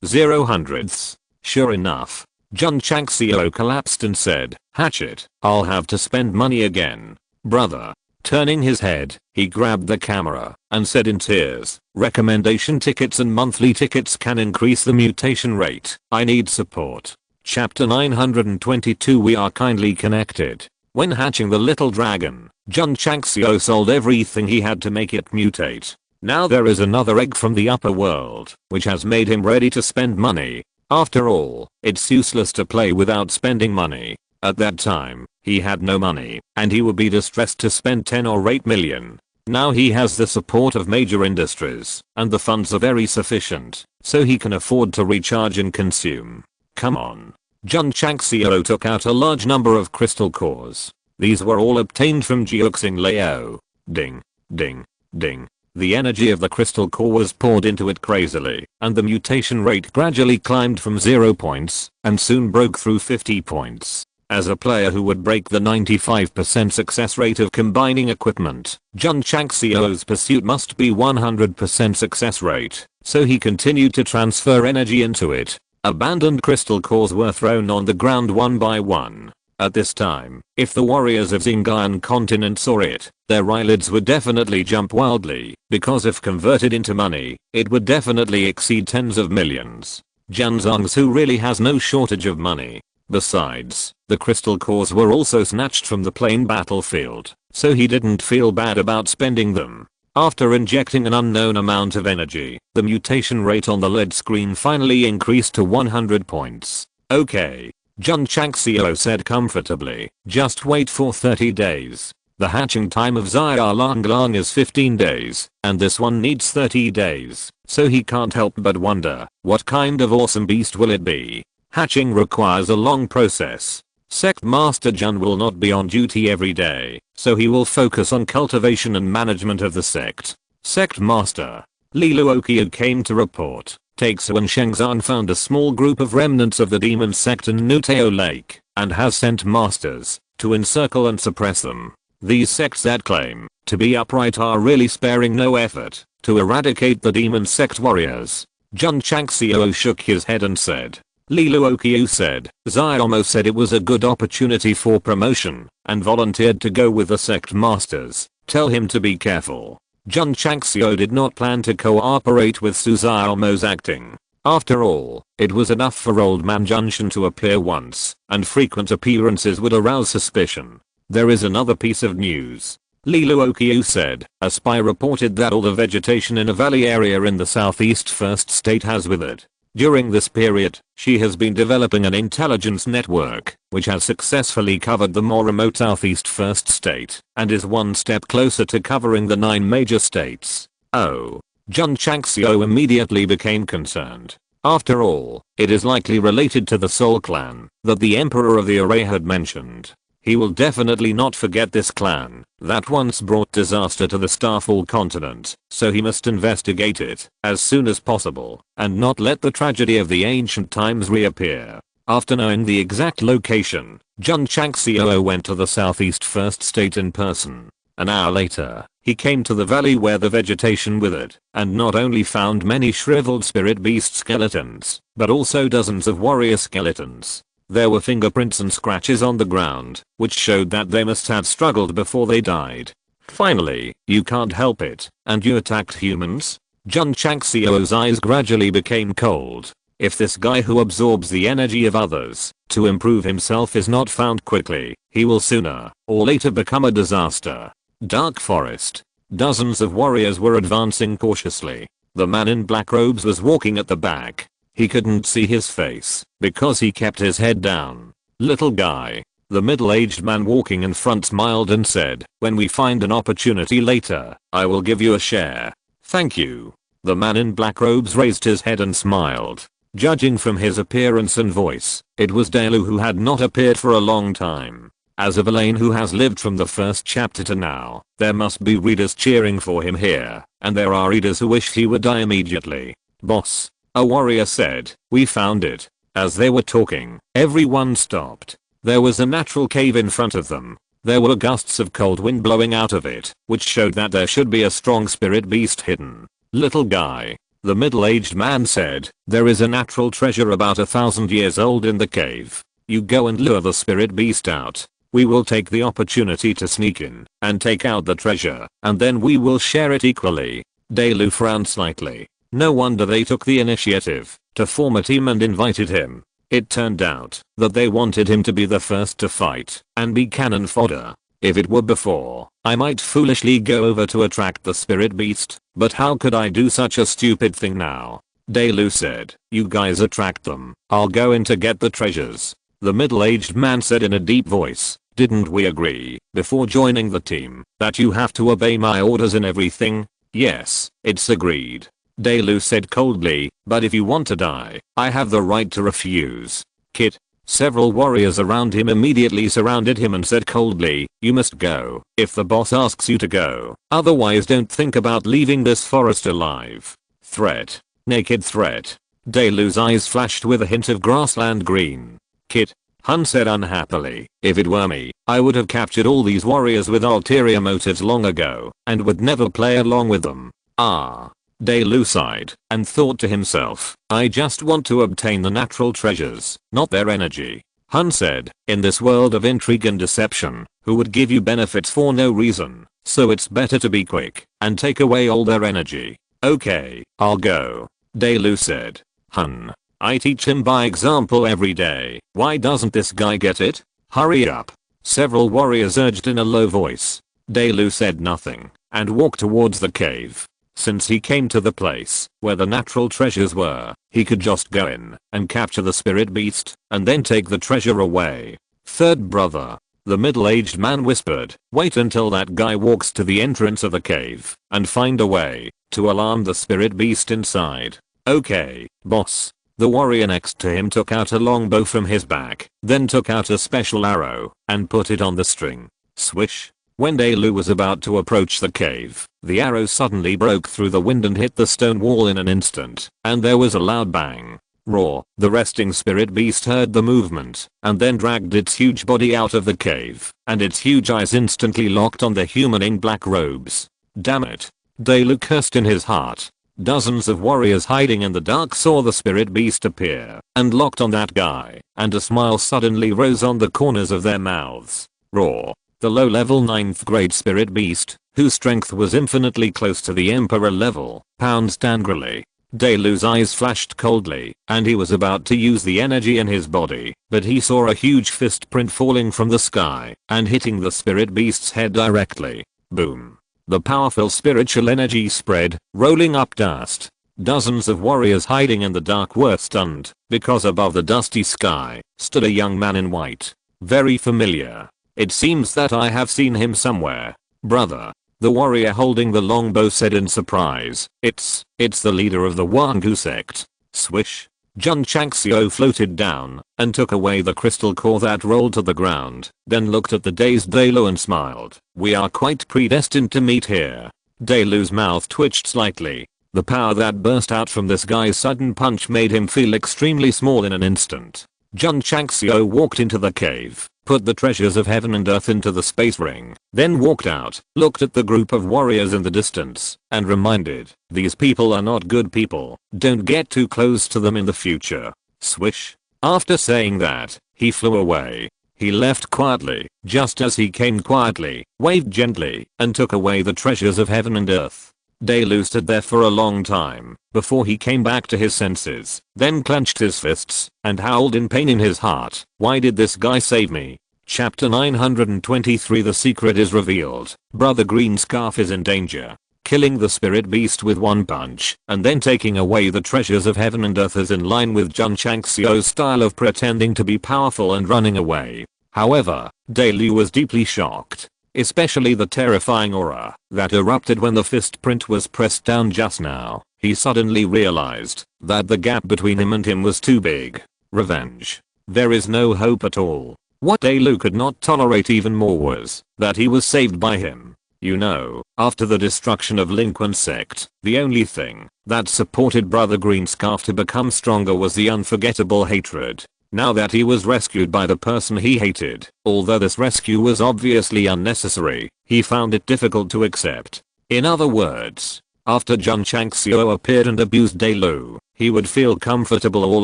0/100ths. Sure enough, Jun Changxiao collapsed and said, "Hatch it, I'll have to spend money again. Brother." Turning his head, he grabbed the camera and said in tears, "Recommendation tickets and monthly tickets can increase the mutation rate. I need support." Chapter 922 We are kindly connected. When hatching the little dragon, Jun Changxiao sold everything he had to make it mutate. Now there is another egg from the upper world, which has made him ready to spend money. After all, it's useless to play without spending money. At that time, he had no money, and he would be distressed to spend 10 or 8 million. Now he has the support of major industries, and the funds are very sufficient, so he can afford to recharge and consume. Come on. Jun Changxiao took out a large number of crystal cores. These were all obtained from Jiuxing Liao. Ding, ding, ding. The energy of the crystal core was poured into it crazily, and the mutation rate gradually climbed from 0 points, and soon broke through 50 points. As a player who would break the 95% success rate of combining equipment, Jun Changxiao's pursuit must be 100% success rate, so he continued to transfer energy into it. Abandoned crystal cores were thrown on the ground one by one. At this time, if the warriors of Xinjiang continent saw it, their eyelids would definitely jump wildly, because if converted into money, it would definitely exceed tens of millions. Jun Changxiao really has no shortage of money. Besides, the crystal cores were also snatched from the plain battlefield, so he didn't feel bad about spending them. After injecting an unknown amount of energy, the mutation rate on the LED screen finally increased to 100 points. Okay. Jun Changxiao said comfortably, just wait for 30 days. The hatching time of Xia Long is 15 days, and this one needs 30 days, so he can't help but wonder, what kind of awesome beast will it be? Hatching requires a long process. Sect Master Jun will not be on duty every day, so he will focus on cultivation and management of the sect. Sect Master Li Luoqiu came to report. Taixu and Shengzan found a small group of remnants of the demon sect in Nuteo Lake, and has sent masters to encircle and suppress them. These sects that claim to be upright are really sparing no effort to eradicate the demon sect warriors. Jun Changxiao shook his head and said. Li Luoqiu said, Xiaomo said it was a good opportunity for promotion, and volunteered to go with the sect masters. Tell him to be careful. Jun Changxiao did not plan to cooperate with Su Xiaomo's acting. After all, it was enough for old man Junshan to appear once, and frequent appearances would arouse suspicion. There is another piece of news. Li Luoqiu said, a spy reported that all the vegetation in a valley area in the southeast first state has withered. During this period, she has been developing an intelligence network, which has successfully covered the more remote southeast first state, and is one step closer to covering the 9 major states. Oh. Jun Changxiao immediately became concerned. After all, it is likely related to the Soul Clan that the Emperor of the Array had mentioned. He will definitely not forget this clan that once brought disaster to the Starfall continent, so he must investigate it as soon as possible and not let the tragedy of the ancient times reappear. After knowing the exact location, Jun Changxiao went to the southeast first state in person. An hour later, he came to the valley where the vegetation withered, and not only found many shriveled spirit beast skeletons, but also dozens of warrior skeletons. There were fingerprints and scratches on the ground, which showed that they must have struggled before they died. Finally, you can't help it, and you attacked humans? Jun Changxiao's eyes gradually became cold. If this guy who absorbs the energy of others to improve himself is not found quickly, he will sooner or later become a disaster. Dark Forest. Dozens of warriors were advancing cautiously. The man in black robes was walking at the back. He couldn't see his face because he kept his head down. Little guy. The middle-aged man walking in front smiled and said, when we find an opportunity later, I will give you a share. Thank you. The man in black robes raised his head and smiled. Judging from his appearance and voice, it was Delu who had not appeared for a long time. As a villain who has lived from the first chapter to now, there must be readers cheering for him here, and there are readers who wish he would die immediately. Boss. A warrior said, we found it. As they were talking, everyone stopped. There was a natural cave in front of them. There were gusts of cold wind blowing out of it, which showed that there should be a strong spirit beast hidden. Little guy. The middle-aged man said, there is a natural treasure about 1,000 years old in the cave. You go and lure the spirit beast out. We will take the opportunity to sneak in and take out the treasure, and then we will share it equally. Delu frowned slightly. No wonder they took the initiative to form a team and invited him. It turned out that they wanted him to be the first to fight and be cannon fodder. If it were before, I might foolishly go over to attract the spirit beast, but how could I do such a stupid thing now? Delu said, you guys attract them, I'll go in to get the treasures. The middle-aged man said in a deep voice, didn't we agree, before joining the team, that you have to obey my orders in everything? Yes, it's agreed. Delu said coldly, but if you want to die, I have the right to refuse. Kit. Several warriors around him immediately surrounded him and said coldly, you must go if the boss asks you to go. Otherwise don't think about leaving this forest alive. Threat. Naked threat. Delu's eyes flashed with a hint of grassland green. Kit. Hun said unhappily, if it were me, I would have captured all these warriors with ulterior motives long ago, and would never play along with them. Ah. Lu sighed and thought to himself, I just want to obtain the natural treasures, not their energy. Hun said, in this world of intrigue and deception, who would give you benefits for no reason, so it's better to be quick and take away all their energy. Okay, I'll go. Lu said. Hun, I teach him by example every day. Why doesn't this guy get it? Hurry up. Several warriors urged in a low voice. Lu said nothing and walked towards the cave. Since he came to the place where the natural treasures were, he could just go in and capture the spirit beast and then take the treasure away. Third brother. The middle-aged man whispered, wait until that guy walks to the entrance of the cave and find a way to alarm the spirit beast inside. Okay, boss. The warrior next to him took out a longbow from his back, then took out a special arrow and put it on the string. Swish. When Lu was about to approach the cave, the arrow suddenly broke through the wind and hit the stone wall in an instant, and there was a loud bang. Roar. The resting spirit beast heard the movement and then dragged its huge body out of the cave, and its huge eyes instantly locked on the human in black robes. Damn it. Lu cursed in his heart. Dozens of warriors hiding in the dark saw the spirit beast appear and locked on that guy, and a smile suddenly rose on the corners of their mouths. Roar. The low-level 9th grade spirit beast, whose strength was infinitely close to the emperor level, pounced angrily. Lu's eyes flashed coldly, and he was about to use the energy in his body, but he saw a huge fist print falling from the sky and hitting the spirit beast's head directly. Boom. The powerful spiritual energy spread, rolling up dust. Dozens of warriors hiding in the dark were stunned, because above the dusty sky stood a young man in white. Very familiar. It seems that I have seen him somewhere. Brother. The warrior holding the longbow said in surprise, it's the leader of the Wangu sect. Swish. Jun Changxiao floated down and took away the crystal core that rolled to the ground, then looked at the dazed Lu and smiled. We are quite predestined to meet here. Lu's mouth twitched slightly. The power that burst out from this guy's sudden punch made him feel extremely small in an instant. Jun Changxiao walked into the cave, put the treasures of heaven and earth into the space ring, then walked out, looked at the group of warriors in the distance, and reminded, these people are not good people, don't get too close to them in the future. Swish. After saying that, he flew away. He left quietly, just as he came quietly, waved gently, and took away the treasures of heaven and earth. Lu stood there for a long time before he came back to his senses, then clenched his fists and howled in pain in his heart. Why did this guy save me? Chapter 923. The secret is revealed. Brother Green Scarf is in danger. Killing the spirit beast with one punch and then taking away the treasures of heaven and earth is in line with Jun Changxiao's style of pretending to be powerful and running away. However, Lu was deeply shocked. Especially the terrifying aura that erupted when the fist print was pressed down just now. He suddenly realized that the gap between him and him was too big. Revenge. There is no hope at all. What Lu could not tolerate even more was that he was saved by him. You know, after the destruction of Linquan Sect, the only thing that supported Brother Green Scarf to become stronger was the unforgettable hatred. Now that he was rescued by the person he hated, although this rescue was obviously unnecessary, he found it difficult to accept. In other words, after Jun Changxiao appeared and abused Lu, he would feel comfortable all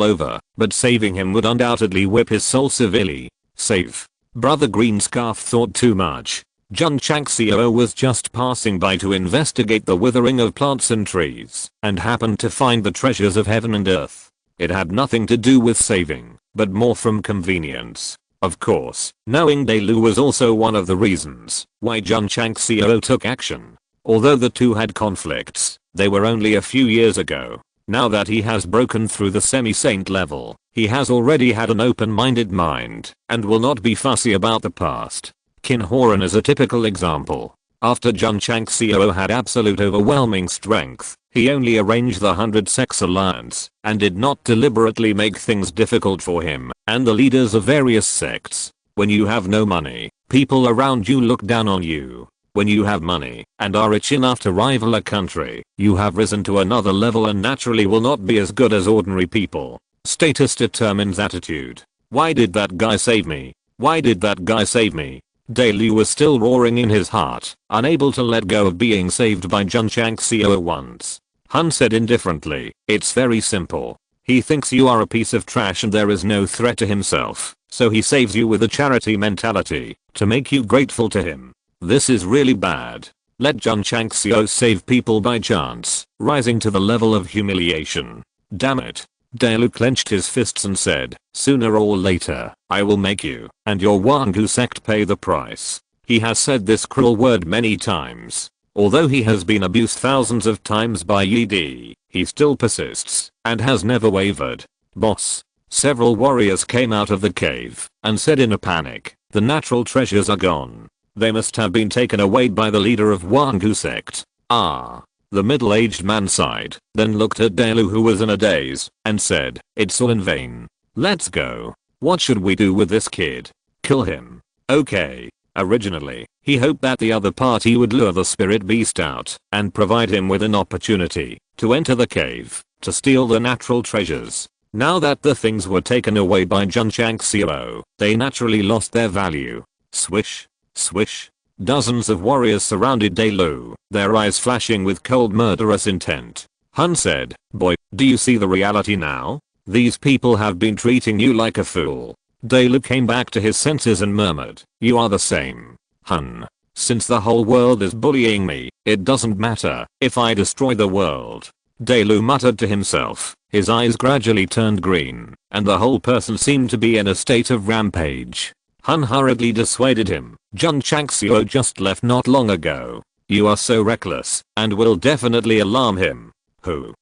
over, but saving him would undoubtedly whip his soul severely. Save. Brother Green Scarf thought too much. Jun Changxiao was just passing by to investigate the withering of plants and trees, and happened to find the treasures of heaven and earth. It had nothing to do with saving, but more from convenience. Of course, knowing Lu was also one of the reasons why Jun Changxiao took action. Although the two had conflicts, they were only a few years ago. Now that he has broken through the semi-saint level, he has already had an open-minded mind, and will not be fussy about the past. Qin Horan is a typical example. After Jun Changxiao had absolute overwhelming strength, he only arranged the 100 Sects alliance, and did not deliberately make things difficult for him and the leaders of various sects. When you have no money, people around you look down on you. When you have money and are rich enough to rival a country, you have risen to another level and naturally will not be as good as ordinary people. Status determines attitude. Why did that guy save me? Why did that guy save me? Lu was still roaring in his heart, unable to let go of being saved by Jun Changxiao once. Hun said indifferently, it's very simple. He thinks you are a piece of trash and there is no threat to himself, so he saves you with a charity mentality, to make you grateful to him. This is really bad. Let Jun Changxiao save people by chance, rising to the level of humiliation. Damn it. Daelu clenched his fists and said, sooner or later, I will make you and your Wangu sect pay the price. He has said this cruel word many times. Although he has been abused thousands of times by Yi, he still persists and has never wavered. Boss. Several warriors came out of the cave and said in a panic, the natural treasures are gone. They must have been taken away by the leader of Wangu sect. Ah. The middle-aged man sighed, then looked at Daelu who was in a daze, and said, it's all in vain. Let's go. What should we do with this kid? Kill him. Okay. Originally, he hoped that the other party would lure the spirit beast out and provide him with an opportunity to enter the cave to steal the natural treasures. Now that the things were taken away by Jun Changxiao, they naturally lost their value. Swish. Swish. Dozens of warriors surrounded Daelu, their eyes flashing with cold murderous intent. Hun said, boy, do you see the reality now? These people have been treating you like a fool. Daelu came back to his senses and murmured, you are the same. Hun. Since the whole world is bullying me, it doesn't matter if I destroy the world. Daelu muttered to himself, his eyes gradually turned green, and the whole person seemed to be in a state of rampage. Hun hurriedly dissuaded him, Jun Changxiao just left not long ago. You are so reckless, and will definitely alarm him. Who?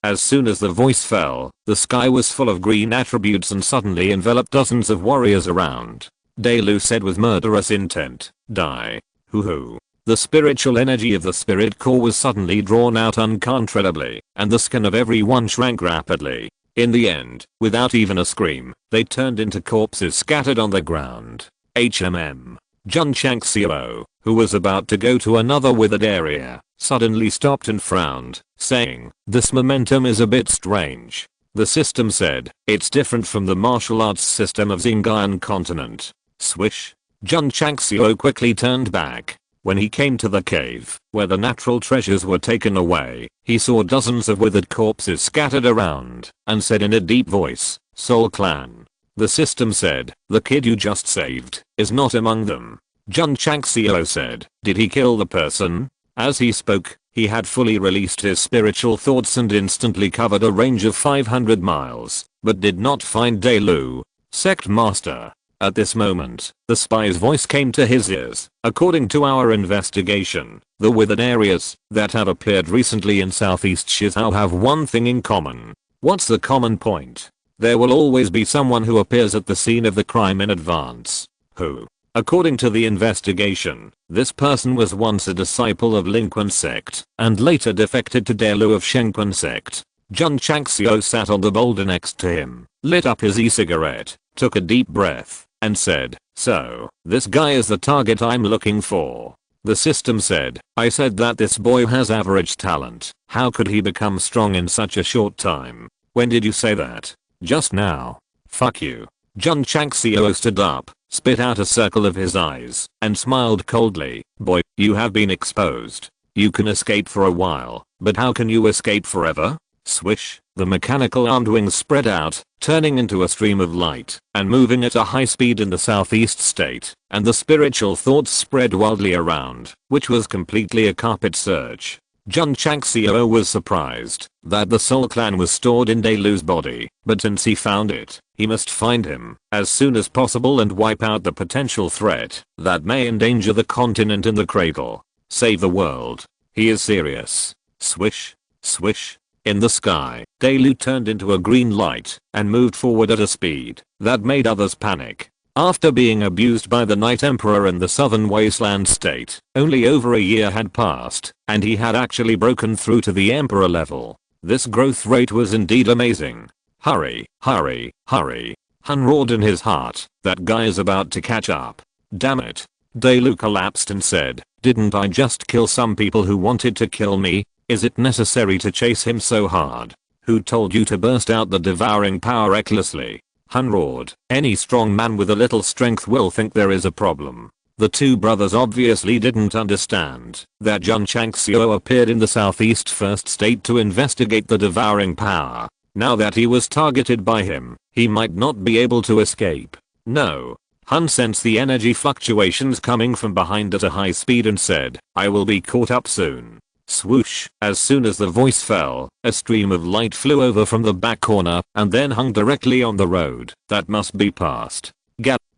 As soon as the voice fell, the sky was full of green attributes and suddenly enveloped dozens of warriors around. Daelu said with murderous intent, die. The spiritual energy of the spirit core was suddenly drawn out uncontrollably, and the skin of everyone shrank rapidly. In the end, without even a scream, they turned into corpses scattered on the ground. Jun Changxiao, who was about to go to another withered area, suddenly stopped and frowned, saying, this momentum is a bit strange. The system said, it's different from the martial arts system of Xinjiang continent. Swish. Jun Changxiao quickly turned back. When he came to the cave, where the natural treasures were taken away, he saw dozens of withered corpses scattered around, and said in a deep voice, Soul Clan. The system said, the kid you just saved is not among them. Jun Changxiao said, did he kill the person? As he spoke, he had fully released his spiritual thoughts and instantly covered a range of 500 miles, but did not find Daelu. Sect Master. At this moment, the spy's voice came to his ears. According to our investigation, the withered areas that have appeared recently in Southeast Shizhou have one thing in common. What's the common point? There will always be someone who appears at the scene of the crime in advance. Who? According to the investigation, this person was once a disciple of Linquan Sect, and later defected to Daelu of Shengquan Sect. Jun Changxiao sat on the boulder next to him, lit up his e-cigarette, took a deep breath, and said, so, this guy is the target I'm looking for. The system said, I said that this boy has average talent. How could he become strong in such a short time? When did you say that? Just now. Fuck you. Jun Changxiao stood up, spit out a circle of his eyes, and smiled coldly. Boy, you have been exposed. You can escape for a while, but how can you escape forever? Swish. The mechanical armed wings spread out, turning into a stream of light, and moving at a high speed in the southeast state, and the spiritual thoughts spread wildly around, which was completely a carpet search. Jun Changxiao was surprised that the Soul Clan was stored in Daelu's body, but since he found it, he must find him as soon as possible and wipe out the potential threat that may endanger the continent in the cradle. Save the world. He is serious. Swish. Swish. In the sky, Daelu turned into a green light and moved forward at a speed that made others panic. After being abused by the Night Emperor in the southern wasteland state, only over a year had passed, and he had actually broken through to the Emperor level. This growth rate was indeed amazing. Hurry, hurry, hurry. Hun roared in his heart, that guy is about to catch up. Damn it. Daelu collapsed and said, didn't I just kill some people who wanted to kill me? Is it necessary to chase him so hard? Who told you to burst out the devouring power recklessly? Hun roared. Any strong man with a little strength will think there is a problem. The two brothers obviously didn't understand that Jun Changxiao appeared in the southeast first state to investigate the devouring power. Now that he was targeted by him, he might not be able to escape. No. Hun sensed the energy fluctuations coming from behind at a high speed and said, "I will be caught up soon." Swoosh. As soon as the voice fell, a stream of light flew over from the back corner and then hung directly on the road that must be passed.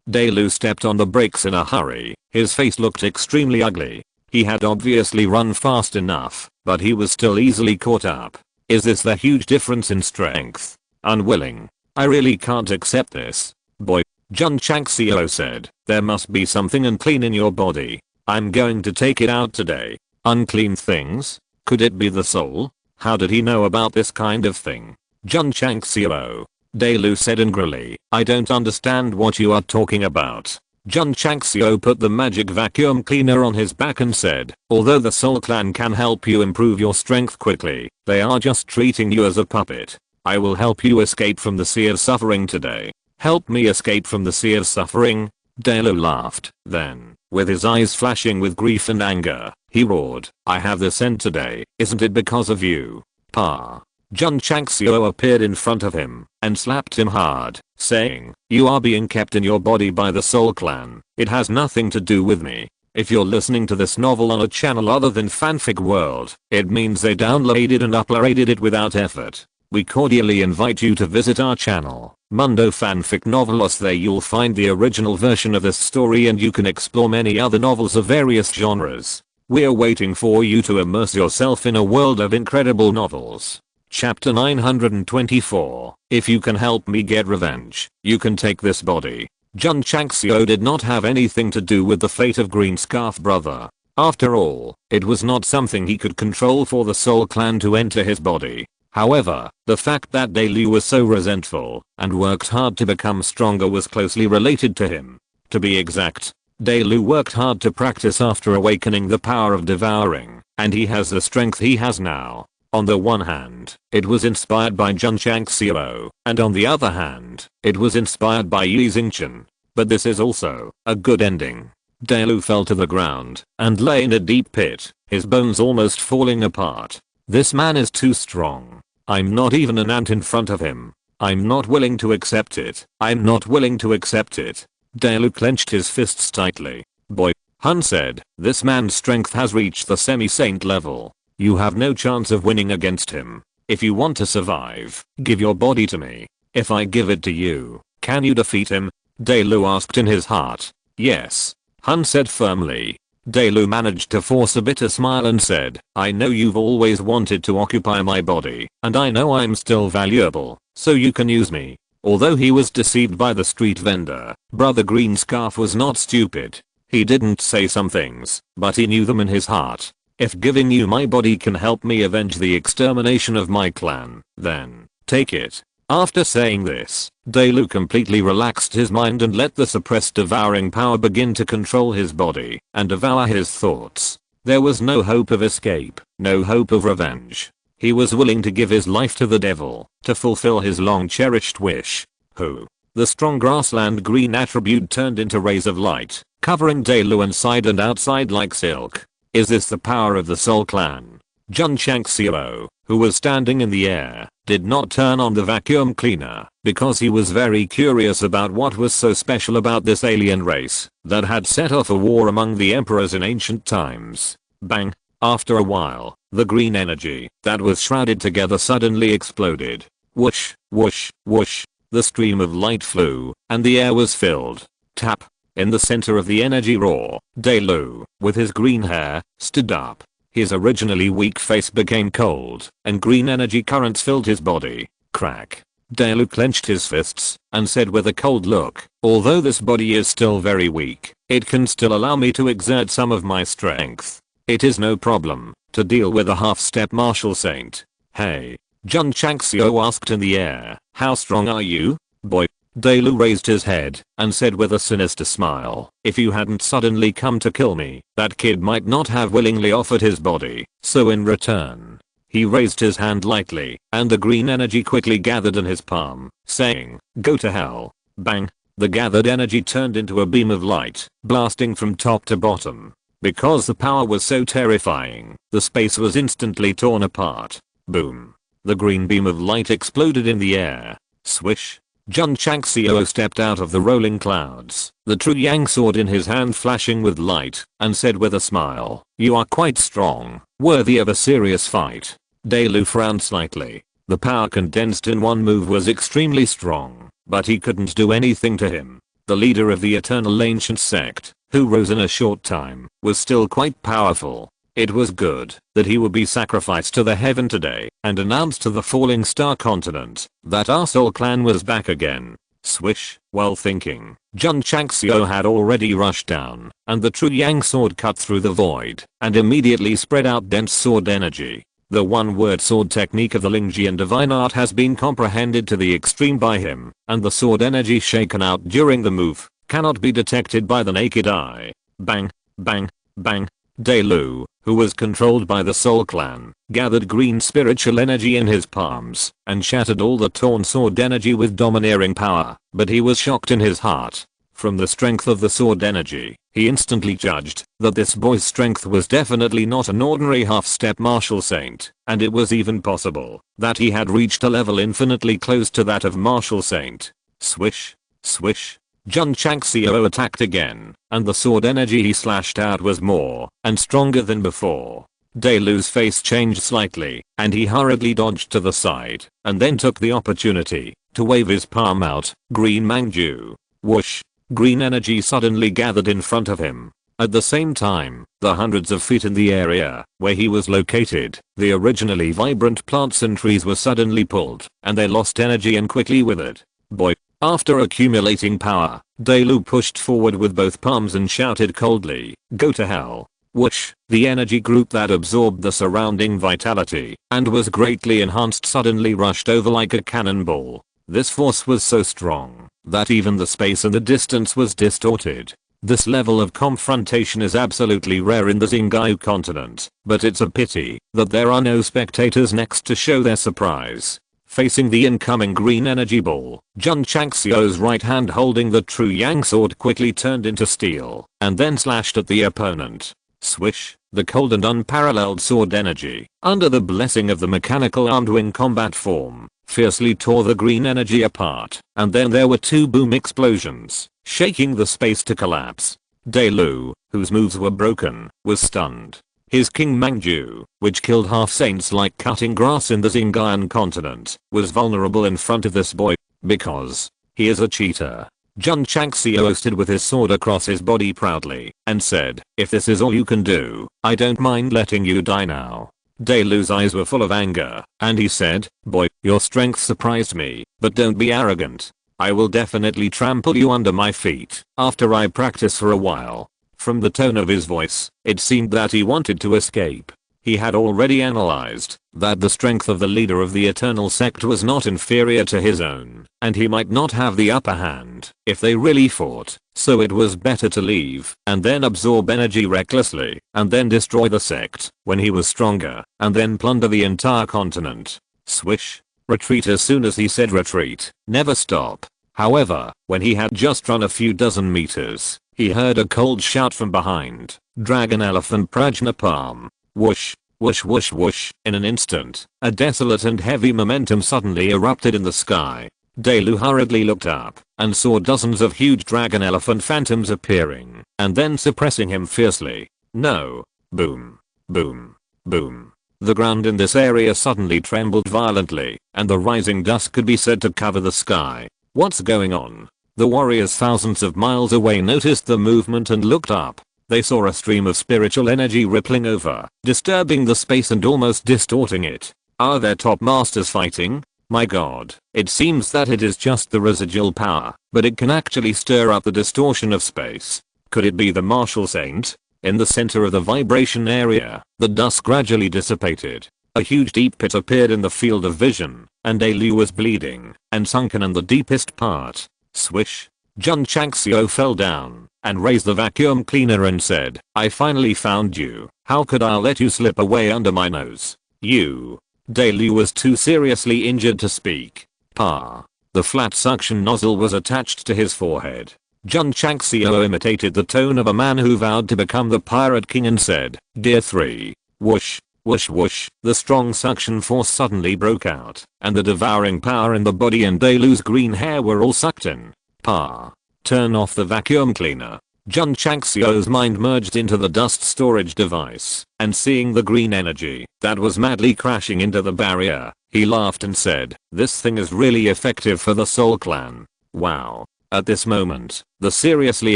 Delu stepped on the brakes in a hurry. His face looked extremely ugly. He had obviously run fast enough, but he was still easily caught up. Is this the huge difference in strength? Unwilling. I really can't accept this. Boy. Jun Changxiao said, there must be something unclean in your body. I'm going to take it out today. Unclean things? Could it be the soul? How did he know about this kind of thing? Jun Changxiao. Delu said angrily, I don't understand what you are talking about. Jun Changxiao put the magic vacuum cleaner on his back and said, although the Soul Clan can help you improve your strength quickly, they are just treating you as a puppet. I will help you escape from the sea of suffering today. Help me escape from the sea of suffering? Delu laughed. Then, with his eyes flashing with grief and anger, he roared, I have this end today, isn't it because of you? Pa. Jun Changxiao appeared in front of him and slapped him hard, saying, you are being kept in your body by the Soul Clan. It has nothing to do with me. If you're listening to this novel on a channel other than Fanfic World, it means they downloaded and uploaded it without effort. We cordially invite you to visit our channel, Mundo Fanfic Novelos. There you'll find the original version of this story and you can explore many other novels of various genres. We're waiting for you to immerse yourself in a world of incredible novels. Chapter 924. If you can help me get revenge, you can take this body. Jun Changxiao did not have anything to do with the fate of Green Scarf Brother. After all, it was not something he could control for the Soul Clan to enter his body. However, the fact that Delu was so resentful and worked hard to become stronger was closely related to him. To be exact, Delu worked hard to practice after awakening the power of devouring, and he has the strength he has now. On the one hand, it was inspired by Jun Changxiao, and on the other hand, it was inspired by Yi Xingchen. But this is also a good ending. Delu fell to the ground and lay in a deep pit, his bones almost falling apart. This man is too strong. I'm not even an ant in front of him. I'm not willing to accept it. I'm not willing to accept it. Delu clenched his fists tightly. Boy. Hun said, this man's strength has reached the semi-saint level. You have no chance of winning against him. If you want to survive, give your body to me. If I give it to you, can you defeat him? Delu asked in his heart. Yes. Hun said firmly. Delu managed to force a bitter smile and said, I know you've always wanted to occupy my body, and I know I'm still valuable, so you can use me. Although he was deceived by the street vendor, Brother Green Scarf was not stupid. He didn't say some things, but he knew them in his heart. If giving you my body can help me avenge the extermination of my clan, then take it. After saying this, Delu completely relaxed his mind and let the suppressed devouring power begin to control his body and devour his thoughts. There was no hope of escape, no hope of revenge. He was willing to give his life to the devil to fulfill his long cherished wish. Who? The strong grassland green attribute turned into rays of light, covering Delu inside and outside like silk. Is this the power of the Soul Clan? Jun Changxiao, who was standing in the air, did not turn on the vacuum cleaner because he was very curious about what was so special about this alien race that had set off a war among the emperors in ancient times. Bang! After a while, the green energy that was shrouded together suddenly exploded. Whoosh, whoosh, whoosh. The stream of light flew, and the air was filled. Tap. In the center of the energy roar, Delu, with his green hair, stood up. His originally weak face became cold, and green energy currents filled his body. Crack. Delu clenched his fists and said with a cold look, although this body is still very weak, it can still allow me to exert some of my strength. It is no problem to deal with a half-step martial saint. Hey. Jun Changxiao asked in the air, how strong are you, boy? Delu raised his head and said with a sinister smile, if you hadn't suddenly come to kill me, that kid might not have willingly offered his body, so in return. He raised his hand lightly, and the green energy quickly gathered in his palm, saying, go to hell. Bang. The gathered energy turned into a beam of light, blasting from top to bottom. Because the power was so terrifying, the space was instantly torn apart. Boom. The green beam of light exploded in the air. Swish. Jun Changxiao stepped out of the rolling clouds, the true yang sword in his hand flashing with light, and said with a smile, "You are quite strong, worthy of a serious fight." Delu frowned slightly. The power condensed in one move was extremely strong, but he couldn't do anything to him. The leader of the eternal ancient sect, who rose in a short time, was still quite powerful. It was good that he would be sacrificed to the heaven today and announced to the falling star continent that our soul clan was back again. Swish. While thinking, Jun Changxiao had already rushed down, and the true yang sword cut through the void and immediately spread out dense sword energy. The one-word sword technique of the Lingjian divine art has been comprehended to the extreme by him, and the sword energy shaken out during the move cannot be detected by the naked eye. Bang, bang, bang. Delu, who was controlled by the Soul Clan, gathered green spiritual energy in his palms and shattered all the torn sword energy with domineering power, but he was shocked in his heart. From the strength of the sword energy, he instantly judged that this boy's strength was definitely not an ordinary half-step martial saint, and it was even possible that he had reached a level infinitely close to that of martial saint. Swish, swish. Jun Changxiao attacked again, and the sword energy he slashed out was more and stronger than before. Delu's face changed slightly, and he hurriedly dodged to the side, and then took the opportunity to wave his palm out. Green Mangju. Whoosh. Green energy suddenly gathered in front of him. At the same time, the hundreds of feet in the area where he was located, the originally vibrant plants and trees were suddenly pulled, and they lost energy and quickly withered. Boy. After accumulating power, Delu pushed forward with both palms and shouted coldly, "Go to hell." Whoosh. The energy group that absorbed the surrounding vitality and was greatly enhanced suddenly rushed over like a cannonball. This force was so strong that even the space and the distance was distorted. This level of confrontation is absolutely rare in the Xingqiu continent, but it's a pity that there are no spectators next to show their surprise. Facing the incoming green energy ball, Jun Changxiao's right hand holding the true yang sword quickly turned into steel and then slashed at the opponent. Swish. The cold and unparalleled sword energy, under the blessing of the mechanical armed wing combat form, fiercely tore the green energy apart, and then there were two boom explosions, shaking the space to collapse. Delu, whose moves were broken, was stunned. His King Mangju, which killed half-saints like cutting grass in the Xingqian continent, was vulnerable in front of this boy, because he is a cheater. Jun Changxiao stood with his sword across his body proudly, and said, "If this is all you can do, I don't mind letting you die now." Delu's eyes were full of anger, and he said, "Boy, your strength surprised me, but don't be arrogant. I will definitely trample you under my feet after I practice for a while." From the tone of his voice, it seemed that he wanted to escape. He had already analyzed that the strength of the leader of the Eternal Sect was not inferior to his own, and he might not have the upper hand if they really fought, so it was better to leave and then absorb energy recklessly and then destroy the sect when he was stronger and then plunder the entire continent. Swish. Retreat. As soon as he said retreat, never stop. However, when he had just run a few dozen meters, he heard a cold shout from behind. Dragon Elephant Prajna Palm. Whoosh, whoosh, whoosh, whoosh. In an instant, a desolate and heavy momentum suddenly erupted in the sky. Delu hurriedly looked up and saw dozens of huge dragon elephant phantoms appearing and then suppressing him fiercely. No. Boom. Boom. Boom. The ground in this area suddenly trembled violently, and the rising dust could be said to cover the sky. What's going on? The warriors thousands of miles away noticed the movement and looked up. They saw a stream of spiritual energy rippling over, disturbing the space and almost distorting it. Are their top masters fighting? My god, it seems that it is just the residual power, but it can actually stir up the distortion of space. Could it be the martial saint? In the center of the vibration area, the dust gradually dissipated. A huge deep pit appeared in the field of vision, and Delu was bleeding and sunken in the deepest part. Swish. Jun Changxiao fell down and raised the vacuum cleaner and said, "I finally found you. How could I let you slip away under my nose? You." Delu was too seriously injured to speak. Pa. The flat suction nozzle was attached to his forehead. Jun Changxiao imitated the tone of a man who vowed to become the pirate king and said, "Dear 3. Whoosh, whoosh whoosh." The strong suction force suddenly broke out, and the devouring power in the body and Dailu's green hair were all sucked in. Pa. Turn off the vacuum cleaner. Jun Changxiao's mind merged into the dust storage device, and seeing the green energy that was madly crashing into the barrier, he laughed and said, "This thing is really effective for the Soul Clan. Wow." At this moment, the seriously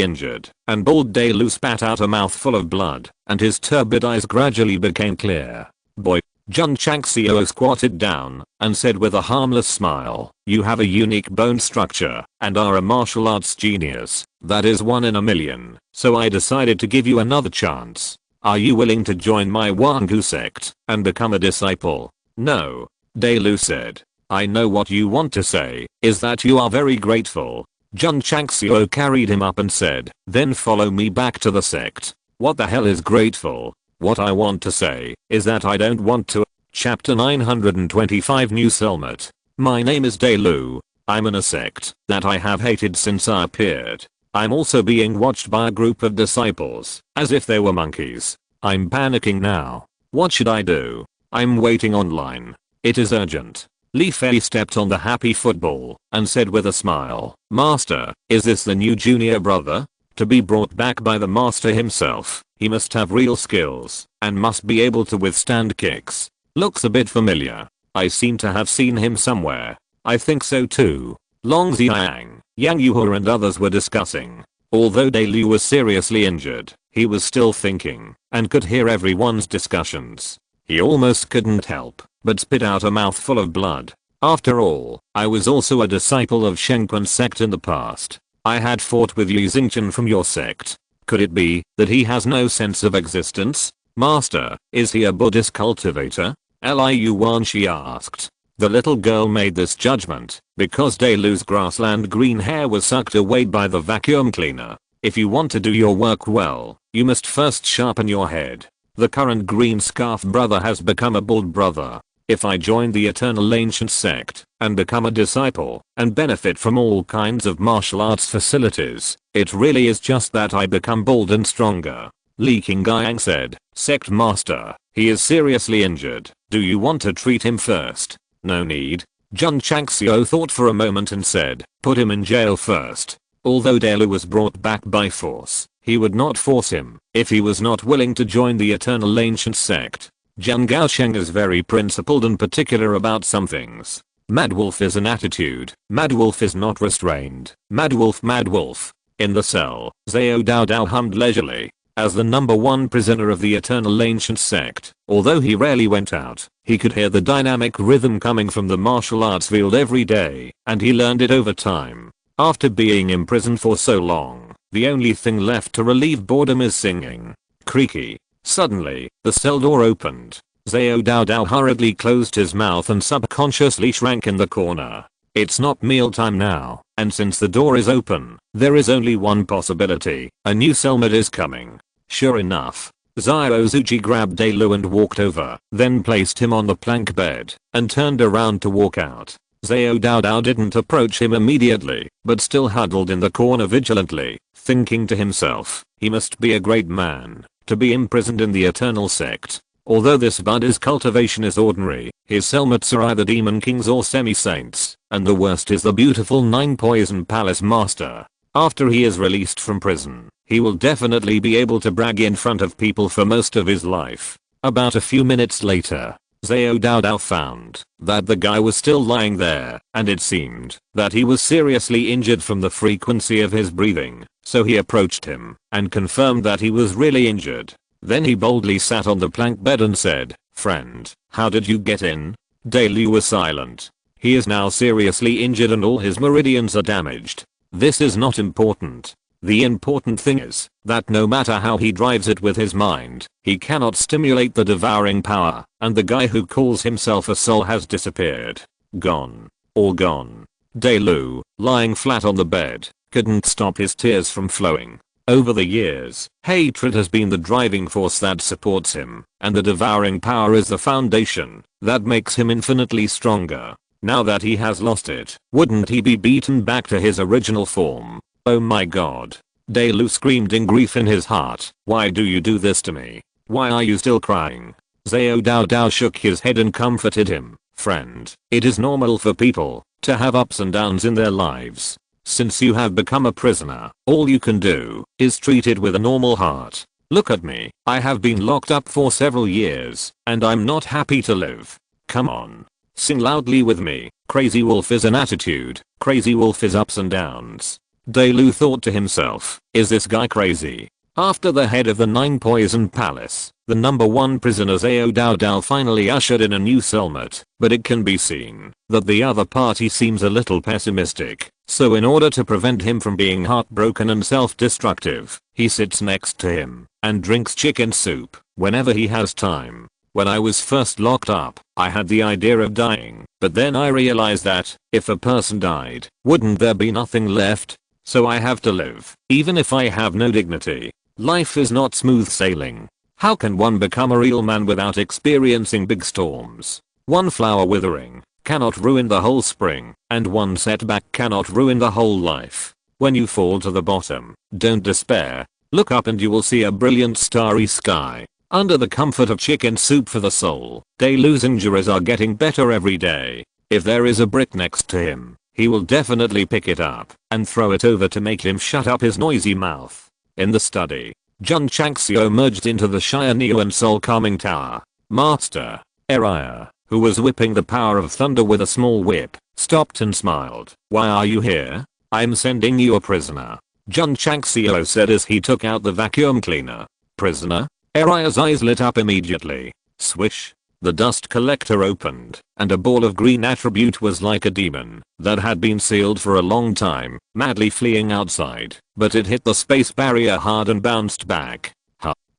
injured and bald Dailu spat out a mouthful of blood, and his turbid eyes gradually became clear. "Boy." Jun Changxiao squatted down and said with a harmless smile, "You have a unique bone structure and are a martial arts genius. That is 1 in a million, so I decided to give you another chance. Are you willing to join my Wangu sect and become a disciple?" "No." Dailu said. "I know what you want to say, is that you are very grateful." Jun Changxiao carried him up and said, "Then follow me back to the sect." "What the hell is grateful? What I want to say is that I don't want to." Chapter 925 New Selmet. My name is Dailu. I'm in a sect that I have hated since I appeared. I'm also being watched by a group of disciples, as if they were monkeys. I'm panicking now. What should I do? I'm waiting online. It is urgent. Li Fei stepped on the happy football and said with a smile, "Master, is this the new junior brother? To be brought back by the master himself, he must have real skills and must be able to withstand kicks. Looks a bit familiar. I seem to have seen him somewhere." "I think so too." Long Xiang, Yang Yuhua and others were discussing. Although Dailu was seriously injured, he was still thinking and could hear everyone's discussions. He almost couldn't help but spit out a mouthful of blood. "After all, I was also a disciple of Strongest Sect in the past. I had fought with Yu Xingchen from your sect. Could it be that he has no sense of existence? Master, is he a Buddhist cultivator?" Liu Wanshi asked. The little girl made this judgment because Dailu's grassland green hair was sucked away by the vacuum cleaner. "If you want to do your work well, you must first sharpen your head. The current green scarf brother has become a bald brother. If I join the Eternal Ancient Sect and become a disciple and benefit from all kinds of martial arts facilities, it really is just that I become bald and stronger." Li Qingyang said, "Sect master, he is seriously injured. Do you want to treat him first?" "No need." Jun Changxiao thought for a moment and said, "Put him in jail first." Although Dailu was brought back by force, he would not force him if he was not willing to join the Eternal Ancient Sect. Jian Gaosheng is very principled and particular about some things. Mad Wolf is an attitude. Mad Wolf is not restrained. Mad Wolf, Mad Wolf. In the cell, Xiao Dao Dao hummed leisurely. As the #1 prisoner of the Eternal Ancient Sect, although he rarely went out, he could hear the dynamic rhythm coming from the martial arts field every day, and he learned it over time. After being imprisoned for so long, the only thing left to relieve boredom is singing. Creaky. Suddenly, the cell door opened. Xiao Dao Dao hurriedly closed his mouth and subconsciously shrank in the corner. It's not mealtime now, and since the door is open, there is only one possibility. A new cellmate is coming. Sure enough, Xiao Zuji grabbed Dailu and walked over, then placed him on the plank bed, and turned around to walk out. Xiao Dao Dao didn't approach him immediately, but still huddled in the corner vigilantly, thinking to himself, he must be a great man to be imprisoned in the Eternal Sect. Although this Buddha's cultivation is ordinary, his cellmates are either demon kings or semi-saints, and the worst is the beautiful 9 Poison Palace Master. After he is released from prison, he will definitely be able to brag in front of people for most of his life. About a few minutes later, Xiao Dao Dao found that the guy was still lying there, and it seemed that he was seriously injured from the frequency of his breathing, so he approached him and confirmed that he was really injured. Then he boldly sat on the plank bed and said, "Friend, how did you get in?" Dailu was silent. He is now seriously injured and all his meridians are damaged. This is not important. The important thing is that no matter how he drives it with his mind, he cannot stimulate the devouring power, and the guy who calls himself a soul has disappeared. Gone. All gone. Dailu, lying flat on the bed, couldn't stop his tears from flowing. Over the years, hatred has been the driving force that supports him, and the devouring power is the foundation that makes him infinitely stronger. Now that he has lost it, wouldn't he be beaten back to his original form? Oh my god. Delu screamed in grief in his heart. Why do you do this to me? Why are you still crying? Xiao Dao Dao shook his head and comforted him. Friend, it is normal for people to have ups and downs in their lives. Since you have become a prisoner, all you can do is treat it with a normal heart. Look at me, I have been locked up for several years, and I'm not happy to live. Come on. Sing loudly with me. Crazy wolf is an attitude, crazy wolf is ups and downs. Delu thought to himself, is this guy crazy? After the head of the 9 Poison Palace, the number 1 prisoner Xiao Dao Dao finally ushered in a new cellmate, but it can be seen that the other party seems a little pessimistic, so in order to prevent him from being heartbroken and self-destructive, he sits next to him and drinks chicken soup whenever he has time. When I was first locked up, I had the idea of dying, but then I realized that, if a person died, wouldn't there be nothing left? So I have to live, even if I have no dignity. Life is not smooth sailing. How can one become a real man without experiencing big storms? One flower withering cannot ruin the whole spring, and one setback cannot ruin the whole life. When you fall to the bottom, don't despair. Look up and you will see a brilliant starry sky. Under the comfort of chicken soup for the soul, Delu's injuries are getting better every day. If there is a brick next to him, he will definitely pick it up and throw it over to make him shut up his noisy mouth. In the study, Jun Changxiao merged into the Shire and Soul Calming Tower. Master, Area, who was whipping the power of thunder with a small whip, stopped and smiled. Why are you here? I'm sending you a prisoner. Jun Changxiao said as he took out the vacuum cleaner. Prisoner? Aria's eyes lit up immediately. Swish. The dust collector opened, and a ball of green attribute was like a demon that had been sealed for a long time, madly fleeing outside, but it hit the space barrier hard and bounced back.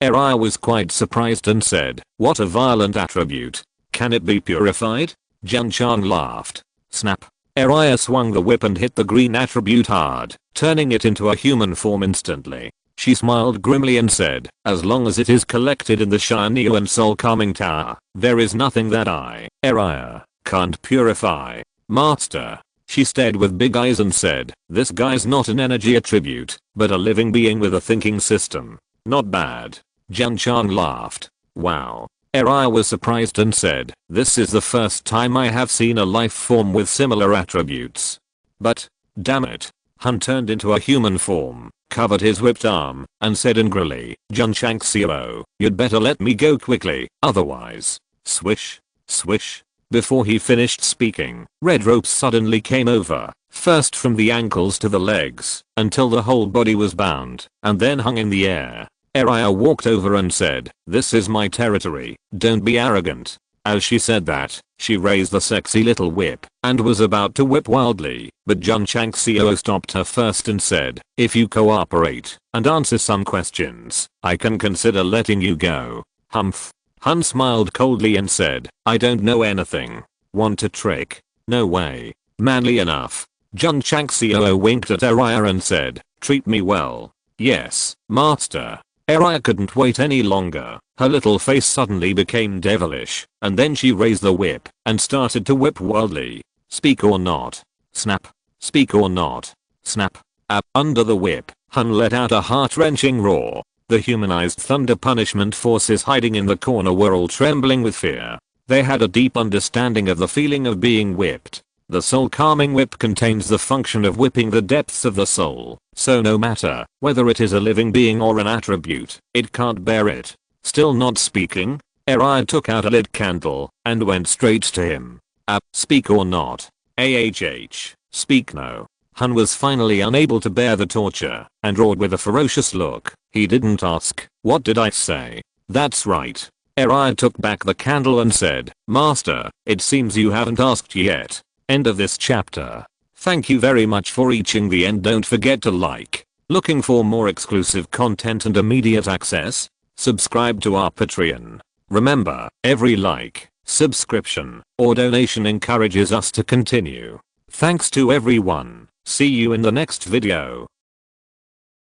Aria was quite surprised and said, what a violent attribute. Can it be purified? Jun Chang laughed. Snap. Aria swung the whip and hit the green attribute hard, turning it into a human form instantly. She smiled grimly and said, as long as it is collected in the Shiny and Soul Calming Tower, there is nothing that I, Area, can't purify. Master. She stared with big eyes and said, this guy's not an energy attribute, but a living being with a thinking system. Not bad. Jun Chang laughed. Wow. Area was surprised and said, this is the first time I have seen a life form with similar attributes. But, damn it. Hun turned into a human form, covered his whipped arm, and said angrily, Jun Changxiao, you'd better let me go quickly, otherwise. Swish. Swish. Before he finished speaking, red ropes suddenly came over, first from the ankles to the legs, until the whole body was bound, and then hung in the air. Area walked over and said, this is my territory, don't be arrogant. As she said that, she raised the sexy little whip and was about to whip wildly, but Jun Changxiao stopped her first and said, if you cooperate and answer some questions, I can consider letting you go. Humph. Hun smiled coldly and said, I don't know anything. Want a trick? No way. Manly enough. Jun Changxiao winked at Area and said, treat me well. Yes, master. Area couldn't wait any longer. Her little face suddenly became devilish, and then she raised the whip and started to whip wildly. Speak or not. Snap. Speak or not. Snap. Under the whip, Hun let out a heart-wrenching roar. The humanized thunder punishment forces hiding in the corner were all trembling with fear. They had a deep understanding of the feeling of being whipped. The soul calming whip contains the function of whipping the depths of the soul, so no matter whether it is a living being or an attribute, it can't bear it. Still not speaking? Area took out a lit candle and went straight to him. Speak or not? Speak no. Hun was finally unable to bear the torture and roared with a ferocious look. He didn't ask, what did I say? That's right. Area took back the candle and said, Master, it seems you haven't asked yet. End of this chapter. Thank you very much for reaching the end. Don't forget to like. Looking for more exclusive content and immediate access? Subscribe to our Patreon. Remember, every like, subscription, or donation encourages us to continue. Thanks to everyone. See you in the next video.